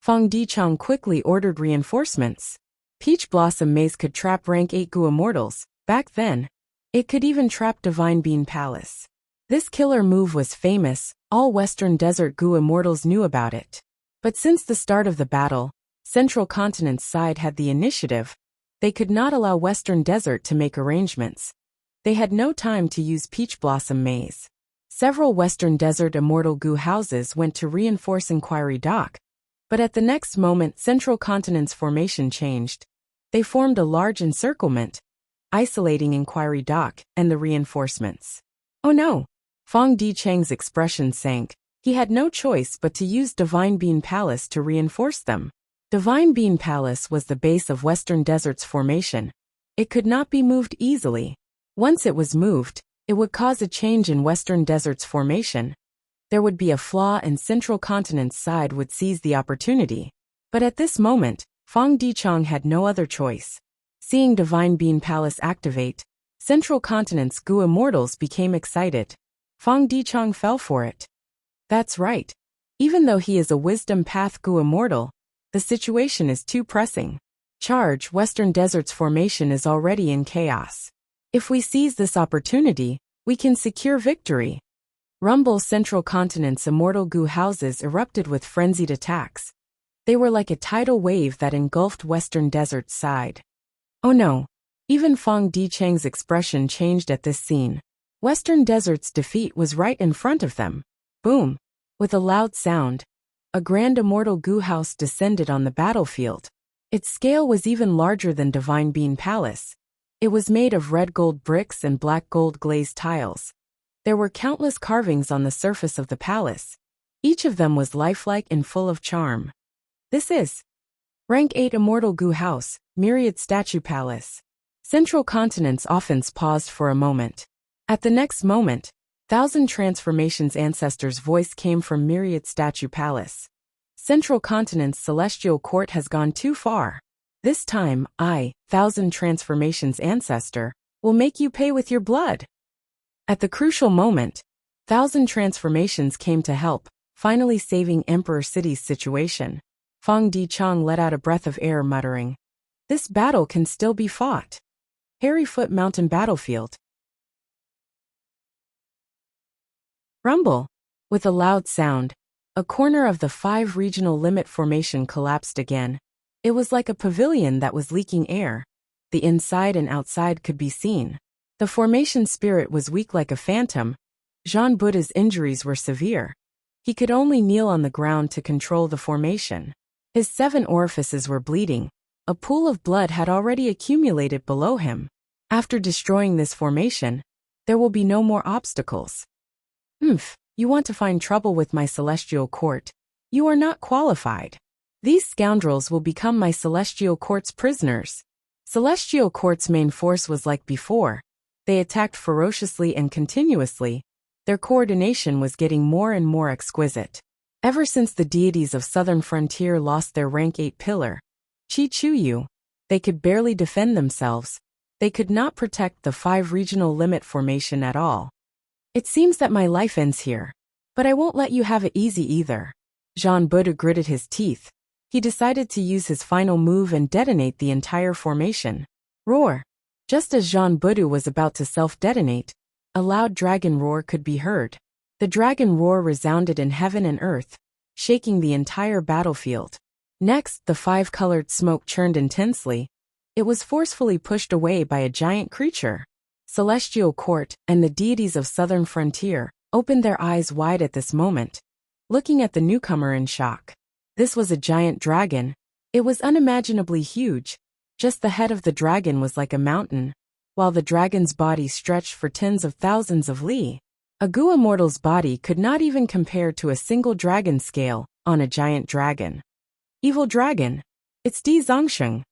Fong Dichang quickly ordered reinforcements. Peach Blossom Maze could trap rank 8 goo immortals. Back then, it could even trap Divine Bean Palace. This killer move was famous, all Western Desert goo immortals knew about it. But since the start of the battle, Central Continent's side had the initiative. They could not allow Western Desert to make arrangements. They had no time to use Peach Blossom Maze. Several Western Desert immortal goo houses went to reinforce Inquiry Doc, but at the next moment Central Continent's formation changed. They formed a large encirclement, isolating Inquiry Doc and the reinforcements. Oh no! Fong Dichang's expression sank. He had no choice but to use Divine Bean Palace to reinforce them. Divine Bean Palace was the base of Western Desert's formation. It could not be moved easily. Once it was moved, it would cause a change in Western Desert's formation. There would be a flaw and Central Continent's side would seize the opportunity. But at this moment, Fong Dichang had no other choice. Seeing Divine Bean Palace activate, Central Continent's goo immortals became excited. Fong Dichang fell for it. That's right. Even though he is a Wisdom Path goo immortal, the situation is too pressing. Charge, Western Desert's formation is already in chaos. If we seize this opportunity, we can secure victory. Rumble Central Continent's immortal goo houses erupted with frenzied attacks. They were like a tidal wave that engulfed Western Desert's side. Oh no! Even Fong Dichang's expression changed at this scene. Western Desert's defeat was right in front of them. Boom! With a loud sound, a grand immortal goo house descended on the battlefield. Its scale was even larger than Divine Bean Palace. It was made of red gold bricks and black gold glazed tiles. There were countless carvings on the surface of the palace. Each of them was lifelike and full of charm. This is Rank 8 Immortal Goo House, Myriad Statue Palace. Central Continent's offense paused for a moment. At the next moment, Thousand Transformations Ancestor's voice came from Myriad Statue Palace. Central Continent's celestial court has gone too far. This time, I, Thousand Transformations Ancestor, will make you pay with your blood. At the crucial moment, Thousand Transformations came to help, finally saving Emperor City's situation. Fong Dichang let out a breath of air, muttering, "This battle can still be fought." Harryfoot Mountain Battlefield. Rumble. With a loud sound, a corner of the 5 regional limit formation collapsed again. It was like a pavilion that was leaking air. The inside and outside could be seen. The formation spirit was weak like a phantom. Jean Buddha's injuries were severe. He could only kneel on the ground to control the formation. His 7 orifices were bleeding. A pool of blood had already accumulated below him. After destroying this formation, there will be no more obstacles. You want to find trouble with my celestial court? You are not qualified. These scoundrels will become my celestial court's prisoners. Celestial court's main force was like before. They attacked ferociously and continuously. Their coordination was getting more and more exquisite. Ever since the deities of Southern Frontier lost their rank 8 pillar, Chi Chuyu, they could barely defend themselves. They could not protect the 5 regional limit formation at all. It seems that my life ends here. But I won't let you have it easy either. Jean Buddha gritted his teeth. He decided to use his final move and detonate the entire formation. Roar! Just as Jean Buddha was about to self-detonate, a loud dragon roar could be heard. The dragon roar resounded in heaven and earth, shaking the entire battlefield. Next, the 5-colored smoke churned intensely. It was forcefully pushed away by a giant creature. Celestial Court and the deities of Southern Frontier opened their eyes wide at this moment, looking at the newcomer in shock. This was a giant dragon. It was unimaginably huge. Just the head of the dragon was like a mountain, while the dragon's body stretched for tens of thousands of li. A Gua mortal's body could not even compare to a single dragon scale on a giant dragon. Evil dragon. It's Di Zongsheng.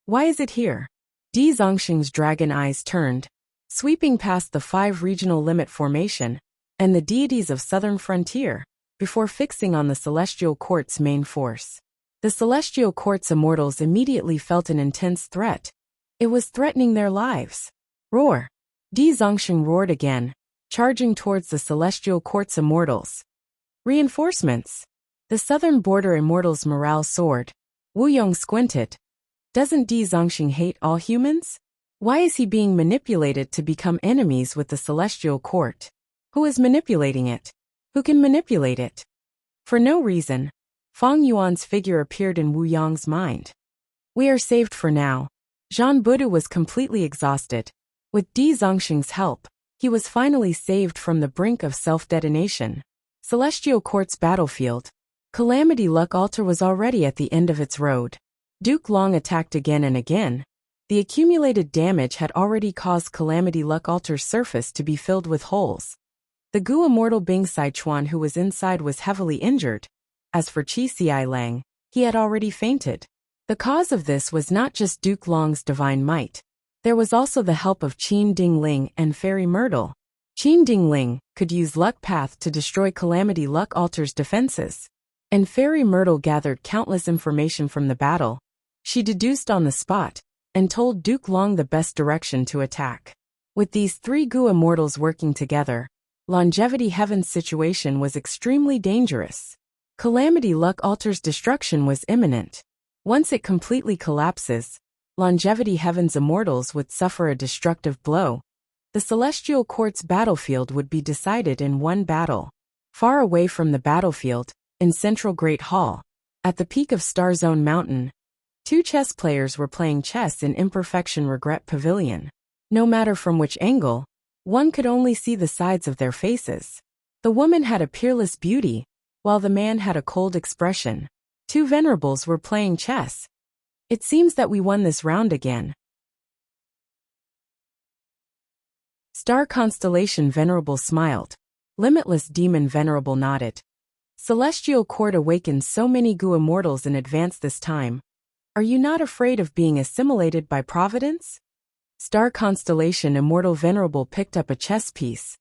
Why is it here? Di Zongsheng's dragon eyes turned, sweeping past the 5 regional limit formation and the deities of southern frontier, before fixing on the Celestial Court's main force. The Celestial Court's immortals immediately felt an intense threat. It was threatening their lives. Roar! Di Zongsheng roared again, charging towards the Celestial Court's immortals. Reinforcements! The southern border immortals' morale soared. Wu Yong squinted. Doesn't Di Zongsheng hate all humans? Why is he being manipulated to become enemies with the Celestial Court? Who is manipulating it? Who can manipulate it? For no reason, Fang Yuan's figure appeared in Wu Yong's mind. We are saved for now. Zhan Budu was completely exhausted. With Di Zongsheng's help, he was finally saved from the brink of self-detonation. Celestial Court's battlefield. Calamity Luck Altar was already at the end of its road. Duke Long attacked again and again. The accumulated damage had already caused Calamity Luck Altar's surface to be filled with holes. The Gu immortal Bing Sichuan who was inside was heavily injured. As for Qi Xi Lang, he had already fainted. The cause of this was not just Duke Long's divine might. There was also the help of Qin Dingling and Fairy Myrtle. Qin Dingling could use Luck Path to destroy Calamity Luck Altar's defenses. And Fairy Myrtle gathered countless information from the battle. She deduced on the spot, and told Duke Long the best direction to attack. With these 3 Gu immortals working together, Longevity Heaven's situation was extremely dangerous. Calamity Luck Altar's destruction was imminent. Once it completely collapses, Longevity Heaven's immortals would suffer a destructive blow. The Celestial Court's battlefield would be decided in one battle. Far away from the battlefield, in Central Great Hall, at the peak of Star Zone Mountain, 2 chess players were playing chess in Imperfection Regret Pavilion. No matter from which angle, one could only see the sides of their faces. The woman had a peerless beauty, while the man had a cold expression. 2 venerables were playing chess. It seems that we won this round again. Star Constellation Venerable smiled. Limitless Demon Venerable nodded. Celestial Court awakens so many Gu immortals in advance this time. Are you not afraid of being assimilated by Providence? Star Constellation Immortal Venerable picked up a chess piece.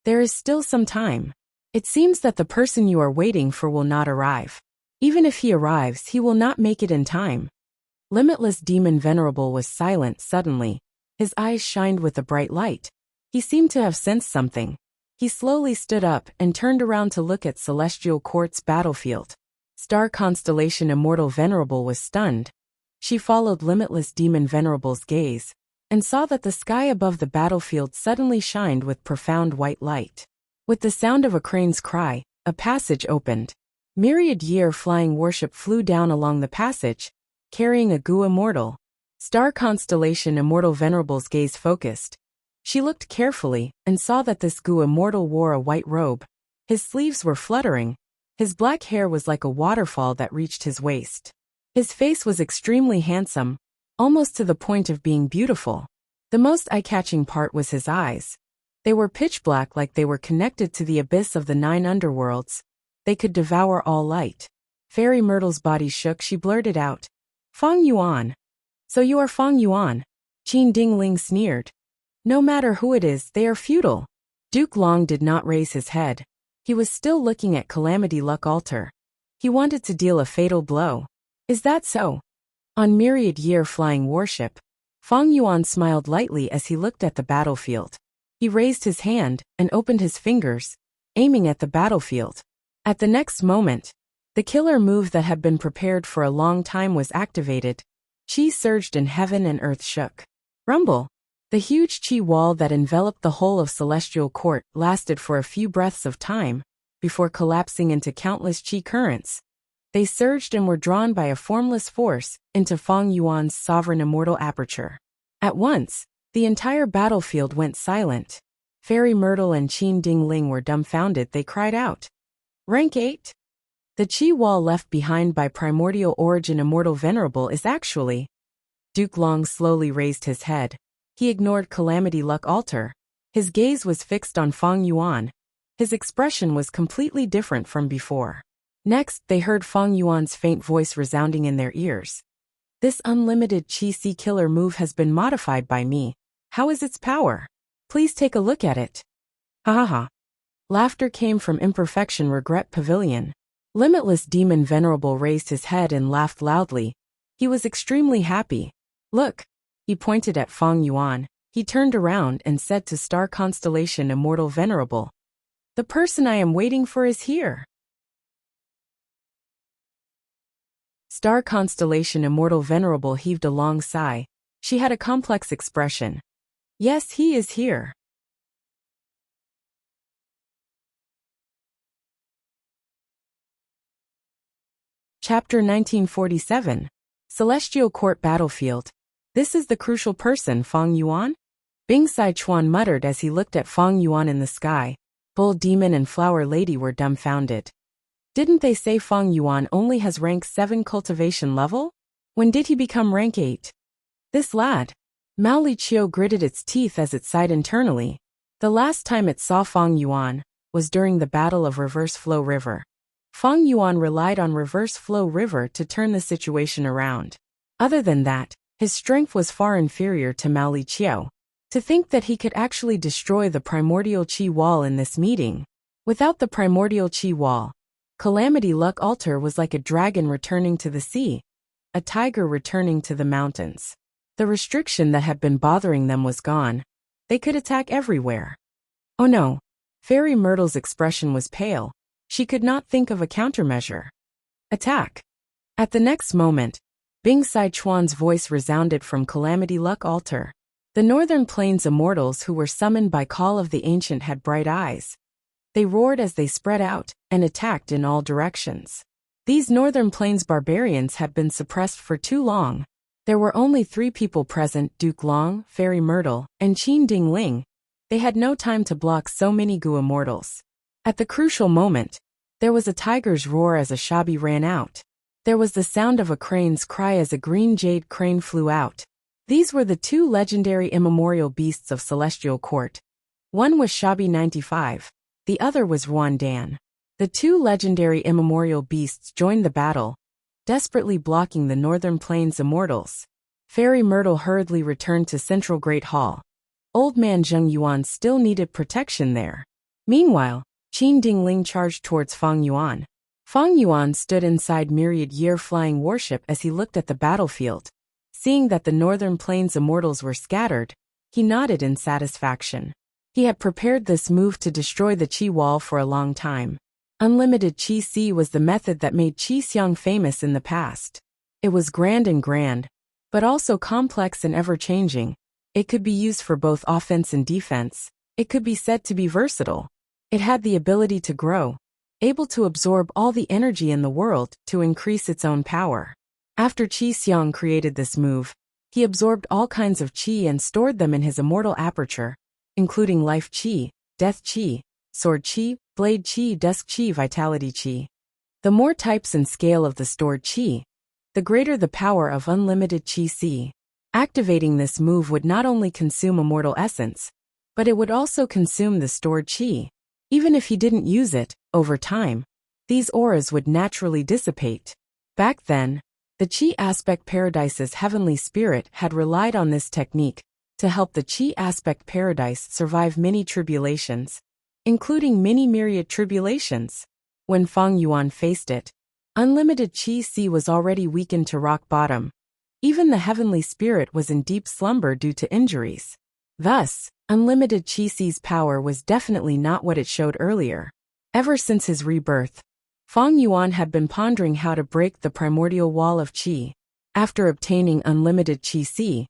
There is still some time. It seems that the person you are waiting for will not arrive. Even if he arrives, he will not make it in time. Limitless Demon Venerable was silent suddenly. His eyes shined with a bright light. He seemed to have sensed something. He slowly stood up and turned around to look at Celestial Court's battlefield. Star Constellation Immortal Venerable was stunned. She followed Limitless Demon Venerable's gaze, and saw that the sky above the battlefield suddenly shined with profound white light. With the sound of a crane's cry, a passage opened. Myriad Year flying warship flew down along the passage, carrying a Gu immortal. Star Constellation Immortal Venerable's gaze focused. She looked carefully and saw that this Gu immortal wore a white robe. His sleeves were fluttering. His black hair was like a waterfall that reached his waist. His face was extremely handsome, almost to the point of being beautiful. The most eye-catching part was his eyes. They were pitch black, like they were connected to the abyss of the 9 underworlds. They could devour all light. Fairy Myrtle's body shook. She blurted out, "Fang Yuan." "So you are Fang Yuan?" Qin Dingling sneered. "No matter who it is, they are futile." Duke Long did not raise his head. He was still looking at Calamity Luck Altar. He wanted to deal a fatal blow. "Is that so?" On Myriad Year flying warship, Fang Yuan smiled lightly as he looked at the battlefield. He raised his hand and opened his fingers, aiming at the battlefield. At the next moment, the killer move that had been prepared for a long time was activated. Qi surged and heaven and earth shook. Rumble! The huge Qi wall that enveloped the whole of Celestial Court lasted for a few breaths of time, before collapsing into countless Qi currents. They surged and were drawn by a formless force into Fang Yuan's sovereign immortal aperture. At once, the entire battlefield went silent. Fairy Myrtle and Qin Dingling were dumbfounded. They cried out, "Rank 8? The Qi wall left behind by primordial origin Immortal Venerable is actually... Duke Long slowly raised his head. He ignored Calamity Luck Altar. His gaze was fixed on Feng Yuan. His expression was completely different from before. Next, they heard Feng Yuan's faint voice resounding in their ears. This unlimited Qi Si killer move has been modified by me. How is its power? Please take a look at it. Ha ha ha. Laughter came from Imperfection Regret Pavilion. Limitless Demon Venerable raised his head and laughed loudly. He was extremely happy. Look. He pointed at Feng Yuan. He turned around and said to Star Constellation Immortal Venerable, "The person I am waiting for is here." Star Constellation Immortal Venerable heaved a long sigh. She had a complex expression. Yes, he is here. Chapter 1947. Celestial Court Battlefield. This is the crucial person, Feng Yuan? Bing Sichuan muttered as he looked at Feng Yuan in the sky. Bull Demon and Flower Lady were dumbfounded. Didn't they say Feng Yuan only has rank 7 cultivation level? When did he become rank 8? This lad. Mao Li Chiu gritted its teeth as it sighed internally. The last time it saw Feng Yuan was during the Battle of Reverse Flow River. Feng Yuan relied on Reverse Flow River to turn the situation around. Other than that, his strength was far inferior to Mao Li Chiu. To think that he could actually destroy the primordial Qi wall in this meeting. Without the primordial Qi wall, Calamity Luck Altar was like a dragon returning to the sea, a tiger returning to the mountains. The restriction that had been bothering them was gone. They could attack everywhere. Oh no. Fairy Myrtle's expression was pale. She could not think of a countermeasure. Attack. At the next moment, Bing Sichuan's voice resounded from Calamity Luck Altar. The Northern Plains immortals who were summoned by call of the ancient had bright eyes. They roared as they spread out and attacked in all directions. These Northern Plains barbarians had been suppressed for too long. There were only 3 people present, Duke Long, Fairy Myrtle, and Qin Ding Ling. They had no time to block so many Gu immortals. At the crucial moment, there was a tiger's roar as a Shabi ran out. There was the sound of a crane's cry as a green jade crane flew out. These were the 2 legendary immemorial beasts of Celestial Court. One was Shabi 95, the other was Ruan Dan. The 2 legendary immemorial beasts joined the battle, desperately blocking the Northern Plains immortals. Fairy Myrtle hurriedly returned to Central Great Hall. Old Man Zheng Yuan still needed protection there. Meanwhile, Qin Dingling charged towards Feng Yuan. Feng Yuan stood inside Myriad Year Flying Warship as he looked at the battlefield. Seeing that the Northern Plains immortals were scattered, he nodded in satisfaction. He had prepared this move to destroy the Qi wall for a long time. Unlimited Qi Si was the method that made Qi Xiang famous in the past. It was grand, but also complex and ever-changing. It could be used for both offense and defense. It could be said to be versatile. It had the ability to grow, able to absorb all the energy in the world to increase its own power. After Qi Xiang created this move, he absorbed all kinds of Qi and stored them in his immortal aperture, including Life Qi, Death Qi, Sword Qi, Blade Qi, Dusk Qi, Vitality Qi. The more types and scale of the stored Qi, the greater the power of unlimited Qi Si. Activating this move would not only consume immortal essence, but it would also consume the stored Qi. Even if he didn't use it, over time, these auras would naturally dissipate. Back then, the Qi Aspect Paradise's heavenly spirit had relied on this technique to help the Qi Aspect Paradise survive many tribulations, including many myriad tribulations. When Feng Yuan faced it, unlimited Qi Si was already weakened to rock bottom. Even the heavenly spirit was in deep slumber due to injuries. Thus, unlimited Qi Si's power was definitely not what it showed earlier. Ever since his rebirth, Feng Yuan had been pondering how to break the primordial wall of Qi. After obtaining unlimited Qi Si,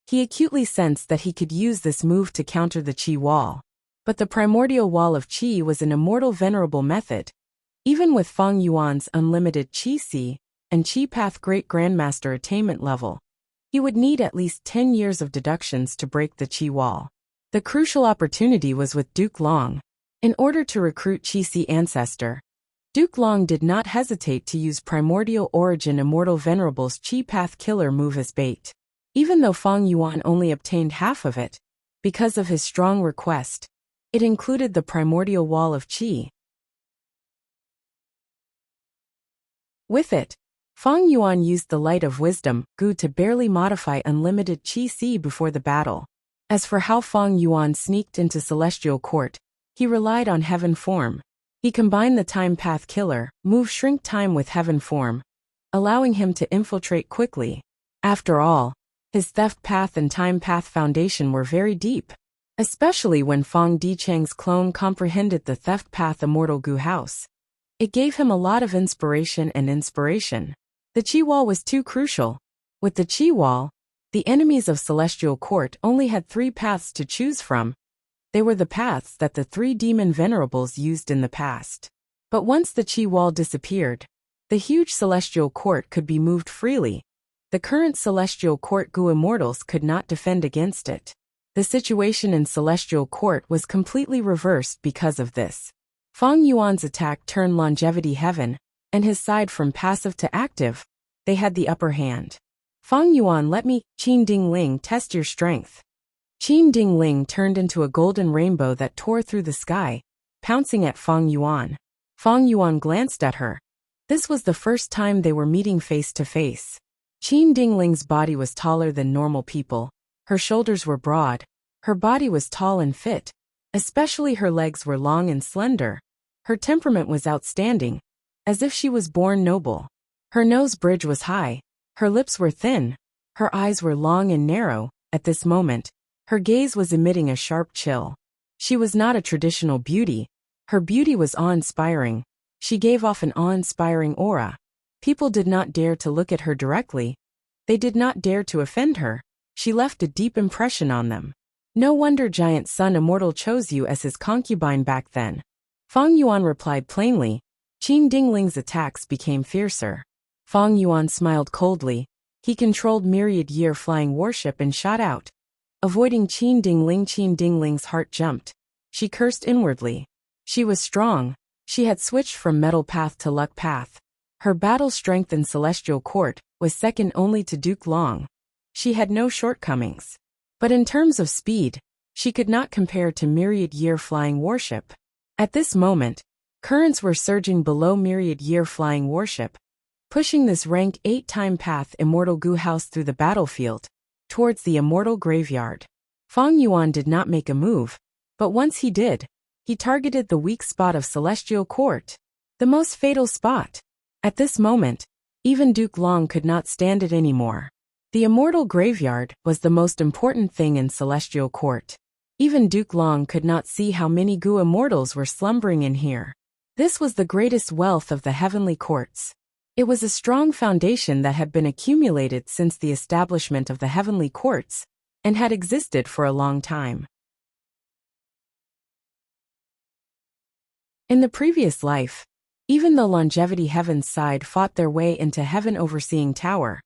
he acutely sensed that he could use this move to counter the Qi wall. But the primordial wall of Qi was an immortal venerable method. Even with Feng Yuan's unlimited Qi Si and Qi Path Great Grandmaster attainment level, he would need at least 10 years of deductions to break the Qi wall. The crucial opportunity was with Duke Long. In order to recruit Qi Si Ancestor, Duke Long did not hesitate to use Primordial Origin Immortal Venerable's Chi Path Killer move as bait. Even though Fang Yuan only obtained half of it, because of his strong request, it included the Primordial Wall of Qi. With it, Fang Yuan used the Light of Wisdom, Gu, to barely modify unlimited Qi Si before the battle. As for how Fang Yuan sneaked into Celestial Court, he relied on Heaven Form. He combined the Time Path Killer, move Shrink Time with Heaven Form, allowing him to infiltrate quickly. After all, his Theft Path and Time Path foundation were very deep, especially when Fang Dicheng's clone comprehended the Theft Path Immortal Gu House. It gave him a lot of inspiration. The Qi Wall was too crucial. With the Qi Wall, the enemies of Celestial Court only had 3 paths to choose from. They were the paths that the 3 demon venerables used in the past. But once the Qi Wall disappeared, the huge Celestial Court could be moved freely. The current Celestial Court Gu Immortals could not defend against it. The situation in Celestial Court was completely reversed because of this. Fang Yuan's attack turned Longevity Heaven, and his side from passive to active. They had the upper hand. Fang Yuan, let me, Qin Ding Ling, test your strength. Qin Ding Ling turned into a golden rainbow that tore through the sky, pouncing at Fang Yuan. Fang Yuan glanced at her. This was the first time they were meeting face to face. Qin Ding Ling's body was taller than normal people. Her shoulders were broad. Her body was tall and fit. Especially her legs were long and slender. Her temperament was outstanding, as if she was born noble. Her nose bridge was high. Her lips were thin. Her eyes were long and narrow. At this moment, her gaze was emitting a sharp chill. She was not a traditional beauty. Her beauty was awe-inspiring. She gave off an awe-inspiring aura. People did not dare to look at her directly. They did not dare to offend her. She left a deep impression on them. No wonder Giant Sun Immortal chose you as his concubine back then. Fang Yuan replied plainly. Qin Ding Ling's attacks became fiercer. Fang Yuan smiled coldly. He controlled Myriad Year Flying Warship and shot out. Avoiding Qin Ding Ling. Qin Ding Ling's heart jumped. She cursed inwardly. She was strong. She had switched from Metal Path to Luck Path. Her battle strength in Celestial Court was second only to Duke Long. She had no shortcomings. But in terms of speed, she could not compare to Myriad Year Flying Warship. At this moment, currents were surging below Myriad Year Flying Warship, pushing this rank 8 Time Path Immortal Gu House through the battlefield, towards the Immortal Graveyard. Fang Yuan did not make a move, but once he did, he targeted the weak spot of Celestial Court, the most fatal spot. At this moment, even Duke Long could not stand it anymore. The Immortal Graveyard was the most important thing in Celestial Court. Even Duke Long could not see how many Gu Immortals were slumbering in here. This was the greatest wealth of the Heavenly Courts. It was a strong foundation that had been accumulated since the establishment of the Heavenly Courts, and had existed for a long time. In the previous life, even though Longevity Heaven's side fought their way into Heaven Overseeing Tower,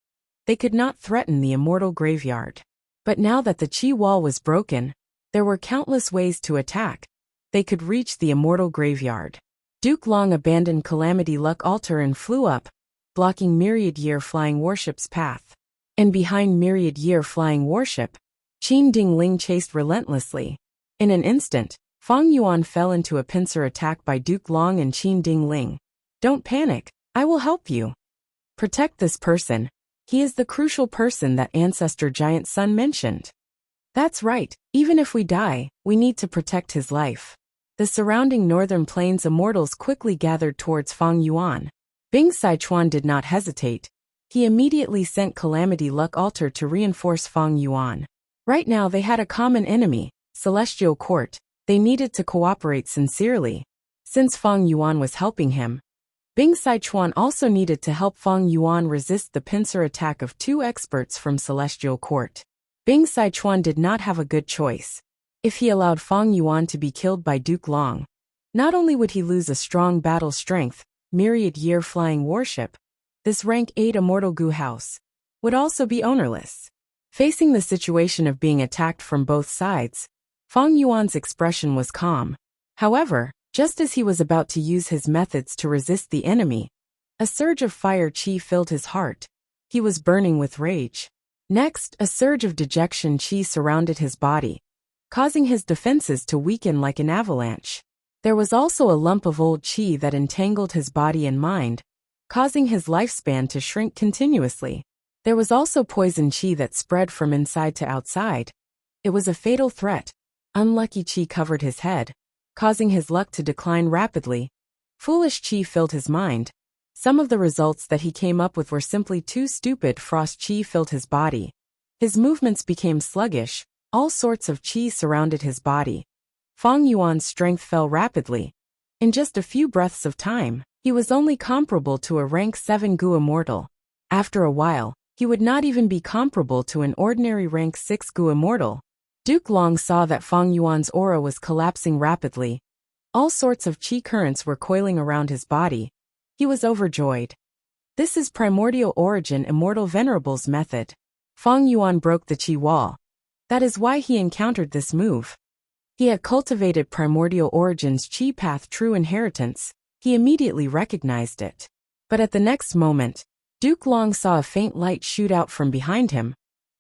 they could not threaten the Immortal Graveyard. But now that the Qi Wall was broken, there were countless ways to attack. They could reach the Immortal Graveyard. Duke Long abandoned Calamity Luck Altar and flew up, blocking Myriad Year Flying Warship's path. And behind Myriad Year Flying Warship, Qin Ding Ling chased relentlessly. In an instant, Fang Yuan fell into a pincer attack by Duke Long and Qin Ding Ling. Don't panic, I will help you. Protect this person. He is the crucial person that Ancestor Giant Sun mentioned. That's right, even if we die, we need to protect his life. The surrounding northern plains immortals quickly gathered towards Fang Yuan. Bing Sichuan did not hesitate. He immediately sent Calamity Luck Altar to reinforce Fang Yuan. Right now they had a common enemy, Celestial Court. They needed to cooperate sincerely. Since Fang Yuan was helping him, Bing Sichuan also needed to help Fang Yuan resist the pincer attack of 2 experts from Celestial Court. Bing Sichuan did not have a good choice. If he allowed Fang Yuan to be killed by Duke Long, not only would he lose a strong battle strength, Myriad Year Flying Warship, this rank 8 Immortal Gu House would also be ownerless. Facing the situation of being attacked from both sides, Fang Yuan's expression was calm. However, Just as he was about to use his methods to resist the enemy, a surge of fire chi filled his heart. He was burning with rage. Next, a surge of dejection chi surrounded his body, causing his defenses to weaken like an avalanche. There was also a lump of old chi that entangled his body and mind, causing his lifespan to shrink continuously. There was also poison chi that spread from inside to outside. It was a fatal threat. Unlucky chi covered his head, causing his luck to decline rapidly. Foolish chi filled his mind. Some of the results that he came up with were simply too stupid. Frost chi filled his body. His movements became sluggish. All sorts of chi surrounded his body. Fang Yuan's strength fell rapidly. In just a few breaths of time, he was only comparable to a rank 7 Gu immortal. After a while, he would not even be comparable to an ordinary rank 6 Gu immortal. Duke Long saw that Fang Yuan's aura was collapsing rapidly. All sorts of chi currents were coiling around his body. He was overjoyed. This is Primordial Origin Immortal Venerable's method. Fang Yuan broke the chi wall. That is why he encountered this move. He had cultivated Primordial Origin's chi path true inheritance. He immediately recognized it. But at the next moment, Duke Long saw a faint light shoot out from behind him.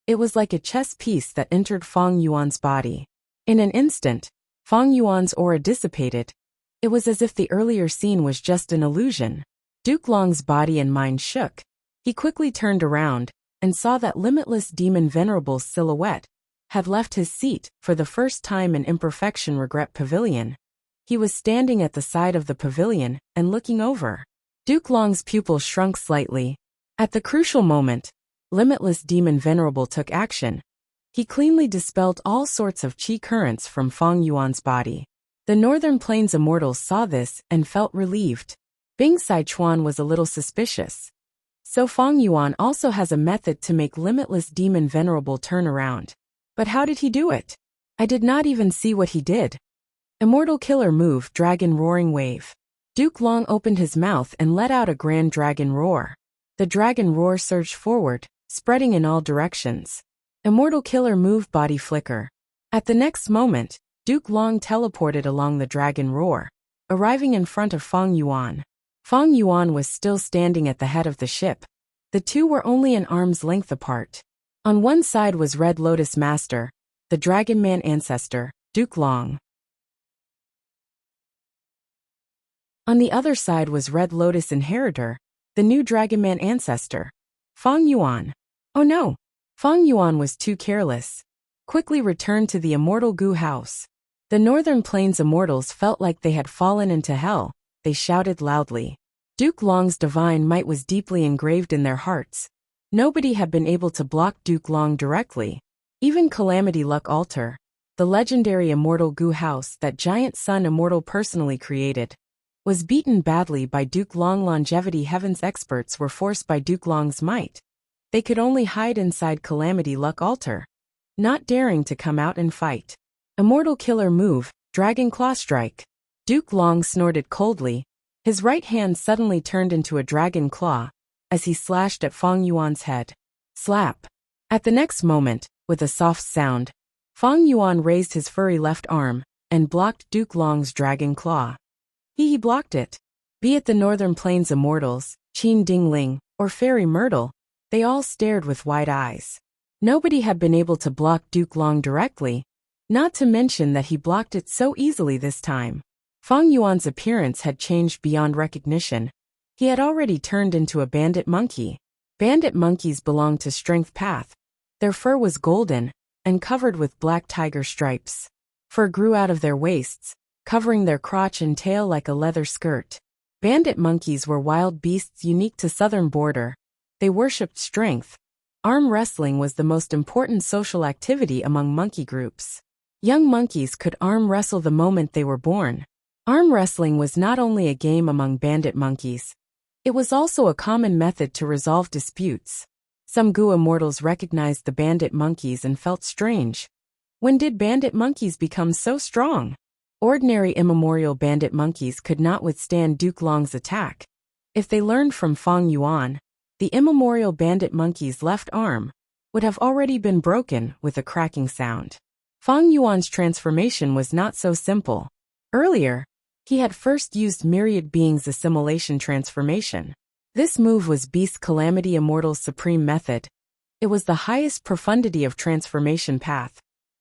It was like a chess piece that entered Fang Yuan's body. In an instant, Fang Yuan's aura dissipated. It was as if the earlier scene was just an illusion. Duke Long's body and mind shook. He quickly turned around and saw that limitless demon Venerable's silhouette had left his seat for the first time in Imperfection Regret Pavilion. He was standing at the side of the pavilion and looking over. Duke Long's pupils shrunk slightly. At the crucial moment, limitless demon Venerable took action. He cleanly dispelled all sorts of chi currents from Fang Yuan's body. The Northern Plains immortals saw this and felt relieved. Bing Sichuan was a little suspicious. So Fang Yuan also has a method to make limitless demon Venerable turn around. But how did he do it? I did not even see what he did. Immortal Killer Move Dragon Roaring Wave. Duke Long opened his mouth and let out a grand dragon roar. The dragon roar surged forward, spreading in all directions. Immortal Killer Move Body Flicker. At the next moment, Duke Long teleported along the dragon roar, arriving in front of Fang Yuan. Fang Yuan was still standing at the head of the ship. The two were only an arm's length apart. On one side was Red Lotus Master, the Dragon Man ancestor, Duke Long. On the other side was Red Lotus Inheritor, the new Dragon Man ancestor, Fang Yuan. Oh no! Fang Yuan was too careless. Quickly returned to the Immortal Gu house. The Northern Plains immortals felt like they had fallen into hell. They shouted loudly. Duke Long's divine might was deeply engraved in their hearts. Nobody had been able to block Duke Long directly. Even Calamity Luck Altar, the legendary Immortal Gu house that Giant Sun Immortal personally created, was beaten badly by Duke Long. Longevity Heaven's experts were forced by Duke Long's might. They could only hide inside Calamity Luck Altar, not daring to come out and fight. Immortal Killer Move, Dragon Claw Strike. Duke Long snorted coldly. His right hand suddenly turned into a dragon claw, as he slashed at Fang Yuan's head. Slap! At the next moment, with a soft sound, Fang Yuan raised his furry left arm and blocked Duke Long's dragon claw. He blocked it. Be it the Northern Plains immortals, Qin Dingling, or Fairy Myrtle, they all stared with wide eyes. Nobody had been able to block Duke Long directly, not to mention that he blocked it so easily this time. Fang Yuan's appearance had changed beyond recognition. He had already turned into a bandit monkey. Bandit monkeys belonged to Strength Path. Their fur was golden and covered with black tiger stripes. Fur grew out of their waists, covering their crotch and tail like a leather skirt. Bandit monkeys were wild beasts unique to southern border. They worshipped strength. Arm wrestling was the most important social activity among monkey groups. Young monkeys could arm wrestle the moment they were born. Arm wrestling was not only a game among bandit monkeys. It was also a common method to resolve disputes. Some Gu immortals recognized the bandit monkeys and felt strange. When did bandit monkeys become so strong? Ordinary immemorial bandit monkeys could not withstand Duke Long's attack. If they learned from Fang Yuan, the immemorial bandit monkey's left arm would have already been broken with a cracking sound. Fang Yuan's transformation was not so simple. Earlier, He had first used Myriad Beings Assimilation Transformation. This move was Beast Calamity Immortal's supreme method. It was the highest profundity of transformation path.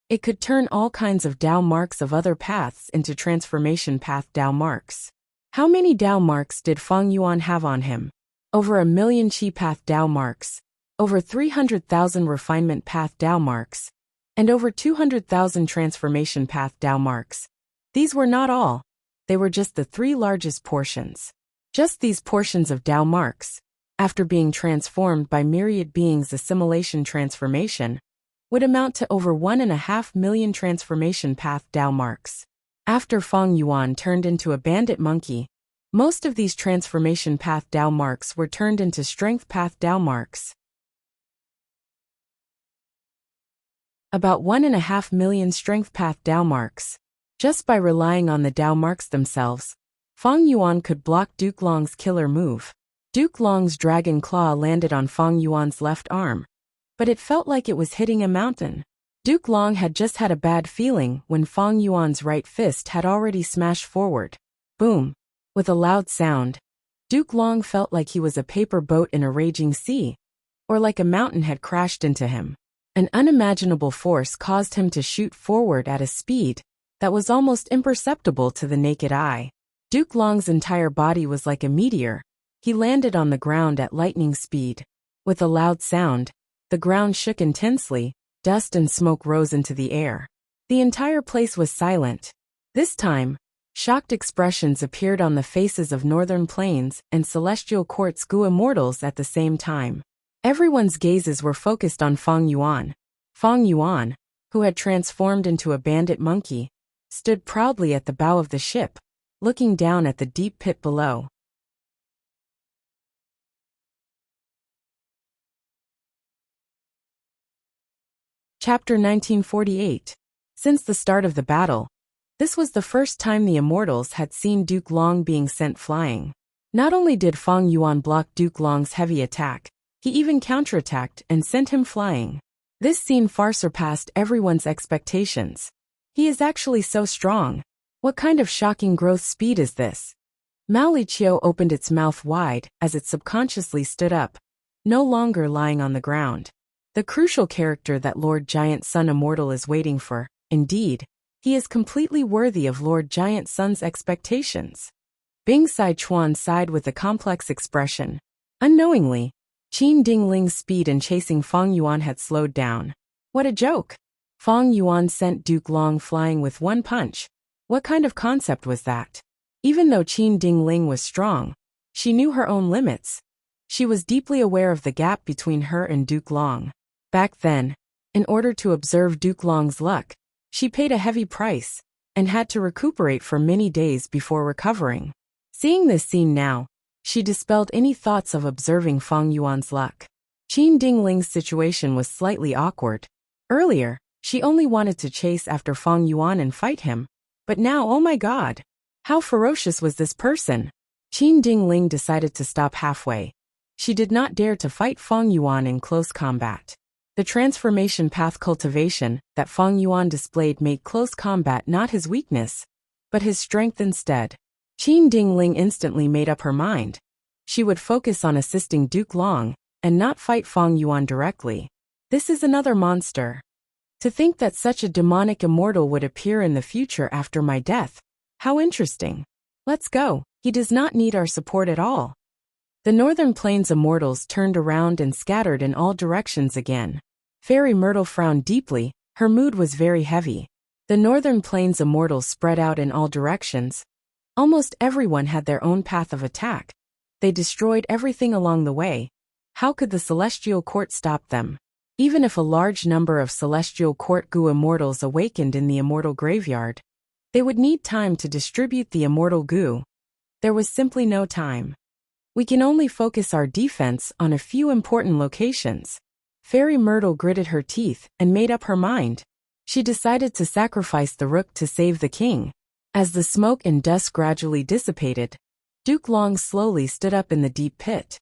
It could turn all kinds of Dao marks of other paths into transformation path Dao marks. How many Dao marks did Feng Yuan have on him? Over 1 million Qi path Dao marks, over 300,000 refinement path Dao marks, and over 200,000 transformation path Dao marks. These were not all. They were just the 3 largest portions. Just these portions of Dao marks, after being transformed by Myriad Beings Assimilation Transformation, would amount to over 1.5 million transformation path Dao marks. After Feng Yuan turned into a bandit monkey, most of these transformation path Dao marks were turned into strength path Dao marks. About 1.5 million strength path Dao marks. Just by relying on the Dao marks themselves, Feng Yuan could block Duke Long's killer move. Duke Long's dragon claw landed on Feng Yuan's left arm, but it felt like it was hitting a mountain. Duke Long had just had a bad feeling when Feng Yuan's right fist had already smashed forward. Boom! With a loud sound, Duke Long felt like he was a paper boat in a raging sea, or like a mountain had crashed into him. An unimaginable force caused him to shoot forward at a speed that was almost imperceptible to the naked eye. Duke Long's entire body was like a meteor. He landed on the ground at lightning speed. With a loud sound, the ground shook intensely, dust and smoke rose into the air. The entire place was silent. This time, shocked expressions appeared on the faces of Northern Plains and Celestial Court's Gu immortals at the same time. Everyone's gazes were focused on Feng Yuan. Feng Yuan, who had transformed into a bandit monkey, stood proudly at the bow of the ship, looking down at the deep pit below. Chapter 1948. Since the start of the battle, this was the first time the immortals had seen Duke Long being sent flying. Not only did Feng Yuan block Duke Long's heavy attack, he even counterattacked and sent him flying. This scene far surpassed everyone's expectations. He is actually so strong. What kind of shocking growth speed is this? Mao Liqiu opened its mouth wide as it subconsciously stood up, no longer lying on the ground. The crucial character that Lord Giant Sun Immortal is waiting for, indeed, he is completely worthy of Lord Giant Sun's expectations. Bing Sichuan sighed with a complex expression. Unknowingly, Qin Dingling's speed in chasing Feng Yuan had slowed down. What a joke! Feng Yuan sent Duke Long flying with one punch. What kind of concept was that? Even though Qin Dingling was strong, she knew her own limits. She was deeply aware of the gap between her and Duke Long. Back then, in order to observe Duke Long's luck, she paid a heavy price, and had to recuperate for many days before recovering. Seeing this scene now, she dispelled any thoughts of observing Feng Yuan's luck. Qin Dingling's situation was slightly awkward. Earlier, she only wanted to chase after Feng Yuan and fight him, but now, oh my god! How ferocious was this person? Qin Dingling decided to stop halfway. She did not dare to fight Feng Yuan in close combat. The transformation path cultivation that Feng Yuan displayed made close combat not his weakness, but his strength instead. Qin Dingling instantly made up her mind. She would focus on assisting Duke Long, and not fight Feng Yuan directly. This is another monster. To think that such a demonic immortal would appear in the future after my death. How interesting. Let's go. He does not need our support at all. The Northern Plains immortals turned around and scattered in all directions again. Fairy Myrtle frowned deeply. Her mood was very heavy. The Northern Plains immortals spread out in all directions. Almost everyone had their own path of attack. They destroyed everything along the way. How could the Celestial Court stop them? Even if a large number of Celestial Court Gu immortals awakened in the immortal graveyard, they would need time to distribute the immortal Gu. There was simply no time. We can only focus our defense on a few important locations. Fairy Myrtle gritted her teeth and made up her mind. She decided to sacrifice the rook to save the king. As the smoke and dust gradually dissipated, Duke Long slowly stood up in the deep pit.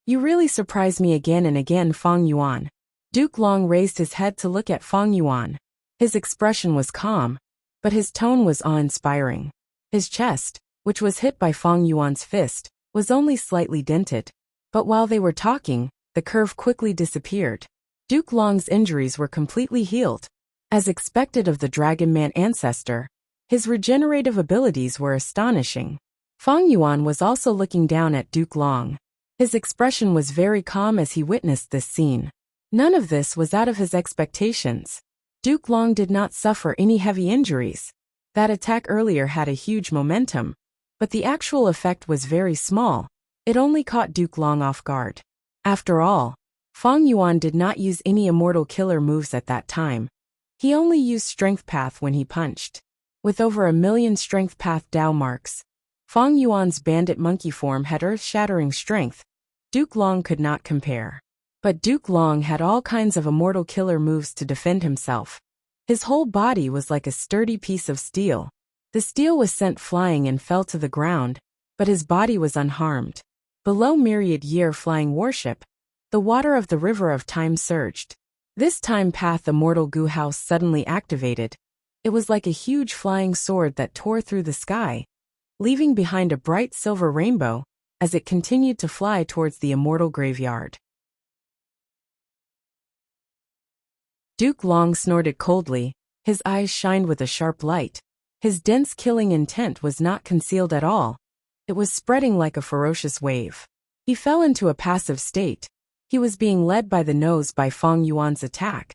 You really surprise me again and again, Feng Yuan. Duke Long raised his head to look at Feng Yuan. His expression was calm, but his tone was awe-inspiring. His chest, which was hit by Fang Yuan's fist, was only slightly dented. But while they were talking, the curve quickly disappeared. Duke Long's injuries were completely healed. As expected of the Dragon Man ancestor, his regenerative abilities were astonishing. Fang Yuan was also looking down at Duke Long. His expression was very calm as he witnessed this scene. None of this was out of his expectations. Duke Long did not suffer any heavy injuries. That attack earlier had a huge momentum, but the actual effect was very small. It only caught Duke Long off guard. After all, Fang Yuan did not use any immortal killer moves at that time. He only used Strength Path when he punched. With over 1,000,000 Strength Path Dao marks, Fang Yuan's bandit monkey form had earth-shattering strength. Duke Long could not compare. But Duke Long had all kinds of immortal killer moves to defend himself. His whole body was like a sturdy piece of steel. The steel was sent flying and fell to the ground, but his body was unharmed. Below Myriad Year Flying Warship, the water of the River of Time surged. This time path Immortal Goo House suddenly activated. It was like a huge flying sword that tore through the sky, leaving behind a bright silver rainbow as it continued to fly towards the immortal graveyard. Duke Long snorted coldly, his eyes shined with a sharp light. His dense killing intent was not concealed at all. It was spreading like a ferocious wave. He fell into a passive state. He was being led by the nose by Fang Yuan's attack.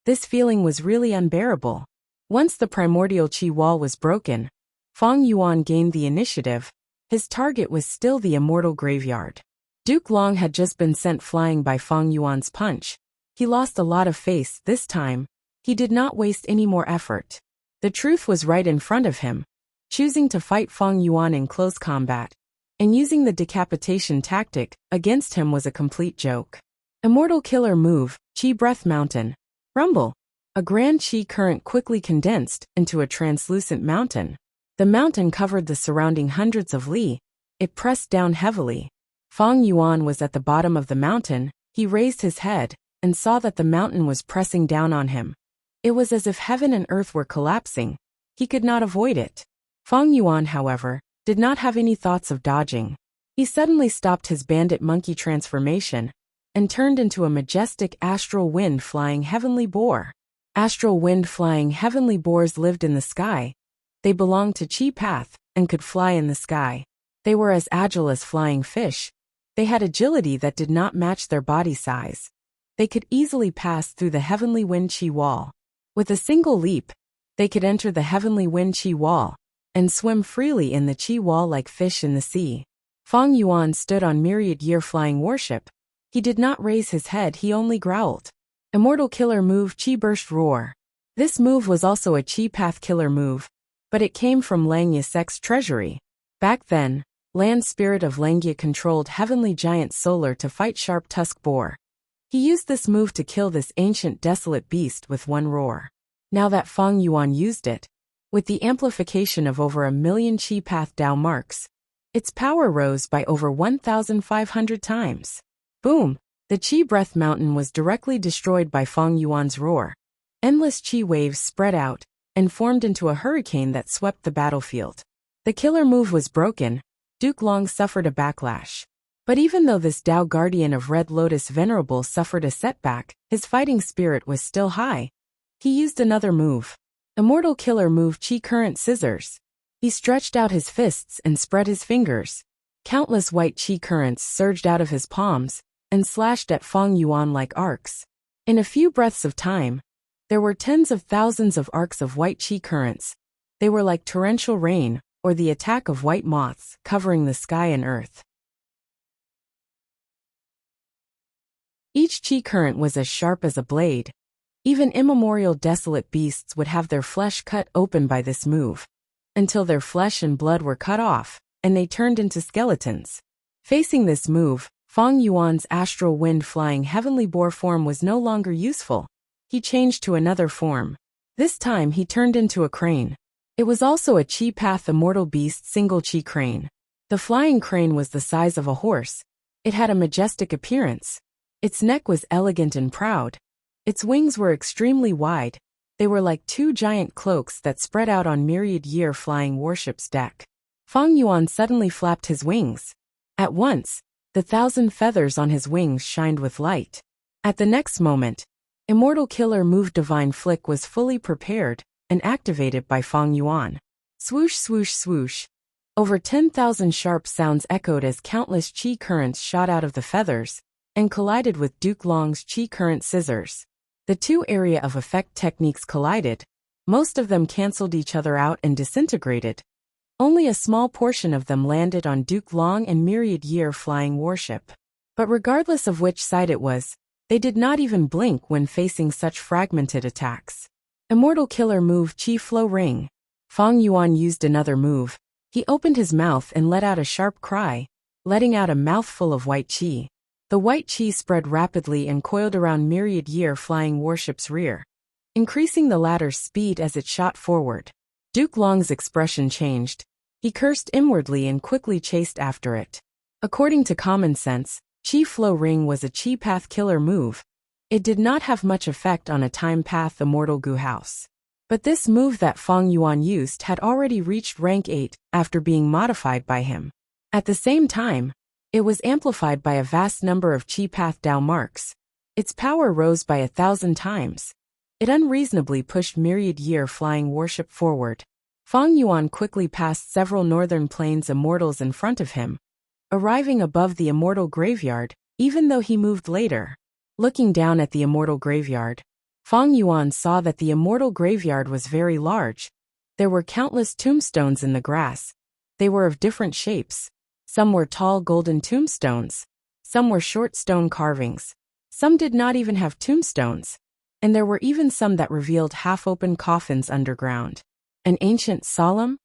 This feeling was really unbearable. Once the primordial Qi wall was broken, Fang Yuan gained the initiative. His target was still the immortal graveyard. Duke Long had just been sent flying by Fang Yuan's punch. He lost a lot of face this time. He did not waste any more effort. The truth was right in front of him. Choosing to fight Fang Yuan in close combat and using the decapitation tactic against him was a complete joke. Immortal killer move, Qi Breath Mountain. Rumble. A grand Qi current quickly condensed into a translucent mountain. The mountain covered the surrounding hundreds of li. It pressed down heavily. Fang Yuan was at the bottom of the mountain. He raised his head and saw that the mountain was pressing down on him. It was as if heaven and earth were collapsing. He could not avoid it. Fang Yuan, however, did not have any thoughts of dodging. He suddenly stopped his bandit monkey transformation and turned into a majestic astral wind flying heavenly boar. Astral wind flying heavenly boars lived in the sky. They belonged to Qi Path and could fly in the sky. They were as agile as flying fish. They had agility that did not match their body size. They could easily pass through the heavenly wind Qi wall. With a single leap, they could enter the heavenly wind Qi wall and swim freely in the Qi wall like fish in the sea. Fang Yuan stood on Myriad Year Flying Warship. He did not raise his head, he only growled. Immortal killer move Qi Burst Roar. This move was also a Qi Path killer move, but it came from Langya Sek's treasury. Back then, Land Spirit of Langya controlled Heavenly Giant Solar to fight Sharp Tusk Boar. He used this move to kill this ancient desolate beast with one roar. Now that Fang Yuan used it, with the amplification of over 1,000,000 Qi Path Dao marks, its power rose by over 1,500 times. Boom! The Qi Breath Mountain was directly destroyed by Fang Yuan's roar. Endless Qi waves spread out and formed into a hurricane that swept the battlefield. The killer move was broken. Duke Long suffered a backlash. But even though this Dao Guardian of Red Lotus Venerable suffered a setback, his fighting spirit was still high. He used another move. Immortal killer move Qi Current Scissors. He stretched out his fists and spread his fingers. Countless white Qi currents surged out of his palms and slashed at Fang Yuan like arcs. In a few breaths of time, there were tens of thousands of arcs of white Qi currents. They were like torrential rain or the attack of white moths covering the sky and earth. Each Qi current was as sharp as a blade. Even immemorial desolate beasts would have their flesh cut open by this move, until their flesh and blood were cut off, and they turned into skeletons. Facing this move, Fang Yuan's astral wind flying heavenly boar form was no longer useful. He changed to another form. This time he turned into a crane. It was also a Qi Path Immortal Beast single Qi crane. The flying crane was the size of a horse. It had a majestic appearance. Its neck was elegant and proud. Its wings were extremely wide. They were like two giant cloaks that spread out on myriad-year flying warship's deck. Fang Yuan suddenly flapped his wings. At once, the 1,000 feathers on his wings shined with light. At the next moment, Immortal Killer Move Divine Flick was fully prepared and activated by Fang Yuan. Swoosh, swoosh, swoosh. Over 10,000 sharp sounds echoed as countless chi currents shot out of the feathers and collided with Duke Long's chi current scissors. The two area of effect techniques collided. Most of them cancelled each other out and disintegrated. Only a small portion of them landed on Duke Long and myriad-year flying warship. But regardless of which side it was, they did not even blink when facing such fragmented attacks. Immortal Killer Move Chi Flow Ring. Fang Yuan used another move. He opened his mouth and let out a sharp cry, letting out a mouthful of white chi. The white chi spread rapidly and coiled around myriad-year flying warship's rear, increasing the latter's speed as it shot forward. Duke Long's expression changed. He cursed inwardly and quickly chased after it. According to common sense, Chi Flow Ring was a Chi Path killer move. It did not have much effect on a Time Path Immortal Gu House. But this move that Fang Yuan used had already reached rank 8 after being modified by him. At the same time, it was amplified by a vast number of Chi Path Dao marks. Its power rose by 1,000 times. It unreasonably pushed myriad-year flying warship forward. Fang Yuan quickly passed several Northern Plains immortals in front of him, arriving above the immortal graveyard, even though he moved later. Looking down at the immortal graveyard, Fang Yuan saw that the immortal graveyard was very large. There were countless tombstones in the grass. They were of different shapes. Some were tall golden tombstones. Some were short stone carvings. Some did not even have tombstones. And there were even some that revealed half-open coffins underground. An ancient solemn,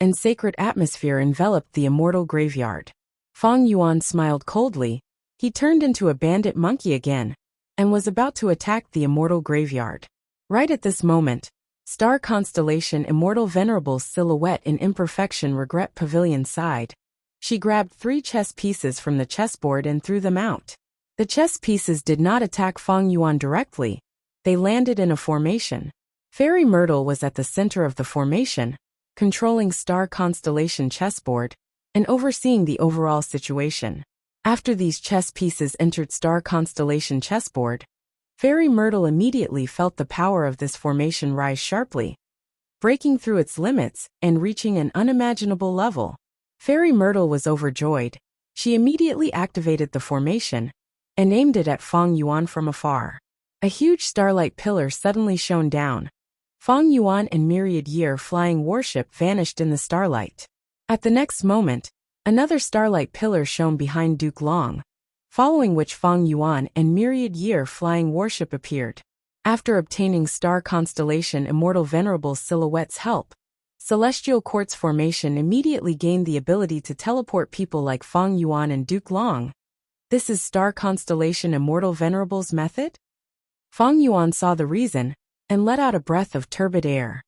and sacred atmosphere enveloped the immortal graveyard. Fang Yuan smiled coldly. He turned into a bandit monkey again, and was about to attack the immortal graveyard. Right at this moment, Star Constellation Immortal Venerable's silhouette in Imperfection Regret Pavilion sighed. She grabbed 3 chess pieces from the chessboard and threw them out. The chess pieces did not attack Fang Yuan directly. They landed in a formation. Fairy Myrtle was at the center of the formation, controlling Star Constellation chessboard and overseeing the overall situation. After these chess pieces entered Star Constellation chessboard, Fairy Myrtle immediately felt the power of this formation rise sharply, breaking through its limits and reaching an unimaginable level. Fairy Myrtle was overjoyed. She immediately activated the formation and aimed it at Fang Yuan from afar. A huge starlight pillar suddenly shone down. Fang Yuan and myriad-year flying warship vanished in the starlight. At the next moment, another starlight pillar shone behind Duke Long, following which Fang Yuan and myriad-year flying warship appeared. After obtaining Star Constellation Immortal Venerable's silhouette's help, Celestial Quartz Formation immediately gained the ability to teleport people like Fang Yuan and Duke Long. This is Star Constellation Immortal Venerable's method? Fang Yuan saw the reason and let out a breath of turbid air.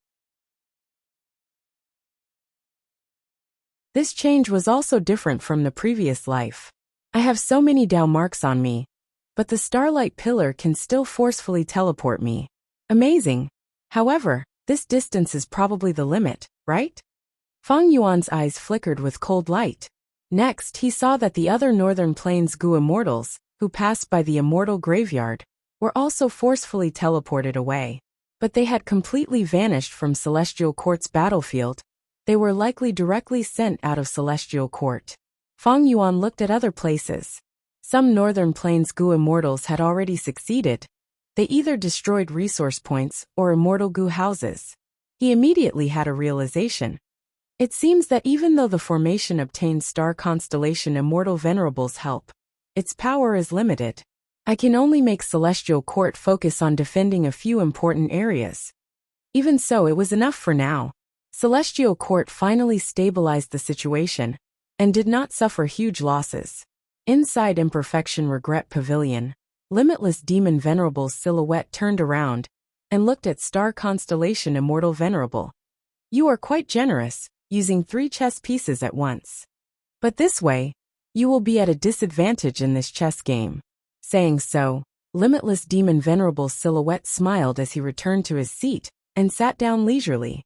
This change was also different from the previous life. I have so many Dao marks on me, but the starlight pillar can still forcefully teleport me. Amazing. However, this distance is probably the limit, right? Fang Yuan's eyes flickered with cold light. Next, he saw that the other Northern Plains Gu immortals, who passed by the immortal graveyard, were also forcefully teleported away. But they had completely vanished from Celestial Court's battlefield. They were likely directly sent out of Celestial Court. Fang Yuan looked at other places. Some Northern Plains Gu immortals had already succeeded. They either destroyed resource points or immortal Gu houses. He immediately had a realization. It seems that even though the formation obtained Star Constellation Immortal Venerable's help, its power is limited. I can only make Celestial Court focus on defending a few important areas. Even so, it was enough for now. Celestial Court finally stabilized the situation and did not suffer huge losses. Inside Imperfection Regret Pavilion, Limitless Demon Venerable's silhouette turned around and looked at Star Constellation Immortal Venerable. You are quite generous, using 3 chess pieces at once. But this way, you will be at a disadvantage in this chess game. Saying so, Limitless Demon Venerable's silhouette smiled as he returned to his seat and sat down leisurely.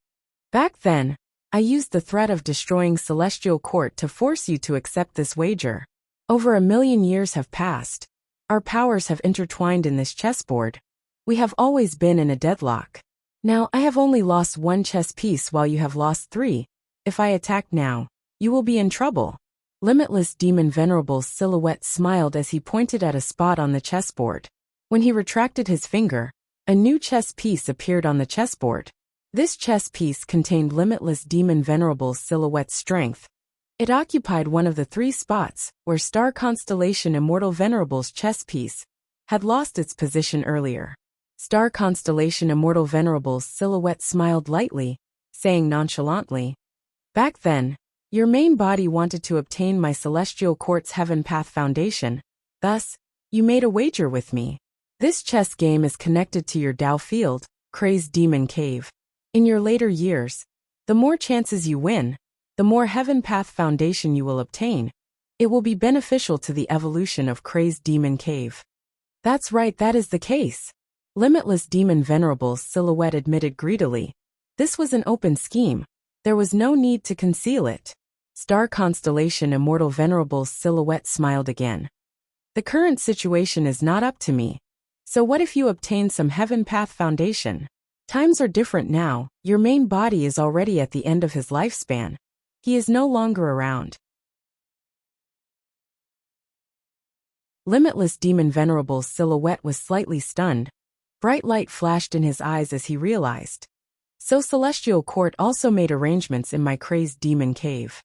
Back then, I used the threat of destroying Celestial Court to force you to accept this wager. Over 1,000,000 years have passed. Our powers have intertwined in this chessboard. We have always been in a deadlock. Now I have only lost 1 chess piece while you have lost 3. If I attack now, you will be in trouble. Limitless Demon Venerable's silhouette smiled as he pointed at a spot on the chessboard. When he retracted his finger, a new chess piece appeared on the chessboard. This chess piece contained Limitless Demon Venerable's silhouette strength. It occupied one of the 3 spots where Star Constellation Immortal Venerable's chess piece had lost its position earlier. Star Constellation Immortal Venerable's silhouette smiled lightly, saying nonchalantly, "Back then, your main body wanted to obtain my Celestial Court's Heaven Path Foundation. Thus, you made a wager with me. This chess game is connected to your Tao field, Crazed Demon Cave. In your later years, the more chances you win, the more Heaven Path Foundation you will obtain. It will be beneficial to the evolution of Crazed Demon Cave." "That's right, that is the case," Limitless Demon Venerable's silhouette admitted greedily. This was an open scheme. There was no need to conceal it. Star Constellation Immortal Venerable's silhouette smiled again. "The current situation is not up to me. So what if you obtain some Heaven Path Foundation? Times are different now. Your main body is already at the end of his lifespan. He is no longer around." Limitless Demon Venerable's silhouette was slightly stunned. Bright light flashed in his eyes as he realized. So Celestial Court also made arrangements in my Crazed Demon Cave.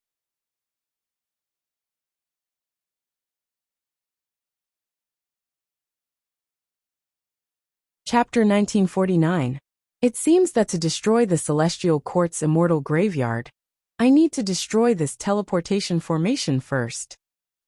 Chapter 1949. It seems that to destroy the Celestial Court's immortal graveyard, I need to destroy this teleportation formation first.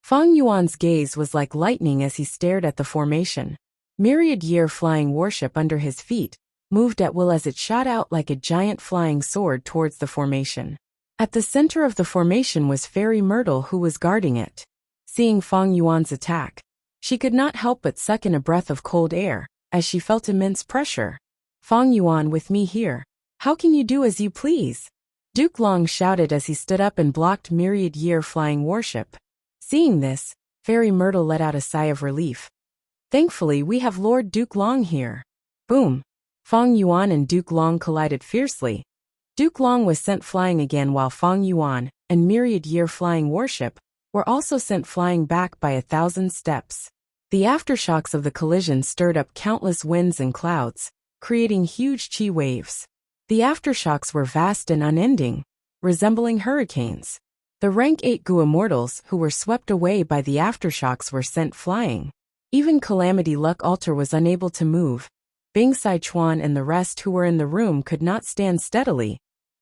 Fang Yuan's gaze was like lightning as he stared at the formation. Myriad Year Flying Warship under his feet moved at will as it shot out like a giant flying sword towards the formation. At the center of the formation was Fairy Myrtle, who was guarding it. Seeing Fang Yuan's attack, she could not help but suck in a breath of cold air, as she felt immense pressure. "Fang Yuan, with me here. How can you do as you please?" Duke Long shouted as he stood up and blocked Myriad Year Flying Warship. Seeing this, Fairy Myrtle let out a sigh of relief. "Thankfully, we have Lord Duke Long here." Boom! Fang Yuan and Duke Long collided fiercely. Duke Long was sent flying again while Fang Yuan and Myriad Year Flying Warship were also sent flying back by 1,000 steps. The aftershocks of the collision stirred up countless winds and clouds, creating huge chi waves. The aftershocks were vast and unending, resembling hurricanes. The Rank 8 Gu Immortals who were swept away by the aftershocks were sent flying. Even Calamity Luck Alter was unable to move. Bing Sai Chuan and the rest who were in the room could not stand steadily.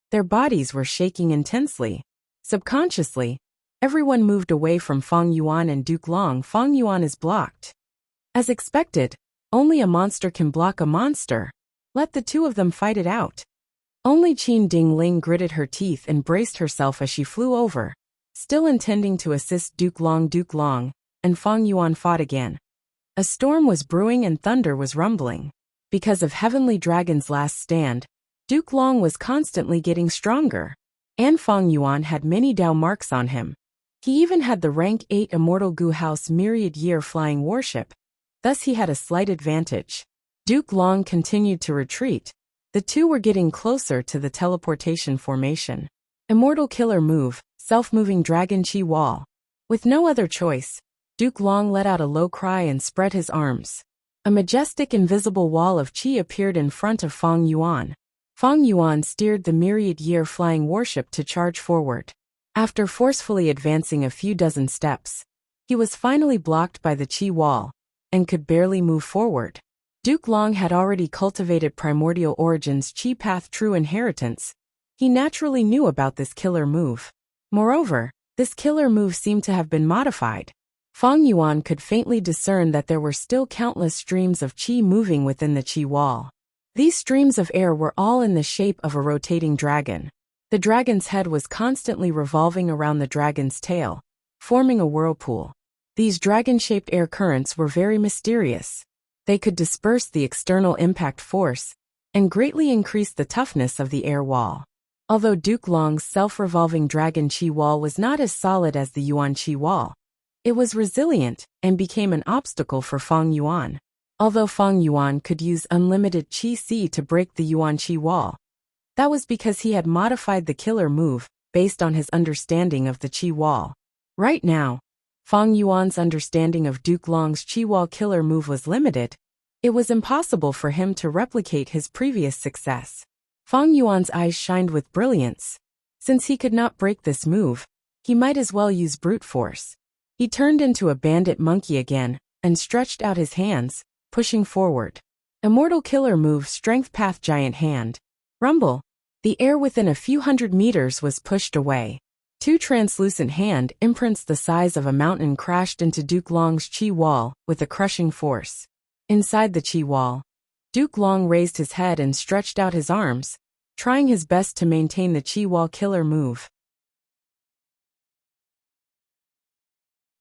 Their bodies were shaking intensely. Subconsciously, everyone moved away from Fang Yuan and Duke Long. Fang Yuan is blocked. As expected, only a monster can block a monster. Let the 2 of them fight it out. Only Qin Ding Ling gritted her teeth and braced herself as she flew over. Still intending to assist Duke Long and Fang Yuan fought again. A storm was brewing and thunder was rumbling. Because of Heavenly Dragon's last stand, Duke Long was constantly getting stronger. And Fang Yuan had many Tao marks on him. He even had the Rank 8 Immortal Gu House Myriad Year Flying Warship. Thus he had a slight advantage. Duke Long continued to retreat. The 2 were getting closer to the teleportation formation. Immortal Killer Move, Self-Moving Dragon Chi Wall. With no other choice, Duke Long let out a low cry and spread his arms. A majestic invisible wall of chi appeared in front of Fang Yuan. Fang Yuan steered the Myriad Year Flying Warship to charge forward. After forcefully advancing a few dozen steps, he was finally blocked by the chi wall and could barely move forward. Duke Long had already cultivated Primordial Origins Chi Path True Inheritance. He naturally knew about this killer move. Moreover, this killer move seemed to have been modified. Fang Yuan could faintly discern that there were still countless streams of chi moving within the chi wall. These streams of air were all in the shape of a rotating dragon. The dragon's head was constantly revolving around the dragon's tail, forming a whirlpool. These dragon-shaped air currents were very mysterious. They could disperse the external impact force and greatly increase the toughness of the air wall. Although Duke Long's self-revolving dragon chi wall was not as solid as the Yuan chi wall, it was resilient and became an obstacle for Feng Yuan. Although Feng Yuan could use unlimited Qi Si to break the Yuan Qi wall, that was because he had modified the killer move based on his understanding of the Qi wall. Right now, Feng Yuan's understanding of Duke Long's Qi wall killer move was limited. It was impossible for him to replicate his previous success. Feng Yuan's eyes shined with brilliance. Since he could not break this move, he might as well use brute force. He turned into a bandit monkey again and stretched out his hands, pushing forward. Immortal killer move Strength Path Giant Hand. Rumble. The air within a few hundred meters was pushed away. Two translucent hand imprints the size of a mountain crashed into Duke Long's Qi wall with a crushing force. Inside the Qi wall, Duke Long raised his head and stretched out his arms, trying his best to maintain the Qi wall killer move.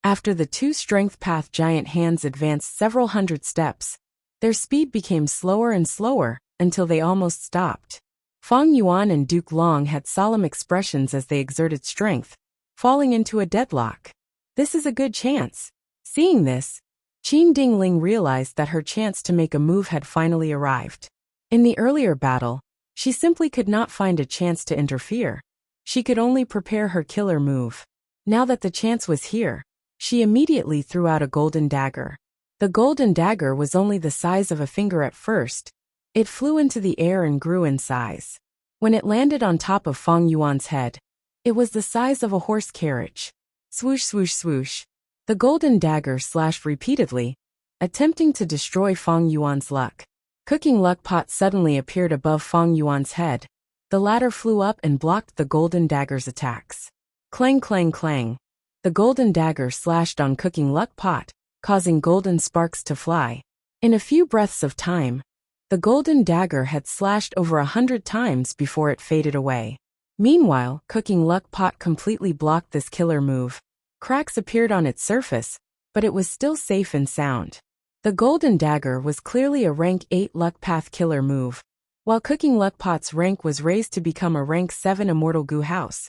After the two Strength Path Giant Hands advanced several hundred steps, their speed became slower and slower until they almost stopped. Feng Yuan and Duke Long had solemn expressions as they exerted strength, falling into a deadlock. This is a good chance. Seeing this, Qin Dingling realized that her chance to make a move had finally arrived. In the earlier battle, she simply could not find a chance to interfere. She could only prepare her killer move. Now that the chance was here, she immediately threw out a golden dagger. The golden dagger was only the size of a finger at first. It flew into the air and grew in size. When it landed on top of Feng Yuan's head, it was the size of a horse carriage. Swoosh, swoosh, swoosh. The golden dagger slashed repeatedly, attempting to destroy Feng Yuan's luck. Cooking luck pot suddenly appeared above Feng Yuan's head. The latter flew up and blocked the golden dagger's attacks. Clang, clang, clang. The golden dagger slashed on Cooking luck pot, causing golden sparks to fly. In a few breaths of time, the golden dagger had slashed over 100 times before it faded away. Meanwhile, Cooking luck pot completely blocked this killer move. Cracks appeared on its surface, but it was still safe and sound. The golden dagger was clearly a rank 8 luck path killer move, while Cooking luck pot's rank was raised to become a rank 7 immortal goo house.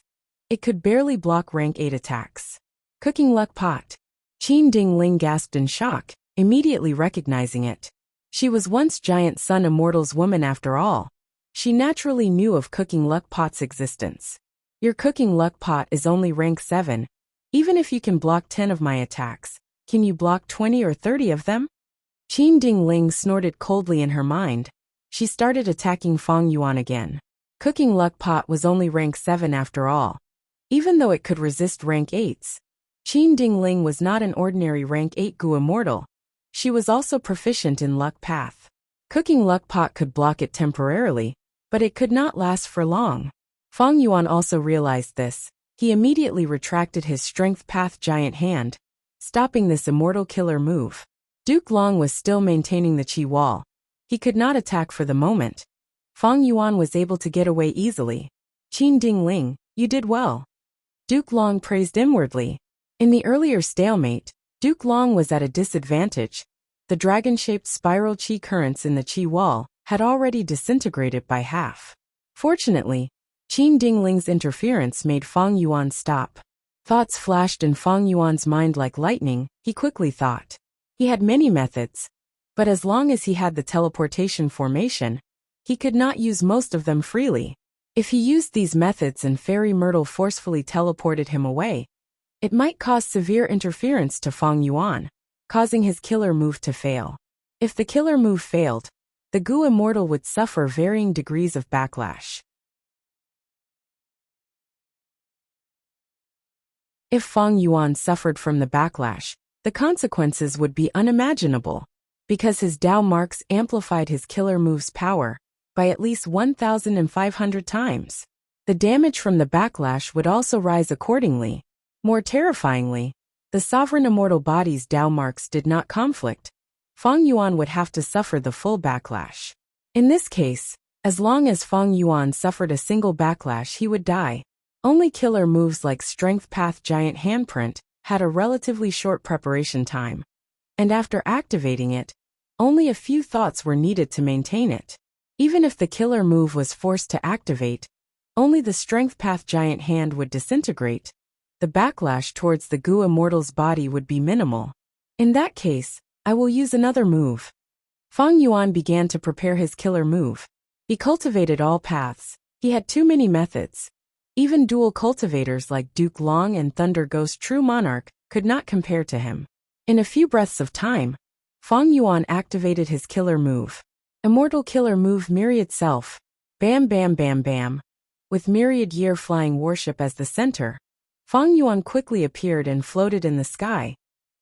It could barely block rank 8 attacks. Cooking luck pot. Qin Dingling gasped in shock, immediately recognizing it. She was once Giant Sun Immortal's woman after all. She naturally knew of Cooking luck pot's existence. Your Cooking luck pot is only rank 7. Even if you can block 10 of my attacks, can you block 20 or 30 of them? Qin Dingling snorted coldly in her mind. She started attacking Feng Yuan again. Cooking luck pot was only rank 7 after all. Even though it could resist rank 8s, Qin Dingling was not an ordinary rank 8 Gu immortal. She was also proficient in luck path. Cooking luck pot could block it temporarily, but it could not last for long. Feng Yuan also realized this. He immediately retracted his Strength Path Giant Hand, stopping this immortal killer move. Duke Long was still maintaining the Qi wall. He could not attack for the moment. Feng Yuan was able to get away easily. Qin Dingling, you did well. Duke Long praised inwardly. In the earlier stalemate, Duke Long was at a disadvantage. The dragon-shaped spiral Qi currents in the Qi wall had already disintegrated by half. Fortunately, Qin Dingling's interference made Feng Yuan stop. Thoughts flashed in Feng Yuan's mind like lightning. He quickly thought. He had many methods, but as long as he had the teleportation formation, he could not use most of them freely. If he used these methods and Fairy Myrtle forcefully teleported him away, it might cause severe interference to Feng Yuan, causing his killer move to fail. If the killer move failed, the Gu Immortal would suffer varying degrees of backlash. If Feng Yuan suffered from the backlash, the consequences would be unimaginable, because his Dao marks amplified his killer move's power by at least 1,500 times. The damage from the backlash would also rise accordingly. More terrifyingly, the Sovereign Immortal Body's Dao marks did not conflict. Feng Yuan would have to suffer the full backlash. In this case, as long as Feng Yuan suffered a single backlash, he would die. Only killer moves like Strength Path Giant Handprint had a relatively short preparation time, and after activating it, Only a few thoughts were needed to maintain it. Even if the killer move was forced to activate, only the strength path giant hand would disintegrate. The backlash towards the Gu immortal's body would be minimal. In that case, I will use another move. Fang Yuan began to prepare his killer move. He cultivated all paths. He had too many methods. Even dual cultivators like Duke Long and Thunder Ghost True Monarch could not compare to him. In a few breaths of time, Fang Yuan activated his killer move. Immortal killer move Myriad Self. Bam bam bam bam. With Myriad Year Flying Warship as the center, Fang Yuan quickly appeared and floated in the sky,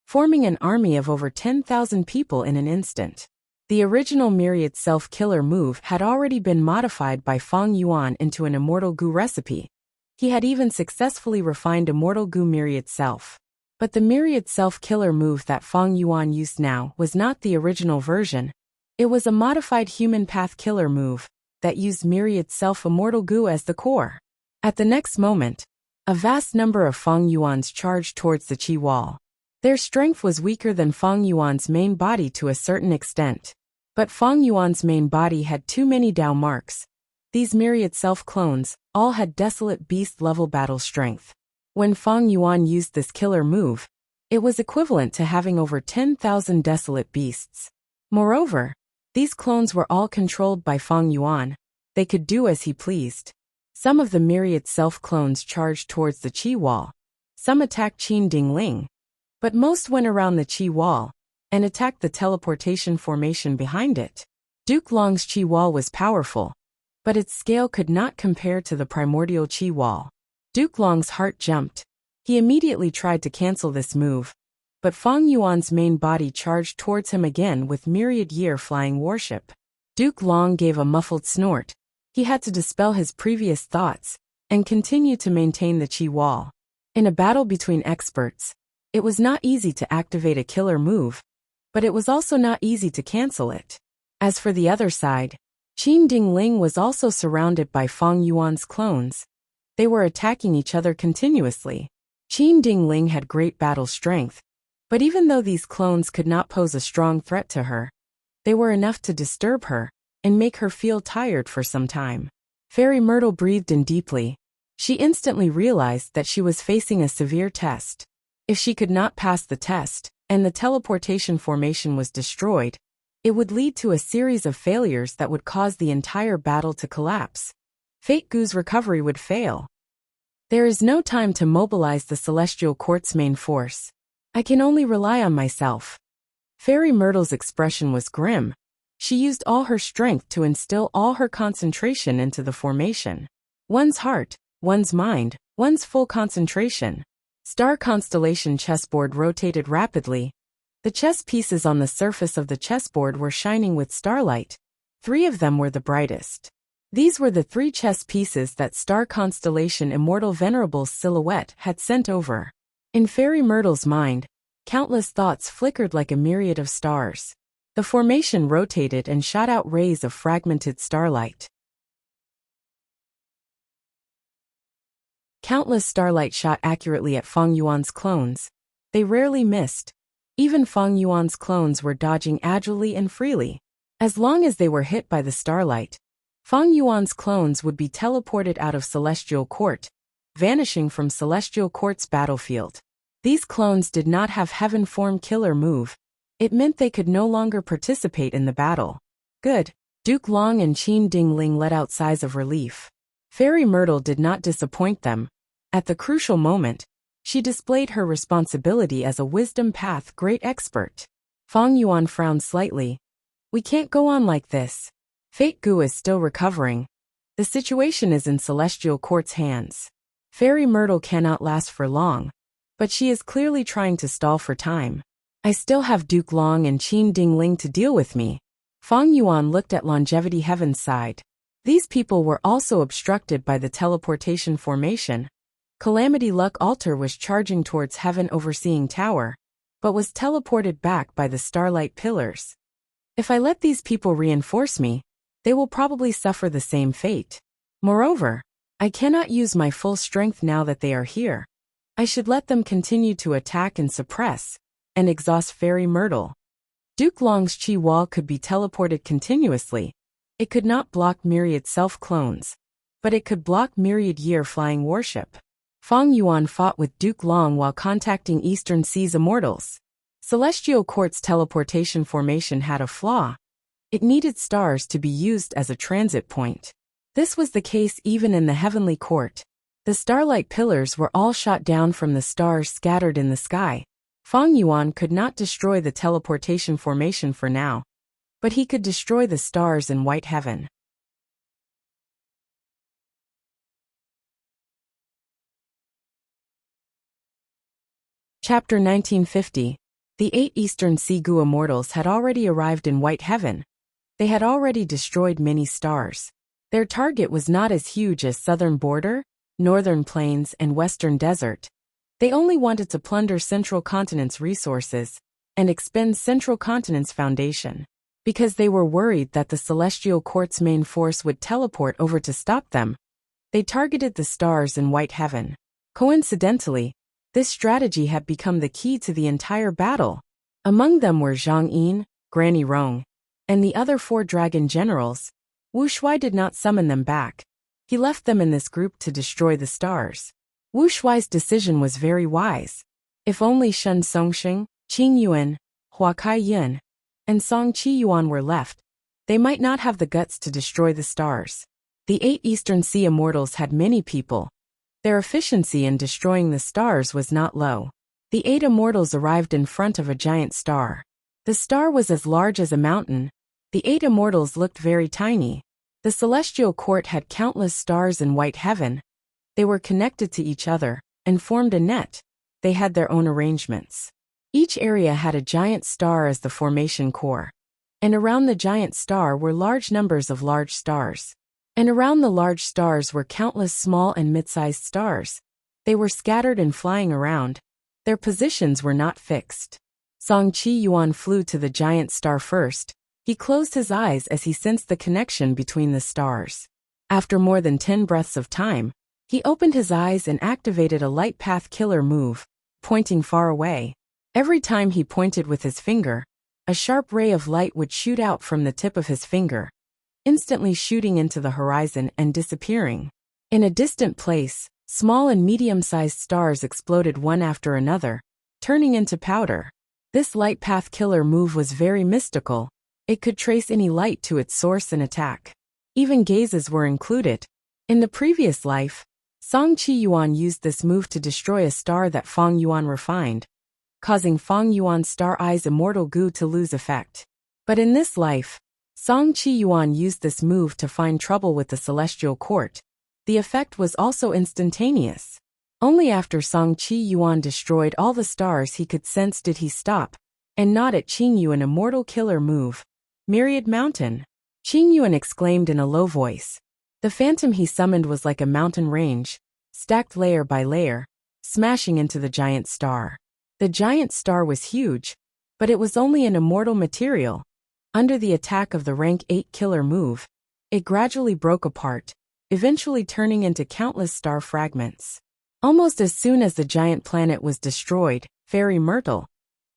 forming an army of over 10,000 people in an instant. The original Myriad Self killer move had already been modified by Fang Yuan into an Immortal Gu recipe. He had even successfully refined Immortal Gu Myriad Self. But the Myriad Self killer move that Fang Yuan used now was not the original version. It was a modified human path killer move that used Myriad Self Immortal Gu as the core. At the next moment, a vast number of Fang Yuans charged towards the Qi wall. Their strength was weaker than Fang Yuan's main body to a certain extent. But Fang Yuan's main body had too many Dao marks. These Myriad Self clones all had desolate beast-level battle strength. When Fang Yuan used this killer move, it was equivalent to having over 10,000 desolate beasts. Moreover, these clones were all controlled by Fang Yuan. They could do as he pleased. Some of the Myriad Self clones charged towards the Qi wall. Some attacked Qin Ding Ling. But most went around the Qi wall and attacked the teleportation formation behind it. Duke Long's Qi wall was powerful, but its scale could not compare to the primordial Qi wall. Duke Long's heart jumped. He immediately tried to cancel this move, but Fang Yuan's main body charged towards him again with Myriad Year Flying Warship. Duke Long gave a muffled snort. He had to dispel his previous thoughts and continue to maintain the Qi wall. In a battle between experts, it was not easy to activate a killer move, but it was also not easy to cancel it. As for the other side, Qin Ding Ling was also surrounded by Fang Yuan's clones. They were attacking each other continuously. Qin Ding Ling had great battle strength, but even though these clones could not pose a strong threat to her, they were enough to disturb her and make her feel tired for some time. Fairy Myrtle breathed in deeply. She instantly realized that she was facing a severe test. If she could not pass the test, and the teleportation formation was destroyed, it would lead to a series of failures that would cause the entire battle to collapse. Fate Gu's recovery would fail. There is no time to mobilize the Celestial Court's main force. I can only rely on myself. Fairy Myrtle's expression was grim. She used all her strength to instill all her concentration into the formation. One's heart, one's mind, one's full concentration. Star constellation chessboard rotated rapidly. The chess pieces on the surface of the chessboard were shining with starlight. 3 of them were the brightest. These were the 3 chess pieces that Star Constellation Immortal Venerable's silhouette had sent over. In Fairy Myrtle's mind, countless thoughts flickered like a myriad of stars. The formation rotated and shot out rays of fragmented starlight. Countless starlight shot accurately at Fang Yuan's clones. They rarely missed. Even Fang Yuan's clones were dodging agilely and freely. As long as they were hit by the starlight, Fang Yuan's clones would be teleported out of Celestial Court, vanishing from Celestial Court's battlefield. These clones did not have Heaven Form killer move. It meant they could no longer participate in the battle. Good. Duke Long and Qin Ding Ling let out sighs of relief. Fairy Myrtle did not disappoint them. At the crucial moment, she displayed her responsibility as a wisdom path great expert. Fang Yuan frowned slightly. We can't go on like this. Fate Gu is still recovering. The situation is in Celestial Court's hands. Fairy Myrtle cannot last for long, but she is clearly trying to stall for time. I still have Duke Long and Qin Ding Ling to deal with me. Fang Yuan looked at Longevity Heaven's side. These people were also obstructed by the teleportation formation. Calamity Luck Altar was charging towards Heaven Overseeing Tower, but was teleported back by the starlight pillars. If I let these people reinforce me, they will probably suffer the same fate. Moreover, I cannot use my full strength now that they are here. I should let them continue to attack and suppress, and exhaust Fairy Myrtle. Duke Long's Qi Wall could be teleported continuously. It could not block myriad self-clones, but it could block myriad year flying warship. Fang Yuan fought with Duke Long while contacting Eastern Sea's immortals. Celestial Court's teleportation formation had a flaw. It needed stars to be used as a transit point. This was the case even in the Heavenly Court. The starlight pillars were all shot down from the stars scattered in the sky. Fang Yuan could not destroy the teleportation formation for now, but he could destroy the stars in White Heaven. Chapter 1950. The 8 Eastern Sea Gu immortals had already arrived in White Heaven. They had already destroyed many stars. Their target was not as huge as Southern Border, Northern Plains, and Western Desert. They only wanted to plunder Central Continent's resources and expend Central Continent's foundation. Because they were worried that the Celestial Court's main force would teleport over to stop them, they targeted the stars in White Heaven. Coincidentally, this strategy had become the key to the entire battle. Among them were Zhang Yin, Granny Rong, and the other 4 dragon generals. Wu Shuai did not summon them back. He left them in this group to destroy the stars. Wu Shuai's decision was very wise. If only Shen Songxing, Qing Yuan, Hua Kai Yin, and Song Qi Yuan were left, they might not have the guts to destroy the stars. The 8 Eastern Sea immortals had many people. Their efficiency in destroying the stars was not low. The 8 immortals arrived in front of a giant star. The star was as large as a mountain. The 8 immortals looked very tiny. The Celestial Court had countless stars in White Heaven. They were connected to each other and formed a net. They had their own arrangements. Each area had a giant star as the formation core. And around the giant star were large numbers of large stars. And around the large stars were countless small and mid-sized stars. They were scattered and flying around. Their positions were not fixed. Song Qi Yuan flew to the giant star first. He closed his eyes as he sensed the connection between the stars. After more than 10 breaths of time, he opened his eyes and activated a light path killer move, pointing far away. Every time he pointed with his finger, a sharp ray of light would shoot out from the tip of his finger, instantly shooting into the horizon and disappearing. In a distant place, small and medium-sized stars exploded one after another, turning into powder. This light path killer move was very mystical. It could trace any light to its source and attack. Even gazes were included. In the previous life, Song Qi Yuan used this move to destroy a star that Fang Yuan refined, causing Fang Yuan's Star Eye's immortal goo to lose effect. But in this life, Song Qi Yuan used this move to find trouble with the Celestial Court. The effect was also instantaneous. Only after Song Qi Yuan destroyed all the stars he could sense did he stop, and not at Qing Yuan immortal killer move. Myriad Mountain. Qing Yuan exclaimed in a low voice. The phantom he summoned was like a mountain range, stacked layer by layer, smashing into the giant star. The giant star was huge, but it was only an immortal material. Under the attack of the rank 8 killer move, it gradually broke apart, eventually turning into countless star fragments. Almost as soon as the giant planet was destroyed, Fairy Myrtle,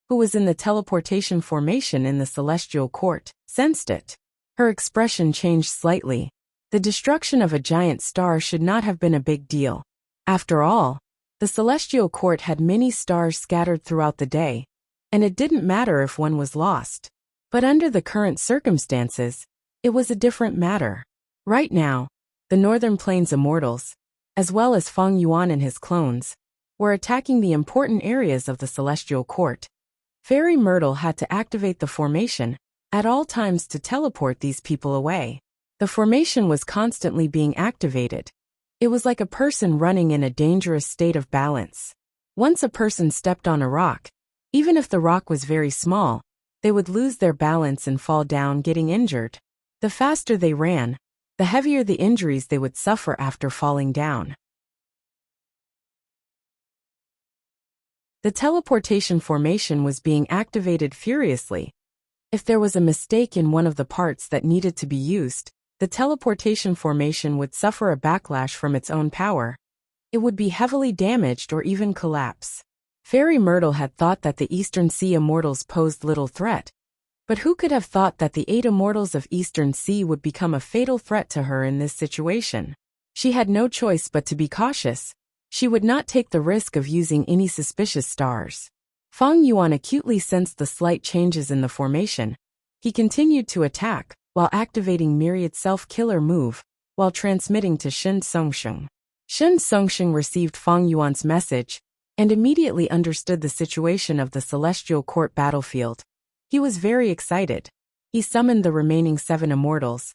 who was in the teleportation formation in the Celestial Court, sensed it. Her expression changed slightly. The destruction of a giant star should not have been a big deal. After all, the Celestial Court had many stars scattered throughout the day, and it didn't matter if one was lost. But under the current circumstances, it was a different matter. Right now, the Northern Plains immortals, as well as Fang Yuan and his clones, were attacking the important areas of the Celestial Court. Fairy Myrtle had to activate the formation at all times to teleport these people away. The formation was constantly being activated. It was like a person running in a dangerous state of balance. Once a person stepped on a rock, even if the rock was very small, they would lose their balance and fall down, getting injured. The faster they ran, the heavier the injuries they would suffer after falling down. The teleportation formation was being activated furiously. If there was a mistake in one of the parts that needed to be used, the teleportation formation would suffer a backlash from its own power. It would be heavily damaged or even collapse. Fairy Myrtle had thought that the Eastern Sea immortals posed little threat. But who could have thought that the 8 immortals of Eastern Sea would become a fatal threat to her in this situation? She had no choice but to be cautious. She would not take the risk of using any suspicious stars. Feng Yuan acutely sensed the slight changes in the formation. He continued to attack, while activating Myriad self-killer move, while transmitting to Shen Songsheng. Shen Songsheng received Feng Yuan's message, and immediately understood the situation of the Celestial Court battlefield. He was very excited. He summoned the remaining 7 immortals.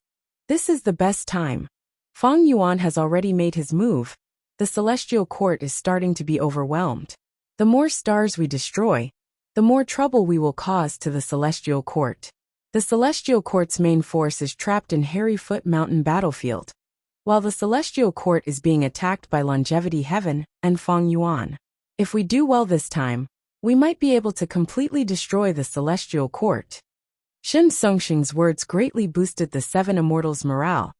This is the best time. Feng Yuan has already made his move. The Celestial Court is starting to be overwhelmed. The more stars we destroy, the more trouble we will cause to the Celestial Court. The Celestial Court's main force is trapped in Harryfoot Mountain battlefield, while the Celestial Court is being attacked by Longevity Heaven and Feng Yuan. If we do well this time, we might be able to completely destroy the Celestial Court. Shen Songsheng's words greatly boosted the 7 immortals' morale.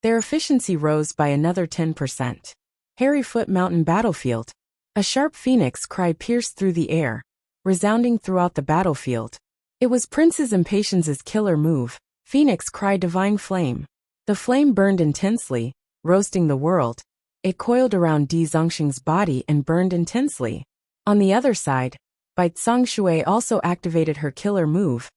Their efficiency rose by another 10%. Harryfoot Mountain battlefield. A sharp phoenix cry pierced through the air, resounding throughout the battlefield. It was Princess Impatience's killer move, Phoenix Cry Divine Flame. The flame burned intensely, roasting the world. It coiled around Di Zongxing's body and burned intensely. On the other side, Bai Shui also activated her killer move.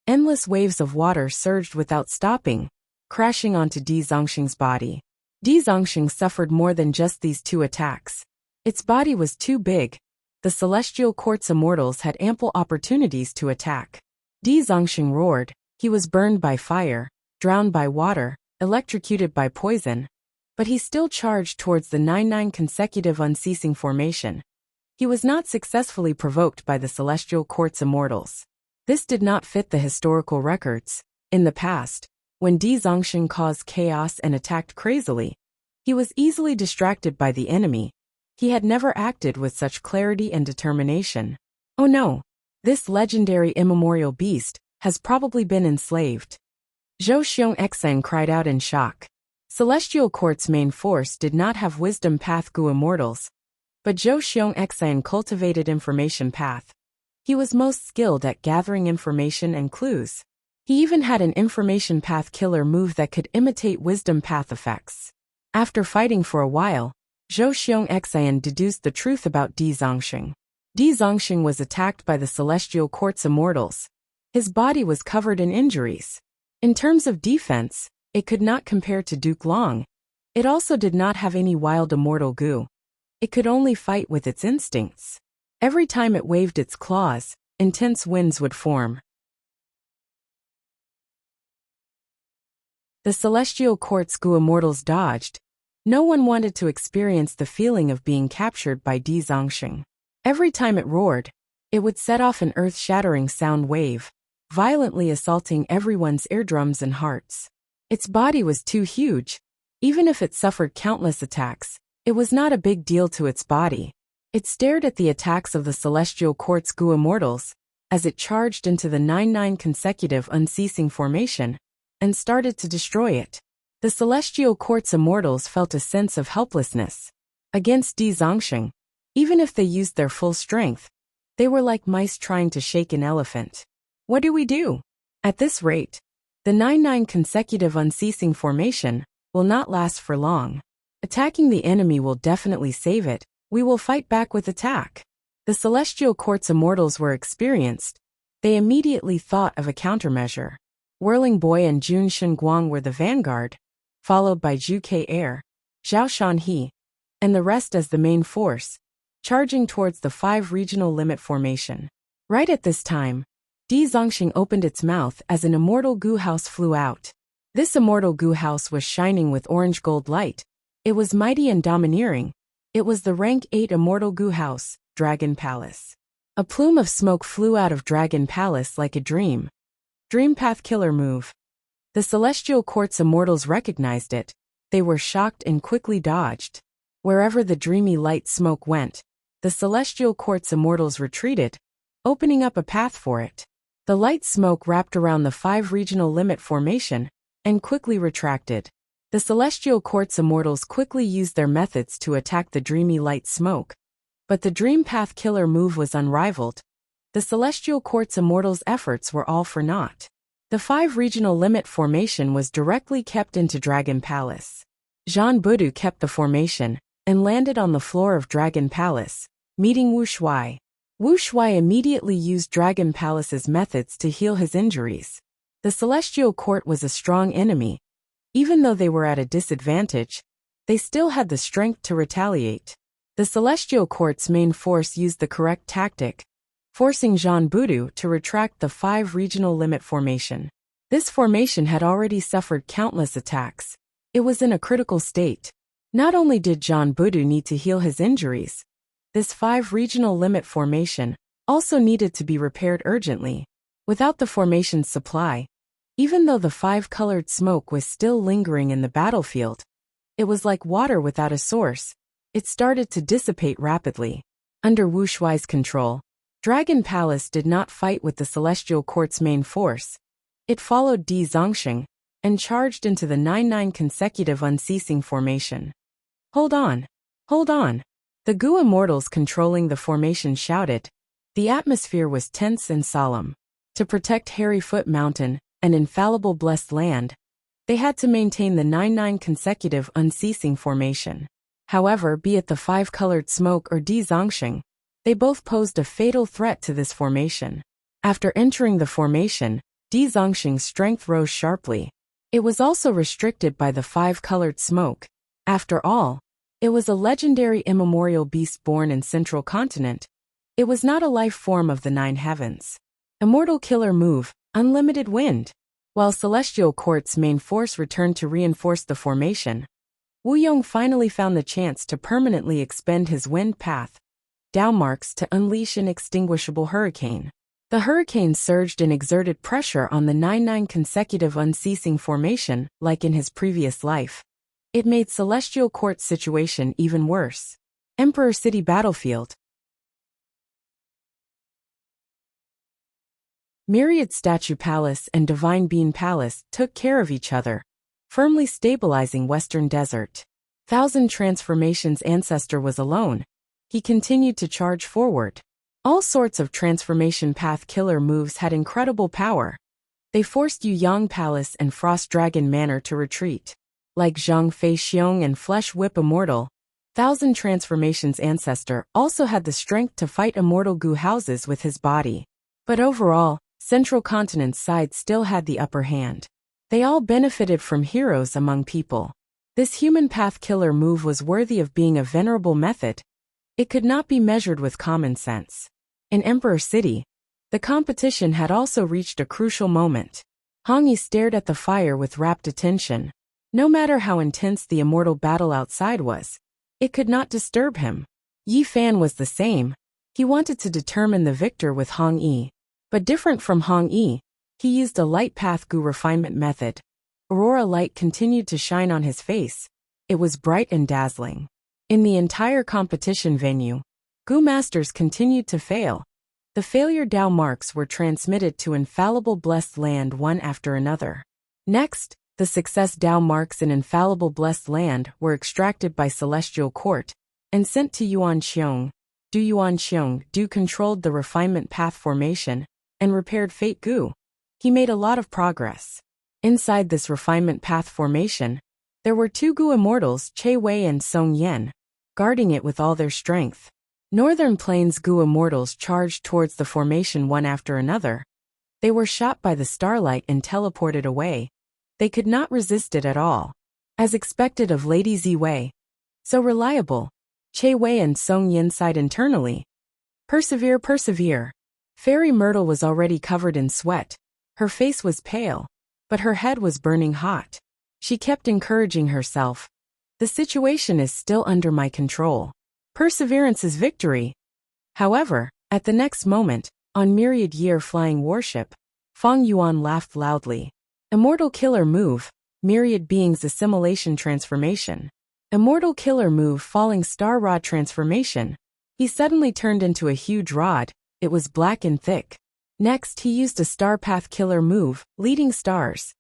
Endless waves of water surged without stopping, crashing onto Di Zongxing's body. Di Zongxing suffered more than just these 2 attacks. Its body was too big. The Celestial Court's immortals had ample opportunities to attack. Di Zongxing roared. He was burned by fire, drowned by water, electrocuted by poison. But he still charged towards the 9-9 consecutive unceasing formation. He was not successfully provoked by the Celestial Court's immortals. This did not fit the historical records. In the past, when Di Zongxing caused chaos and attacked crazily, he was easily distracted by the enemy. He had never acted with such clarity and determination. Oh no! This legendary immemorial beast has probably been enslaved. Zhou Xiong Exang cried out in shock. Celestial Court's main force did not have Wisdom Path Gu immortals, but Zhou Xiong Exang cultivated Information Path. He was most skilled at gathering information and clues. He even had an Information Path killer move that could imitate Wisdom Path effects. After fighting for a while, Zhou Xiong Exang deduced the truth about Di Zongxing. Di Zongxing was attacked by the Celestial Court's immortals. His body was covered in injuries. In terms of defense, it could not compare to Duke Long. It also did not have any wild immortal gu. It could only fight with its instincts. Every time it waved its claws, intense winds would form. The Celestial Court's gu immortals dodged. No one wanted to experience the feeling of being captured by Di Zongxing. Every time it roared, it would set off an earth-shattering sound wave, violently assaulting everyone's eardrums and hearts. Its body was too huge. Even if it suffered countless attacks, it was not a big deal to its body. It stared at the attacks of the Celestial Court's gu immortals, as it charged into the 9-9 consecutive unceasing formation, and started to destroy it. The Celestial Court's immortals felt a sense of helplessness. Against Di Zongxing, even if they used their full strength, they were like mice trying to shake an elephant. What do we do? At this rate, the 9-9 consecutive unceasing formation will not last for long. Attacking the enemy will definitely save it. We will fight back with attack. The Celestial Court's immortals were experienced. They immediately thought of a countermeasure. Whirling Boy and Jun Shenguang were the vanguard, followed by Zhu Ke Air, Zhao Shanhe, and the rest as the main force, charging towards the 5 regional limit formation. Right at this time, Di Zongxing opened its mouth as an immortal gu house flew out. This immortal gu house was shining with orange gold light. It was mighty and domineering. It was the rank 8 immortal gu house, Dragon Palace. A plume of smoke flew out of Dragon Palace like a dream. Dream Path killer move. The Celestial Court's immortals recognized it. They were shocked and quickly dodged. Wherever the dreamy light smoke went, the Celestial Court's immortals retreated, opening up a path for it. The light smoke wrapped around the 5 regional limit formation and quickly retracted. The Celestial Court's immortals quickly used their methods to attack the dreamy light smoke. But the Dream Path killer move was unrivaled. The Celestial Court's immortals' efforts were all for naught. The 5 regional limit formation was directly kept into Dragon Palace. Jean Budu kept the formation and landed on the floor of Dragon Palace, meeting Wu Shuai. Wu Shuai immediately used Dragon Palace's methods to heal his injuries. The Celestial Court was a strong enemy. Even though they were at a disadvantage, they still had the strength to retaliate. The Celestial Court's main force used the correct tactic, forcing Jean Budu to retract the 5 regional limit formation. This formation had already suffered countless attacks. It was in a critical state. Not only did Jean Budu need to heal his injuries, this 5 regional limit formation also needed to be repaired urgently. Without the formation's supply, even though the 5-colored smoke was still lingering in the battlefield, it was like water without a source. It started to dissipate rapidly. Under Wu Shuai's control, Dragon Palace did not fight with the Celestial Court's main force. It followed Di Zongxing and charged into the 9-9 consecutive unceasing formation. Hold on! Hold on! The Gu immortals controlling the formation shouted. The atmosphere was tense and solemn. To protect Hairy Foot Mountain, an infallible blessed land, they had to maintain the 9-9 consecutive unceasing formation. However, be it the 5-colored smoke or Di Zongxing, they both posed a fatal threat to this formation. After entering the formation, Di Zongxing's strength rose sharply. It was also restricted by the 5-colored smoke. After all, it was a legendary immemorial beast born in Central Continent. It was not a life form of the 9 heavens. Immortal killer move, unlimited wind. While Celestial Court's main force returned to reinforce the formation, Wu Yong finally found the chance to permanently expend his wind path, Dao marks, to unleash an extinguishable hurricane. The hurricane surged and exerted pressure on the 9-9 consecutive unceasing formation like in his previous life. It made Celestial Court's situation even worse. Emperor City Battlefield. Myriad Statue Palace and Divine Bean Palace took care of each other, firmly stabilizing Western Desert. Thousand Transformations' ancestor was alone. He continued to charge forward. All sorts of transformation path killer moves had incredible power. They forced Yu Yang Palace and Frost Dragon Manor to retreat. Like Zhang Fei Xiong and Flesh Whip Immortal, Thousand Transformations' ancestor also had the strength to fight Immortal Gu houses with his body. But overall, Central Continent's side still had the upper hand. They all benefited from heroes among people. This human path killer move was worthy of being a venerable method. It could not be measured with common sense. In Emperor City, the competition had also reached a crucial moment. Hong Yi stared at the fire with rapt attention. No matter how intense the immortal battle outside was, it could not disturb him. Yi Fan was the same. He wanted to determine the victor with Hong Yi. But different from Hong Yi, he used a light path Gu refinement method. Aurora light continued to shine on his face. It was bright and dazzling. In the entire competition venue, Gu masters continued to fail. The failure Dao marks were transmitted to infallible blessed land one after another. Next, the success Dao marks in infallible blessed land were extracted by Celestial Court and sent to Yuan Xiong. Yuan Xiong controlled the refinement path formation and repaired Fate Gu. He made a lot of progress. Inside this refinement path formation, there were 2 Gu immortals, Che Wei and Song Yen, guarding it with all their strength. Northern Plains Gu immortals charged towards the formation one after another. They were shot by the starlight and teleported away. They could not resist it at all. As expected of Lady Ziwei. So reliable. Che Wei and Song Yen sighed internally. Persevere, persevere. Fairy Myrtle was already covered in sweat. Her face was pale, but her head was burning hot. She kept encouraging herself. The situation is still under my control. Perseverance is victory. However, at the next moment, on Myriad Year Flying Warship, Fang Yuan laughed loudly. Immortal Killer Move, Myriad Beings Assimilation Transformation. Immortal Killer Move Falling Star Rod Transformation. He suddenly turned into a huge rod. It was black and thick. Next, he used a Star Path Killer move, Leading Stars.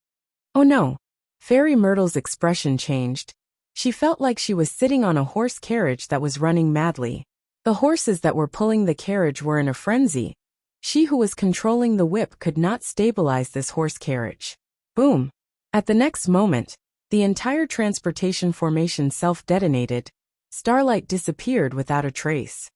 Oh no! Fairy Myrtle's expression changed. She felt like she was sitting on a horse carriage that was running madly. The horses that were pulling the carriage were in a frenzy. She who was controlling the whip could not stabilize this horse carriage. Boom! At the next moment, the entire transportation formation self-detonated. Starlight disappeared without a trace.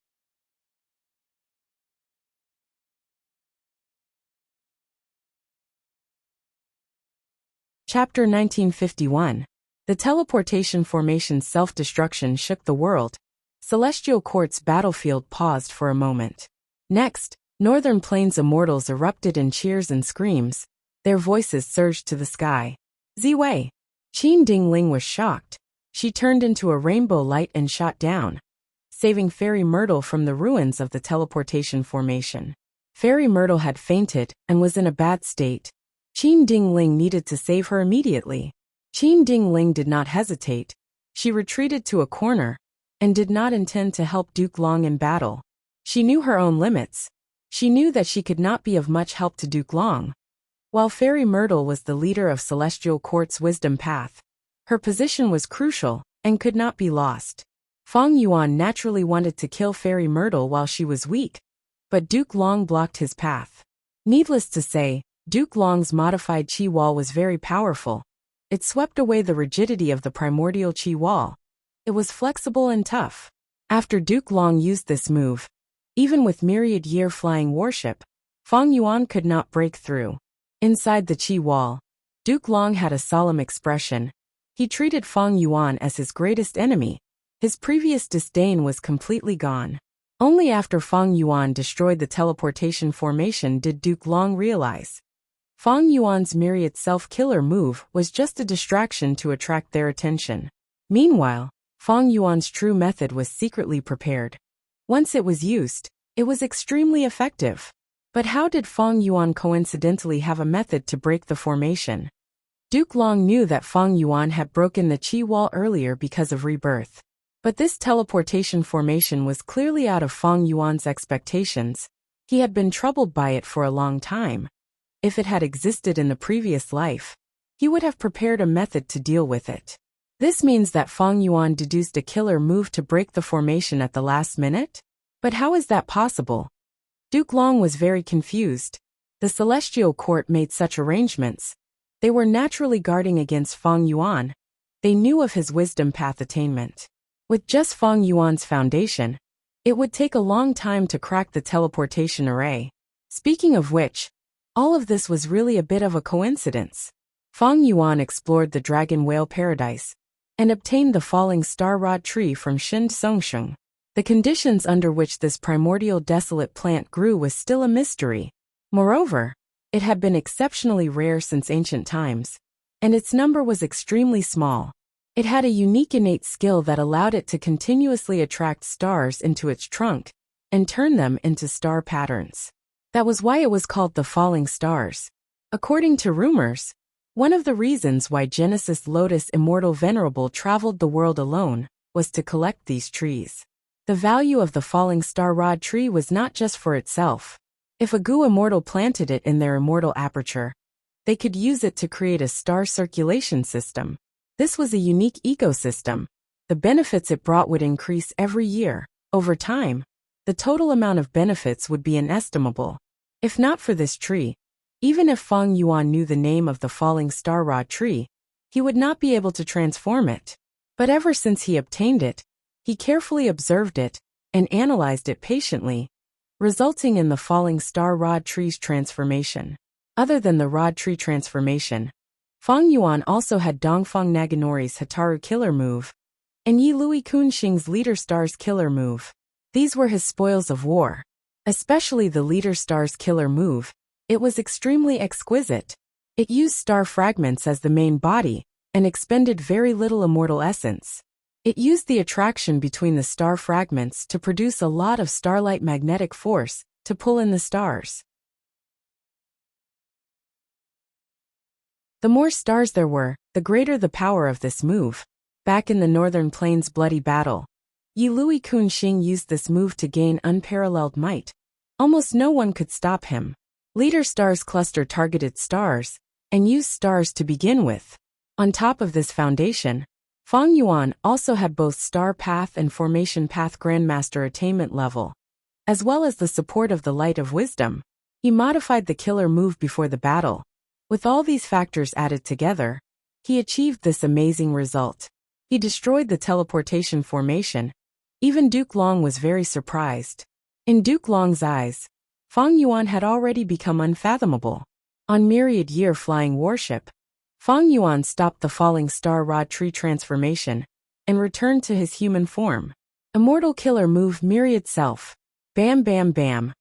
Chapter 1951. The teleportation formation's self-destruction shook the world. Celestial Court's battlefield paused for a moment. Next, Northern Plains immortals erupted in cheers and screams. Their voices surged to the sky. Ziwei. Qin Dingling was shocked. She turned into a rainbow light and shot down, saving Fairy Myrtle from the ruins of the teleportation formation. Fairy Myrtle had fainted and was in a bad state. Qin Dingling needed to save her immediately. Qin Dingling did not hesitate. She retreated to a corner and did not intend to help Duke Long in battle. She knew her own limits. She knew that she could not be of much help to Duke Long. While Fairy Myrtle was the leader of Celestial Court's wisdom path, her position was crucial and could not be lost. Feng Yuan naturally wanted to kill Fairy Myrtle while she was weak, but Duke Long blocked his path. Needless to say, Duke Long's modified Qi Wall was very powerful. It swept away the rigidity of the primordial Qi Wall. It was flexible and tough. After Duke Long used this move, even with myriad-year flying warship, Feng Yuan could not break through. Inside the Qi Wall, Duke Long had a solemn expression. He treated Feng Yuan as his greatest enemy. His previous disdain was completely gone. Only after Feng Yuan destroyed the teleportation formation did Duke Long realize Feng Yuan's myriad self-killer move was just a distraction to attract their attention. Meanwhile, Feng Yuan's true method was secretly prepared. Once it was used, it was extremely effective. But how did Feng Yuan coincidentally have a method to break the formation? Duke Long knew that Feng Yuan had broken the Qi Wall earlier because of rebirth. But this teleportation formation was clearly out of Feng Yuan's expectations. He had been troubled by it for a long time. If it had existed in the previous life, he would have prepared a method to deal with it. This means that Feng Yuan deduced a killer move to break the formation at the last minute? But how is that possible? Duke Long was very confused. The Celestial Court made such arrangements. They were naturally guarding against Feng Yuan. They knew of his wisdom path attainment. With just Feng Yuan's foundation, it would take a long time to crack the teleportation array. Speaking of which, all of this was really a bit of a coincidence. Feng Yuan explored the Dragon Whale Paradise and obtained the falling star rod tree from Shin Songsheng. The conditions under which this primordial desolate plant grew was still a mystery. Moreover, it had been exceptionally rare since ancient times, and its number was extremely small. It had a unique innate skill that allowed it to continuously attract stars into its trunk and turn them into star patterns. That was why it was called the falling stars. According to rumors, one of the reasons why Genesis Lotus Immortal Venerable traveled the world alone was to collect these trees. The value of the falling star rod tree was not just for itself. If a Gu Immortal planted it in their immortal aperture, they could use it to create a star circulation system. This was a unique ecosystem. The benefits it brought would increase every year. Over time, the total amount of benefits would be inestimable. If not for this tree, even if Feng Yuan knew the name of the falling star rod tree, he would not be able to transform it. But ever since he obtained it, he carefully observed it and analyzed it patiently, resulting in the falling star rod tree's transformation. Other than the rod tree transformation, Feng Yuan also had Dongfeng Naganori's Hataru killer move and Yi Lui Kunxing's Leader Star's killer move. These were his spoils of war. Especially the Leader Star's killer move. It was extremely exquisite. It used star fragments as the main body and expended very little immortal essence. It used the attraction between the star fragments to produce a lot of starlight magnetic force to pull in the stars. The more stars there were, the greater the power of this move. Back in the Northern Plains bloody battle, Yi Lui Kunxing used this move to gain unparalleled might. Almost no one could stop him. Leader Star's cluster targeted stars and used stars to begin with. On top of this foundation, Feng Yuan also had both Star Path and Formation Path Grandmaster attainment level, as well as the support of the Light of Wisdom. He modified the killer move before the battle. With all these factors added together, he achieved this amazing result. He destroyed the teleportation formation. Even Duke Long was very surprised. In Duke Long's eyes, Fang Yuan had already become unfathomable. On Myriad Year Flying Warship, Fang Yuan stopped the falling star rod tree transformation and returned to his human form. Immortal killer move Myriad Self. Bam bam bam.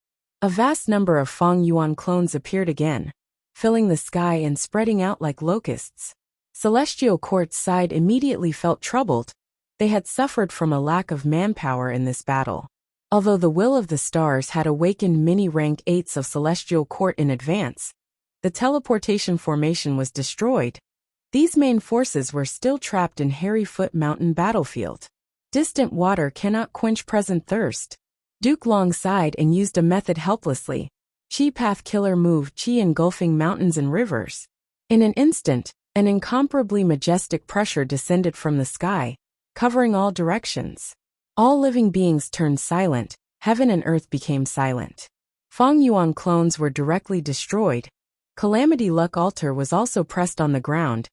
A vast number of Fang Yuan clones appeared again, filling the sky and spreading out like locusts. Celestial Court's side immediately felt troubled. They had suffered from a lack of manpower in this battle. Although the will of the stars had awakened many rank 8s of Celestial Court in advance, the teleportation formation was destroyed. These main forces were still trapped in Harryfoot Mountain battlefield. Distant water cannot quench present thirst. Duke Long sighed and used a method helplessly. Chi Path Killer move Chi engulfing mountains and rivers. In an instant, an incomparably majestic pressure descended from the sky, covering all directions. All living beings turned silent, heaven and earth became silent. Fang Yuan clones were directly destroyed. Calamity Luck Altar was also pressed on the ground.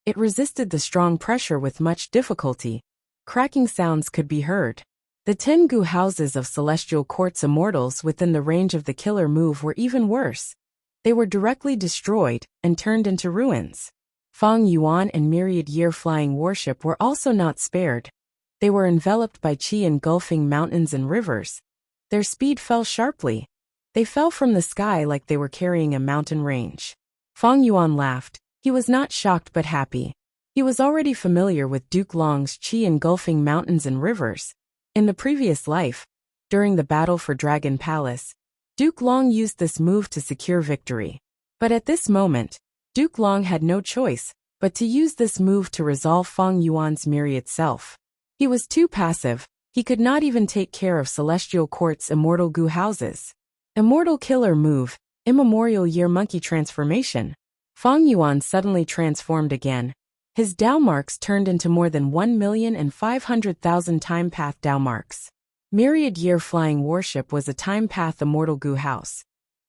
It resisted the strong pressure with much difficulty. Cracking sounds could be heard. The 10 Gu houses of Celestial Court's immortals within the range of the killer move were even worse. They were directly destroyed and turned into ruins. Fang Yuan and Myriad Year Flying Warship were also not spared. They were enveloped by Chi engulfing mountains and rivers. Their speed fell sharply. They fell from the sky like they were carrying a mountain range. Fang Yuan laughed. He was not shocked but happy. He was already familiar with Duke Long's Chi engulfing mountains and rivers. In the previous life, during the battle for Dragon Palace, Duke Long used this move to secure victory. But at this moment, Duke Long had no choice but to use this move to resolve Fang Yuan's Myriad Self. He was too passive. He could not even take care of Celestial Court's immortal Gu houses. Immortal killer move, Immemorial Year Monkey transformation. Fang Yuan suddenly transformed again. His Dao marks turned into more than 1,500,000 time path Dao marks. Myriad Year Flying Warship was a time path immortal Gu house.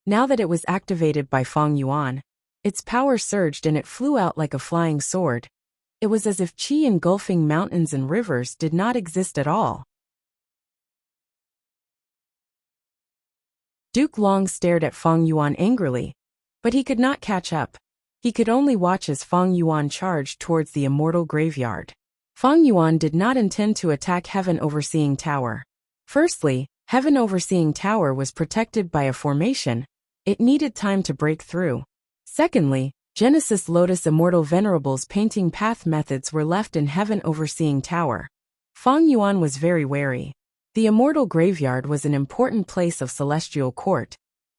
Now that it was activated by Fang Yuan, its power surged and it flew out like a flying sword. It was as if Chi engulfing mountains and rivers did not exist at all. Duke Long stared at Fang Yuan angrily, but he could not catch up. He could only watch as Fang Yuan charged towards the immortal graveyard. Fang Yuan did not intend to attack Heaven Overseeing Tower. Firstly, Heaven Overseeing Tower was protected by a formation. It needed time to break through. Secondly, Genesis Lotus Immortal Venerable's painting path methods were left in Heaven Overseeing Tower. Fang Yuan was very wary. The Immortal Graveyard was an important place of Celestial Court.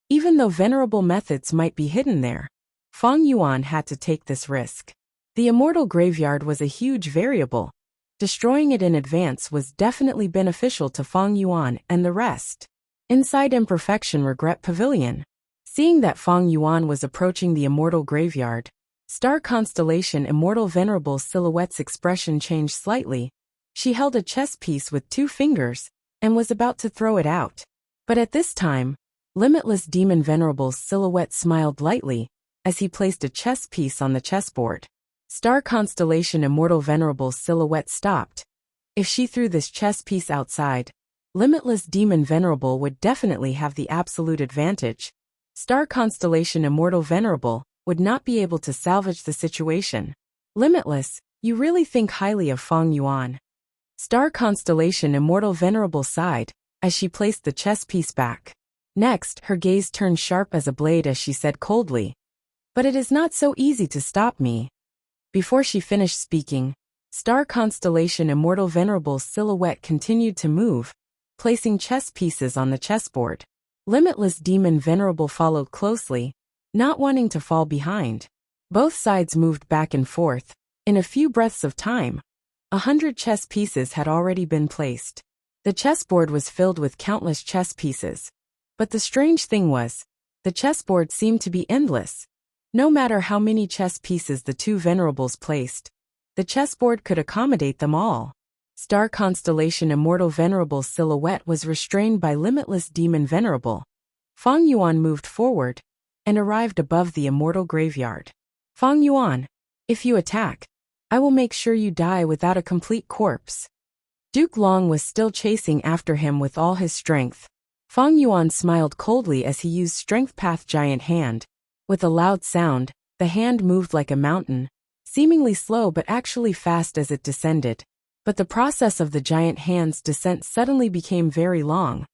Even though venerable methods might be hidden there, Fang Yuan had to take this risk. The Immortal Graveyard was a huge variable. Destroying it in advance was definitely beneficial to Fang Yuan and the rest. Inside Imperfection Regret Pavilion. Seeing that Fang Yuan was approaching the Immortal Graveyard, Star Constellation Immortal Venerable's silhouette's expression changed slightly. She held a chess piece with 2 fingers and was about to throw it out. But at this time, Limitless Demon Venerable's silhouette smiled lightly as he placed a chess piece on the chessboard. Star Constellation Immortal Venerable's silhouette stopped. If she threw this chess piece outside, Limitless Demon Venerable would definitely have the absolute advantage. Star Constellation Immortal Venerable would not be able to salvage the situation. Limitless, you really think highly of Fang Yuan. Star Constellation Immortal Venerable sighed as she placed the chess piece back. Next, her gaze turned sharp as a blade as she said coldly, "But it is not so easy to stop me." Before she finished speaking, Star Constellation Immortal Venerable's silhouette continued to move, placing chess pieces on the chessboard. Limitless Demon Venerable followed closely, not wanting to fall behind. Both sides moved back and forth. In a few breaths of time, 100 chess pieces had already been placed. The chessboard was filled with countless chess pieces. But the strange thing was, the chessboard seemed to be endless. No matter how many chess pieces the 2 venerables placed, the chessboard could accommodate them all. Star Constellation Immortal Venerable's silhouette was restrained by Limitless Demon Venerable. Fang Yuan moved forward and arrived above the immortal graveyard. Fang Yuan, if you attack, I will make sure you die without a complete corpse. Duke Long was still chasing after him with all his strength. Fang Yuan smiled coldly as he used Strength Path Giant Hand. With a loud sound, the hand moved like a mountain, seemingly slow but actually fast as it descended. But the process of the giant hand's descent suddenly became very long.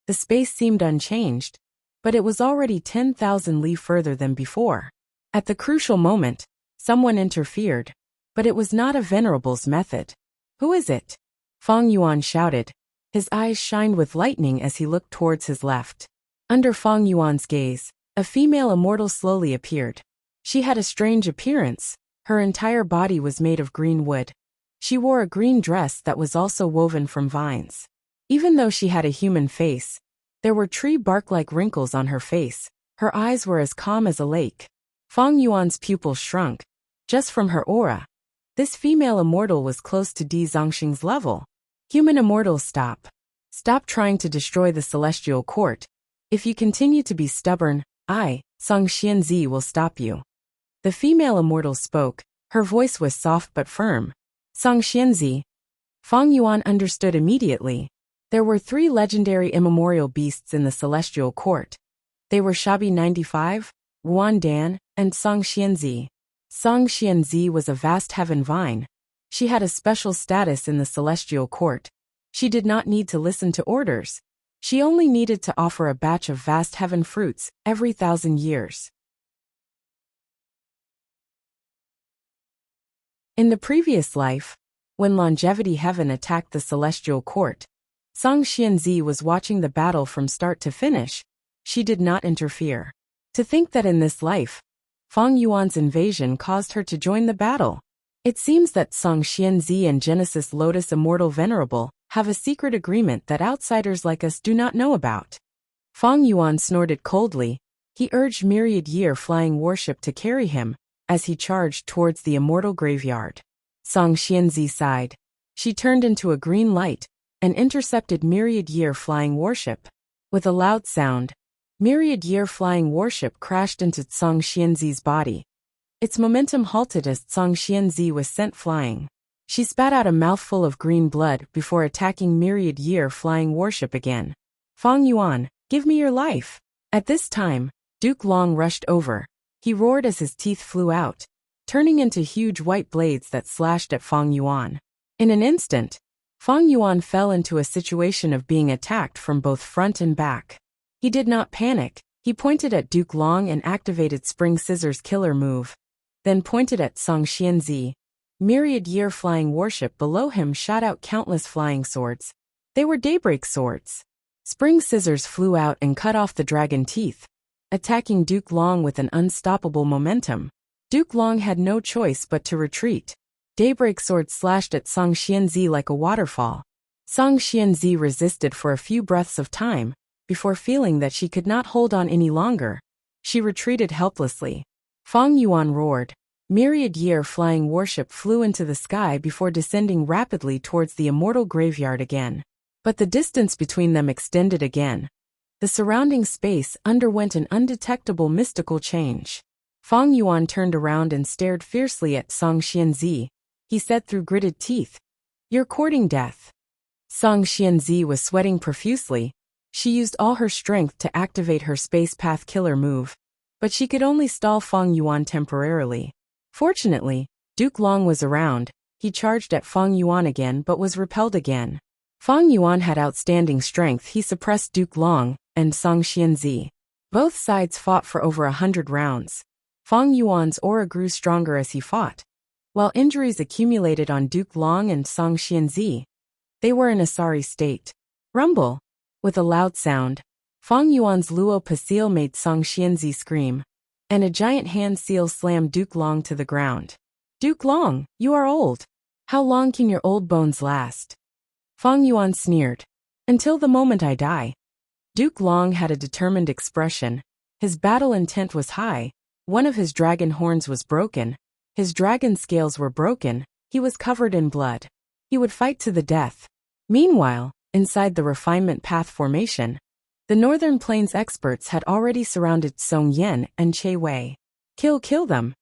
The space seemed unchanged, but it was already 10,000 li further than before. At the crucial moment, someone interfered, but it was not a venerable's method. Who is it? Fang Yuan shouted. His eyes shined with lightning as he looked towards his left. Under Fang Yuan's gaze, a female immortal slowly appeared. She had a strange appearance. Her entire body was made of green wood. She wore a green dress that was also woven from vines. Even though she had a human face, there were tree bark-like wrinkles on her face. Her eyes were as calm as a lake. Fang Yuan's pupils shrunk. Just from her aura, this female immortal was close to Di Zongxing's level. Human immortals, stop. Stop trying to destroy the celestial court. If you continue to be stubborn, I, Song Xianzi, will stop you. The female immortal spoke. Her voice was soft but firm. Song Xianzi. Fang Yuan understood immediately. There were 3 legendary immemorial beasts in the celestial court. They were Shabi 95, Wuan Dan, and Song Xianzi. Song Xianzi was a vast heaven vine. She had a special status in the celestial court. She did not need to listen to orders. She only needed to offer a batch of vast heaven fruits every 1,000 years. In the previous life, when Longevity Heaven attacked the celestial court, Song Xianzi was watching the battle from start to finish. She did not interfere. To think that in this life, Fang Yuan's invasion caused her to join the battle. It seems that Song Xianzi and Genesis Lotus Immortal Venerable have a secret agreement that outsiders like us do not know about. Fang Yuan snorted coldly. He urged Myriad Year Flying Warship to carry him as he charged towards the immortal graveyard. Song Xianzi sighed. She turned into a green light and intercepted Myriad Year Flying Warship. With a loud sound, Myriad Year Flying Warship crashed into Song Xianzi's body. Its momentum halted as Song Xianzi was sent flying. She spat out a mouthful of green blood before attacking Myriad Year Flying Warship again. Fang Yuan, give me your life. At this time, Duke Long rushed over. He roared as his teeth flew out, turning into huge white blades that slashed at Fang Yuan. In an instant, Fang Yuan fell into a situation of being attacked from both front and back. He did not panic. He pointed at Duke Long and activated Spring Scissors Killer move, then pointed at Song Xianzi. Myriad Year Flying Warship below him shot out countless flying swords. They were daybreak swords. Spring Scissors flew out and cut off the dragon teeth, attacking Duke Long with an unstoppable momentum. Duke Long had no choice but to retreat. Daybreak Sword slashed at Song Xianzi like a waterfall. Song Xianzi resisted for a few breaths of time, before feeling that she could not hold on any longer. She retreated helplessly. Fang Yuan roared. Myriad Year Flying Warship flew into the sky before descending rapidly towards the immortal graveyard again. But the distance between them extended again. The surrounding space underwent an undetectable mystical change. Fang Yuan turned around and stared fiercely at Song Xianzi. He said through gritted teeth, "You're courting death." Song Xianzi was sweating profusely. She used all her strength to activate her Space Path Killer move, but she could only stall Fang Yuan temporarily. Fortunately, Duke Long was around. He charged at Fang Yuan again but was repelled again. Fang Yuan had outstanding strength. He suppressed Duke Long and Song Xianzi. Both sides fought for over 100 rounds. Fang Yuan's aura grew stronger as he fought. While injuries accumulated on Duke Long and Song Xianzi, they were in a sorry state. Rumble! With a loud sound, Fang Yuan's Luo Pasil made Song Xianzi scream, and a giant hand seal slammed Duke Long to the ground. "Duke Long, you are old. How long can your old bones last?" Fang Yuan sneered. "Until the moment I die." Duke Long had a determined expression. His battle intent was high. One of his dragon horns was broken. His dragon scales were broken. He was covered in blood. He would fight to the death. Meanwhile, inside the refinement path formation, The Northern Plains experts had already surrounded Song Yen and Che Wei. Kill them.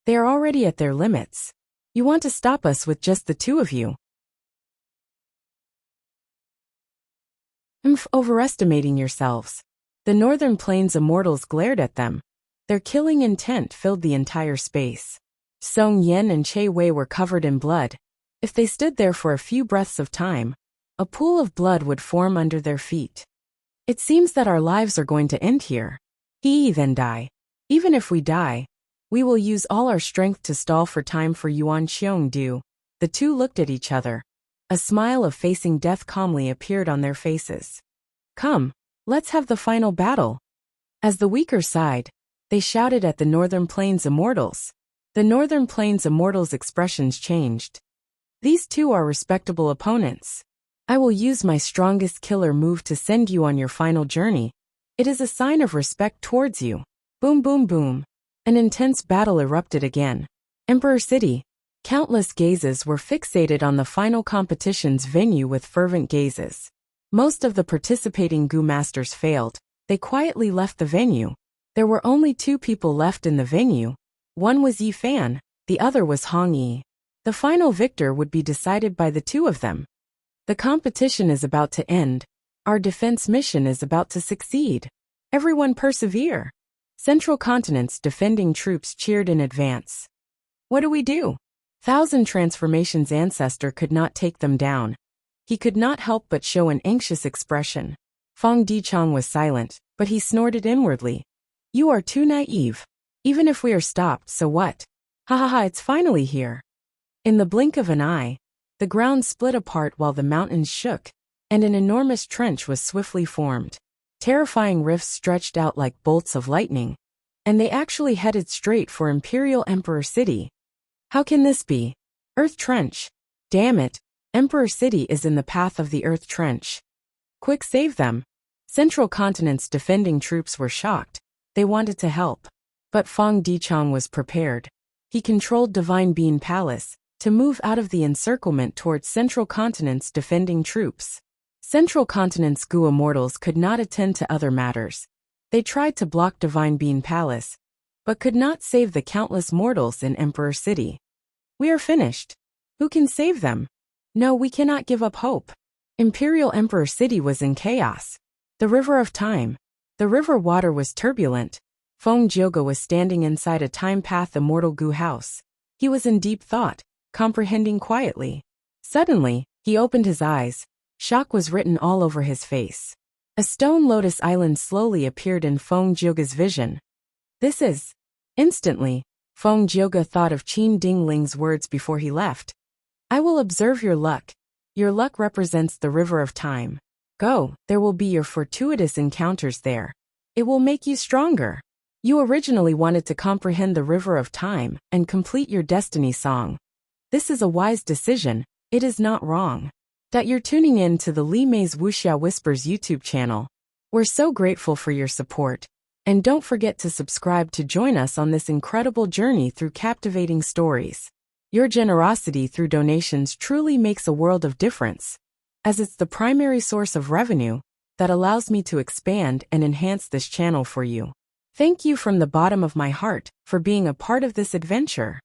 They are already at their limits. You want to stop us with just the two of you? Overestimating yourselves. The Northern Plains immortals glared at them. Their killing intent filled the entire space. Song Yen and Che Wei were covered in blood. If they stood there for a few breaths of time, a pool of blood would form under their feet. It seems that our lives are going to end here. Then die. Even if we die, we will use all our strength to stall for time for Yuan Xiongdu. The two looked at each other. A smile of facing death calmly appeared on their faces. Come, let's have the final battle. As the weaker sighed, they shouted at the Northern Plains immortals. The Northern Plains immortals' expressions changed. These two are respectable opponents. I will use my strongest killer move to send you on your final journey. It is a sign of respect towards you. Boom boom boom. An intense battle erupted again. Emperor City. Countless gazes were fixated on the final competition's venue with fervent gazes. Most of the participating Gu masters failed. They quietly left the venue. There were only two people left in the venue. One was Yi Fan, the other was Hong Yi. The final victor would be decided by the two of them. The competition is about to end. Our defense mission is about to succeed. Everyone persevere. Central Continent's defending troops cheered in advance. What do we do? Thousand Transformations' ancestor could not take them down. He could not help but show an anxious expression. Fong Dichong was silent, but he snorted inwardly. You are too naive. Even if we are stopped, so what? Ha ha ha, it's finally here. In the blink of an eye, the ground split apart while the mountains shook, and an enormous trench was swiftly formed. Terrifying rifts stretched out like bolts of lightning, and they actually headed straight for Imperial Emperor City. How can this be? Earth Trench. Damn it, Emperor City is in the path of the Earth Trench. Quick, save them. Central Continent's defending troops were shocked. They wanted to help. But Fong Dichong was prepared. He controlled Divine Being Palace to move out of the encirclement towards Central Continent's defending troops. Central Continent's Gu immortals could not attend to other matters. They tried to block Divine Being Palace, but could not save the countless mortals in Emperor City. We are finished. Who can save them? No, we cannot give up hope. Imperial Emperor City was in chaos. The river of time. The river water was turbulent. Feng Jioge was standing inside a time path immortal Gu house. He was in deep thought, comprehending quietly. Suddenly, he opened his eyes. Shock was written all over his face. A stone lotus island slowly appeared in Feng Jioge's vision. This is... Instantly, Feng Jioge thought of Qin Dingling's words before he left. I will observe your luck. Your luck represents the river of time. Go, there will be your fortuitous encounters there. It will make you stronger. You originally wanted to comprehend the river of time and complete your destiny song. This is a wise decision. It is not wrong. That you're tuning in to the Li Mei's Wuxia Whispers YouTube channel. We're so grateful for your support. And don't forget to subscribe to join us on this incredible journey through captivating stories. Your generosity through donations truly makes a world of difference, as it's the primary source of revenue that allows me to expand and enhance this channel for you. Thank you from the bottom of my heart for being a part of this adventure.